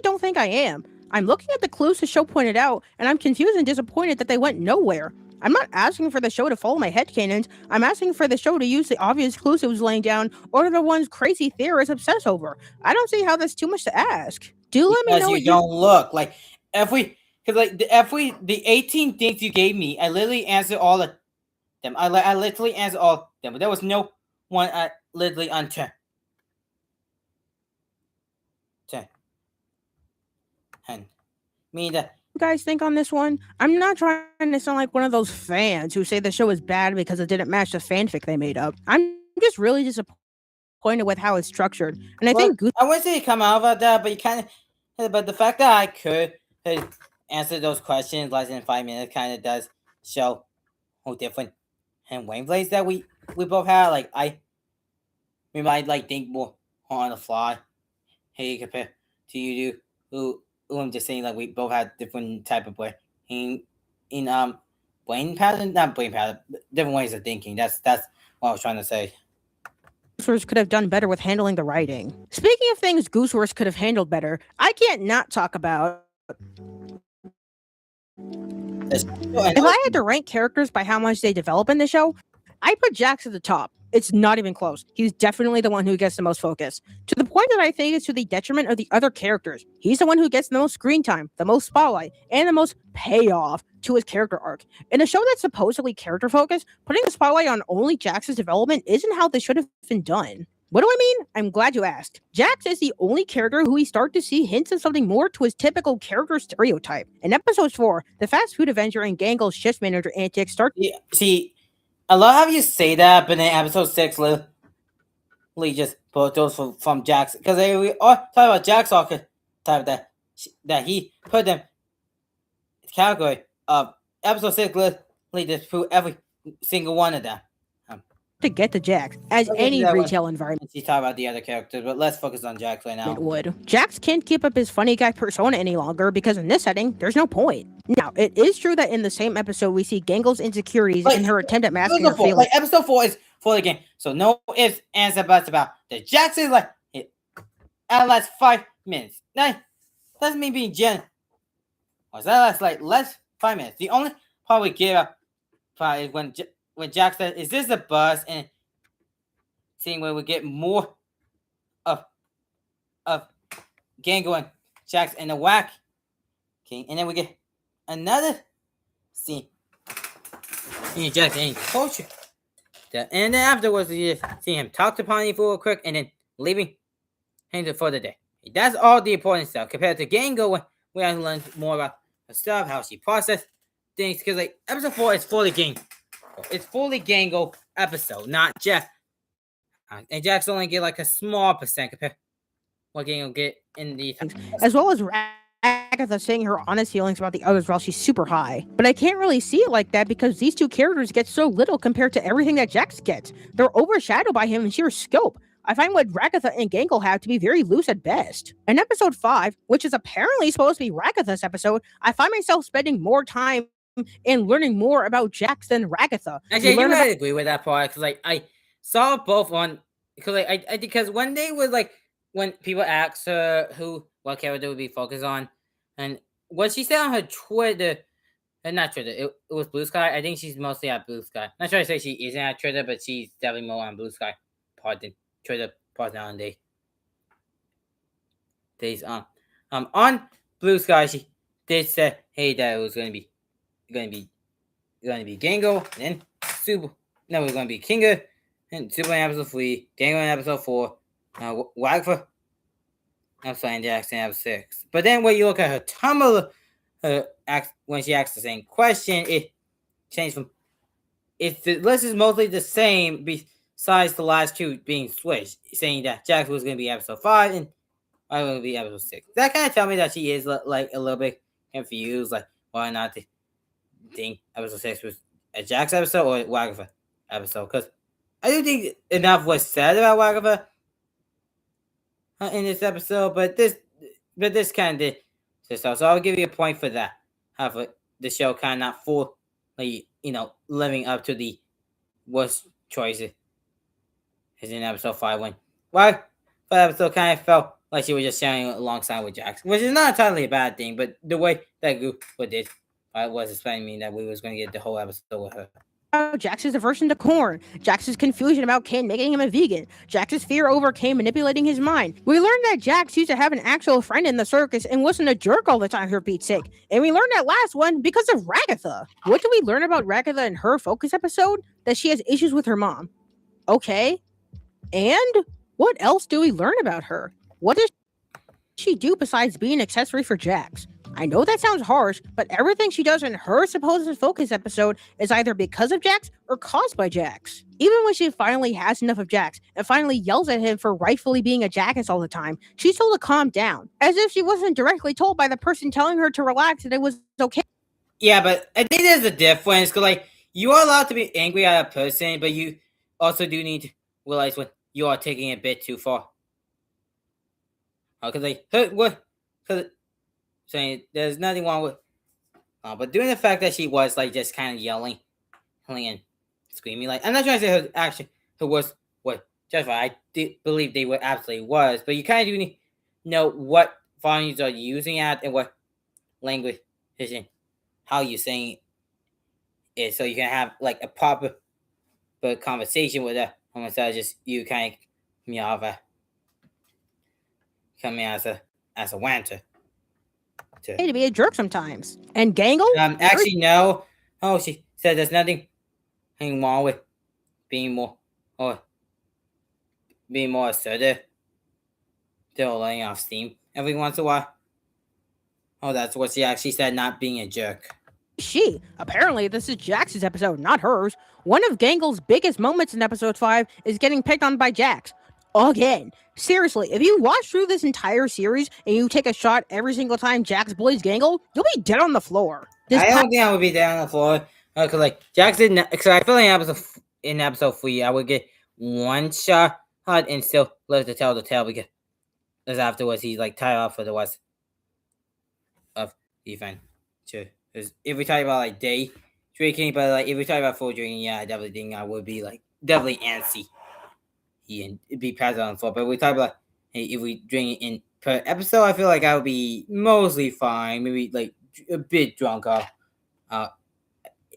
Speaker 13: don't think I am. I'm looking at the clues the show pointed out, and I'm confused and disappointed that they went nowhere. I'm not asking for the show to follow my headcanons. I'm asking for the show to use the obvious clues it was laying down, or the ones crazy theorists obsess over. I don't see how that's too much to ask. Do let me know
Speaker 1: you don't look like the 18 things you gave me, I literally answered all of them. I literally answered all of them, but there was no one I literally unturned. And me that
Speaker 13: you guys think on this one? I'm not trying to sound like one of those fans who say the show is bad because it didn't match the fanfic they made up. I'm just really disappointed with how it's structured, and I think
Speaker 1: I wouldn't say come out about that, but you kind of, but the fact that I could answer those questions less than 5 minutes kind of does show how different and wavelengths that we both have. Like we might like think more on the fly. Hey, compared to you do, who I'm just saying like we both have different type of way in brain pattern, not brain pattern, different ways of thinking. That's what I was trying to say.
Speaker 13: Gooseverse could have done better with handling the writing. Speaking of things Gooseverse could have handled better, I can't not talk about. If I had to rank characters by how much they develop in the show, I put Jax at the top. It's not even close. He's definitely the one who gets the most focus. To the point that I think is to the detriment of the other characters. He's the one who gets the most screen time, the most spotlight, and the most payoff to his character arc. In a show that's supposedly character focused, putting the spotlight on only Jax's development isn't how this should have been done. What do I mean? I'm glad you asked. Jax is the only character who we start to see hints of something more to his typical character stereotype. In episode 4, the fast food Avenger and Gangle's shift manager antics start.
Speaker 1: Yeah, see, I love how you say that, but in episode 6, literally just put those from Jax, because we all talk about Jax archetype that he put them in the category of episode 6. Literally just put every single one of them.
Speaker 13: To get to Jax, as any retail environment.
Speaker 1: You talk about the other characters, but let's focus on Jax right now.
Speaker 13: It would. Jax can't keep up his funny guy persona any longer because in this setting, there's no point. Now, it is true that in the same episode, we see Gangle's insecurities and her attempt at masking her feelings.
Speaker 1: Like, episode 4 is for the game, so no ifs, ands, or buts about the Jax is like it lasts 5 minutes. Now, that's me being generous. That lasts like less 5 minutes. The only part we give up is when Jack said, "Is this a bus?" and seeing where we get more of Gango and Jax and the Whack King, and then we get another scene in Jax and culture. And then afterwards, we just see him talk to Pawnee for a quick, and then leaving him for the day. That's all the important stuff compared to Gango, when we have to learn more about her stuff, how she processes things. Because like episode 4 is fully Gango. It's fully Gango episode, not Jax. And Jax only get like a small percent compared to what Gango get in the
Speaker 13: as well as Agatha saying her honest feelings about the others while she's super high. But I can't really see it like that because these two characters get so little compared to everything that Jax gets. They're overshadowed by him in sheer scope. I find what Ragatha and Gangle have to be very loose at best. In episode 5, which is apparently supposed to be Ragatha's episode, I find myself spending more time and learning more about Jax than Ragatha.
Speaker 1: Actually, I really agree with that part because like I saw both on because like, I because when they were like when people asked her what character would be focused on, and what she said on her Twitter, and not Twitter, it was Blue Sky. I think she's mostly at Blue Sky. Not sure to say she isn't at Twitter, but she's definitely more on Blue Sky part than Twitter part nowadays. On Blue Sky, she did say, "Hey, that it was going to be Gango, and then Super. No, it was going to be Kinga, and Super in episode 3, Gango in episode 4, Wagfer I'm saying Jax in episode 6. But then when you look at her Tumblr, when she asks the same question, it changed from. If the list is mostly the same, besides the last two being switched, saying that Jax was going to be episode 5 and I was going to be episode 6. That kind of tell me that she is like a little bit confused, like why not think episode 6 was a Jax episode or a Wagatha episode? Because I do think enough was said about Wagatha in this episode, but this kind of did stuff. So I'll give you a point for that. However, the show kind of not fully, living up to the worst choices is in episode 5 when the episode kind of felt like she was just sharing alongside with Jax, which is not entirely a bad thing, but the way that group did was explaining me that we was going to get the whole episode with her.
Speaker 13: Jax's aversion to corn, Jax's confusion about Ken making him a vegan, Jax's fear over Kane manipulating his mind. We learned that Jax used to have an actual friend in the circus and wasn't a jerk all the time for Pete's sake. And we learned that last one because of Ragatha. What did we learn about Ragatha in her focus episode? That she has issues with her mom. Okay. And what else do we learn about her? What does she do besides being an accessory for Jax? I know that sounds harsh, but everything she does in her supposed focus episode is either because of Jax or caused by Jax. Even when she finally has enough of Jax and finally yells at him for rightfully being a jackass all the time, she's told to calm down, as if she wasn't directly told by the person telling her to relax that it was okay.
Speaker 1: Yeah, but I think there's a difference, because you are allowed to be angry at a person, but you also do need to realize when you are taking it a bit too far. Because saying there's nothing wrong with, but doing the fact that she was just kind of yelling and screaming, I'm not trying to say her action, her was what justified. I believe they were absolutely was, but you kind of do need to know what volumes are you using at and what language and how you're saying it, so you can have a proper conversation with her instead of just you kind of coming as a wanter.
Speaker 13: To be a jerk sometimes. And Gangle?
Speaker 1: Actually, no. Oh, she said there's nothing wrong with being more assertive. Still letting off steam every once in a while. Oh, that's what she actually said, not being a jerk.
Speaker 13: Apparently, this is Jax's episode, not hers. One of Gangle's biggest moments in episode 5 is getting picked on by Jax. Again. Seriously, if you watch through this entire series and you take a shot every single time Jax bullies Gangle, you'll be dead on the floor.
Speaker 1: I don't think I would be dead on the floor. Because Jax didn't. Because I feel like in episode 3, I would get one shot and still live to tell the tale, because afterwards he's tied off for the rest of the event. Sure. Because if we talk about day drinking, but if we talk about full drinking, yeah, I definitely think I would be definitely antsy. And it'd be passed on the floor. But we talk about if we drink it in per episode, I feel like I would be mostly fine. Maybe a bit drunk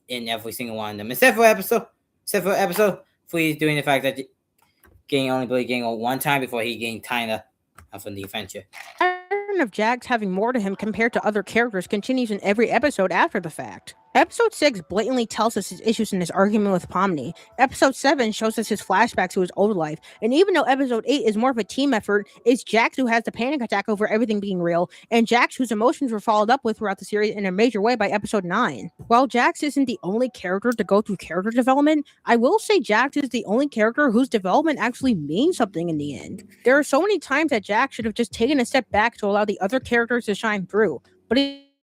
Speaker 1: in every single one of them. Except for episode 3, doing the fact that Gang only played Gang one time before he gained tied up from the adventure.
Speaker 13: Of Jax having more to him compared to other characters continues in every episode after the fact. Episode 6 blatantly tells us his issues in his argument with Pomni. Episode 7 shows us his flashbacks to his old life. And even though episode 8 is more of a team effort, it's Jax who has the panic attack over everything being real, and Jax whose emotions were followed up with throughout the series in a major way by episode 9. While Jax isn't the only character to go through character development, I will say Jax is the only character whose development actually means something in the end. There are so many times that Jax should have just taken a step back to allow the other characters to shine through, but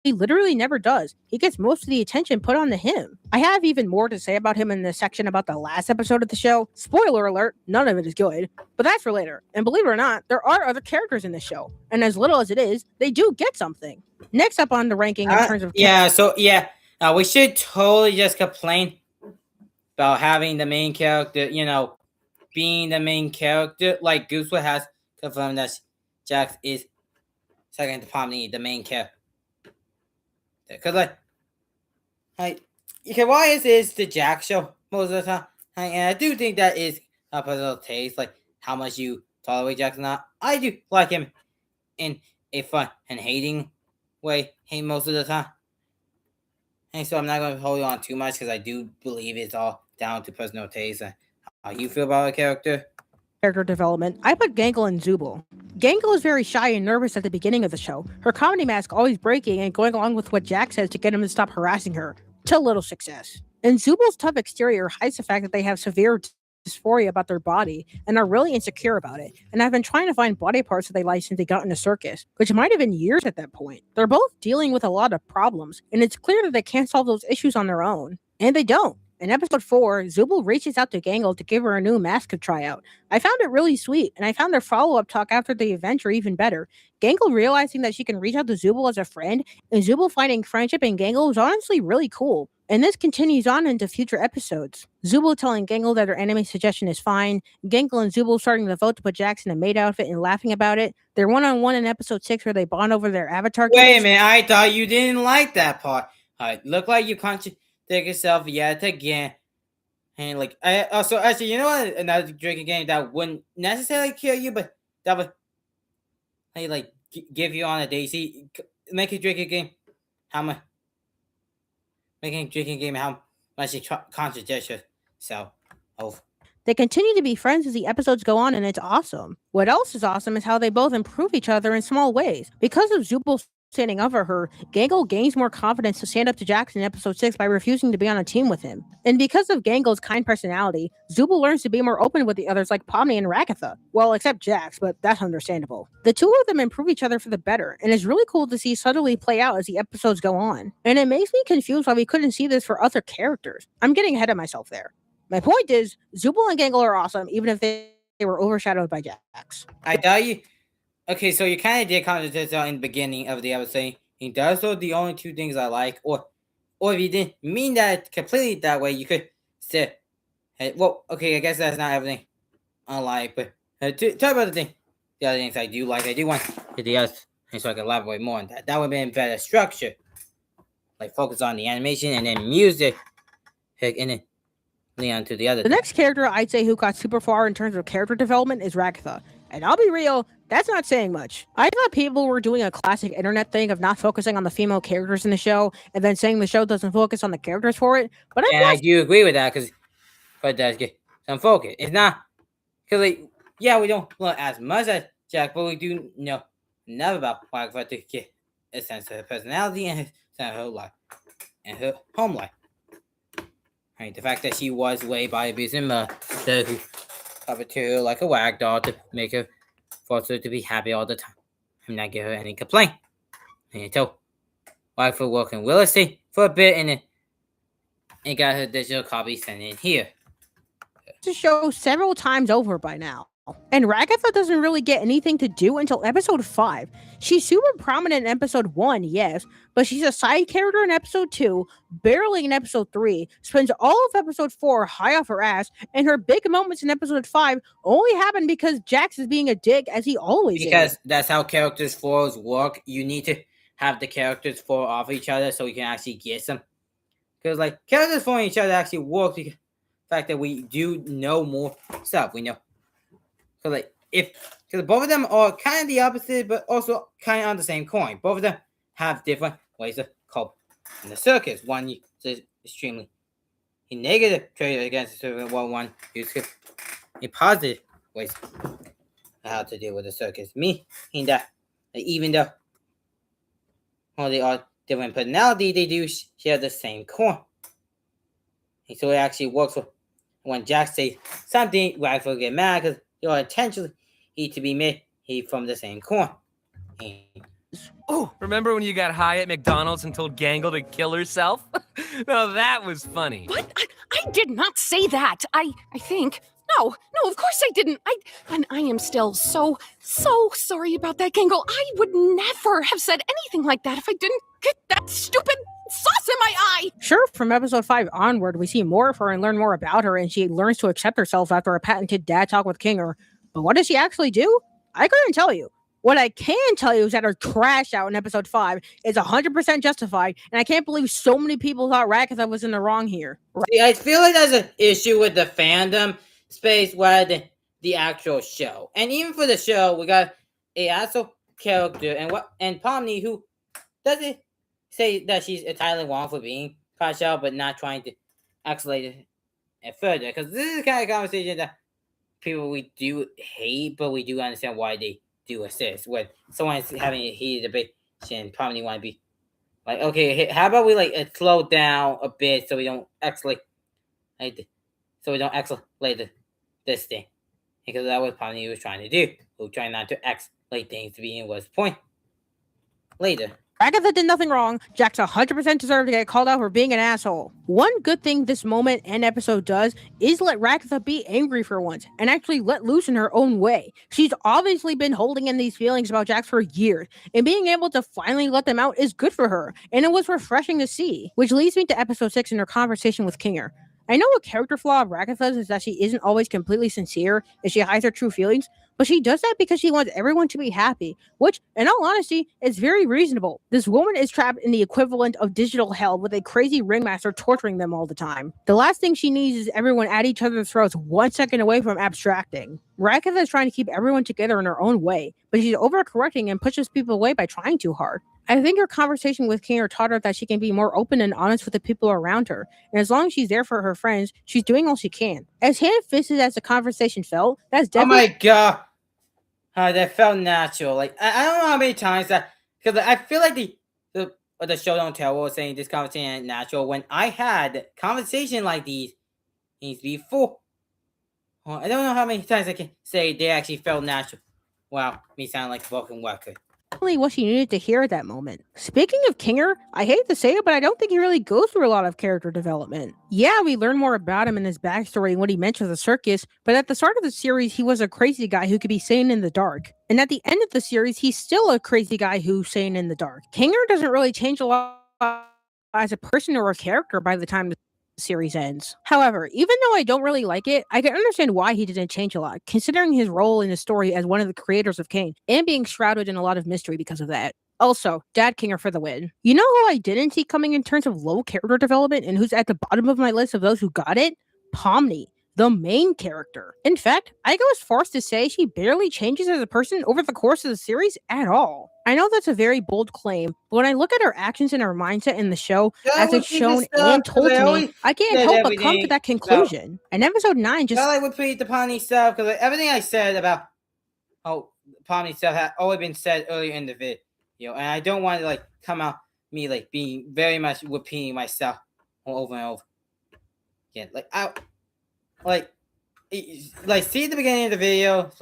Speaker 13: he literally never does. He gets most of the attention put onto him. I have even more to say about him in the section about the last episode of the show. Spoiler alert, none of it is good, but that's for later. And believe it or not, there are other characters in the show, and as little as it is, they do get something. Next up on the ranking in terms of...
Speaker 1: we should totally just complain about having the main character, being the main character, like Goosewood has confirmed that Jax is second to Pomni, the main character. Because why is the Jax show most of the time? And I do think that is a personal taste, how much you tolerate Jax or not. I do like him in a fun and hating way, most of the time. And so I'm not going to hold on too much, because I do believe it's all down to personal taste and how you feel about a character.
Speaker 13: character development, I put Gangle and Zubul. Gangle is very shy and nervous at the beginning of the show, her comedy mask always breaking and going along with what Jack says to get him to stop harassing her, to little success. And Zubul's tough exterior hides the fact that they have severe dysphoria about their body and are really insecure about it, and I've been trying to find body parts that they like since they got into Circus, which might have been years at that point. They're both dealing with a lot of problems, and it's clear that they can't solve those issues on their own. And they don't. In episode 4, Zubul reaches out to Gangle to give her a new mask to try out. I found it really sweet, and I found their follow-up talk after the adventure even better. Gangle realizing that she can reach out to Zubul as a friend, and Zubul finding friendship in Gangle was honestly really cool. And this continues on into future episodes. Zubul telling Gangle that her anime suggestion is fine, Gangle and Zubul starting to vote to put Jax in a maid outfit and laughing about it, their one-on-one in episode 6 where they bond over their avatar
Speaker 1: Wait a
Speaker 13: kids.
Speaker 1: minute, I thought you didn't like that part. Look like you contradict yourself yet again. And like, I also actually, you know what? Another drinking game that wouldn't necessarily kill you, but that would like give you on a date. See, make a drinking game. How much? Making a drinking game. How much you contradict yourself. Oh.
Speaker 13: They continue to be friends as the episodes go on, and it's awesome. What else is awesome is how they both improve each other in small ways. Because of Zubul standing up for her, Gangle gains more confidence to stand up to Jax in episode 6 by refusing to be on a team with him. And because of Gangle's kind personality, Zubul learns to be more open with the others like Pomni and Rakatha. Well, except Jax, but that's understandable. The two of them improve each other for the better, and it's really cool to see subtly play out as the episodes go on. And it makes me confused why we couldn't see this for other characters. I'm getting ahead of myself there. My point is, Zubul and Gangle are awesome, even if they were overshadowed by Jax.
Speaker 1: I thought you. Okay, so you kind of did contradict in the beginning of the episode. Those are the only two things I like, or if you didn't mean that completely that way, you could say, hey, well, okay, I guess that's not everything I like, but talk about the other things I do like. I do want to the other things so I can elaborate more on that. That would have been better structure, like focus on the animation and then music, and then lean on to the other.
Speaker 13: The next character I'd say who got super far in terms of character development is Rakatha. And I'll be real, that's not saying much. I thought people were doing a classic internet thing of not focusing on the female characters in the show and then saying the show doesn't focus on the characters for it. But
Speaker 1: I do agree with that because it does get some focus. It's not because we don't look as much as Jack, but we do know enough about Rakatha to get a sense of her personality and a sense of her life and her home life. The fact that she was raised by abusing mother who covered to her like a wag doll to make her force her to be happy all the time and not give her any complaint. And so, wife for working real estate for a bit and then got her digital copy sent in here.
Speaker 13: To show several times over by now. And Rakatha doesn't really get anything to do until episode 5. She's super prominent in episode 1, yes, but she's a side character in episode 2, barely in episode 3, spends all of episode 4 high off her ass, and her big moments in episode 5 only happen because Jax is being a dick as he always is.
Speaker 1: Because that's how characters fours work. You need to have the characters fall off each other so you can actually get some. Because like characters for each other actually work because the fact that we do know more stuff. We know. So because both of them are kind of the opposite, but also kind of on the same coin. Both of them have different ways of cope in the circus. One is extremely negative trait against the circus, while one uses a positive ways how to deal with the circus. Meaning that even though they are different personality, they do share the same coin. And so it actually works when Jack says something, Rifle get mad because you're intentionally to be made from the same coin.
Speaker 17: Oh, remember when you got high at McDonald's and told Gangle to kill herself? No, that was funny.
Speaker 18: What? I did not say that. I think. No, of course I didn't. I am still so sorry about that, Gangle. I would never have said anything like that if I didn't get that stupid sauce in my eye.
Speaker 13: Sure, from episode 5 onward, we see more of her and learn more about her, and she learns to accept herself after a patented dad talk with Kinger. But what does she actually do? I couldn't tell you. What I can tell you is that her crash out in episode 5 is 100% justified, and I can't believe so many people thought Rakatha was in the wrong here.
Speaker 1: See, I feel like there's an issue with the fandom space rather than the actual show. And even for the show, we got a actual character and Pomni who doesn't say that she's entirely wrong for being crashed out, but not trying to escalate it further. Because this is the kind of conversation that people we do hate, but we do understand why they do assist. When someone's having a heated debate, and probably want to be like, okay, how about we like slow down a bit so we don't escalate, this thing, because that was probably what he was trying to do. He was trying not to escalate things to begin was point. Later.
Speaker 13: Ragatha did nothing wrong. Jax 100% deserved to get called out for being an asshole. One good thing this moment and episode does is let Ragatha be angry for once and actually let loose in her own way. She's obviously been holding in these feelings about Jax for years, and being able to finally let them out is good for her, and it was refreshing to see. Which leads me to episode 6 and her conversation with Kinger. I know a character flaw of Ragatha's is that she isn't always completely sincere and she hides her true feelings, but she does that because she wants everyone to be happy, which, in all honesty, is very reasonable. This woman is trapped in the equivalent of digital hell with a crazy ringmaster torturing them all the time. The last thing she needs is everyone at each other's throats 1 second away from abstracting. Ragatha is trying to keep everyone together in her own way, but she's overcorrecting and pushes people away by trying too hard. I think her conversation with Kinger taught her that she can be more open and honest with the people around her, and as long as she's there for her friends, she's doing all she can. As hand-fisted as the conversation felt, that's definitely—
Speaker 1: Oh my god! That felt natural. Like, I don't know how many times that, because I feel like the show don't tell was saying this conversation is natural when I had conversation like these before. I don't know how many times I can say they actually felt natural. Wow, me sound like a broken record.
Speaker 13: What she needed to hear at that moment. Speaking of Kinger, I hate to say it, but I don't think he really goes through a lot of character development. Yeah, we learn more about him and his backstory and what he meant to the circus, but at the start of the series, he was a crazy guy who could be seen in the dark. And at the end of the series, he's still a crazy guy who's seen in the dark. Kinger doesn't really change a lot as a person or a character by the time the series ends. However, even though I don't really like it, I can understand why he didn't change a lot, considering his role in the story as one of the creators of Kane, and being shrouded in a lot of mystery because of that. Also, Dad Kinger for the win. You know who I didn't see coming in terms of low character development and who's at the bottom of my list of those who got it? Pomni, the main character. In fact, I go as far as to say she barely changes as a person over the course of the series at all. I know that's a very bold claim, but when I look at her actions and her mindset in the show, as it's shown and told to me, I can't help but come to that conclusion. And episode 9 just—
Speaker 1: I would repeat the Pomni stuff, because everything I said about Pomni stuff had already been said earlier in the video, and I don't want to come out me being very much repeating myself over and over. Yeah, see the beginning of the video,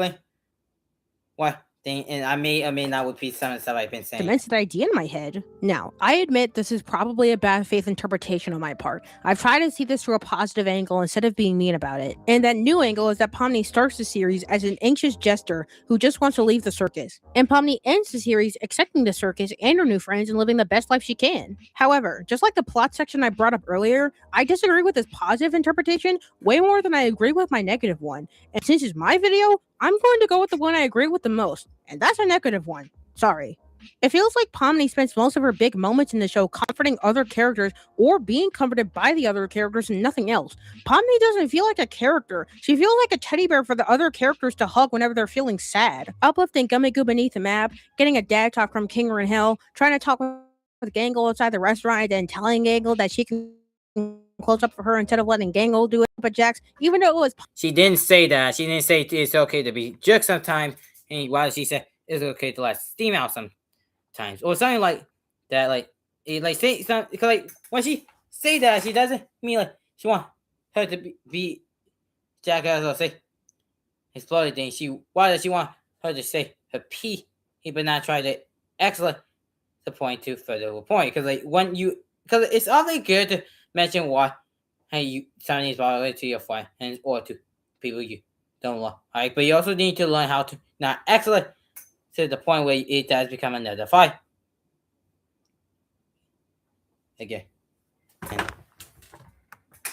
Speaker 1: what? And I may or may not repeat some of the stuff I've been saying.
Speaker 13: Cemented idea in my head. Now, I admit this is probably a bad faith interpretation on my part. I've tried to see this through a positive angle instead of being mean about it. And that new angle is that Pomni starts the series as an anxious jester who just wants to leave the circus. And Pomni ends the series accepting the circus and her new friends and living the best life she can. However, just like the plot section I brought up earlier, I disagree with this positive interpretation way more than I agree with my negative one. And since it's my video, I'm going to go with the one I agree with the most, and that's a negative one. Sorry. It feels like Pomni spends most of her big moments in the show comforting other characters or being comforted by the other characters and nothing else. Pomni doesn't feel like a character. She feels like a teddy bear for the other characters to hug whenever they're feeling sad. Uplifting Gummy Goo beneath the map, getting a dad talk from Kinger in Hell, trying to talk with Gangle outside the restaurant, and then telling Gangle that she can close up for her instead of letting Gangle do it. But Jax, even though it was—
Speaker 1: She didn't say that. She didn't say it's okay to be jerk sometimes. And why she said it's okay to let steam out sometimes, or something like that. Say something because when she say that, she doesn't mean she want her to be jackass or say exploded thing. Why does she want her to say her pee, but not try to excellent the point to further the point? Because because it's awfully good to mention what you something is bothering to your friends or to people you don't like, but you also need to learn how to not excellent to the point where it does become another fight. Again.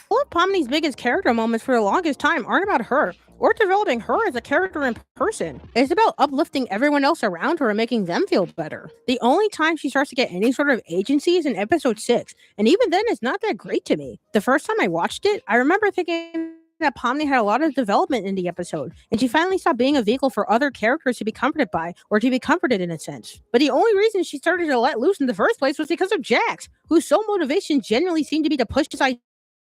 Speaker 13: All of Pomni's biggest character moments for the longest time aren't about her or developing her as a character in person. It's about uplifting everyone else around her and making them feel better. The only time she starts to get any sort of agency is in episode 6, and even then it's not that great to me. The first time I watched it, I remember thinking that Pomni had a lot of development in the episode, and she finally stopped being a vehicle for other characters to be comforted by, or to be comforted in a sense. But the only reason she started to let loose in the first place was because of Jax, whose sole motivation generally seemed to be to push his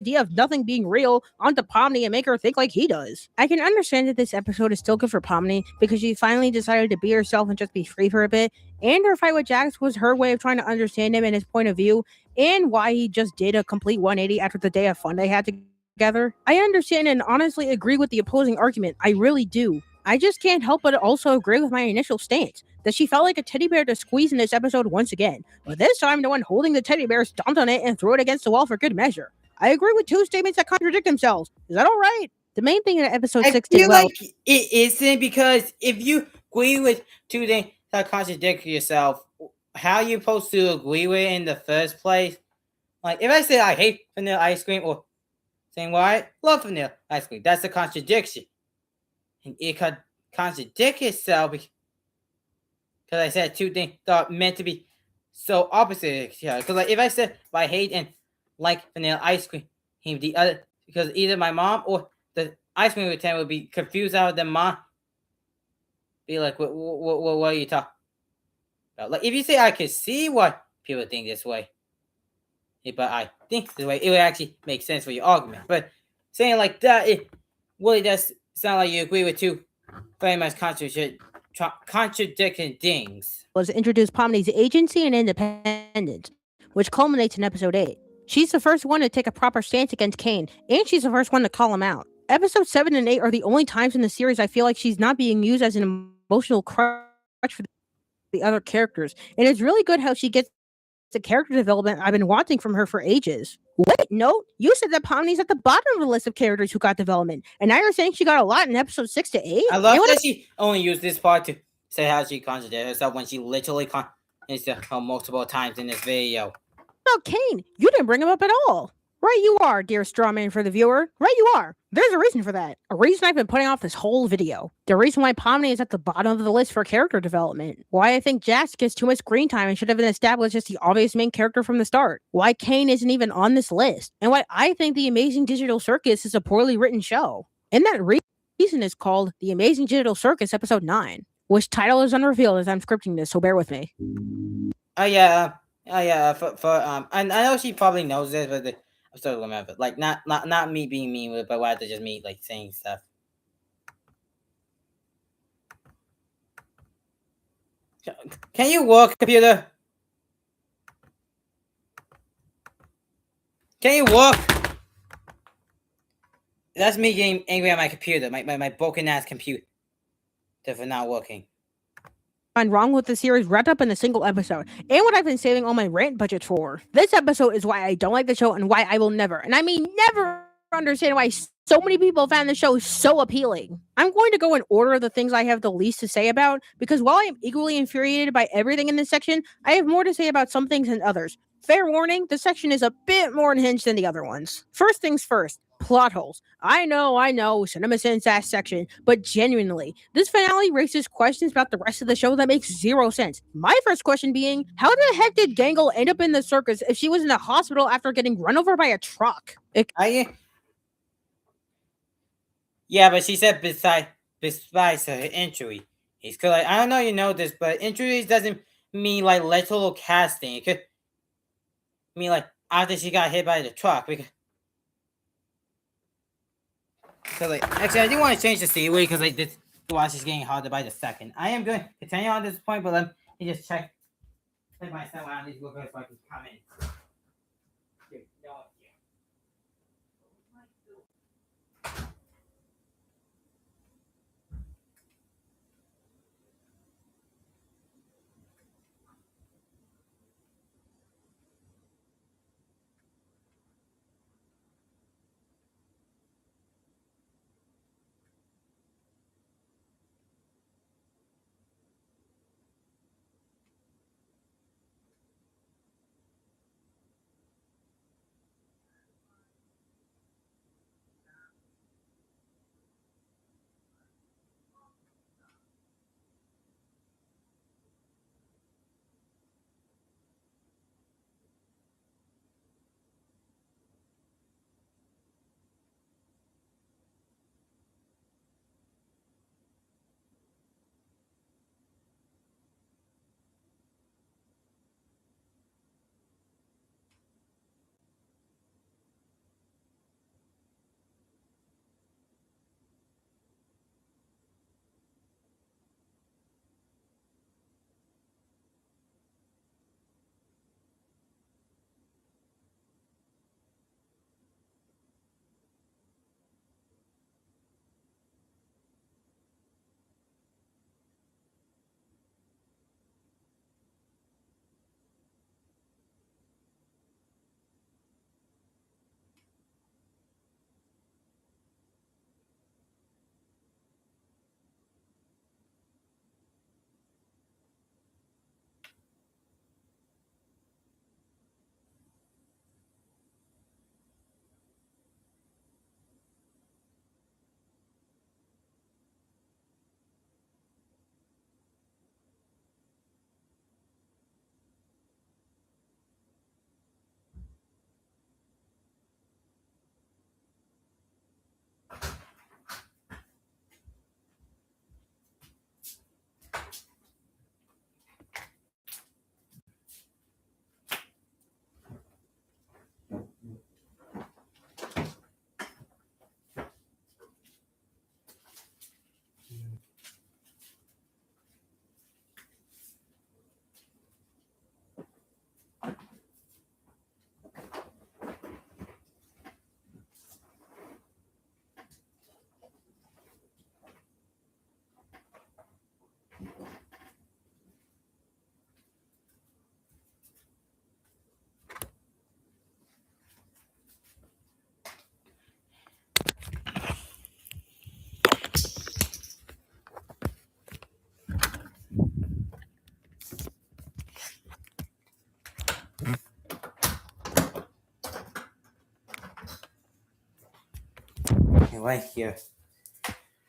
Speaker 13: idea of nothing being real onto Pomni and make her think like he does. I can understand that this episode is still good for Pomni because she finally decided to be herself and just be free for a bit, and her fight with Jax was her way of trying to understand him and his point of view, and why he just did a complete 180 after the day of fun they had together. I understand and honestly agree with the opposing argument. I really do. I just can't help but also agree with my initial stance that she felt like a teddy bear to squeeze in this episode once again, but this time the one holding the teddy bear stomped on it and threw it against the wall for good measure. I agree with two statements that contradict themselves. Is that all right? The main thing in episode 6 did well.
Speaker 1: Like it isn't, because if you agree with two things that contradict yourself, how are you supposed to agree with it in the first place? Like if I say I hate vanilla ice cream, or saying well I love vanilla ice cream, that's a contradiction, and it could contradict itself because I said two things that are meant to be so opposite. Yeah, because like if I said I hate and like vanilla ice cream, the other, because either my mom or the ice cream attendant would be confused out of their mind. Be like, what are you talking about? Like, if you say I can see why people think this way, but I think this way, it would actually make sense for your argument. But saying like that, it really does sound like you agree with two very much contradicting things.
Speaker 13: Was to introduce Pomni's agency and independence, which culminates in episode 8. She's the first one to take a proper stance against Kane, and she's the first one to call him out. Episodes 7 and 8 are the only times in the series I feel like she's not being used as an emotional crutch for the other characters, and it's really good how she gets the character development I've been wanting from her for ages. Wait, no, you said that Pomni's at the bottom of the list of characters who got development, and now you're saying she got a lot in episodes 6 to 8?
Speaker 1: I love that she only used this part to say how she contradicted herself when she literally contradicted her multiple times in this video.
Speaker 13: No, Kane, you didn't bring him up at all. Right you are, dear strawman for the viewer. Right you are. There's a reason for that. A reason I've been putting off this whole video. The reason why Pomni is at the bottom of the list for character development. Why I think Jax gets too much screen time and should have been established as the obvious main character from the start. Why Kane isn't even on this list. And why I think The Amazing Digital Circus is a poorly written show. And that reason is called The Amazing Digital Circus Episode 9. Which title is unrevealed as I'm scripting this, so bear with me.
Speaker 1: Oh yeah. I know she probably knows this, but I'm still gonna remember. Like not me being mean with it, but rather just me like saying stuff. Can you work, computer? Can you work? That's me getting angry at my computer, my broken ass computer for not working.
Speaker 13: Wrong with the series wrapped up in a single episode, and what I've been saving all my rant budget for. This episode is why I don't like the show and why I will never, and I mean never, understand why so many people found the show so appealing. I'm going to go in order of the things I have the least to say about, because while I am equally infuriated by everything in this section, I have more to say about some things than others. Fair warning, this section is a bit more unhinged than the other ones. First things first, plot holes. I know, CinemaSins ass section, but genuinely, this finale raises questions about the rest of the show that makes zero sense. My first question being, how the heck did Gangle end up in the circus if she was in the hospital after getting run over by a truck?
Speaker 1: Yeah, but she said besides her injury. It's cause like, I don't know you know this, but injuries doesn't mean like literal casting. It could mean like after she got hit by the truck. Because like actually I didn't want to change the series because like this watch is getting harder by the second. I am going to continue on this point, but let me just check myself out these workers so I can comment. Right here.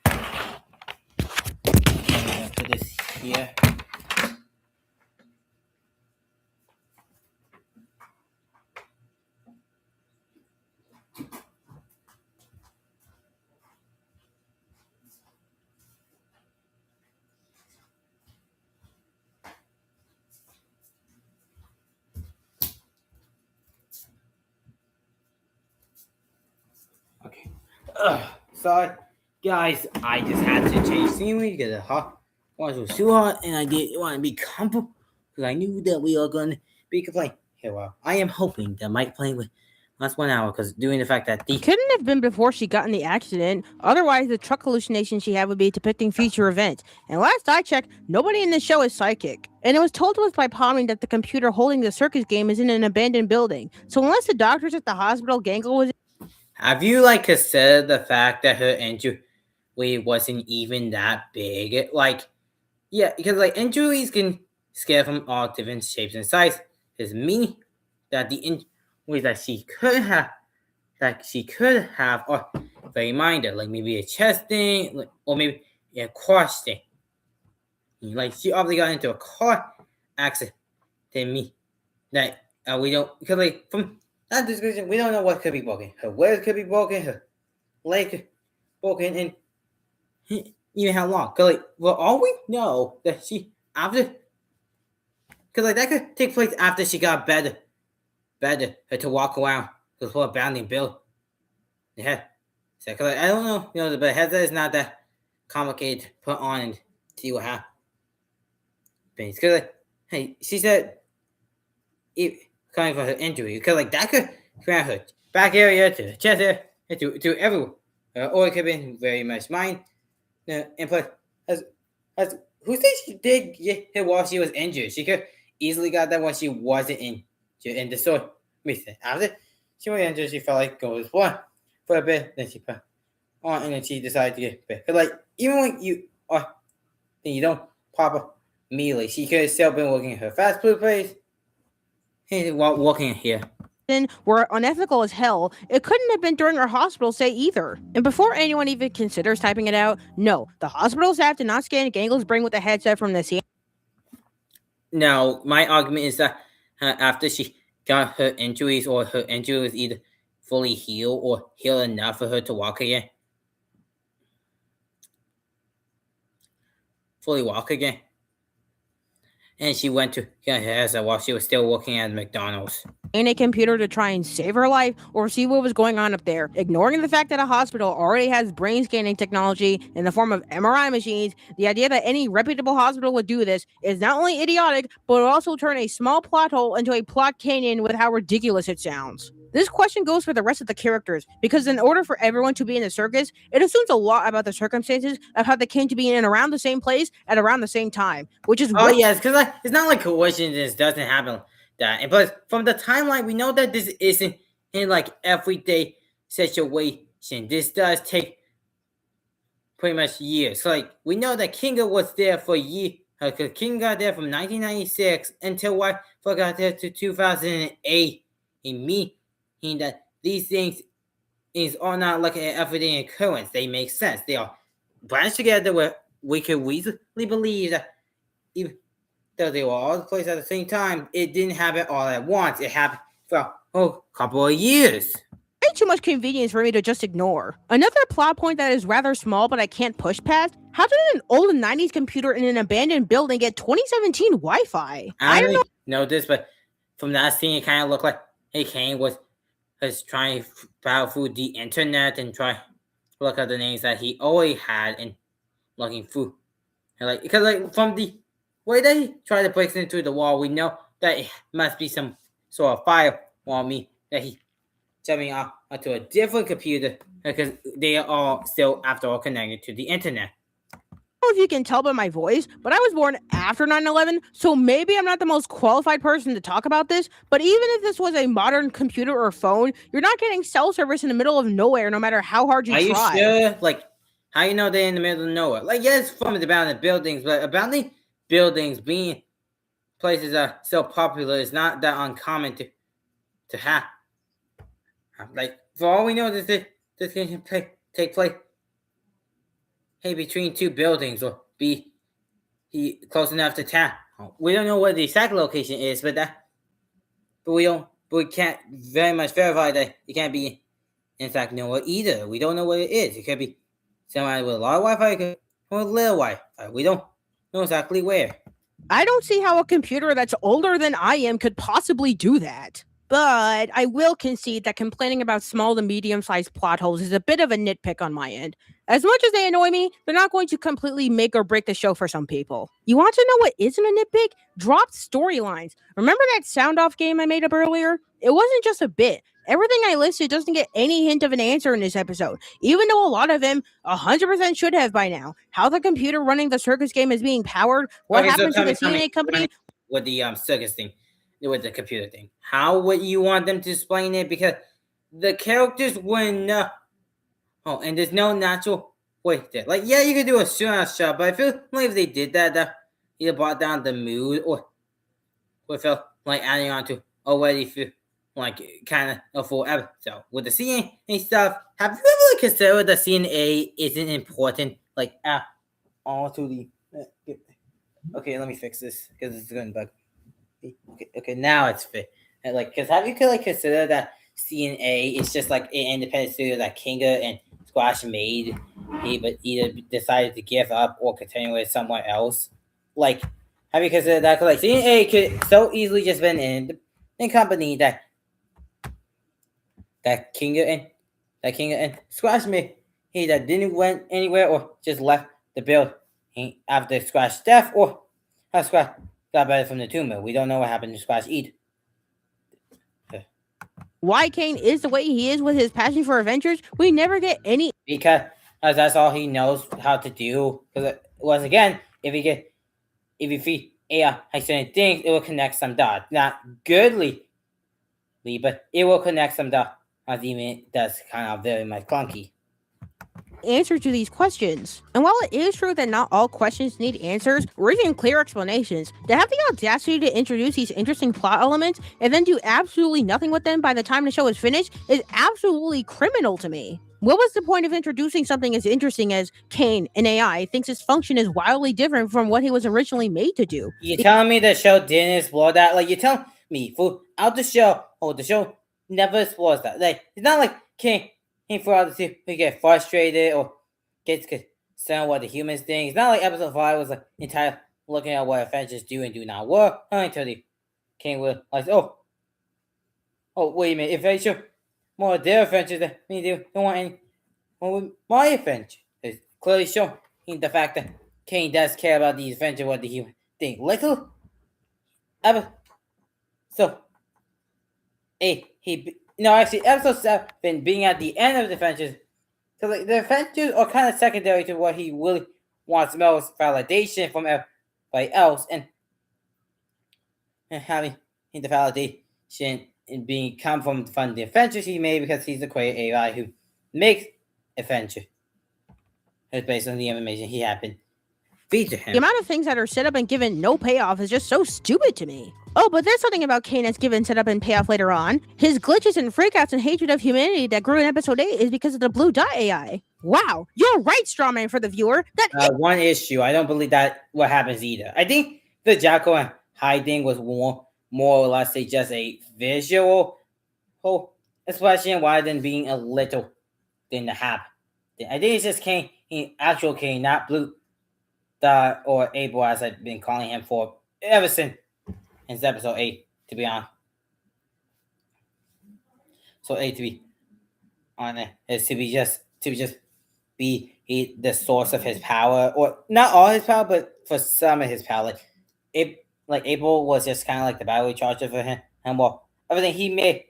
Speaker 1: Put this here. Okay. Sorry, guys. I just had to change scenery because the hot was too hot, and I didn't want to be comfortable because I knew that we are going to be complaining. Here, well, I am hoping that Mike playing with last 1 hour because doing the fact that the
Speaker 13: couldn't have been before she got in the accident. Otherwise, the truck hallucination she had would be depicting future events. And last I checked, nobody in the show is psychic. And it was told to us by Palmy that the computer holding the circus game is in an abandoned building. So unless the doctors at the hospital Gangle was...
Speaker 1: Have you considered the fact that her injury wasn't even that big? Yeah, because injuries can scare from all different shapes and sizes. Does mean that the injuries that she could have are very minor, maybe a chest thing, or maybe a crush thing. She obviously got into a car accident. Than me, that we don't, because from that description, we don't know what could be broken. Her legs could be broken, her leg broken, and even how long. Because all we know that she after, because that could take place after she got better to walk around because her bounding build. Yeah, so because I don't know, the headset is not that complicated to put on and see what happens. Because hey, she said it coming from her injury, because that could grab her back area to the chest area to everywhere, or it could be very much mine. And plus, as who said she did get hit while she was injured? She could easily got that when she wasn't injured in the store. After she was injured, she felt like going for a bit, then she put on, and then she decided to get bit. Even when you don't pop up immediately, she could have still been working her fast food place. While walking here
Speaker 13: were unethical as hell. It couldn't have been during her hospital stay either. And before anyone even considers typing it out, no, the hospital staff did not scan Gangle's brain with a headset from the scene.
Speaker 1: Now, my argument is that after she got her injuries, or her injury was either fully healed or healed enough for her to walk again. Fully walk again. And she went to get her headset while she was still working at McDonald's.
Speaker 13: In a computer to try and save her life or see what was going on up there, ignoring the fact that a hospital already has brain scanning technology in the form of MRI machines. The idea that any reputable hospital would do this is not only idiotic, but will also turn a small plot hole into a plot canyon with how ridiculous it sounds. This question goes for the rest of the characters, because in order for everyone to be in the circus, it assumes a lot about the circumstances of how they came to be in around the same place at around the same time, which is
Speaker 1: yes, because it's not like coincidence doesn't happen that. But from the timeline, we know that this isn't in everyday situation. This does take pretty much years. We know that Kinga was there for years. Because King got there from 1996 until I got there to 2008. And me. That these things are not an everyday occurrence. They make sense. They are branched together where we can reasonably believe that even though they were all the place at the same time, it didn't happen all at once. It happened for a couple of years.
Speaker 13: Way too much convenience for me to just ignore. Another plot point that is rather small but I can't push past: how did an old 90s computer in an abandoned building get 2017 Wi-Fi?
Speaker 1: I don't know this, but from that scene, it kind of looked like Kane was trying to browse through the internet and try to look at the names that he always had and looking through. And because from the way that he tried to break into the wall, we know that it must be some sort of firewall that he jumping off onto a different computer, because they are all still, after all, connected to the internet.
Speaker 13: I don't know if you can tell by my voice, but I was born after 9/11, so maybe I'm not the most qualified person to talk about this, but even if this was a modern computer or phone, you're not getting cell service in the middle of nowhere, no matter how hard you try.
Speaker 1: Are you sure? How you know they're in the middle of nowhere? Yes, from the abandoned buildings, but abandoned buildings being places are so popular, it's not that uncommon to have. Like, for all we know, this can take place between two buildings or be close enough to town. We don't know what the exact location is, but we can't very much verify that it can't be in fact nowhere either. We don't know what it is. It could be somewhere with a lot of Wi-Fi or little Wi-Fi. We don't know exactly where.
Speaker 13: I don't see how a computer that's older than I am could possibly do that. But I will concede that complaining about small to medium-sized plot holes is a bit of a nitpick on my end. As much as they annoy me, they're not going to completely make or break the show for some people. You want to know what isn't a nitpick? Dropped storylines. Remember that sound-off game I made up earlier? It wasn't just a bit. Everything I listed doesn't get any hint of an answer in this episode, even though a lot of them 100% should have by now. How the computer running the circus game is being powered, what happened to the CNA company.
Speaker 1: With the circus thing, with the computer thing. How would you want them to explain it? Because the characters wouldn't know. Oh, and there's no natural way there. Like, yeah, you could do a shot, but I feel like if they did that either brought down the mood or felt like adding on to already feel like kind of a full episode. With the CNA stuff, have you ever considered that CNA isn't important? Like, all to the... Okay, let me fix this, because it's going to bug. Okay, now it's fit. Like, because have you considered that CNA is just like an independent studio that Kinga and Squash made, but either decided to give up or continue with somewhere else? Like, have you considered that? Because like CNA could so easily just been in company that Kinga and Squash made, that didn't went anywhere or just left the build after Squash's death, or how Squash got better from the tumor. We don't know what happened to Squash either.
Speaker 13: Why Kane is the way he is with his passion for adventures, we never get any.
Speaker 1: Because that's all he knows how to do. Because once again, if you feed AI certain things, it will connect some dots. Not goodly, but it will connect some dots. Even that's kind of very much clunky.
Speaker 13: Answer to these questions. And while it is true that not all questions need answers or even clear explanations, to have the audacity to introduce these interesting plot elements and then do absolutely nothing with them by the time the show is finished is absolutely criminal to me. What was the point of introducing something as interesting as Kane, an AI, thinks his function is wildly different from what he was originally made to do?
Speaker 1: You telling me the show didn't explore that? Like, you tell me throughout the show, the show never explores that. Like, it's not like Kane throughout the series, we get frustrated or gets concerned what the humans think. It's not like episode 5 was like entire looking at what adventures do and do not work. Not until the King will like, oh, wait a minute, adventure more of their adventures than me do. Don't want any more with my adventure. It's clearly shown in the fact that Kane does care about the adventure, what the human think. Little so episode 7 being at the end of the adventures. So like the adventures are kind of secondary to what he really wants most, validation from everybody else, and having the validation and being come from the adventures he made because he's the creator AI who makes adventure. It's based on the information he had been feed to him.
Speaker 13: The amount of things that are set up and given no payoff is just so stupid to me. Oh, but there's something about Kane that's given set up and payoff later on. His glitches and freakouts and hatred of humanity that grew in episode 8 is because of the Blue Dot AI. Wow, you're right, Strawman, for the viewer.
Speaker 1: One issue, I don't believe that what happens either. I think the Jacko and Hyde thing was more or less just a visual explanation rather than being a little thing to happen. I think it's just Kane, actual Kane, not Blue Dot or Abel, as I've been calling him for ever since episode 8, to be honest. So 8 to be on it is to just be the source of his power, or not all his power, but for some of his power. Like Abel was just kind of like the battery charger for him, and well, everything he made,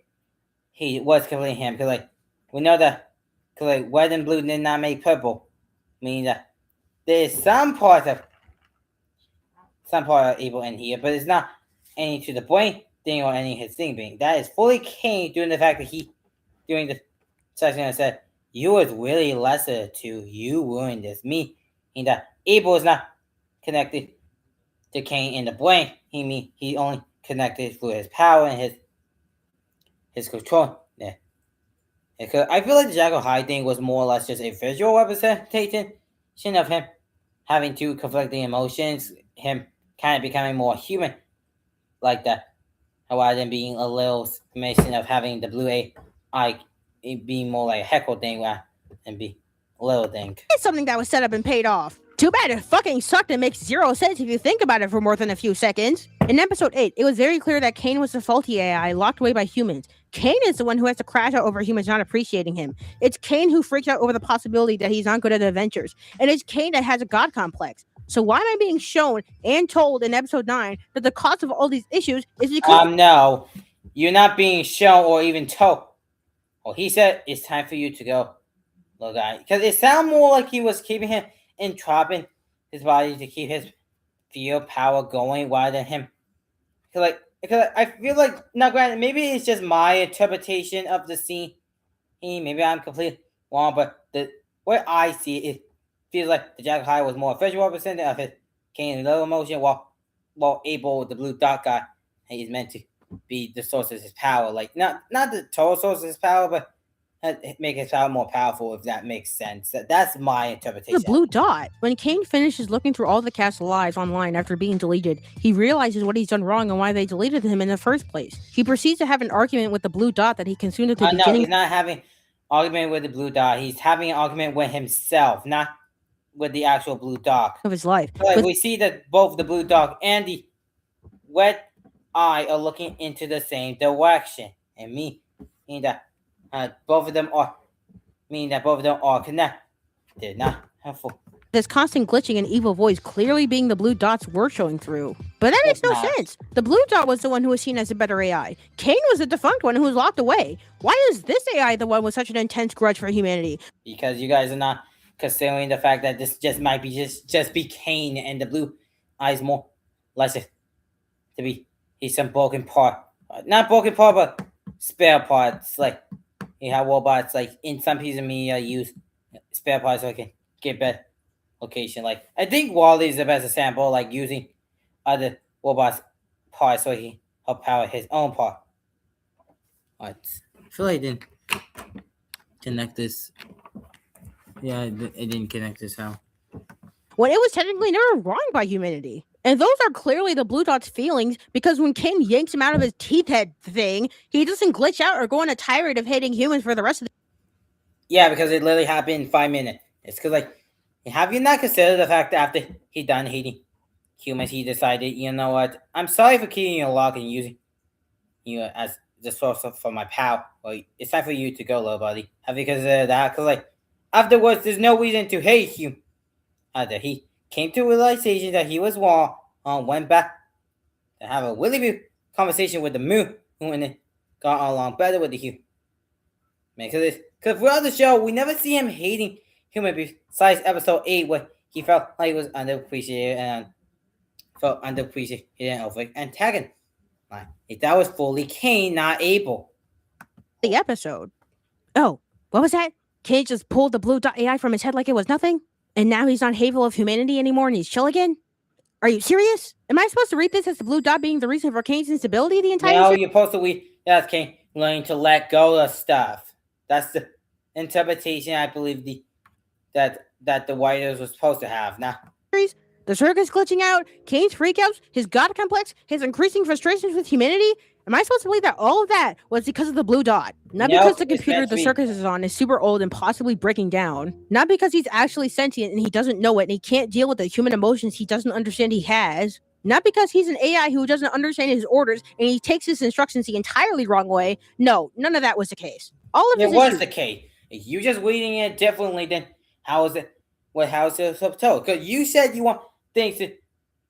Speaker 1: he was completely him. Because like we know that, because like red and blue did not make purple, meaning that there's some part of Abel in here, but it's not any to the brain thing or any of his thing being. That is fully Kane doing the fact that he, during the section, I said, you was really lesser to you ruined this. Me, and that Abel is not connected to Kane in the brain. He only connected through his power and his control. Yeah. I feel like the Jekyll Hyde thing was more or less just a visual representation of him having two conflicting emotions, him kind of becoming more human like that, rather than being a little summation of having the blue AI being more like a heckle thing and be a little thing.
Speaker 13: It's something that was set up and paid off. Too bad it fucking sucked and makes zero sense if you think about it for more than a few seconds. In episode 8, it was very clear that Kane was the faulty AI locked away by humans. Kane is the one who has to crash out over humans not appreciating him. It's Kane who freaks out over the possibility that he's not good at adventures. And it's Kane that has a god complex. So why am I being shown and told in episode 9 that the cause of all these issues is because...
Speaker 1: No. You're not being shown or even told. Well, he said it's time for you to go, little guy. Because it sounded more like he was keeping him entrapping his body to keep his field power going rather than him. Because I feel like, now granted, maybe it's just my interpretation of the scene. Maybe I'm completely wrong, but the way I see it, it feels like the Jekyll Hyde was more visual representative of his Kane's low emotion, while Abel, the blue dot guy, he's meant to be the source of his power. Like, not the total source of his power, but make his power more powerful, if that makes sense. That's my interpretation.
Speaker 13: The blue dot. When Kane finishes looking through all the cast lives online after being deleted, he realizes what he's done wrong and why they deleted him in the first place. He proceeds to have an argument with the blue dot that he consumed at the beginning.
Speaker 1: No, he's not having an argument with the blue dot. He's having an argument with himself, not with the actual blue dot
Speaker 13: of his life.
Speaker 1: We see that both the blue dot and the red eye are looking into the same direction, and meaning that both of them are connected. They're not helpful.
Speaker 13: This constant glitching and evil voice clearly being the blue dots we're showing through. But that makes no sense. The blue dot was the one who was seen as a better AI. Kane was the defunct one who was locked away. Why is this AI the one with such an intense grudge for humanity?
Speaker 1: Because you guys are not considering the fact that this just might be just be Kane, and the blue eyes more less to be he's some broken part. Not broken part, but spare parts. Like, you have robots, like, in some pieces of media use spare parts so I can get better location. Like, I think Wally is the best example, like, using other robots' parts so he can help power his own part. I feel like I didn't connect this. Yeah, it didn't connect this how.
Speaker 13: When it was technically never wrong by humanity. And those are clearly the blue dot's feelings, because when Kane yanks him out of his teeth head thing, he doesn't glitch out or go on a tirade of hating humans for the rest of the...
Speaker 1: Yeah, because it literally happened in 5 minutes. It's because, like, have you not considered the fact that after he done hating humans, he decided, you know what, I'm sorry for keeping you locked and using you as the source for my power. Well, it's time for you to go, little buddy. Have you considered that? Because, like, afterwards, there's no reason to hate you. Either he came to a realization that he was wrong, went back to have a really good conversation with the moon, and it got along better with the human. Because throughout the show, we never see him hating human besides episode 8, where he felt like he was underappreciated and felt underappreciated and over antagonist. Like, if that was fully Kane, not Abel.
Speaker 13: The episode. Oh, what was that? Kane just pulled the blue dot AI from his head like it was nothing? And now he's not hateful of humanity anymore and he's chill again? Are you serious? Am I supposed to read this as the blue dot being the reason for Kane's instability the entire
Speaker 1: No,
Speaker 13: series?
Speaker 1: you're supposed to read that's Kane learning to let go of stuff. That's the interpretation I believe that the writers were supposed to have. Now,
Speaker 13: the circus glitching out, Kane's freakouts, his god complex, his increasing frustrations with humanity. Am I supposed to believe that all of that was because of the blue dot? Not because the computer the circus is on is super old and possibly breaking down. Not because he's actually sentient and he doesn't know it and he can't deal with the human emotions he doesn't understand he has. Not because he's an AI who doesn't understand his orders and he takes his instructions the entirely wrong way. No, none of that was the case. All of
Speaker 1: it was the case. You just reading it differently than how is it told. Because you said you want things to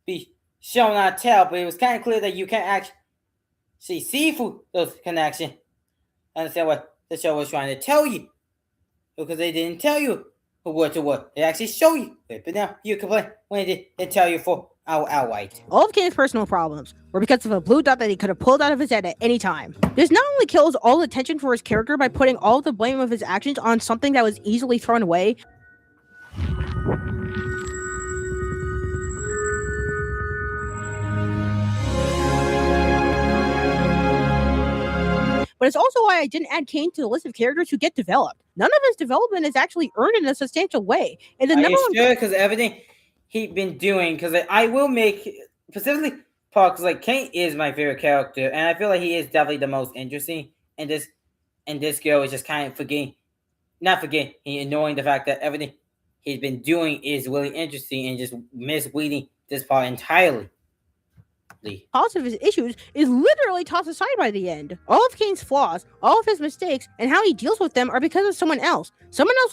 Speaker 1: be shown, not tell, but it was kind of clear that you can't actually see through those connections. Understand what the show was trying to tell you. Because they didn't tell you word to word. They actually show you. But now you complain when they didn't tell you for outright.
Speaker 13: All of Kane's personal problems were because of a blue dot that he could have pulled out of his head at any time. This not only kills all attention for his character by putting all the blame of his actions on something that was easily thrown away, but it's also why I didn't add Kane to the list of characters who get developed. None of his development is actually earned in a substantial way. And the number one
Speaker 1: because everything he's been doing, because I will make specifically Paul, because like Kane is my favorite character, and I feel like he is definitely the most interesting. And this girl is just kind of ignoring the fact that everything he's been doing is really interesting and just misreading this part entirely.
Speaker 13: Cause of his issues is literally tossed aside by the end. All of Kane's flaws, all of his mistakes, and how he deals with them are because of someone else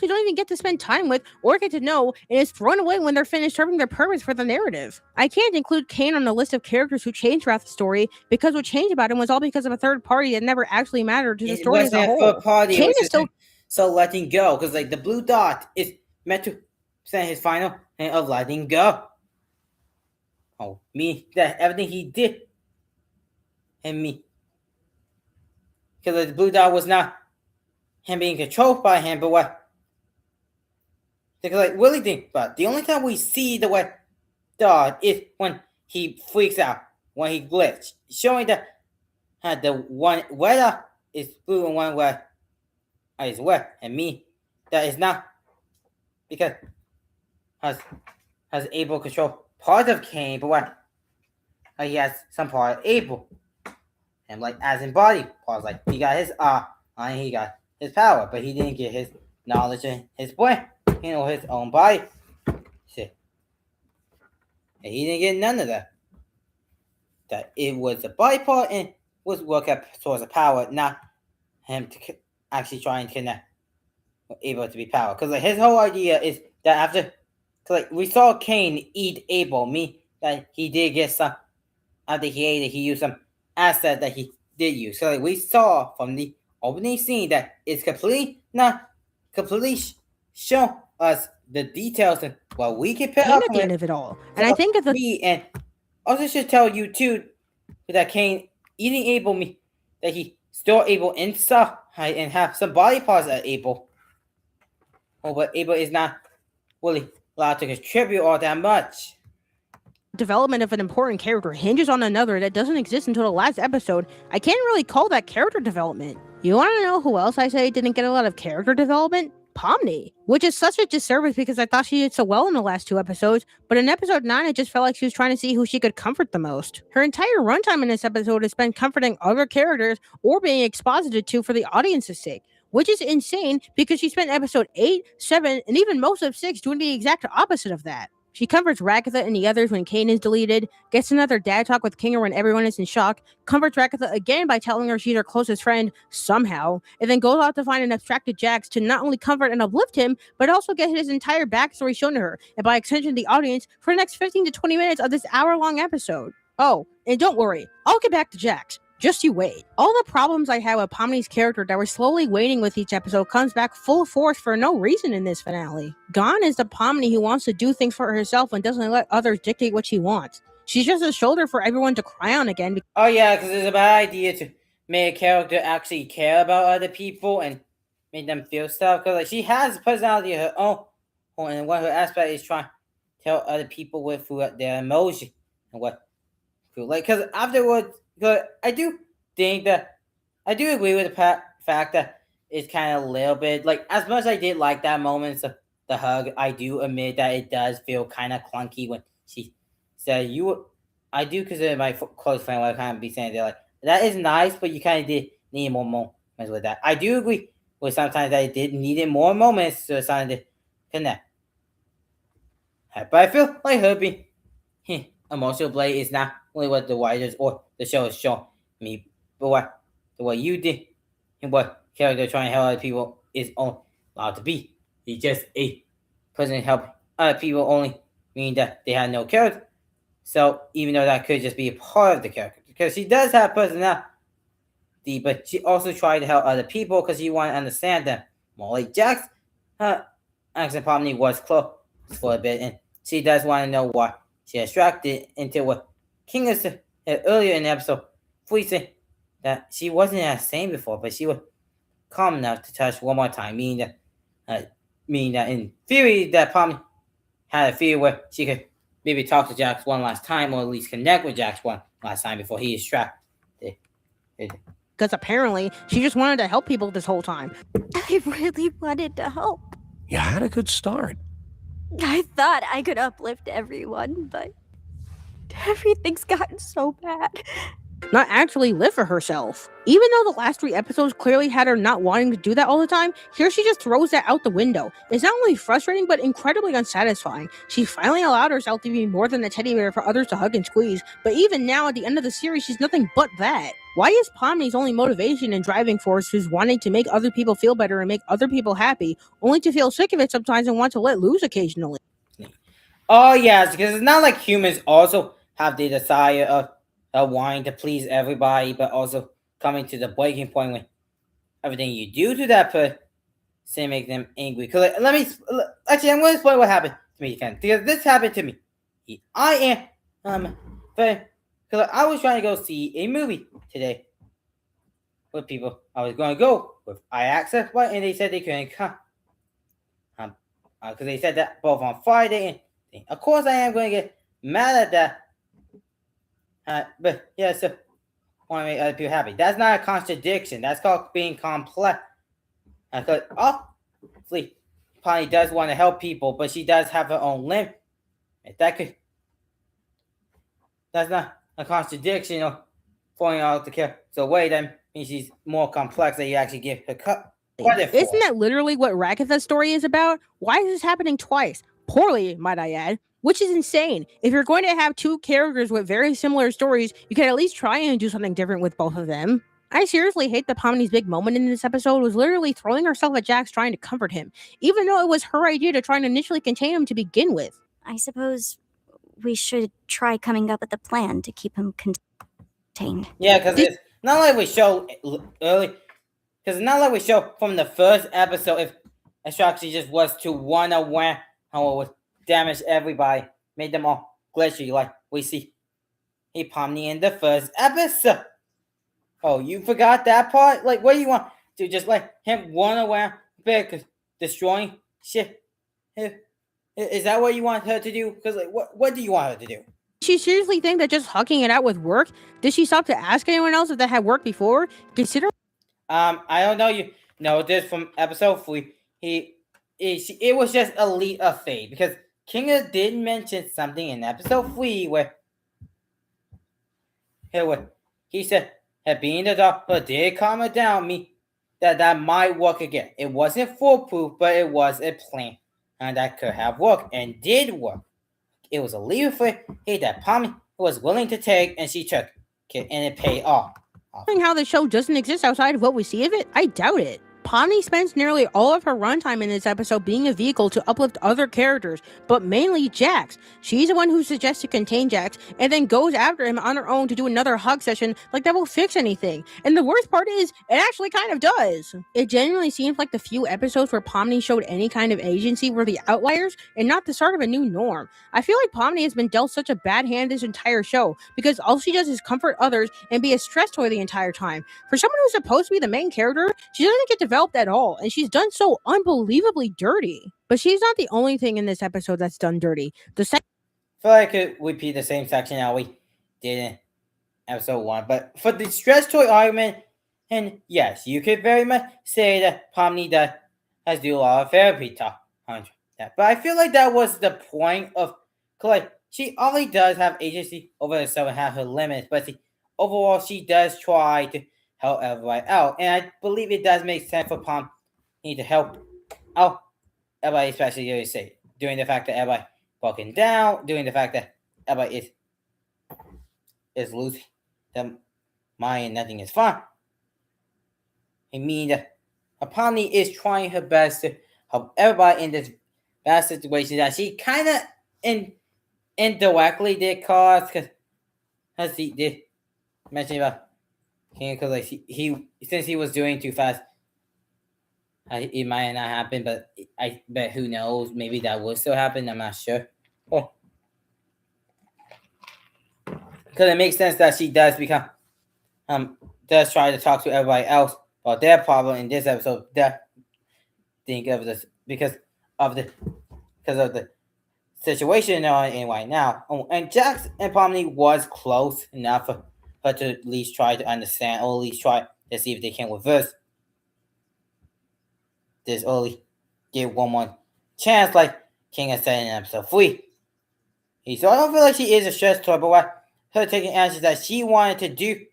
Speaker 13: we don't even get to spend time with or get to know, and is thrown away when they're finished serving their purpose for the narrative. I can't include Kane on the list of characters who changed throughout the story, because what changed about him was all because of a third party that never actually mattered to the story as a whole. Kane is still
Speaker 1: letting go, because like the blue dot is meant to send his final thing of letting go. Oh, that everything he did, and me, because the blue dot was not him being controlled by him, but what? Because like really think, but the only time we see the wet dot is when he freaks out, when he glitch, showing that the one weather is blue and one wet is wet, and me that is not, because has able to control part of Kane, but what? He has some part of Abel. And like as in body parts, like he got his and he got his power, but he didn't get his knowledge and his brain, his own body. Shit. And he didn't get none of that. That it was the body part and was work up towards the power, not him to actually try and connect, able to be power. Because like his whole idea is that after, like we saw Kane eat Abel, that he did get some, after he ate it, he used some asset that he did use. So like we saw from the opening scene that it's completely show us the details of what we can pick up
Speaker 13: at the end of it all. And I think
Speaker 1: and also should tell you too that Kane eating Abel that he still able inside and have some body parts of Abel. Oh, but Abel is not really allowed to contribute all that much.
Speaker 13: Development of an important character hinges on another that doesn't exist until the last episode. I can't really call that character development. You want to know who else I say didn't get a lot of character development? Pomni, which is such a disservice because I thought she did so well in the last 2 episodes, but in episode 9 it just felt like she was trying to see who she could comfort the most. Her entire runtime in this episode is spent comforting other characters or being exposited to for the audience's sake, which is insane because she spent episode 8, 7, and even most of 6 doing the exact opposite of that. She comforts Ragatha and the others when Kane is deleted, gets another dad talk with Kinger when everyone is in shock, comforts Ragatha again by telling her she's her closest friend, somehow, and then goes out to find an abstracted Jax to not only comfort and uplift him, but also get his entire backstory shown to her, and by extension the audience, for the next 15 to 20 minutes of this hour-long episode. Oh, and don't worry, I'll get back to Jax. Just you wait. All the problems I had with Pomni's character that were slowly waning with each episode comes back full force for no reason in this finale. Gone is the Pomni who wants to do things for herself and doesn't let others dictate what she wants. She's just a shoulder for everyone to cry on again.
Speaker 1: Oh yeah, because it's a bad idea to make a character actually care about other people and make them feel stuff. Because like she has a personality of her own, and one of her aspects is trying to tell other people with their emotion and what. Like, because afterwards. But I do think that I do agree with the fact that it's kind of a little bit like, as much as I did like that moment of the hug, I do admit that it does feel kind of clunky when she said I do consider my close friend what I kind of be saying, they're like, that is nice, but you kind of did need more moments with that. I do agree with sometimes that it did needed more moments to something to connect. But I feel like her being emotional blade is not only what the writers or the show has shown me, but what you did and what character trying to help other people is only allowed to be. He's just a person help other people only mean that they have no character. So even though that could just be a part of the character, because she does have personality, but she also tried to help other people because she wanted to understand them. More like Jax, Axel Pomni was close for a bit, and she does want to know why she attracted into what King said earlier in the episode. We said that she wasn't as sane before, but she was calm enough to touch one more time, meaning that in theory that Pomni had a fear where she could maybe talk to Jax one last time, or at least connect with Jax one last time before he is trapped.
Speaker 13: because apparently she just wanted to help people this whole time.
Speaker 16: I really wanted to help.
Speaker 19: You had a good start.
Speaker 16: I thought I could uplift everyone, but everything's gotten so bad.
Speaker 13: Not actually live for herself. Even though the last 3 episodes clearly had her not wanting to do that all the time, here she just throws that out the window. It's not only frustrating, but incredibly unsatisfying. She finally allowed herself to be more than a teddy bear for others to hug and squeeze, but even now at the end of the series, she's nothing but that. Why is Pomni's only motivation and driving force is wanting to make other people feel better and make other people happy, only to feel sick of it sometimes and want to let loose occasionally?
Speaker 1: Oh yes, because it's not like humans also have the desire of wanting to please everybody, but also coming to the breaking point when everything you do to that person makes them angry. Because I'm going to explain what happened to me again, because this happened to me. I was trying to go see a movie today with people I was going to go with. I asked them why, and they said they couldn't come. Because they said that both on Friday and of course I am going to get mad at that. But yeah, so want to make other people happy. That's not a contradiction. That's called being complex. Because obviously, Polly does want to help people, but she does have her own limit. That's not a contradiction or pointing out the character away. That means she's more complex that you actually give her credit for.
Speaker 13: Isn't that literally what Ragatha's story is about? Why is this happening twice? Poorly, might I add. Which is insane. If you're going to have 2 characters with very similar stories, you can at least try and do something different with both of them. I seriously hate that Pomni's big moment in this episode was literally throwing herself at Jax trying to comfort him, even though it was her idea to try and initially contain him to begin with.
Speaker 16: I suppose we should try coming up with a plan to keep him contained.
Speaker 1: Yeah, because it's not like we show early. Because it's not like we show from the first episode if Astraxi just was to run away how it would damage everybody, made them all glitchy like we see Pomni in the first episode. Oh, you forgot that part? Like, what do you want? To just let him run around because destroying shit? Is that what you want her to do? Because like, what do you want her to do?
Speaker 13: She seriously think that just hugging it out with work? Did she stop to ask anyone else if that had worked before? Consider.
Speaker 1: I don't know. You know this from episode 3. It was just a leap of faith because Kinga did mention something in episode 3 where he said, being the doctor did calm it down me that might work again. It wasn't foolproof, but it was a plan and that could have worked and did work. It was a leap of faith that Pomni was willing to take, and she took it, and it paid off.
Speaker 13: How the show doesn't exist outside of what we see of it? I doubt it. Pomni spends nearly all of her runtime in this episode being a vehicle to uplift other characters, but mainly Jax. She's the one who suggests to contain Jax, and then goes after him on her own to do another hug session like that will fix anything. And the worst part is, it actually kind of does. It genuinely seems like the few episodes where Pomni showed any kind of agency were the outliers and not the start of a new norm. I feel like Pomni has been dealt such a bad hand this entire show, because all she does is comfort others and be a stress toy the entire time. For someone who's supposed to be the main character, she doesn't get developed at all, and she's done so unbelievably dirty. But she's not the only thing in this episode that's done dirty. I
Speaker 1: feel like I could repeat the same section that we did in episode 1, but for the stress toy argument, and yes, you could very much say that Pomni has do a lot of therapy talk on that. But I feel like that was the point of, like, she only does have agency over herself and have her limits, but overall she does try to help everybody out, and I believe it does make sense for Pomni to help out everybody, especially during the fact that everybody broken down, during the fact that everybody is losing their mind and nothing is fun. I mean that Pomni is trying her best to help everybody in this bad situation that she kind of indirectly did cause, because he did mention about because like he since he was doing too fast, it might not happen. But I bet who knows? Maybe that will still happen. I'm not sure. Because it makes sense that she does become does try to talk to everybody else about their problem in this episode. Think of this because of the situation they're in right now. And Jax and Pomni was close enough for her to at least try to understand, or at least try to see if they can reverse this early. Give one more chance, like King has said in episode 3. So I don't feel like she is a stress toy, but what her taking actions that she wanted to do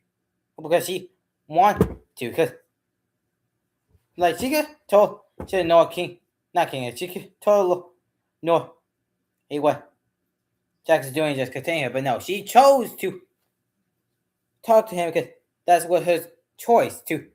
Speaker 1: because she wanted to, because like she could told she didn't know King, not King, she could told no, hey, what Jax is doing, just continue her, but no, she chose to talk to him because that's what her choice to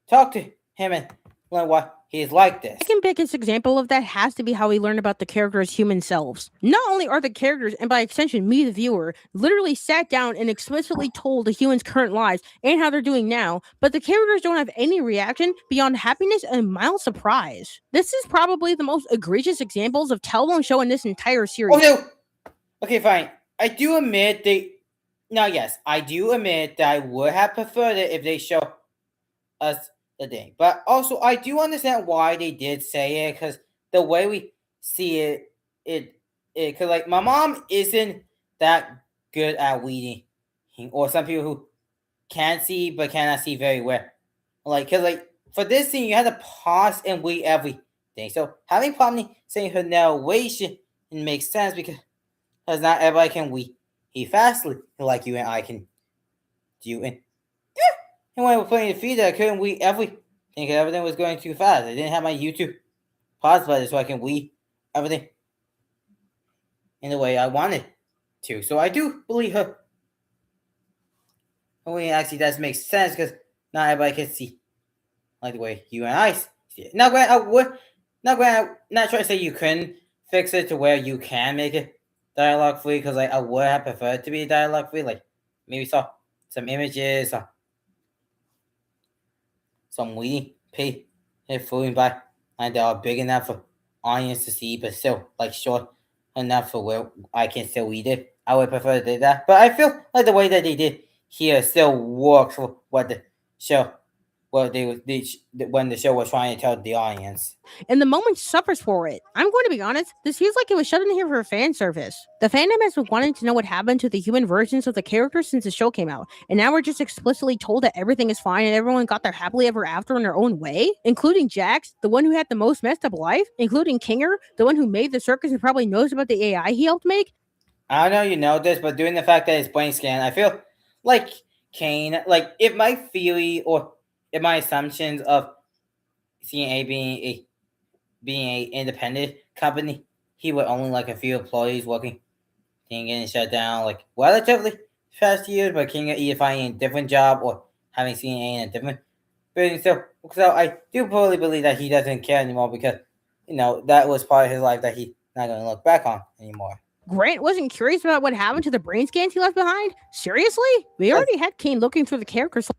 Speaker 1: talk to him and learn why he's like this.
Speaker 13: Second biggest example of that has to be how we learn about the characters' human selves. Not only are the characters, and by extension me the viewer, literally sat down and explicitly told the humans' current lives and how they're doing now, but the characters don't have any reaction beyond happiness and mild surprise. This is probably the most egregious examples of television show in this entire series.
Speaker 1: Oh no! Okay, fine. I do admit I do admit that I would have preferred it if they show us the thing. But also, I do understand why they did say it, because the way we see it, because like my mom isn't that good at reading, or some people who can see but cannot see very well. Like, because like for this scene, you have to pause and read everything. So having probably saying her narration makes sense because not everybody can read fastly like you and I can do. And when we were playing the feeder, I couldn't read everything because everything was going too fast. I didn't have my YouTube pause button so I can read everything in the way I wanted to. So I do believe her. I mean, actually, does make sense because not everybody can see like the way you and I see it. Now, not trying to say you couldn't fix it to where you can make it dialogue free, because like I would have preferred to be dialogue free. Like maybe saw some images, some reading pay flowing by, and they are big enough for audience to see, but still like short enough for where I can still read it. I would prefer to do that, but I feel like the way that they did here still works for what the show, when the show was trying to tell the audience.
Speaker 13: And the moment suffers for it. I'm going to be honest, this feels like it was shut in here for fan service. The fandom has been wanting to know what happened to the human versions of the characters since the show came out, and now we're just explicitly told that everything is fine and everyone got their happily ever after in their own way, including Jax, the one who had the most messed up life, including Kinger, the one who made the circus and probably knows about the AI he helped make.
Speaker 1: I don't know you know this, but doing the fact that it's brain scan, I feel like Kane, like if my theory or if my assumptions of CNA being a independent company, he would only like a few employees working, getting shut down like relatively past years, but King either finding a different job or having CNA in a different building. So I do fully believe that he doesn't care anymore because that was part of his life that he's not going to look back on anymore.
Speaker 13: Grant wasn't curious about what happened to the brain scans he left behind? Seriously? We already had Kane looking through the characters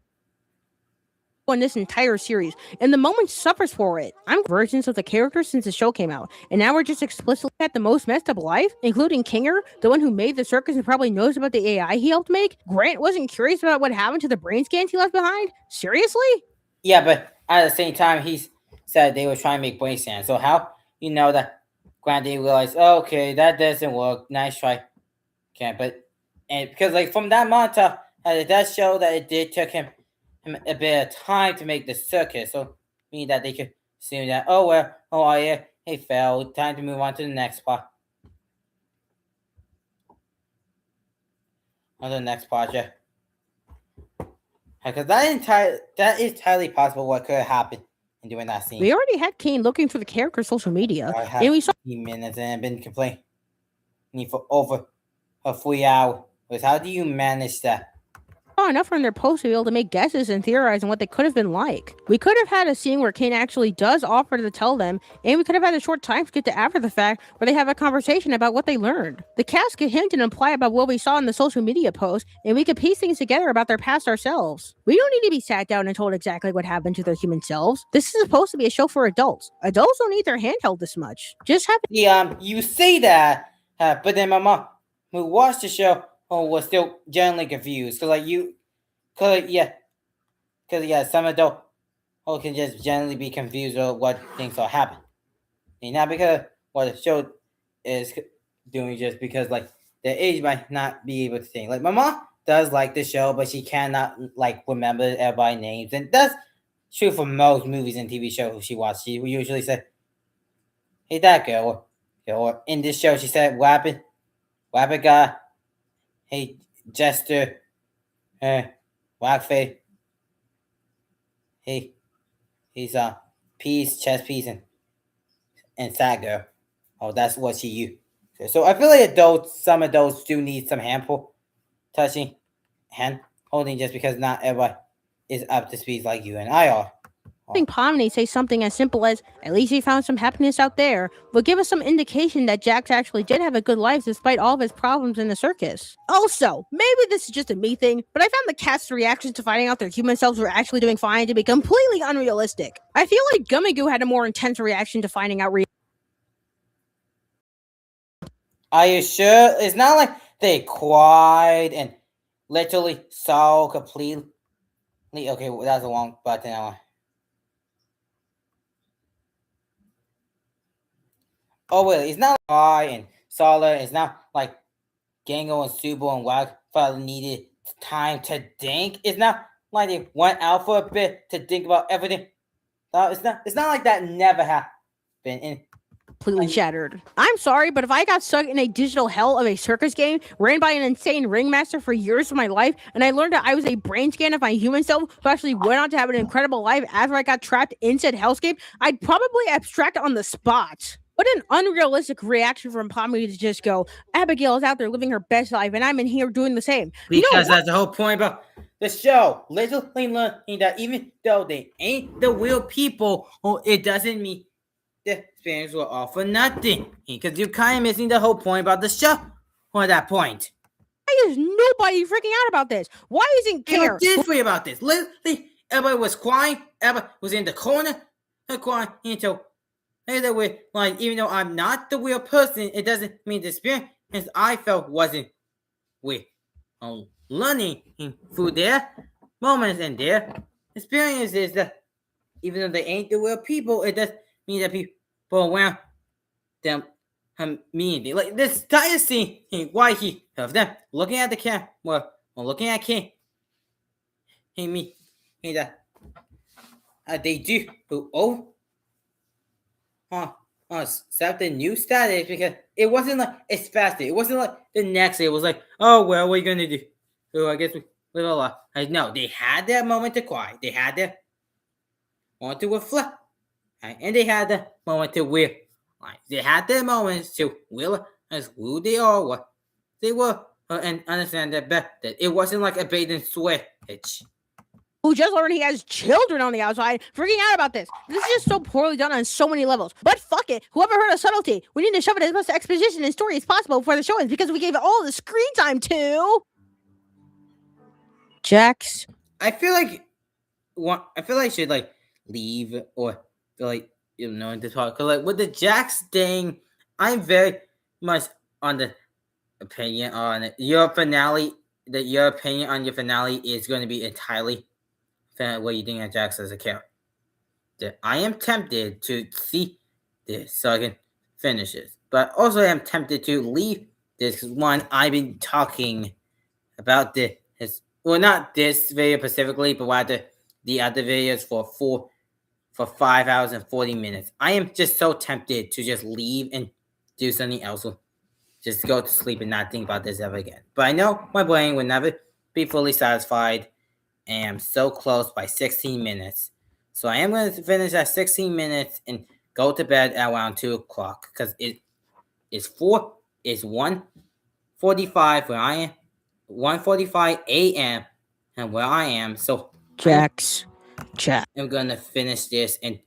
Speaker 13: in this entire series, and the moment suffers for it. I'm versions of the characters since the show came out, and now we're just explicitly at the most messed up life, including Kinger, the one who made the circus and probably knows about the AI he helped make. Grant wasn't curious about what happened to the brain scans he left behind? Seriously?
Speaker 1: Yeah, but at the same time, he said they were trying to make brain scans. So how that Grant didn't realize, okay, that doesn't work. Nice try. Okay, and because like from that montage, it does show that it did took him a bit of time to make the circus, so meaning that they could assume that yeah, he failed. Time to move on to the next part. On the next project, because that is entirely possible what could have happened in doing that scene.
Speaker 13: We already had Kane looking through the character's social media, and we saw
Speaker 1: minutes and I've been complaining for over 3 hours. How do you manage that?
Speaker 13: Enough from their post to be able to make guesses and theorize on what they could have been like. We could have had a scene where Kane actually does offer to tell them, and we could have had a short time skip to after the fact where they have a conversation about what they learned. The cast could hint and imply about what we saw in the social media post, and we could piece things together about their past ourselves. We don't need to be sat down and told exactly what happened to their human selves. This is supposed to be a show for adults. Adults don't need their handheld this much. Just have
Speaker 1: you say that, but then my mom, who watched the show, was still generally confused because some adults can just generally be confused about what things are happening, and not because what the show is doing, just because like their age might not be able to think. Like my mom does like the show, but she cannot like remember everybody's names, and that's true for most movies and TV shows she watched. She usually said, "Hey, that girl," or in this show she said, "Rabbit guy, hey, Jester, Rockface, hey, he's peas, chest peas, and sad girl." Oh, that's what she used. So I feel like some adults do need some touching, hand holding, just because not everybody is up to speed like you and I are.
Speaker 13: I think Pomni say something as simple as, "At least he found some happiness out there," would give us some indication that Jax actually did have a good life despite all of his problems in the circus. Also, maybe this is just a me thing, but I found the cast's reactions to finding out their human selves were actually doing fine to be completely unrealistic. I feel like Gummy Goo had a more intense reaction to finding out
Speaker 1: Are you sure? It's not like they cried and literally saw completely. Okay, well, that's a long button. Oh, well, it's not like I and Sala. It's not like Gango and Subo and Wildfire needed time to think. It's not like they went out for a bit to think about everything. No, it's not like that never happened.
Speaker 13: completely shattered. I'm sorry, but if I got stuck in a digital hell of a circus game ran by an insane ringmaster for years of my life, and I learned that I was a brain scan of my human self who actually went on to have an incredible life after I got trapped in said hellscape, I'd probably abstract on the spot. What an unrealistic reaction from Pomni to just go, "Abigail is out there living her best life, and I'm in here doing the same."
Speaker 1: Because that's the whole point about the show. Literally learning that even though they ain't the real people, it doesn't mean the experience will all for nothing. Because you're kind of missing the whole point about the show at that point.
Speaker 13: Why is nobody freaking out about this? Why isn't care?
Speaker 1: People did free about this. Literally, everybody was crying. Everybody was in the corner crying until they were like, even though I'm not the real person, it doesn't mean the experience I felt wasn't real. Learning through their moments and their experiences that even though they ain't the real people, it does mean that people around them mean like this entire scene. Why he of them looking at the camera, or looking at King, that they do set the new status because it wasn't like it's faster. It wasn't like the next day. It was like, oh well, what are you gonna do? Oh, I guess we live a lot. No, they had that moment to cry. They had that moment to reflect, right? And they had the moment to realize. They had their moments to realize who they are, what they were, and understand that it wasn't like a bait and switch.
Speaker 13: Who just learned he has children on the outside, freaking out about this. This is just so poorly done on so many levels. But fuck it, whoever heard of subtlety? We need to shove it as much exposition and story as possible before the show ends because we gave it all the screen time to Jax.
Speaker 1: I feel like I should like leave or feel like to talk. Cause like with the Jax thing, I'm very much on the opinion on it. Your opinion on your finale is going to be entirely what you think of Jax as a character. I am tempted to see this so I can finish this, but also I am tempted to leave this one. I've been talking about this, well, not this video specifically, but rather the other videos for 5 hours and 40 minutes. I am just so tempted to just leave and do something else. Just go to sleep and not think about this ever again. But I know my brain will never be fully satisfied. And I'm so close by 16 minutes. So I am going to finish at 16 minutes and go to bed at around 2 o'clock. Because it's 1:45 where I am. 1:45 a.m. and where I am. So
Speaker 13: Jax.
Speaker 1: I'm going to finish this and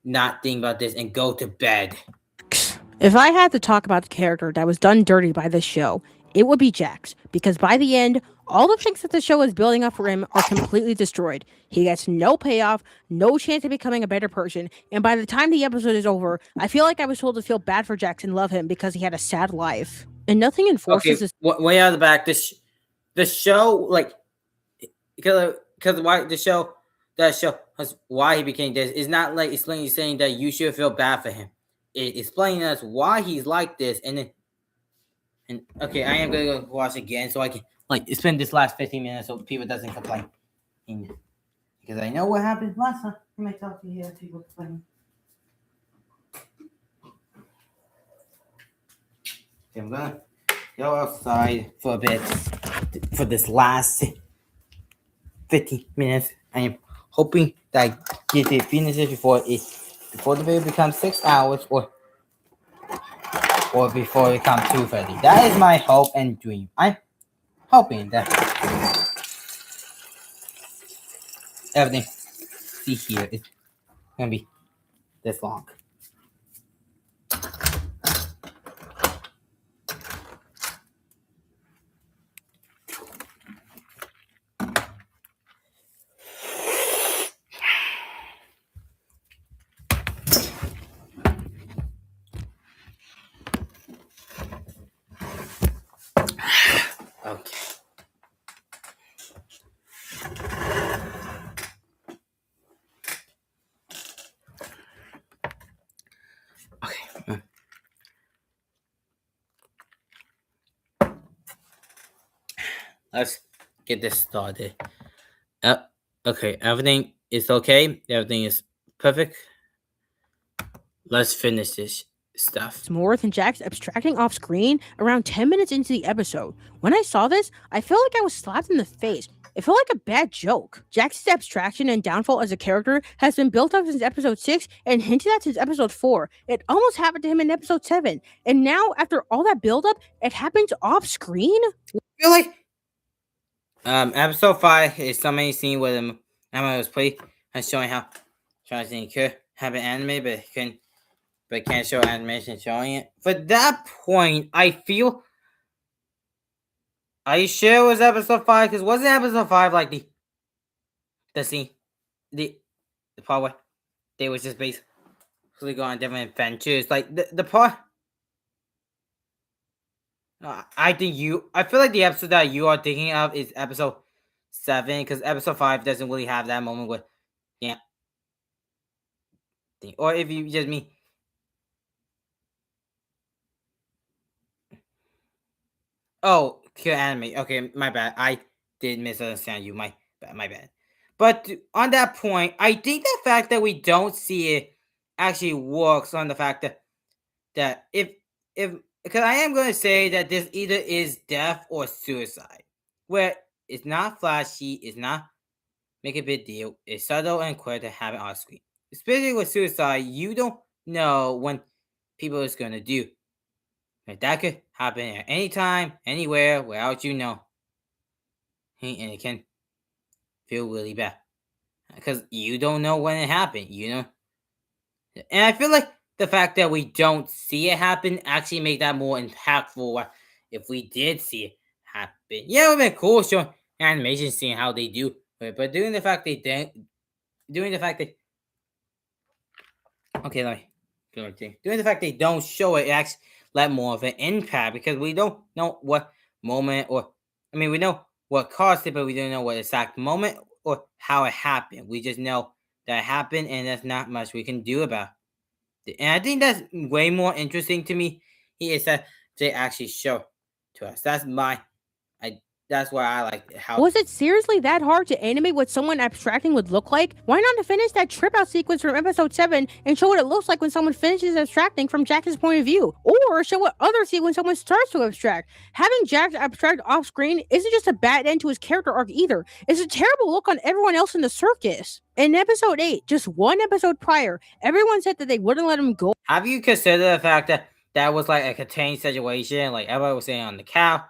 Speaker 1: not think about this and go to bed.
Speaker 13: If I had to talk about the character that was done dirty by this show, it would be Jax. Because by the end, all the things that the show is building up for him are completely destroyed. He gets no payoff, no chance of becoming a better person, and by the time the episode is over, I feel like I was told to feel bad for Jax and love him because he had a sad life. And nothing enforces this.
Speaker 1: Way out of the back, the show, like, because why the show, that show, why he became this, is not like explaining saying that you should feel bad for him. It explaining us why he's like this, and okay, I am gonna go watch again so I can like spend this last 15 minutes so people doesn't complain. Because I know what happened last time. I might talk to you here, people complaining. Okay, I'm gonna go outside for a bit for this last 15 minutes. I am hoping that I get to finish it before the video becomes 6 hours or before it becomes 2:30. That is my hope and dream. I'm hoping that everything see here is gonna be this long. Okay. Okay. Let's get this started. Okay, everything is okay. Everything is perfect. Let's finish this stuff.
Speaker 13: It's more than Jax abstracting off screen around 10 minutes into the episode. When I saw this, I felt like I was slapped in the face. It felt like a bad joke. Jax's abstraction and downfall as a character has been built up since episode 6 and hinted at since episode 4. It almost happened to him in episode 7. And now, after all that buildup, it happens off screen?
Speaker 1: Really? Episode 5 is so many scenes where the anime was played and showing how Charlie could have an anime, but can't show animation showing it. For that point, I feel. Are you sure it was episode 5? Because wasn't episode 5 like the scene, the part where they was just basically going on different adventures, like the part. I feel like the episode that you are thinking of is episode 7, because episode 5 doesn't really have that moment with, yeah. Or if you just mean. Oh, kill anime. Okay, my bad. I did misunderstand you. My bad. But on that point, I think the fact that we don't see it actually works on the fact that if because I am going to say that this either is death or suicide, where it's not flashy, it's not make a big deal, it's subtle and quick to have it on screen. Especially with suicide, you don't know when people is going to do. Like, that could happen at any time, anywhere, without you know. And it can feel really bad. Because you don't know when it happened, you know? And I feel like the fact that we don't see it happen actually make that more impactful if we did see it happen. Yeah, it would have been cool showing animation, seeing how they do it. But doing the fact that doing the fact they don't show it actually let more of an impact, because we don't know what moment we know what caused it, but we don't know what exact moment or how it happened. We just know that it happened, and there's not much we can do about it. And I think that's way more interesting to me is that they actually show to us. That's why I like it. How
Speaker 13: was it seriously that hard to animate what someone abstracting would look like? Why not finish that trip out sequence from episode 7 and show what it looks like when someone finishes abstracting from Jax's point of view? Or show what others see when someone starts to abstract? Having Jax abstract off screen isn't just a bad end to his character arc either. It's a terrible look on everyone else in the circus. In episode 8, just one episode prior, everyone said that they wouldn't let him go.
Speaker 1: Have you considered the fact that was like a contained situation? Like everybody was saying on the cow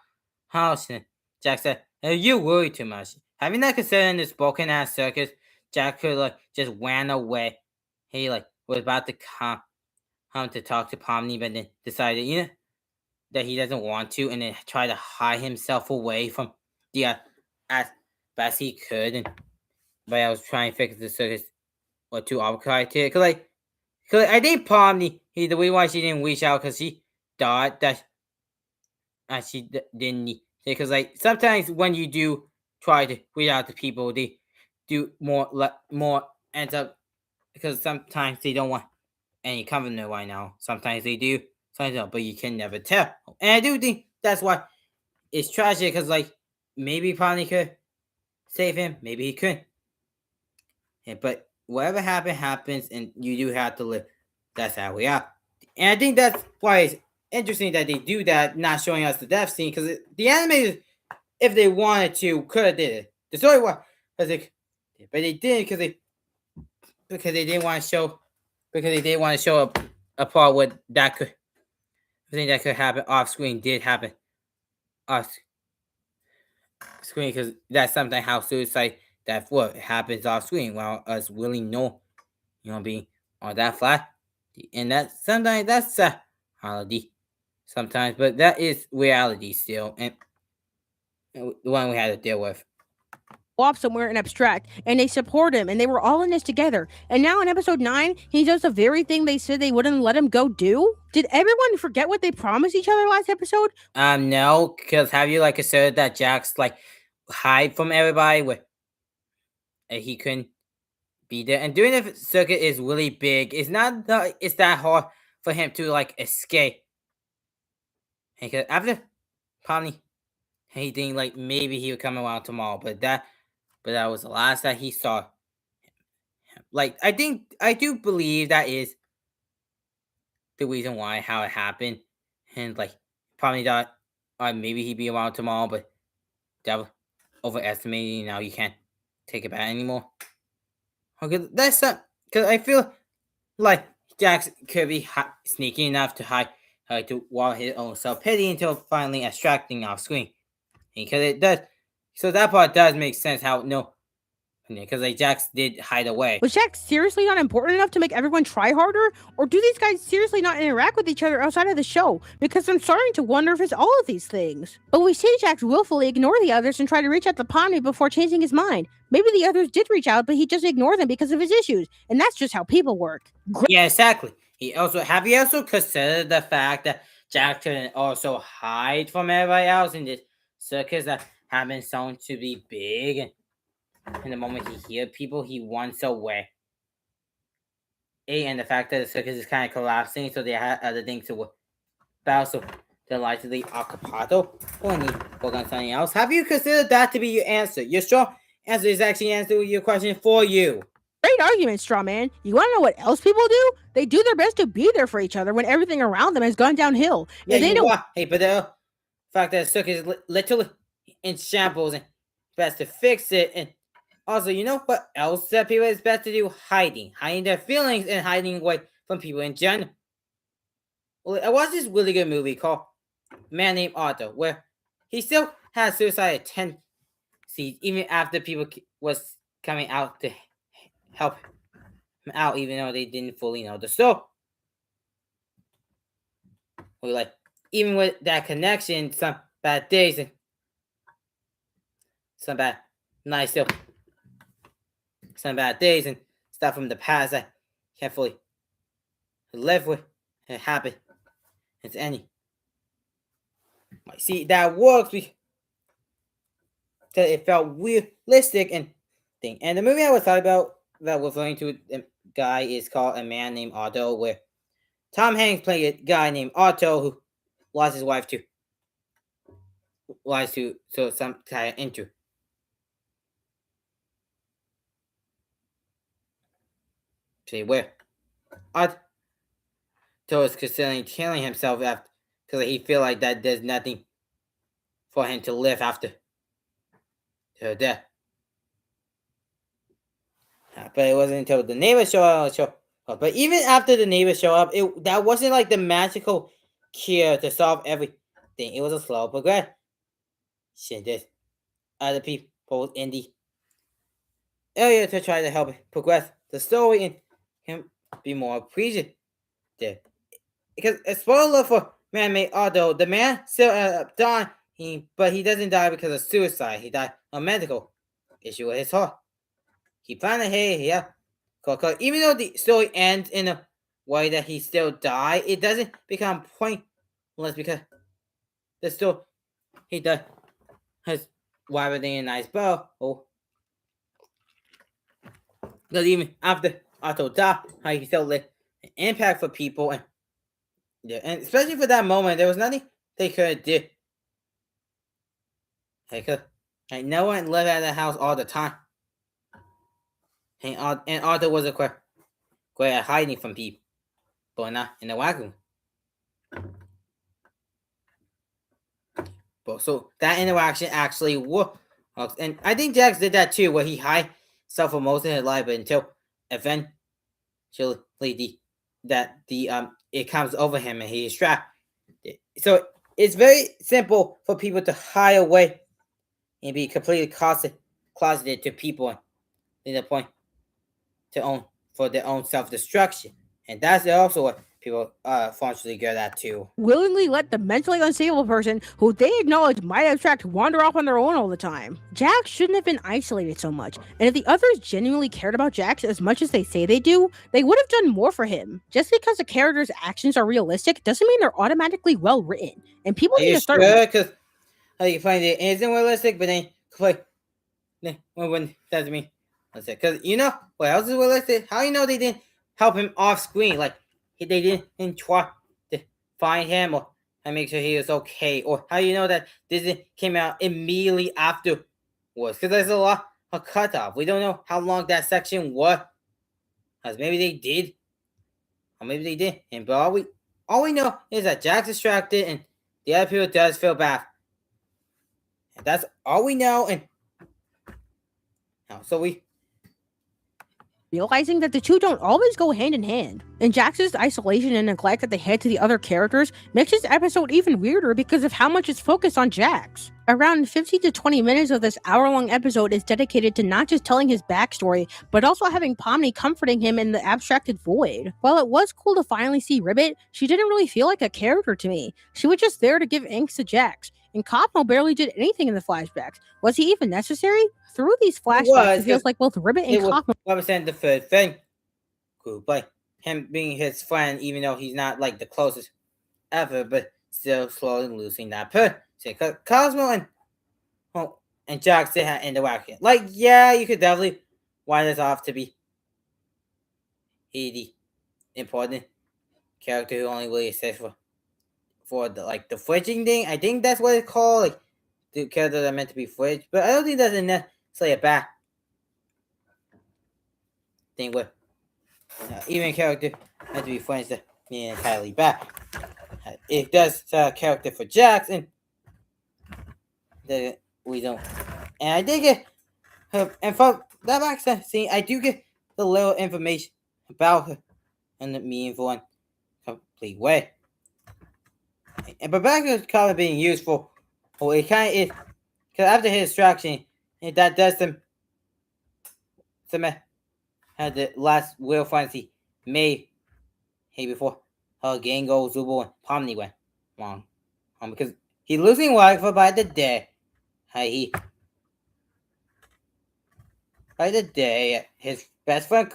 Speaker 1: house, and Jack said, "Oh, you worry too much." Have you not considered in this broken ass circus, Jack could just ran away. He was about to come to talk to Pomni, but then decided that he doesn't want to, and then try to hide himself away from the as best he could. But I was trying to fix the circus or to occupied it, cause I think Pomni, the reason why she didn't reach out, cause she thought that she didn't need. Because sometimes when you do try to reach out to people, they do more ends up, because sometimes they don't want any covenant right now. Sometimes they do, sometimes don't, but you can never tell. And I do think that's why it's tragic, because maybe Polly could save him, maybe he couldn't. But whatever happens, and you do have to live. That's how we are. And I think that's why it's interesting that they do that, not showing us the death scene, because the animators, if they wanted to, could have did it. The story was, but they didn't because they didn't want to show a part where that could, I think that could happen off screen did happen off screen, because that's something how suicide that what happens off screen while us really know, being on that flat, and that sometimes that's a holiday sometimes, but that is reality still, and the one we had to deal with.
Speaker 13: Off somewhere and abstract, and they support him, and they were all in this together. And now in episode 9, he does the very thing they said they wouldn't let him go do. Did everyone forget what they promised each other last episode?
Speaker 1: No, because have you asserted that Jax hide from everybody where he couldn't be there, and doing the circuit is really big. It's not it's that hard for him to escape. Because after Polly, he think maybe he would come around tomorrow, but that was the last that he saw. I do believe that is the reason why how it happened, and probably thought maybe he'd be around tomorrow, but that was overestimating. Now you can't take it back anymore. Okay, that's not because I feel like Jax could be sneaky enough to hide to wall his own self-pity until finally abstracting off screen. Because it does, so that part does make sense. How no, because Jax did hide away.
Speaker 13: Was Jax seriously not important enough to make everyone try harder, or do these guys seriously not interact with each other outside of the show? Because I'm starting to wonder if it's all of these things. But we see Jax willfully ignore the others and try to reach out to Pomni before changing his mind. Maybe the others did reach out, but he just ignored them because of his issues, and that's just how people work.
Speaker 1: Yeah, exactly. Have you also considered the fact that Jax can also hide from everybody else in this circus that have been shown to be big, and the moment he hears people, he wants away. And the fact that the circus is kind of collapsing, so they have other things to work about, so they're likely occupied or need work on something else. Have you considered that to be your answer? Your strong answer is actually answering your question for you.
Speaker 13: Great argument, straw man. You want to know what else people do? They do their best to be there for each other when everything around them has gone downhill.
Speaker 1: Yeah,
Speaker 13: and they don't.
Speaker 1: Hey, but the fact that the circus is literally in shambles, and best to fix it. And also, you know what else that people is best to do? Hiding their feelings and hiding away from people in general. Well, I watched this really good movie called Man Named Otto, where he still has suicide tendencies even after people was coming out to help him out, even though they didn't fully know the story. Well, even with that connection, some bad days and some bad nights still. Some bad days and stuff from the past I can't fully live with. It happened. It's any. See, that works because it felt realistic and thing. And the movie I was talking about that was referring to the guy is called A Man Named Otto, where Tom Hanks played a guy named Otto who lost his wife to some kind of injury. See where Otto is considering killing himself after because he feel like that there's nothing for him to live after her death. But it wasn't until the neighbors show up. But even after the neighbors show up, that wasn't like the magical cure to solve everything. It was a slow progression. There's other people in the area to try to help progress the story and him be more appreciative. Because a spoiler for Man-Made Otto, the man still died, but he doesn't die because of suicide. He died of a medical issue with his heart. He planned ahead, yeah. Cause even though the story ends in a way that he still died, it doesn't become pointless because the story he does has wider than a nice bow. Because even after Otto died, he still left an impact for people, and especially for that moment, there was nothing they could do. Like no one lived at the house all the time. And Arthur was great at hiding from people, but not in the wagon. But so that interaction actually works, and I think Jax did that too, where he hid himself for most of his life, but until eventually it comes over him and he is trapped. So it's very simple for people to hide away and be completely closeted to people to the point to own for their own self-destruction, and that's also what people functionally good at too.
Speaker 13: Willingly let the mentally unstable person who they acknowledge might abstract wander off on their own all the time. Jax shouldn't have been isolated so much, and if the others genuinely cared about Jax as much as they say they do, they would have done more for him. Just because a character's actions are realistic doesn't mean they're automatically well written, and people need to start.
Speaker 1: Because you find it isn't realistic, but then when doesn't mean because you know what else is realistic? How you know they didn't help him off screen? Like they didn't try to find him or and make sure he was okay, or how you know that this came out immediately afterwards? Because there's a lot of cutoff. We don't know how long that section was. Because maybe they did, or maybe they didn't. But all we know is that Jack's distracted, and the other people does feel bad. And that's all we know. And so we.
Speaker 13: Realizing that the two don't always go hand in hand. And Jax's isolation and neglect that they had to the other characters makes this episode even weirder because of how much it's focused on Jax. Around 15 to 20 minutes of this hour-long episode is dedicated to not just telling his backstory, but also having Pomni comforting him in the abstracted void. While it was cool to finally see Ribbit, she didn't really feel like a character to me. She was just there to give angst to Jax. And Cosmo barely did anything in the flashbacks. Was he even necessary? Through these flashbacks, it feels like both Ribbit and Cosmo
Speaker 1: represent the third thing group, like him being his friend, even though he's not like the closest ever, but still slowly losing that person. Cosmo and Jax did have interaction. Like, yeah, you could definitely write this off to be the important character who only really exists for the like the fridging thing. I think that's what it's called. Like the characters are meant to be fridged, but I don't think that's necessarily a bad thing with even character meant to be friends that being entirely bad. It does character for Jax, and we don't. And I did get her, and from that back scene, I do get the little information about her and the meaningful and complete way. And but back to kind of being useful, well, it kind of is because after his distraction, that does some had the last real friends he made before Gango, Zubo, and Pomni went wrong. Because he losing wife by the day. By the day, his best friend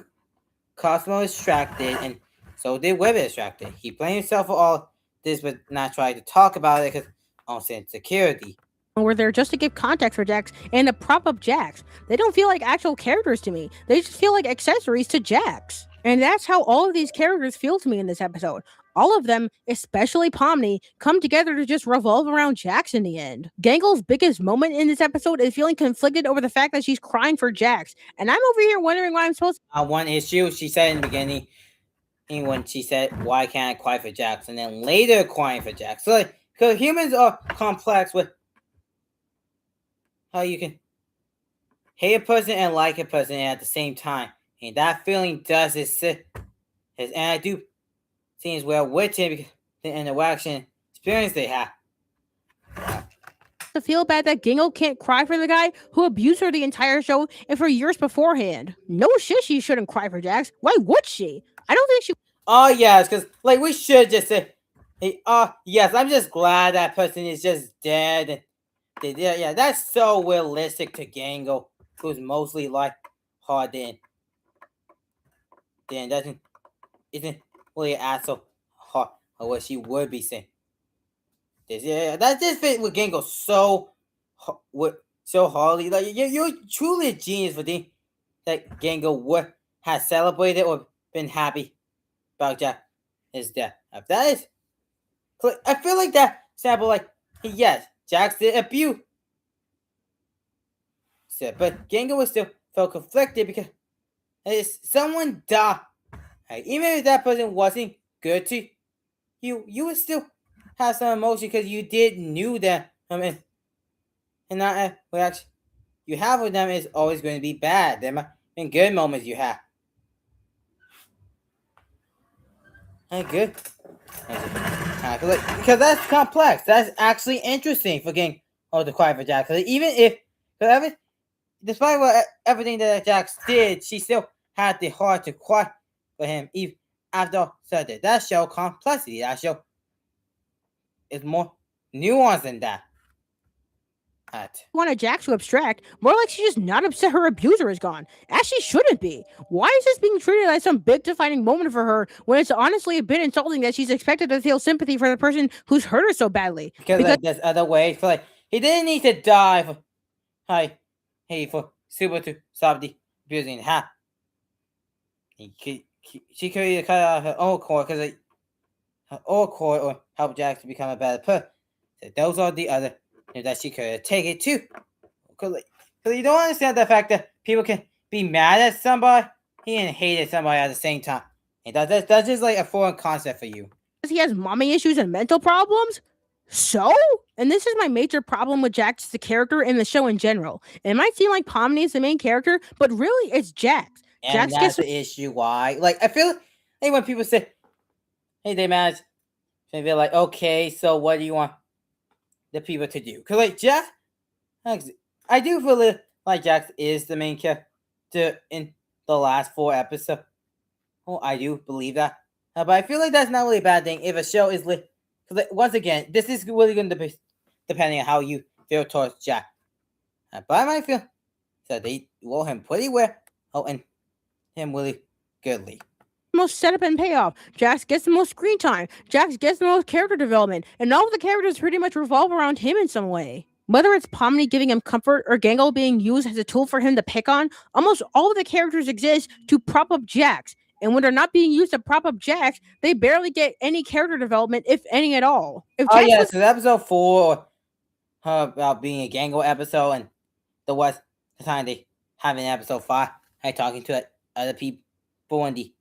Speaker 1: Cosmo is distracted, and so did Webber distracted. He blamed himself for all this, but not trying to talk about it because of insecurity.
Speaker 13: Were there just to give context for Jax and to prop up Jax. They don't feel like actual characters to me. They just feel like accessories to Jax. And that's how all of these characters feel to me in this episode. All of them, especially Pomni, come together to just revolve around Jax in the end. Gangle's biggest moment in this episode is feeling conflicted over the fact that she's crying for Jax. And I'm over here wondering why I'm supposed
Speaker 1: to... one issue, she said in the beginning, when she said, why can't I cry for Jax? And then later crying for Jax. So, because humans are complex with how you can hate a person and like a person at the same time. And that feeling does exist. And I do seems well with him because the interaction experience they have.
Speaker 13: To feel bad that Gingo can't cry for the guy who abused her the entire show and for years beforehand. No shit, she shouldn't cry for Jax. Why would she? I don't think she...
Speaker 1: Oh, yes, because, like, we should just say, hey, yes, I'm just glad that person is just dead. Yeah, that's so realistic to Gango, who's mostly like hard then isn't really asked so hard or what she would be saying. Yeah, that just fit with Gango so hardly. Like you're truly a genius for the that Gango would have celebrated or been happy about Jack his death. If that is, I feel like that sample, like yes, Jax did abuse said, but Gango was still felt conflicted because someone died. Even if that person wasn't good to you would still have some emotion because you did knew that. And not reaction you have with them is always going to be bad. There might be good moments you have. Good. Because that's complex. That's actually interesting for getting the quiet for Jax. Even if, despite everything that Jax did, she still had the heart to quiet for him. Even after said that show complexity. That show is more nuanced than that.
Speaker 13: Wanted Jax to abstract, more like she's just not upset her abuser is gone, as she shouldn't be. Why is this being treated as some big defining moment for her when it's honestly a bit insulting that she's expected to feel sympathy for the person who's hurt her so badly?
Speaker 1: Because there's other ways. For he didn't need to die for for Super to stop the abusing her. She could either cut out her own cord because her own cord or help Jax to become a better person. So those are the other that she could take it too. Because you don't understand the fact that people can be mad at somebody and hate at somebody at the same time. And that's just like a foreign concept for you.
Speaker 13: He has mommy issues and mental problems? So? And this is my major problem with Jax, the character, and the show in general. It might seem like Pomni is the main character, but really it's Jax.
Speaker 1: And
Speaker 13: Jax
Speaker 1: that's the issue why. I feel like when people say, hey, they manage, and they're like, okay, so what do you want the people to do? Because Jax, I do feel like Jax is the main character in the last 4 episodes. Oh, I do believe that. But I feel like that's not really a bad thing if a show is because once again, this is really going to be depending on how you feel towards Jax. But I might feel that they roll him pretty well. Oh, and him really goodly.
Speaker 13: Most setup and payoff. Jax gets the most screen time. Jax gets the most character development. And all of the characters pretty much revolve around him in some way. Whether it's Pomni giving him comfort or Gangle being used as a tool for him to pick on, almost all of the characters exist to prop up Jax. And when they're not being used to prop up Jax, they barely get any character development, if any at all. If
Speaker 1: Jax yes, so episode 4 about being a Gangle episode, and the time they have in episode 5, talking to other people in the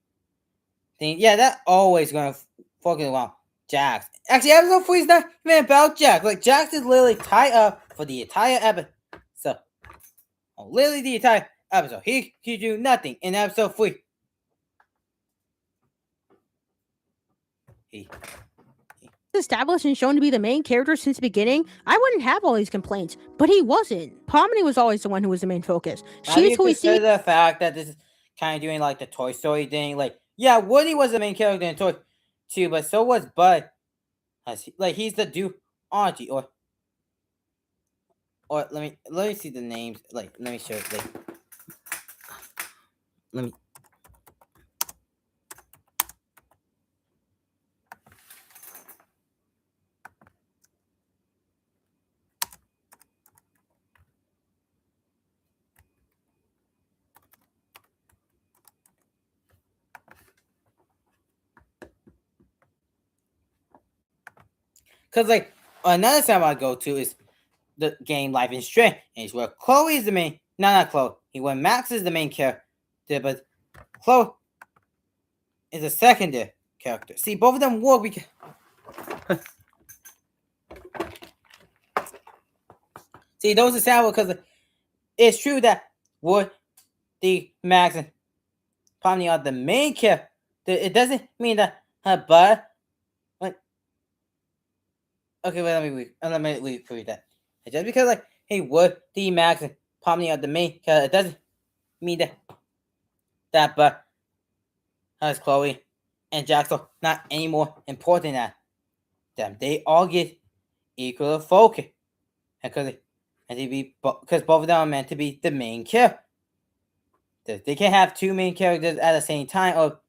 Speaker 1: thing. Yeah, that always going to focus on Jax. Actually, episode 3 is not even about Jax. Jax is literally tied up for the entire episode. So, literally the entire episode. He do nothing in episode 3.
Speaker 13: Established and shown to be the main character since the beginning, I wouldn't have all these complaints. But he wasn't. Pomni was always the one who was the main focus.
Speaker 1: She's who we see. The fact that this is kind of doing the Toy Story thing. Yeah, Woody was the main character in Toy too, but so was Bud. He's the dude, Auntie, or let me see the names. Let me show it. Let me. Because another time I go to is the game Life is Strange, and it's where Chloe is the main. Not Chloe. When Max is the main character, but Chloe is a secondary character. See, both of them work because. See, those are sad because it's true that Wood, the Max, and Pomni are the main character. It doesn't mean that Bud. Okay, wait, let me read that. Just because Wood, D, Max, and Pomni are the main character, it doesn't mean that but has Chloe and Jax are not any more important than them. They all get equal focus. Because both of them are meant to be the main character. They can have 2 main characters at the same time, or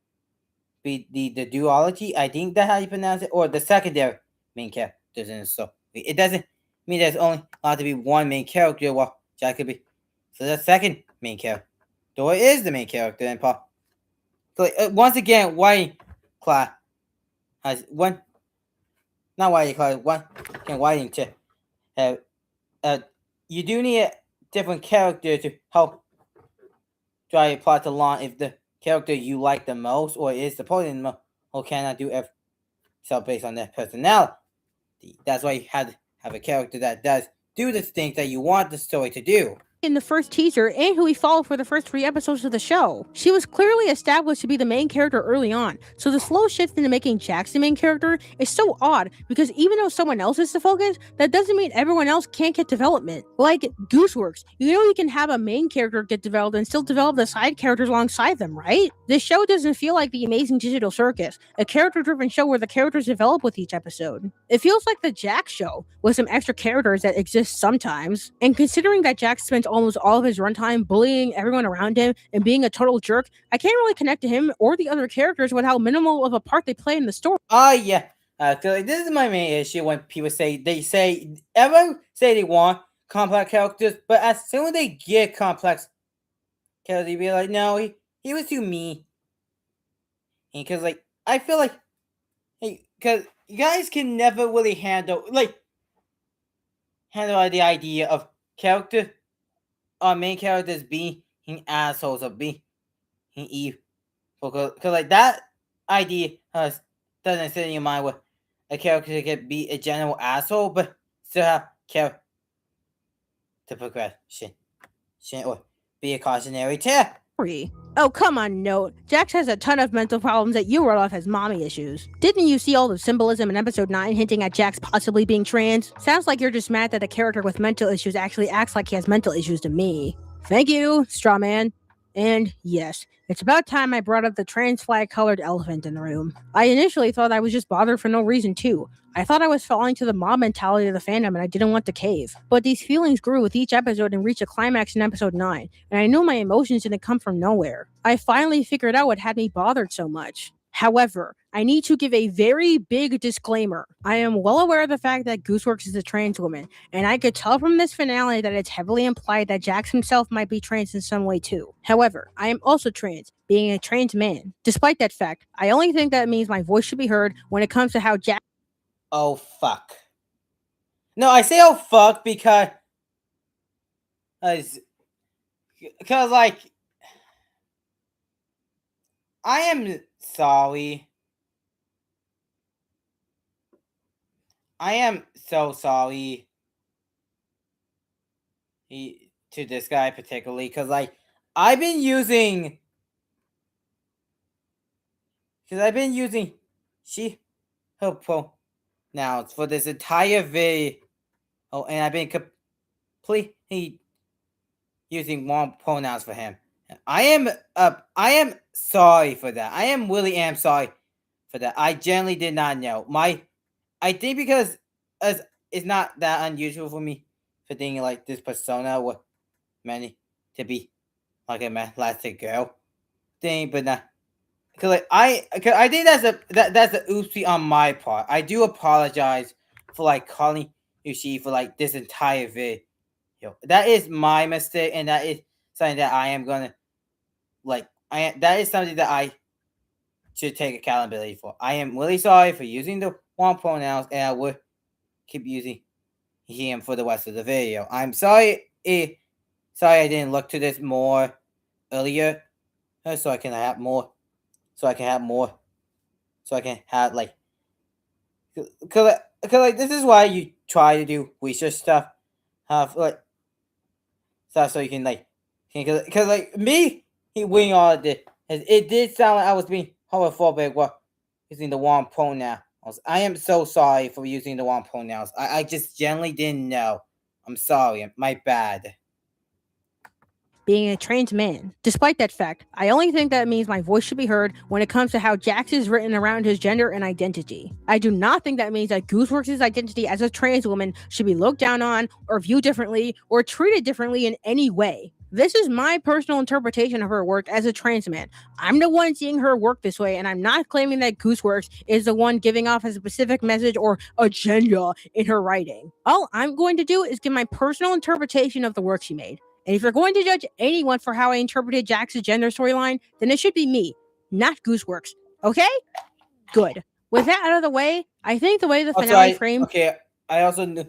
Speaker 1: be the duology, I think that's how you pronounce it, or the secondary main character. So it doesn't mean there's only allowed to be 1 main character. Well, Jack could be the second main character. Dora is the main character in Paul. So once again, White Claw has 1. Not White Claw. 1 can Whiting to. You do need different character to help drive a plot along if the character you like the most or is supporting the most or cannot do everything based on their personality. That's why you have to have a character that does do the things that you want the story to do.
Speaker 13: In the first teaser and who we follow for the first 3 episodes of the show. She was clearly established to be the main character early on, so the slow shift into making Jax the main character is so odd because even though someone else is the focus, that doesn't mean everyone else can't get development. Like Gooseworks, you can have a main character get developed and still develop the side characters alongside them, right? This show doesn't feel like the Amazing Digital Circus, a character-driven show where the characters develop with each episode. It feels like the Jax show, with some extra characters that exist sometimes, and considering that Jax spends almost all of his runtime bullying everyone around him and being a total jerk, I can't really connect to him or the other characters with how minimal of a part they play in the story.
Speaker 1: Yeah. This is my main issue when people everyone say they want complex characters, but as soon as they get complex characters, they be like, no, he was too mean. Because I feel like, because you guys can never really handle the idea of main characters being assholes or being evil. Because that idea doesn't sit in your mind where a character can be a general asshole, but still have character progression or be a cautionary tale.
Speaker 13: Oh, come on, Note. Jax has a ton of mental problems that you wrote off as mommy issues. Didn't you see all the symbolism in episode 9 hinting at Jax possibly being trans? Sounds like you're just mad that a character with mental issues actually acts like he has mental issues to me. Thank you, straw man. And yes, it's about time I brought up the trans flag-colored elephant in the room. I initially thought I was just bothered for no reason too. I thought I was falling to the mob mentality of the fandom and I didn't want to cave. But these feelings grew with each episode and reached a climax in episode 9, and I knew my emotions didn't come from nowhere. I finally figured out what had me bothered so much. However, I need to give a very big disclaimer. I am well aware of the fact that Gooseworks is a trans woman, and I could tell from this finale that it's heavily implied that Jax himself might be trans in some way too. However, I am also trans, being a trans man. Despite that fact, I only think that means my voice should be heard when it comes to how Jax...
Speaker 1: Oh, fuck. No, I say oh, fuck because I am sorry. I am so sorry to this guy particularly because I've been using she her pronouns for this entire video. Oh, and I've been completely using wrong pronouns for him. I am sorry for that. I really am sorry for that. I genuinely did not know. I think because it's not that unusual for me for thinking like this persona was meant to be like a plastic girl thing, but not because I think that's a oopsie on my part. I do apologize for calling you she for this entire video. That is my mistake, and that is something that I am gonna that is something that I should take accountability for. I am really sorry for using the wrong pronouns, and I would keep using him for the rest of the video. I'm sorry. Sorry I didn't look to this more earlier, so I can have more. So I can have because this is why you try to do research stuff, stuff so you can because me winning all of this. It did sound like I was being homophobic while using the wrong pronouns. I am so sorry for using the wrong pronouns. I just generally didn't know. I'm sorry. My bad.
Speaker 13: Being a trans man. Despite that fact, I only think that means my voice should be heard when it comes to how Jax is written around his gender and identity. I do not think that means that Gooseworks' identity as a trans woman should be looked down on or viewed differently or treated differently in any way. This is my personal interpretation of her work as a trans man. I'm the one seeing her work this way, and I'm not claiming that Gooseworks is the one giving off a specific message or agenda in her writing. All I'm going to do is give my personal interpretation of the work she made. And if you're going to judge anyone for how I interpreted Jax's gender storyline, then it should be me, not Gooseworks. Okay? Good. With that out of the way, I think the way the finale framed...
Speaker 1: Okay, I also knew...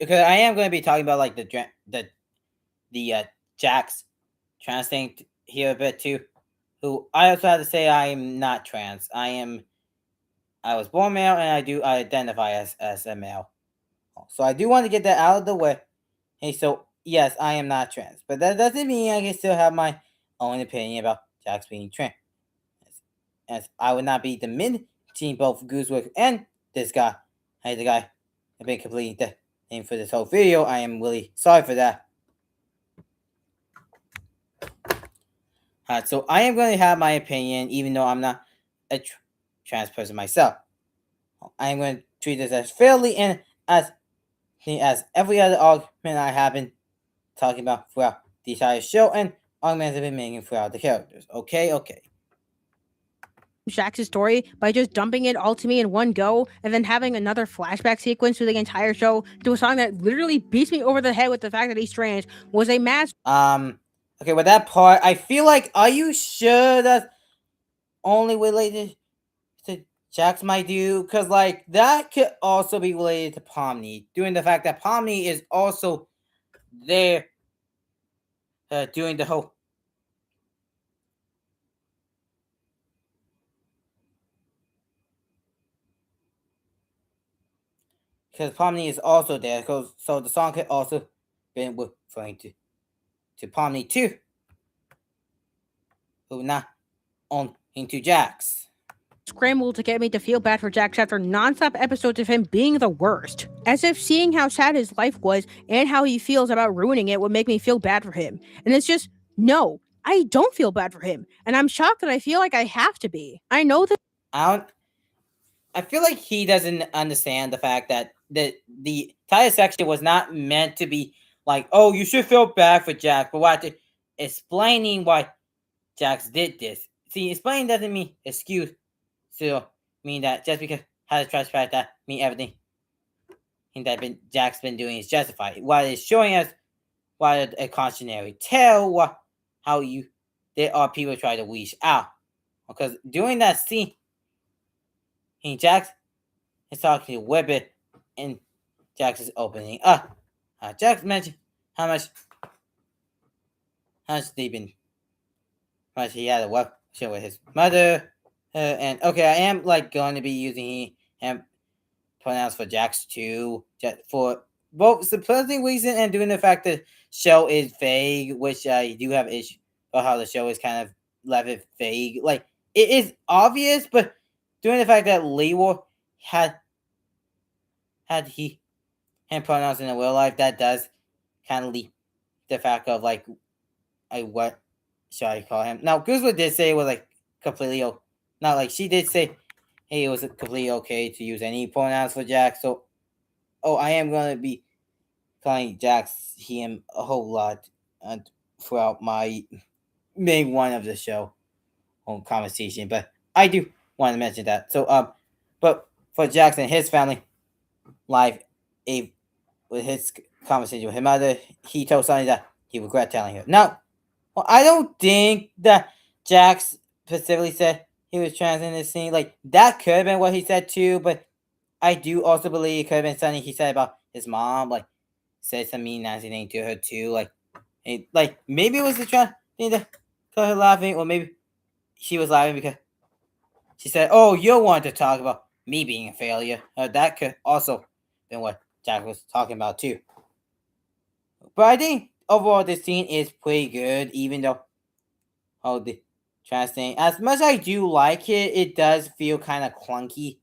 Speaker 1: Because I am going to be talking about, the the Jax trans thing here a bit too. Who I also have to say I am not trans. I was born male and I identify as a male. So I do want to get that out of the way. Hey, so yes, I am not trans, but that doesn't mean I can still have my own opinion about Jax being trans. As I would not be diminishing both Goosewick and this guy. Hey, the guy I've been completely the name for this whole video. I am really sorry for that. So I am going to have my opinion, even though I'm not a trans person myself. I am going to treat this as fairly and as every other argument I have been talking about throughout the entire show and arguments I've been making throughout the characters. Okay.
Speaker 13: Jax's story by just dumping it all to me in one go and then having another flashback sequence through the entire show to a song that literally beats me over the head with the fact that he's trans was a mass.
Speaker 1: Okay, with that part, I feel like, are you sure that's only related to Jax, my dude? Because, like, that could also be related to Pomni, doing the fact that Pomni is also there doing the whole. Because Pomni is also there, so the song could also be referring to Pomni too. Who not on into Jax.
Speaker 13: Scramble to get me to feel bad for Jax after non-stop episodes of him being the worst. As if seeing how sad his life was and how he feels about ruining it would make me feel bad for him. And it's just, no, I don't feel bad for him. And I'm shocked that I feel like I have to be. I know that
Speaker 1: I feel like he doesn't understand the fact that the entire section was not meant to be like, oh, you should feel bad for Jax, but what explaining why Jax did this. See, explaining doesn't mean excuse. So mean that just because has a trespass that mean everything that Jack's been doing is justified. What it's showing us what a cautionary tale how there are people trying to reach out. Because during that scene, Jax is talking to Whippet and Jax is opening up. Jax mentioned how much they've been how much he had a relationship with his mother. And okay, I am like going to be using him pronouns for Jax too, just for both surprising reason and due to the fact that show is vague, which I do have issue about how the show is kind of left it vague. Like it is obvious, but due to the fact that Leroy had him pronouns in the real life, that does kind of leave the fact of like what should I call him? Now Guzman did say it was like completely not like she did say, hey, it was completely okay to use any pronouns for Jax. So, I am going to be calling Jax him a whole lot throughout my main one of the show conversation. But I do want to mention that. So, but for Jax and his family life, with his conversation with his mother, he told Sonny that he regret telling her. Now, I don't think that Jax specifically said he was trans in this scene. Like, that could have been what he said too, but I do also believe it could have been something he said about his mom, like, said some mean, nasty thing to her too. Like maybe it was the trans thing that got her laughing, or maybe she was laughing because she said, oh, you want to talk about me being a failure. That could also been what Jack was talking about too. But I think overall this scene is pretty good, even though the trans thing, as much as I do like it, it does feel kind of clunky.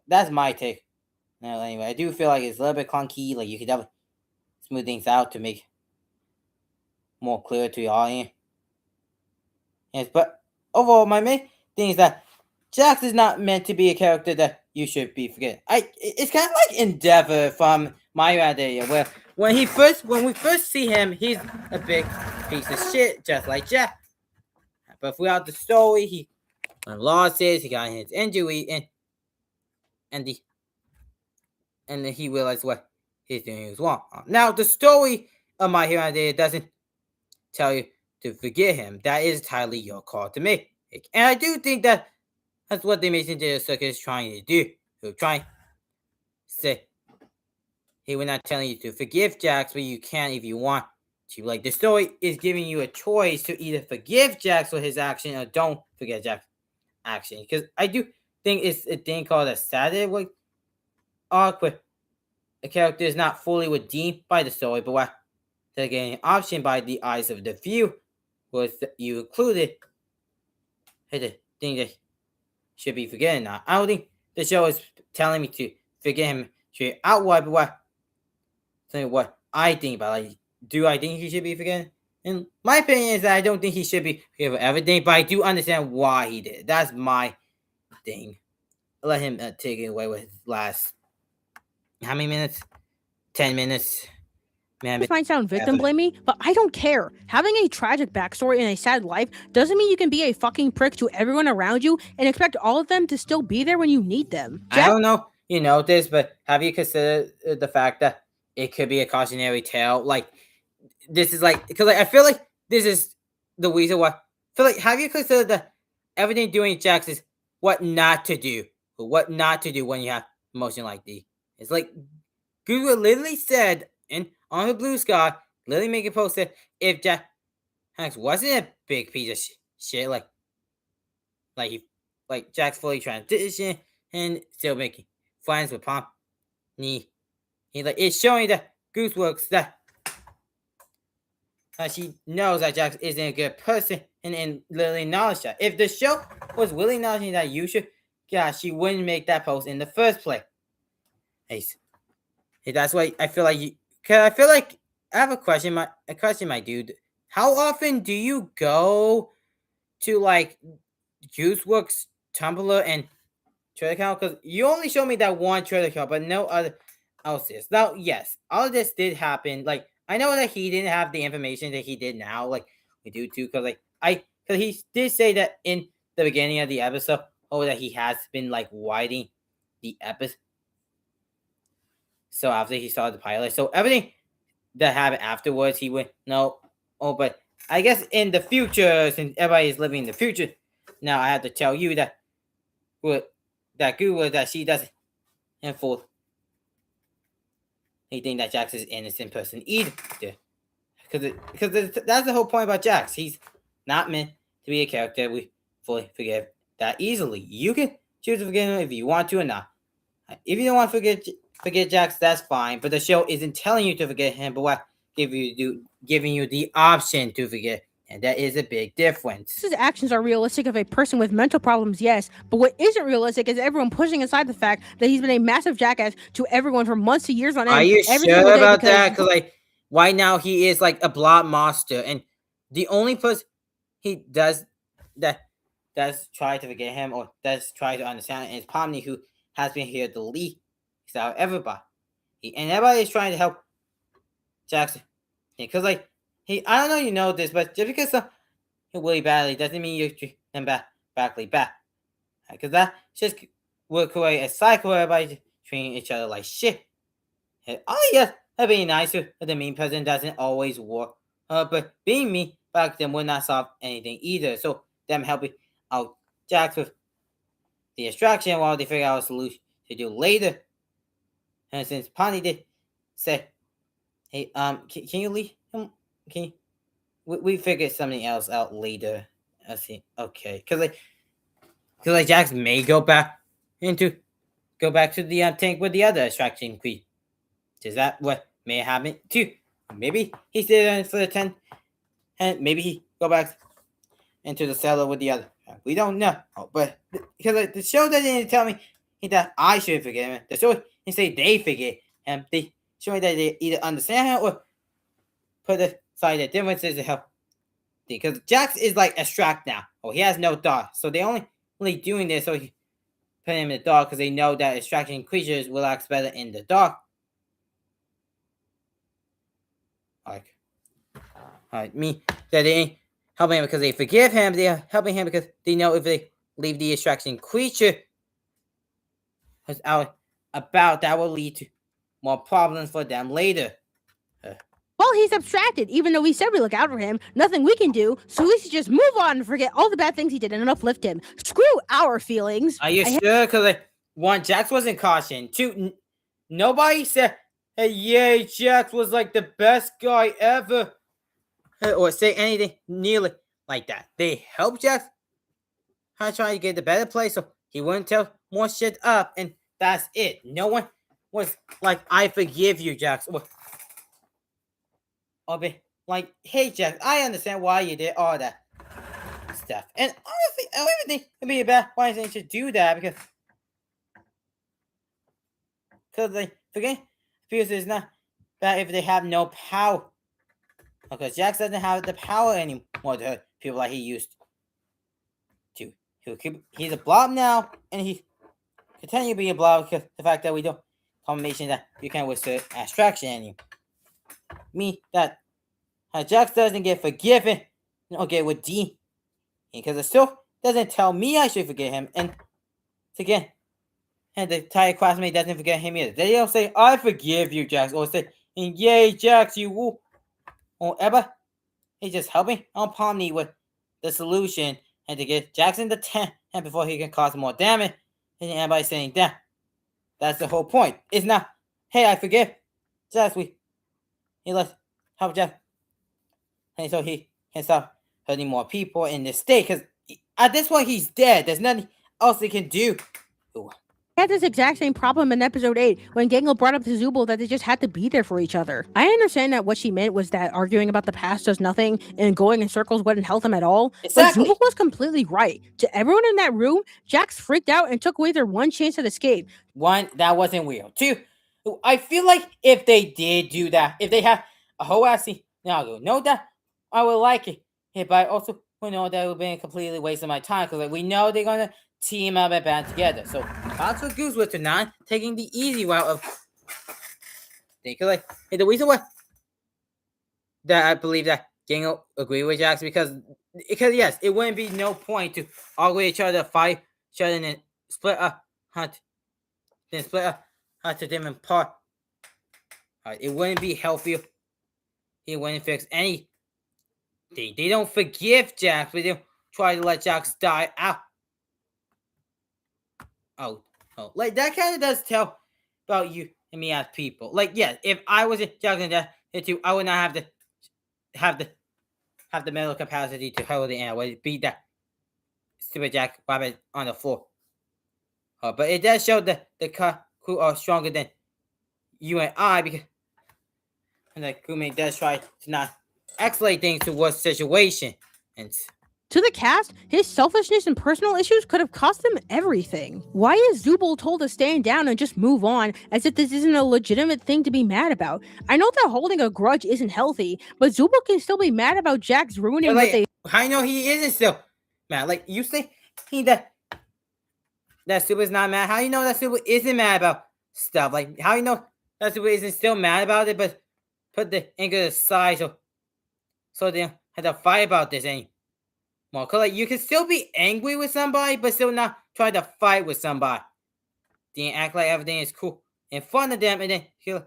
Speaker 1: That's my take. No, anyway, I do feel like it's a little bit clunky. Like you could definitely smooth things out to make more clear to the audience. Yes, but overall, my main thing is that Jax is not meant to be a character that you should be forgetting. It's kind of like Endeavor from My Hero Academia, where when we first see him, he's a big piece of shit, just like Jax. But throughout the story, he lost his, he got his injury, and then he realized what he's doing was wrong. Now, the story of My Hero Academia doesn't tell you to forget him. That is entirely your call to make. And I do think that that's what the Mason Circus is trying to do. They're trying to say He will not tell you to forgive Jax, but you can if you want to. Like, the story is giving you a choice to either forgive Jax for his action or don't forget Jax' action. Because I do think it's a thing called a Saturday arc where a character is not fully redeemed by the story, but what they're getting an option by the eyes of the view was that you included the thing that should be forgetting now. I don't think the show is telling me to forget him straight outright, but what I think about, like, do I think he should be forgetting? And my opinion is that I don't think he should be forgiven for everything, but I do understand why he did. That's my thing. Let him take it away with his last, how many minutes? 10 minutes. Man,
Speaker 13: This might sound victim blaming, but I don't care. Having a tragic backstory and a sad life doesn't mean you can be a fucking prick to everyone around you and expect all of them to still be there when you need them.
Speaker 1: I don't know you know this, but have you considered the fact that it could be a cautionary tale? Like, this is like, because I feel like this is the reason why. I feel like, have you considered that everything doing Jax is what not to do? But what not to do when you have emotion like this? It's like Google literally said on the blue sky, literally make a post that if Jax wasn't a big piece of shit, like Jax fully transition and still making friends with Pomp, he like, it's showing that Goose works that she knows that Jax isn't a good person and literally acknowledge that. If the show was really acknowledging that you should, she wouldn't make that post in the first place. Hey, that's why I feel like I have a question, my dude. How often do you go to like Juiceworks, Tumblr, and Twitter account? Because you only show me that one Twitter account, but no other else. Now, yes, all of this did happen. Like, I know that he didn't have the information that he did now, like we do too. Because he did say that in the beginning of the episode, that he has been like writing the episode. So after he saw the pilot, so everything that happened afterwards, he went no. But I guess in the future, since everybody is living in the future, now I have to tell you that Google that she doesn't enforce anything that Jax is an innocent person either. Because that's the whole point about Jax. He's not meant to be a character we fully forgive that easily. You can choose to forgive him if you want to or not. If you don't want to forget Jax, that's fine. But the show isn't telling you to forget him, but what giving you the option to forget. And that is a big difference.
Speaker 13: His actions are realistic of a person with mental problems, yes, but what isn't realistic is everyone pushing aside the fact that he's been a massive jackass to everyone for months to years on end.
Speaker 1: Are you sure about that? Because like right now he is like a blob monster, and the only person he does try to forget him or does try to understand is Pomni, who has been here the least out of everybody, and everybody is trying to help Jackson. Because like. I don't know you know this, but just because some really badly doesn't mean you treat them back. Because that just will create a cycle where everybody treating each other like shit. Yes, that'd be nice if the mean person doesn't always work. But being mean back then would not solve anything either. So them helping out Jax with the distraction while they figure out a solution to do later. And since Bonnie did say, hey, can you leave him? Okay, we figured something else out later. I see. Okay, because Jax may go back to the tank with the other extraction queen. Is that what may happen too? Maybe he stayed for the 10, and maybe he go back into the cellar with the other. We don't know, but because the show doesn't tell me that I should forget him. The show they say they forget him. They show me that they either understand him or put the side the differences to help, because Jax is like abstract now. He has no thought, so they only doing this so he put him in the dark because they know that extraction creatures relax better in the dark. Me that they ain't helping him because they forgive him. They're helping him because they know if they leave the extraction creature out about, that will lead to more problems for them later.
Speaker 13: Well, he's abstracted. Even though we said we look out for him, nothing we can do, so we should just move on and forget all the bad things he did and uplift him. Screw our feelings.
Speaker 1: Are you sure? Because one, Jax wasn't cautioned. Two, nobody said hey, yay, Jax was like the best guy ever, or say anything nearly like that. They helped Jax try to get the better place so he wouldn't tell more shit up, and that's it. No one was like, I forgive you, Jax, or be like, hey, Jax, I understand why you did all that stuff. And honestly, I don't even think it'd be bad why they should do that, because they forget because it's not bad if they have no power. Because Jax doesn't have the power anymore to hurt people like he used to. He's a blob now, and he continue to be a blob because the fact that we don't confirmation that you can't withstand abstraction anymore. Me that Jax doesn't get forgiven. Okay, with D, because it still doesn't tell me I should forgive him, and again, and the entire classmate doesn't forget him either. They don't say I forgive you, Jax, or say yay, Jax, you woo, or ever. He's just helping on Pomni with the solution and to get Jackson the 10 and before he can cause more damage. And everybody saying that. That's the whole point. It's not, hey, I forgive Jax. He let's help Jax. And so he can stop hurting more people in this state. Because at this point, he's dead. There's nothing else he can do. Ooh.
Speaker 13: Had this exact same problem in episode 8 when Gangle brought up to Zubul that they just had to be there for each other. I understand that what she meant was that arguing about the past does nothing and going in circles wouldn't help them at all.
Speaker 1: Exactly.
Speaker 13: But Zubul was completely right. To everyone in that room, Jax freaked out and took away their one chance at escape.
Speaker 1: One, that wasn't real. Two, I feel like if they did do that, if they have a whole ass scene, no, that I would like it. Yeah, but I also would know that it would be a completely waste of my time because like, we know they're gonna team up and band together. So Fox with Goose with not taking the easy route of like the reason why that I believe that Gangle agree with Jax because yes, it wouldn't be no point to argue each other, fight each other, and then split up hunt. Then split up to different part. It wouldn't be healthy. It wouldn't fix anything. They don't forgive Jax, but they try to let Jax die out. Oh, like that kind of does tell about you and me as people. Like, yeah, if I was in Jax and that too, I would not have the mental capacity to hold it and I would beat that stupid Jack Rabbit on the floor. But it does show that the crew are stronger than you and I because and the crewmate does try to not escalate things towards situation. And
Speaker 13: to the cast, his selfishness and personal issues could have cost him everything. Why is Zubul told to stand down and just move on as if this isn't a legitimate thing to be mad about? I know that holding a grudge isn't healthy, but Zubul can still be mad about Jax ruining what they...
Speaker 1: I know he isn't still mad. Like, you say that Super's not mad. How you know that Super isn't mad about stuff? Like, how you know that Super isn't still mad about it, but put the anger aside so they don't have to fight about this anymore? Cause like you can still be angry with somebody, but still not try to fight with somebody. Then act like everything is cool in front of them, and then kill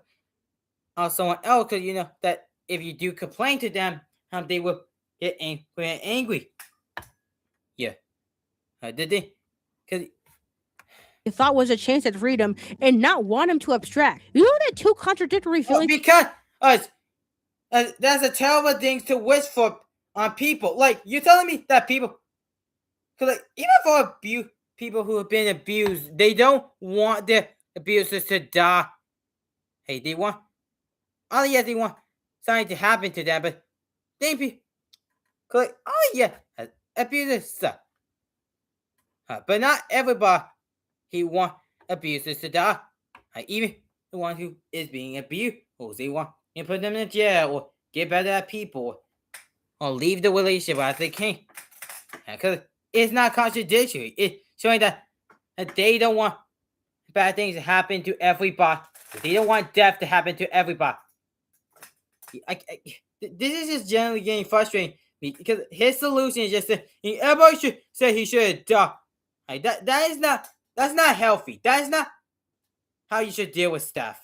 Speaker 1: someone else. Cause you know that if you do complain to them, they will get angry. Yeah, did they? Cause
Speaker 13: thought was a chance at freedom and not want him to abstract. You know that two contradictory feelings.
Speaker 1: Because that's a terrible thing to wish for. On people, like you're telling me that people, cause like even for people who have been abused, they don't want their abusers to die. Hey, they want, they want something to happen to them, but they be, cause like, abusers suck. But not everybody he want abusers to die. Even the one who is being abused, or they want to put them in jail or get better at people. Or leave the relationship as they can. Because it's not contradictory. It's showing that they don't want bad things to happen to everybody. They don't want death to happen to everybody. This is just generally getting frustrating me because his solution is just that everybody should say he should die. That's not healthy. That is not how you should deal with stuff.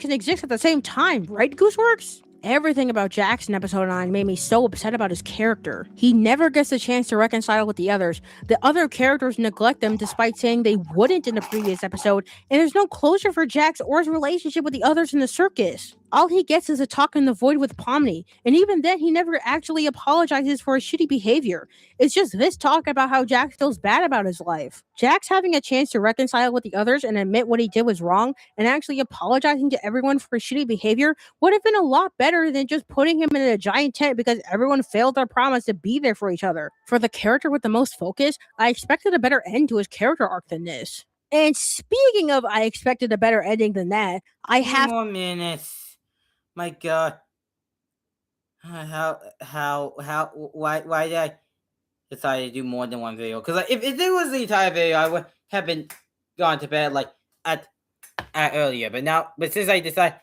Speaker 13: Can exist at the same time, right, Gooseworks? Everything about Jax in episode 9 made me so upset about his character. He never gets a chance to reconcile with the others. The other characters neglect him despite saying they wouldn't in the previous episode, and there's no closure for Jax or his relationship with the others in the circus. All he gets is a talk in the void with Pomni, and even then he never actually apologizes for his shitty behavior. It's just this talk about how Jax feels bad about his life. Jax having a chance to reconcile with the others and admit what he did was wrong, and actually apologizing to everyone for his shitty behavior would have been a lot better than just putting him in a giant tent because everyone failed their promise to be there for each other. For the character with the most focus, I expected a better end to his character arc than this. And speaking of I expected a better ending than that, I have
Speaker 1: 2 more minutes. My God. Why did I decide to do more than one video? Because if it was the entire video, I would have been gone to bed at earlier. But since I decided,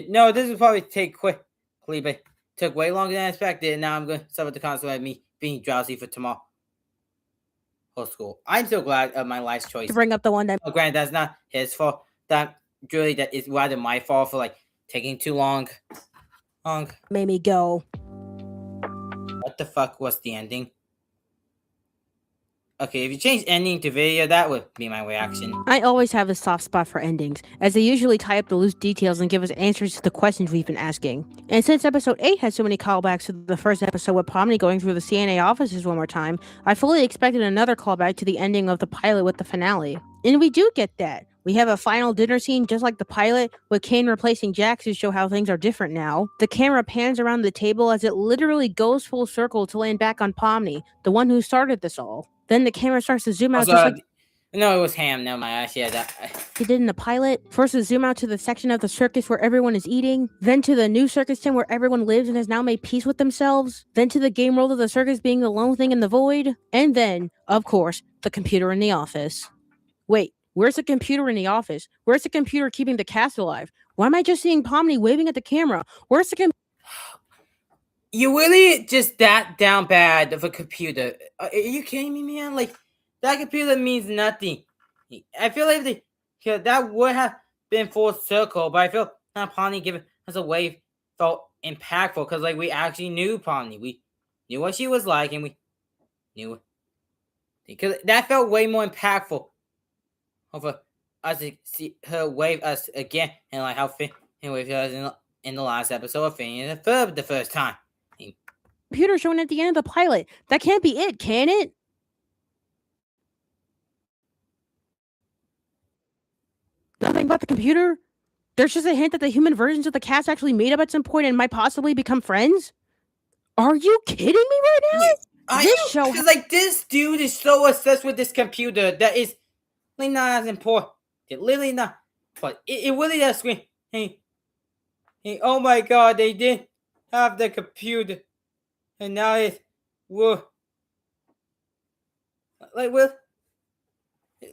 Speaker 1: no, this will probably take quickly, but it took way longer than I expected. And now I'm going to suffer the consequence of me being drowsy for tomorrow. School. I'm so glad of my life's choice.
Speaker 13: to bring up the one that
Speaker 1: Granted, that's not his fault. That is rather my fault for taking too long.
Speaker 13: made me go.
Speaker 1: What the fuck was the ending? Okay, if you change ending to video, that would be my reaction.
Speaker 13: I always have a soft spot for endings, as they usually tie up the loose details and give us answers to the questions we've been asking. And since episode 8 had so many callbacks to the first episode with Pomni going through the CNA offices one more time, I fully expected another callback to the ending of the pilot with the finale. And we do get that. We have a final dinner scene just like the pilot, with Kane replacing Jax to show how things are different now. The camera pans around the table as it literally goes full circle to land back on Pomni, the one who started this all. Then the camera starts to zoom out just like...
Speaker 1: No, it was Ham. No, my gosh, yeah, that...
Speaker 13: It did in the pilot. First to zoom out to the section of the circus where everyone is eating, then to the new circus tent where everyone lives and has now made peace with themselves, then to the game world of the circus being the lone thing in the void, and then, of course, the computer in the office. Wait. Where's the computer in the office? Where's the computer keeping the cast alive? Why am I just seeing Pomni waving at the camera? Where's the
Speaker 1: You really just that down bad of a computer? Are you kidding me, man? That computer means nothing. I feel like that would have been full circle, but I feel not Pomni giving us a wave felt impactful because we actually knew Pomni. We knew what she was like, and we knew it. Because that felt way more impactful over us to see her wave us again, and how Finn waved us in the last episode of Finn the first time.
Speaker 13: Computer shown at the end of the pilot. That can't be it, can it? Nothing about the computer? There's just a hint that the human versions of the cast actually meet up at some point and might possibly become friends? Are you kidding me right now?
Speaker 1: This show... Because this dude is so obsessed with this computer that is not as important. Literally not. But it really does scream. Hey, oh my God, they did have the computer. And now it's... Well...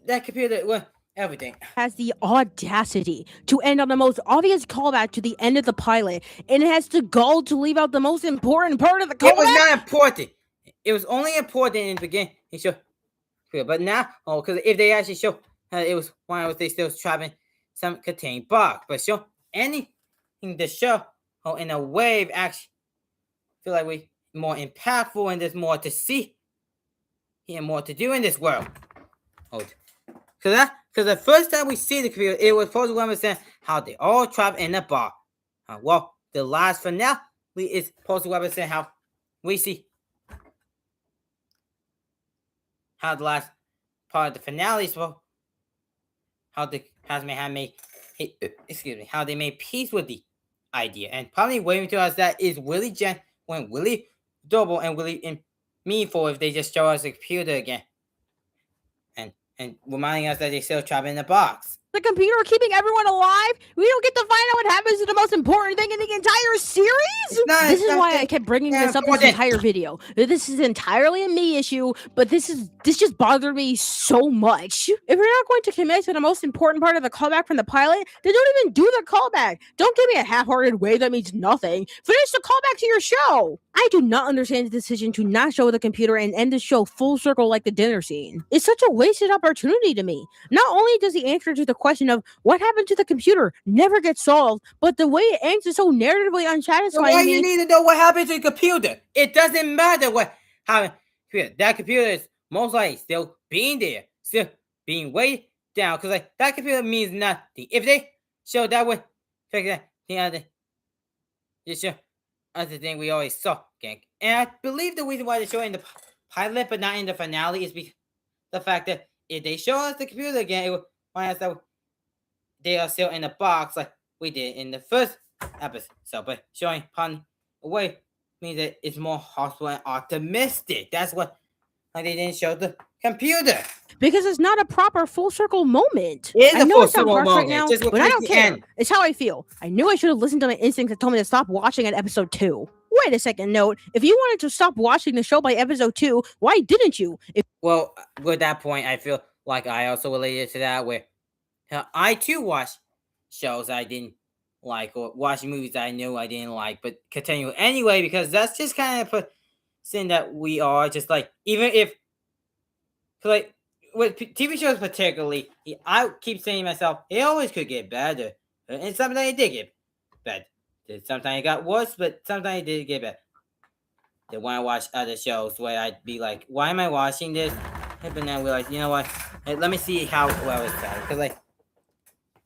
Speaker 1: That computer... Well, everything.
Speaker 13: Has the audacity to end on the most obvious callback to the end of the pilot. And it has the gall to leave out the most important part of the callback.
Speaker 1: It was not important. It was only important in the beginning. But now... Oh, because if they actually show... it was why was they still trapping some contained box. But show anything to show in a wave actually feel like we more impactful and there's more to see and more to do in this world. Because the first time we see the computer, it was supposed to represent how they all trapped in a bar. The last finale is supposed to represent how we see how the last part of the finale is supposed how the castmate had made, how they made peace with the idea, and probably waving to us that is really genuine, really double, and really meaningful if they just show us the computer again, and reminding us that they still trapped in the box.
Speaker 13: The computer keeping everyone alive? We don't get to find out what happens to the most important thing in the entire series? This is why I kept bringing this up this entire video. This is entirely a me issue, but this just bothered me so much. If you're not going to commit to the most important part of the callback from the pilot, then don't even do the callback. Don't give me a half-hearted wave that means nothing. Finish the callback to your show. I do not understand the decision to not show the computer and end the show full circle like the dinner scene. It's such a wasted opportunity to me. Not only does the answer to the question of what happened to the computer never get solved, but the way it ends is so narratively unsatisfying.
Speaker 1: So why you need to know what happened to the computer? It doesn't matter what happened. That computer is most likely still being there, still being way down, because like that computer means nothing. If they show that way, check that the other, just show other thing we always saw, gang. And I believe the reason why they show it in the pilot but not in the finale is because the fact that if they show us the computer again, it will find us that they are still in the box like we did in the first episode. But showing Pun away means that it's more hostile and optimistic. That's what like they didn't show the computer.
Speaker 13: Because it's not a proper full circle moment.
Speaker 1: It is
Speaker 13: I
Speaker 1: a
Speaker 13: know
Speaker 1: full
Speaker 13: it's not
Speaker 1: circle
Speaker 13: harsh
Speaker 1: moment.
Speaker 13: right now,
Speaker 1: Just
Speaker 13: but I don't
Speaker 1: the
Speaker 13: care.
Speaker 1: end.
Speaker 13: It's how I feel. I knew I should have listened to my instincts that told me to stop watching at episode 2. Wait a second, note. If you wanted to stop watching the show by episode 2, why didn't you?
Speaker 1: Well, with that point, I feel like I also related to that where I too watch shows I didn't like or watch movies I knew I didn't like, but continue anyway because that's just kind of a sin that we are. Just like even if like with TV shows particularly, I keep saying to myself, it always could get better, and sometimes it did get better. Sometimes it got worse, but sometimes it did get better. Then when I watch other shows where I'd be like, why am I watching this? But then I realize, you know what? Hey, let me see how well it's done. Because like,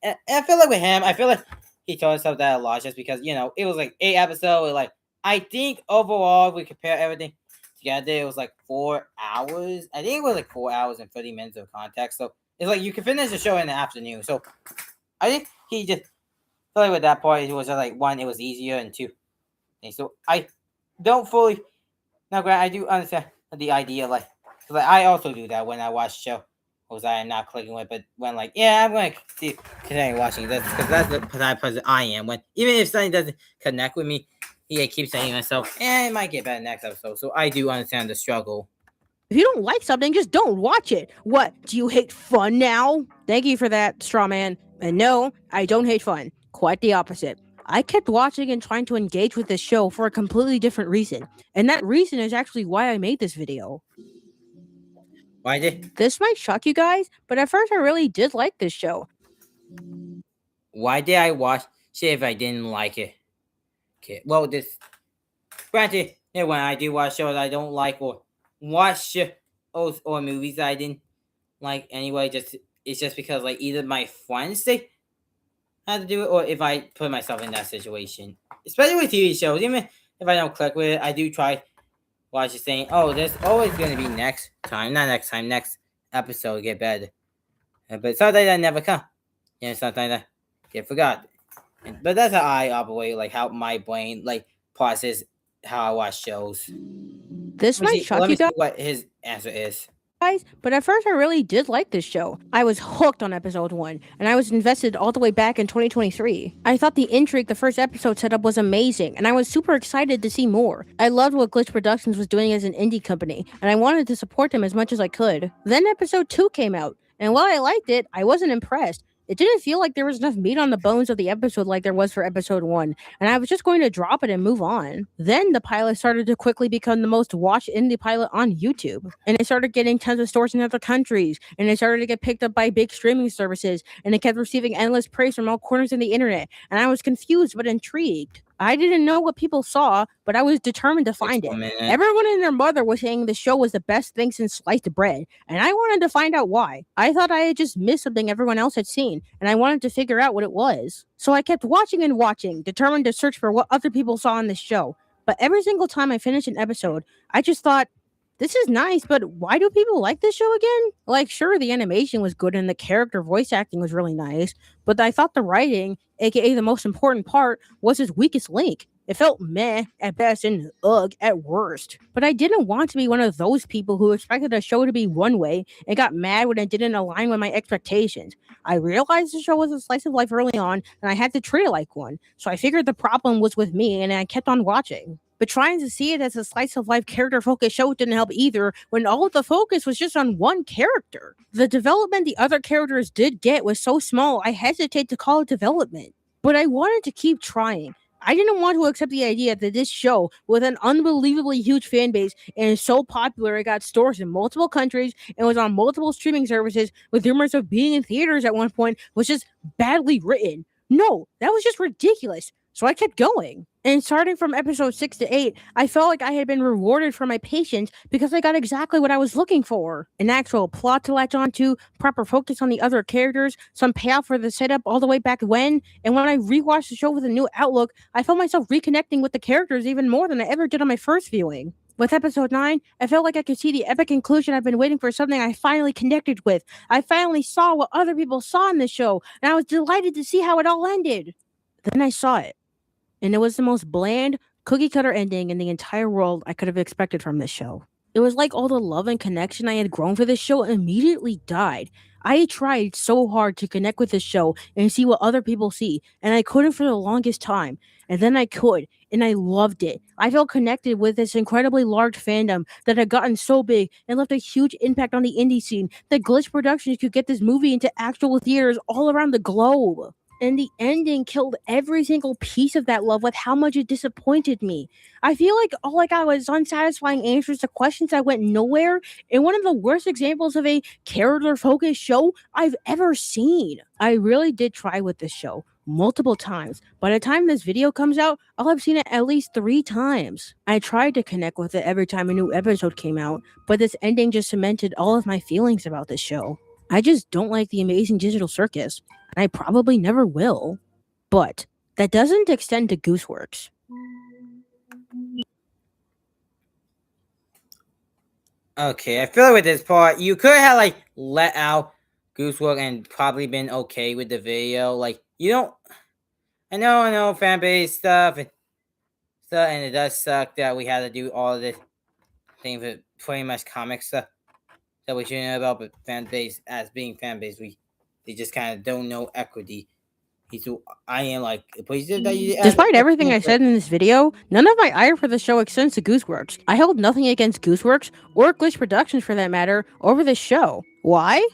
Speaker 1: and I feel like with him, I feel like he told himself that a lot just because, you know, it was like 8 episodes. Like, I think overall, if we compare everything together, it was like 4 hours. I think it was like 4 hours and 30 minutes of context. So it's like you can finish the show in the afternoon. So I think he just felt like with that part, it was just like 1, it was easier, and 2. And so I don't fully. Now, Grant, I do understand the idea, like, cause like I also do that when I watch a show, because I am not clicking with, but when like, yeah, I'm going to continue watching this, because that's the type of person I am. When even if something doesn't connect with me, I keep saying to myself, it might get better next episode. So I do understand the struggle.
Speaker 13: If you don't like something, just don't watch it. What, do you hate fun now? Thank you for that, straw man. And no, I don't hate fun. Quite the opposite. I kept watching and trying to engage with this show for a completely different reason. And that reason is actually why I made this video.
Speaker 1: Why did?
Speaker 13: This might shock you guys, but at first I really did like this show.
Speaker 1: Why did I watch it if I didn't like it? Okay, well, granted, when I do watch shows I don't like or watch shows or movies I didn't like anyway, it's just because like either my friends say how to do it, or if I put myself in that situation, especially with TV shows, even if I don't click with it, I do try watch it saying, oh, there's always going to be next episode to get better. But sometimes that never come. Sometimes I get forgot. But that's how I operate, like how my brain like process how I watch shows.
Speaker 13: This might shock you guys.
Speaker 1: What his answer is.
Speaker 13: But at first I really did like this show. I was hooked on episode 1, and I was invested all the way back in 2023. I thought the intrigue the first episode set up was amazing, and I was super excited to see more. I loved what Glitch Productions was doing as an indie company, and I wanted to support them as much as I could. Then episode 2 came out, and while I liked it, I wasn't impressed. It didn't feel like there was enough meat on the bones of the episode like there was for episode 1, and I was just going to drop it and move on. Then the pilot started to quickly become the most watched indie pilot on YouTube, and it started getting tons of stores in other countries, and it started to get picked up by big streaming services, and it kept receiving endless praise from all corners of the internet, and I was confused but intrigued. I didn't know what people saw, but I was determined to find it. Everyone and their mother was saying the show was the best thing since sliced bread, and I wanted to find out why. I thought I had just missed something everyone else had seen, and I wanted to figure out what it was. So I kept watching and watching, determined to search for what other people saw on this show. But every single time I finished an episode, I just thought, this is nice, but why do people like this show again? Like, sure, the animation was good and the character voice acting was really nice, but I thought the writing, aka the most important part, was its weakest link. It felt meh at best and ugh at worst. But I didn't want to be one of those people who expected a show to be one way and got mad when it didn't align with my expectations. I realized the show was a slice of life early on, and I had to treat it like one. So I figured the problem was with me, and I kept on watching. But trying to see it as a slice of life character focused show didn't help either when all of the focus was just on one character. The development the other characters did get was so small I hesitate to call it development. But I wanted to keep trying. I didn't want to accept the idea that this show, with an unbelievably huge fan base and is so popular it got stores in multiple countries and was on multiple streaming services with rumors of being in theaters at one point, was just badly written. No, that was just ridiculous. So I kept going. And starting from episode 6 to 8, I felt like I had been rewarded for my patience because I got exactly what I was looking for. An actual plot to latch onto, proper focus on the other characters, some payoff for the setup all the way back when, and when I rewatched the show with a new outlook, I felt myself reconnecting with the characters even more than I ever did on my first viewing. With episode 9, I felt like I could see the epic conclusion I've been waiting for, something I finally connected with. I finally saw what other people saw in the show, and I was delighted to see how it all ended. Then I saw it. And it was the most bland, cookie-cutter ending in the entire world I could have expected from this show. It was like all the love and connection I had grown for this show immediately died. I tried so hard to connect with this show and see what other people see, and I couldn't for the longest time. And then I could, and I loved it. I felt connected with this incredibly large fandom that had gotten so big and left a huge impact on the indie scene that Glitch Productions could get this movie into actual theaters all around the globe. And the ending killed every single piece of that love with how much it disappointed me. I feel like all I got was unsatisfying answers to questions that went nowhere, and one of the worst examples of a character-focused show I've ever seen. I really did try with this show multiple times. By the time this video comes out, I'll have seen it at least 3 times. I tried to connect with it every time a new episode came out, but this ending just cemented all of my feelings about this show. I just don't like the Amazing Digital Circus, and I probably never will. But that doesn't extend to Gooseworks.
Speaker 1: Okay, I feel like with this part, you could have like let out Gooseworks and probably been okay with the video. Like, you don't. I know, fan base stuff, and it does suck that we had to do all of this thing for pretty much comic stuff that we should know about. But fan base, as being fan base, they just kind of don't know equity.
Speaker 13: Despite everything I said in this video, none of my ire for the show extends to Gooseworks. I held nothing against Gooseworks, or Glitch Productions for that matter, over this show. Why?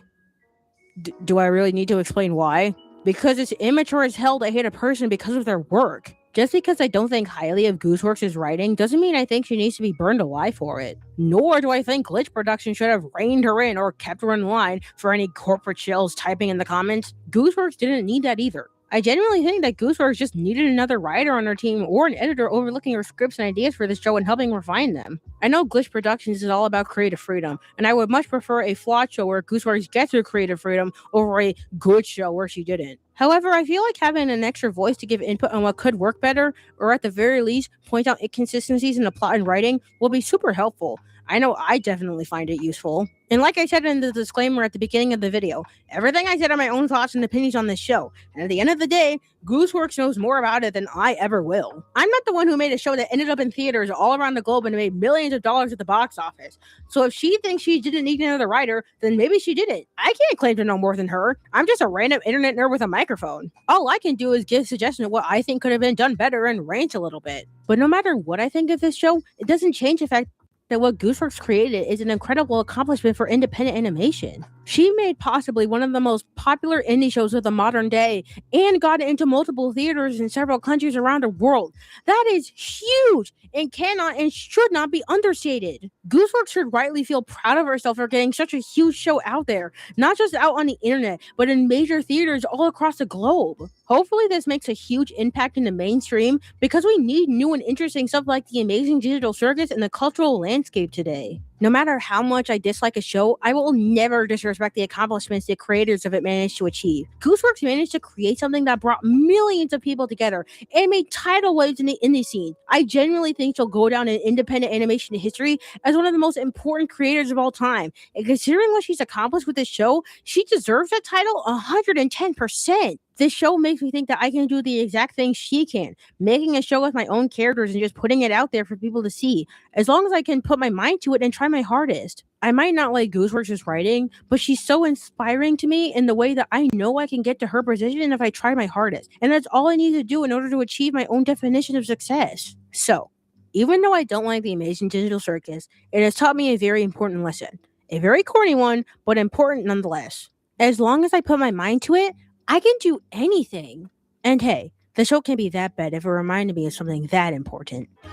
Speaker 13: Do I really need to explain why? Because it's immature as hell to hate a person because of their work. Just because I don't think highly of Gooseworks' writing doesn't mean I think she needs to be burned alive for it. Nor do I think Glitch Productions should have reined her in or kept her in line for any corporate shells typing in the comments. Gooseworks didn't need that either. I genuinely think that Gooseworks just needed another writer on her team or an editor overlooking her scripts and ideas for this show and helping refine them. I know Glitch Productions is all about creative freedom, and I would much prefer a flawed show where Gooseworks gets her creative freedom over a good show where she didn't. However, I feel like having an extra voice to give input on what could work better, or at the very least, point out inconsistencies in the plot and writing, will be super helpful. I know I definitely find it useful. And like I said in the disclaimer at the beginning of the video, everything I said are my own thoughts and opinions on this show. And at the end of the day, Gooseworks knows more about it than I ever will. I'm not the one who made a show that ended up in theaters all around the globe and made millions of dollars at the box office. So if she thinks she didn't need another writer, then maybe she didn't. I can't claim to know more than her. I'm just a random internet nerd with a microphone. All I can do is give suggestions of what I think could have been done better and rant a little bit. But no matter what I think of this show, it doesn't change the fact that what Gooseworks created is an incredible accomplishment for independent animation. She made possibly one of the most popular indie shows of the modern day and got into multiple theaters in several countries around the world. That is huge and cannot and should not be understated. Gooseworks should rightly feel proud of herself for getting such a huge show out there, not just out on the internet, but in major theaters all across the globe. Hopefully this makes a huge impact in the mainstream because we need new and interesting stuff like the Amazing Digital Circus in the cultural landscape today. No matter how much I dislike a show, I will never disrespect the accomplishments the creators of it managed to achieve. Gooseworks managed to create something that brought millions of people together and made tidal waves in the indie scene. I genuinely think she'll go down in independent animation history as one of the most important creators of all time. And considering what she's accomplished with this show, she deserves that title 110%. This show makes me think that I can do the exact thing she can, making a show with my own characters and just putting it out there for people to see, as long as I can put my mind to it and try my hardest. I might not like Gooseworks' writing, but she's so inspiring to me in the way that I know I can get to her position if I try my hardest, and that's all I need to do in order to achieve my own definition of success. So, even though I don't like the Amazing Digital Circus, it has taught me a very important lesson. A very corny one, but important nonetheless. As long as I put my mind to it, I can do anything. And hey, the show can't be that bad if it reminded me of something that important.
Speaker 1: I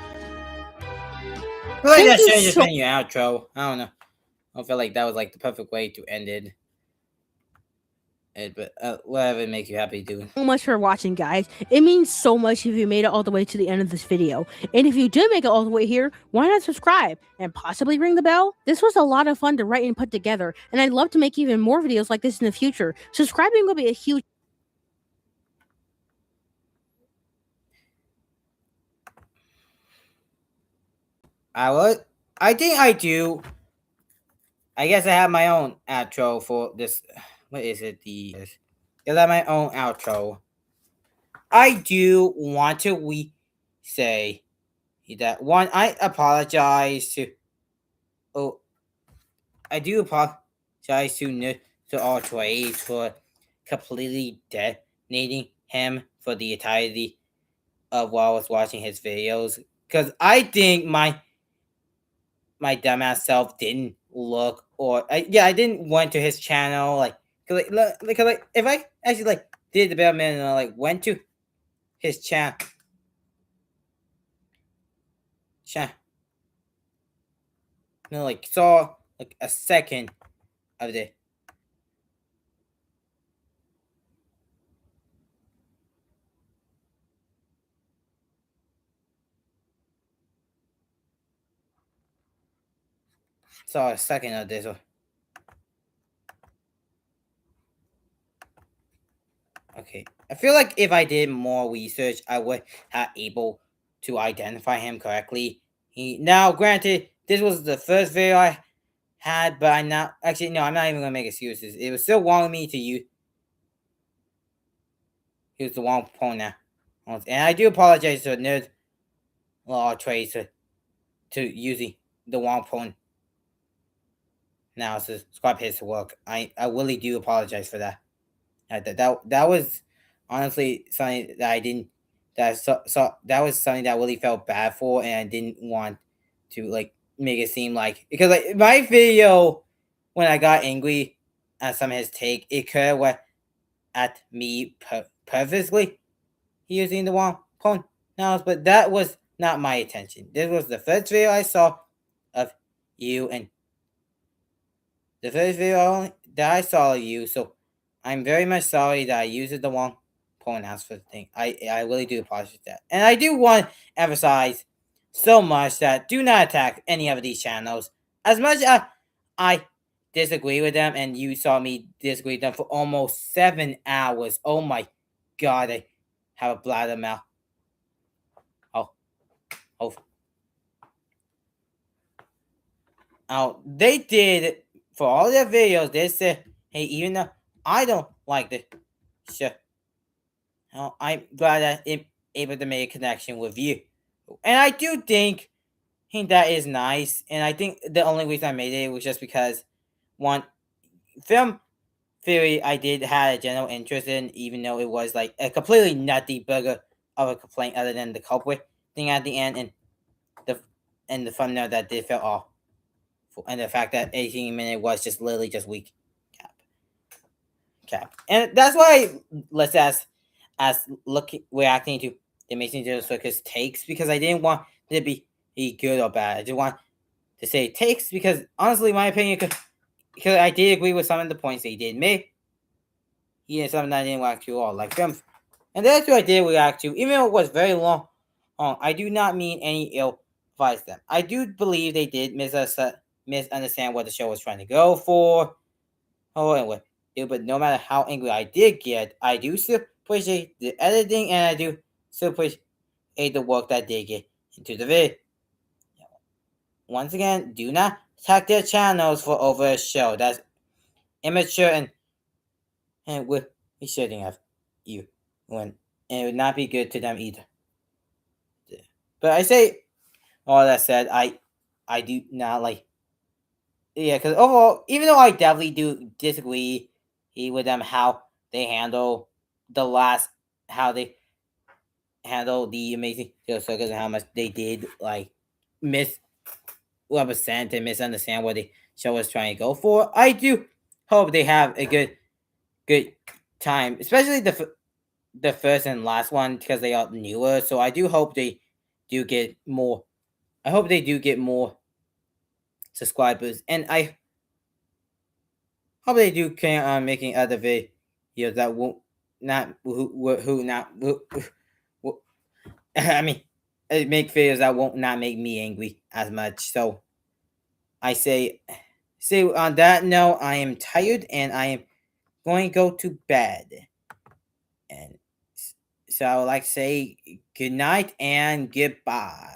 Speaker 1: feel like that should have just been your outro. I don't know. I feel like that was like the perfect way to end it. But whatever makes you happy, dude.
Speaker 13: So much for watching, guys. It means so much if you made it all the way to the end of this video. And if you did make it all the way here, why not subscribe and possibly ring the bell? This was a lot of fun to write and put together, and I'd love to make even more videos like this in the future. Subscribing will be a huge...
Speaker 1: I think I do. I guess I have my own outro for this. What is it? I have my own outro. I do want to say that one. I apologize to. Oh, I do apologize to all trades for completely detonating him for the entirety of while I was watching his videos, because I think my dumbass self didn't look I didn't went to his channel cause if I actually did the development and went to his channel saw a second of the this. Okay, I feel like if I did more research, I would have able to identify him correctly. Now, granted, this was the first video I had, but I'm not even gonna make excuses. It was still wrong of me to use the wrong pronoun, and I do apologize to Nerd Law Trades to using the wrong pronoun. Now to subscribe his work. I really do apologize for that. That was honestly something that I didn't. That was something that I really felt bad for, and I didn't want to make it seem because my video when I got angry at some of his take, it could have went at me purposely using the wrong pronouns, but that was not my intention. This was the first video I saw of you, and the first video that I saw of you, so I'm very much sorry that I used the wrong pronouns for the thing. I really do apologize for that. And I do want to emphasize so much that do not attack any of these channels. As much as I disagree with them, and you saw me disagree with them for almost 7 hours. Oh my god, I have a bladder mouth. Oh, they did, for all their videos, they said, hey, even though I don't like the show, I'm glad that I'm able to make a connection with you. And I do think that is nice. And I think the only reason I made it was just because, one, film theory I did have a general interest in, even though it was a completely nutty burger of a complaint other than the culprit thing at the end and the thumbnail that did feel off. And the fact that 18 minutes was just literally just weak cap. And that's why let's reacting to the Amazing Digital Circus takes, because I didn't want it to be good or bad. I just want to say takes because honestly, my opinion, because I did agree with some of the points they did make. Something I didn't react to at all, like films. And that's what I did react to, even though it was very long. I do not mean any ill advice them. I do believe they did misunderstand what the show was trying to go for. Anyway, but no matter how angry I did get, I do still appreciate the editing, and I do still appreciate the work that they get into the video. Once again, do not attack their channels for over a show. That's immature and we shouldn't have you and it would not be good to them either. But I say all that said, I do not because overall, even though I definitely do disagree with them how they handle how they handle the Amazing Circus and how much they did misrepresent and misunderstand what the show was trying to go for. I do hope they have a good time, especially the first and last one because they are newer. So I do hope they do get more. I hope they do get more subscribers, and I hope they do carry on making other videos that won't not who not who, I mean make videos that won't not make me angry as much. So I say on that note, I am tired and I am going to go to bed. And so I would like to say good night and goodbye.